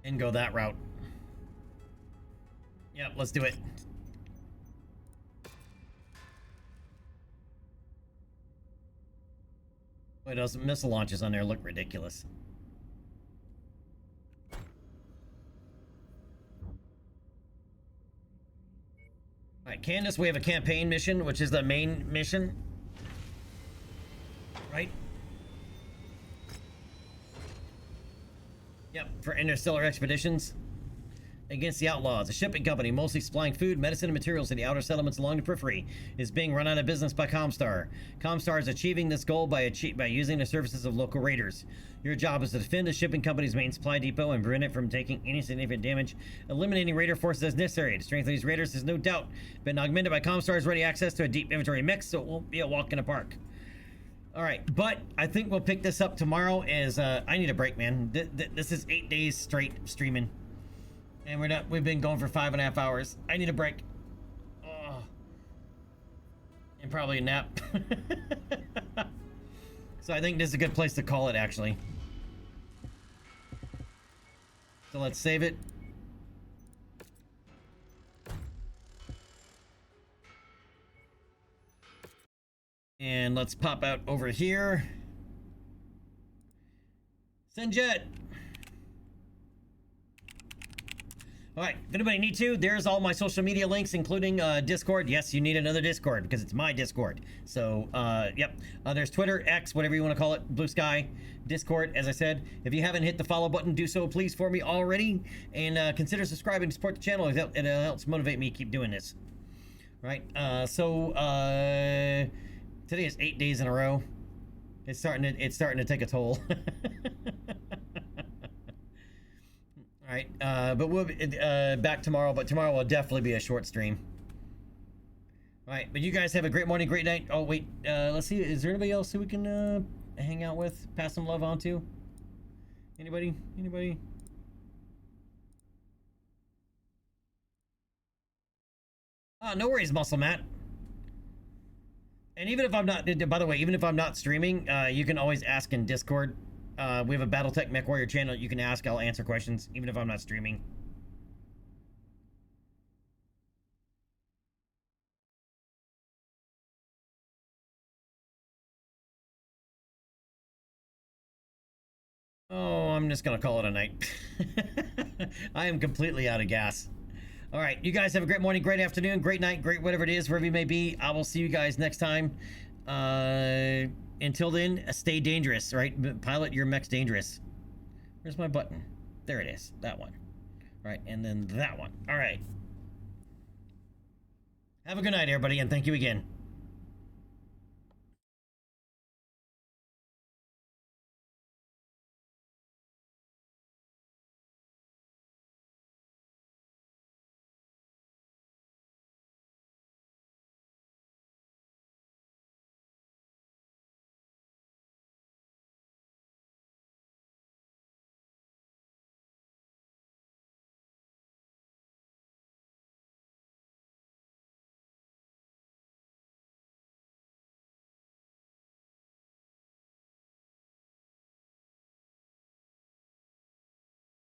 And go that route. Yep, let's do it. Boy, those missile launches on there look ridiculous. Alright, Candace, we have a campaign mission, which is the main mission. Right? Yep, for interstellar expeditions against the outlaws. A shipping company, mostly supplying food, medicine, and materials to the outer settlements along the periphery, is being run out of business by Comstar. Comstar is achieving this goal by using the services of local raiders. Your job is to defend the shipping company's main supply depot and prevent it from taking any significant damage, eliminating raider forces as necessary. The strength of these raiders has no doubt been augmented by Comstar's ready access to a deep inventory mix, so it won't be a walk in the park. Alright, but I think we'll pick this up tomorrow as, I need a break, man. This is 8 days straight streaming. And we've been going for 5.5 hours. I need a break. Oh. And probably a nap. So I think this is a good place to call it, actually. So let's save it. And let's pop out over here. Send jet. All right, if anybody needs to, there's all my social media links, including Discord. Yes, you need another Discord because it's my Discord. So, yep. There's Twitter, X, whatever you want to call it, Blue Sky, Discord. As I said, if you haven't hit the follow button, do so please for me already. And consider subscribing to support the channel. It helps motivate me to keep doing this. All right, today is 8 days in a row. It's starting to take a toll. All right, but we'll be back tomorrow. But tomorrow will definitely be a short stream. All right, but you guys have a great morning, great night. Oh wait, let's see. Is there anybody else who we can hang out with, pass some love on to? Anybody? Anybody? No worries, Muscle Matt. And even if I'm not, by the way, even if I'm not streaming, you can always ask in Discord. We have a Battletech MechWarrior channel. You can ask, I'll answer questions, even if I'm not streaming. I'm just gonna call it a night. I am completely out of gas. All right, you guys have a great morning, great afternoon, great night, great whatever it is, wherever you may be. I will see you guys next time. Until then, stay dangerous, right? Pilot your mechs dangerous. Where's my button? There it is. That one. All right, and then that one. All right. Have a good night, everybody, and thank you again.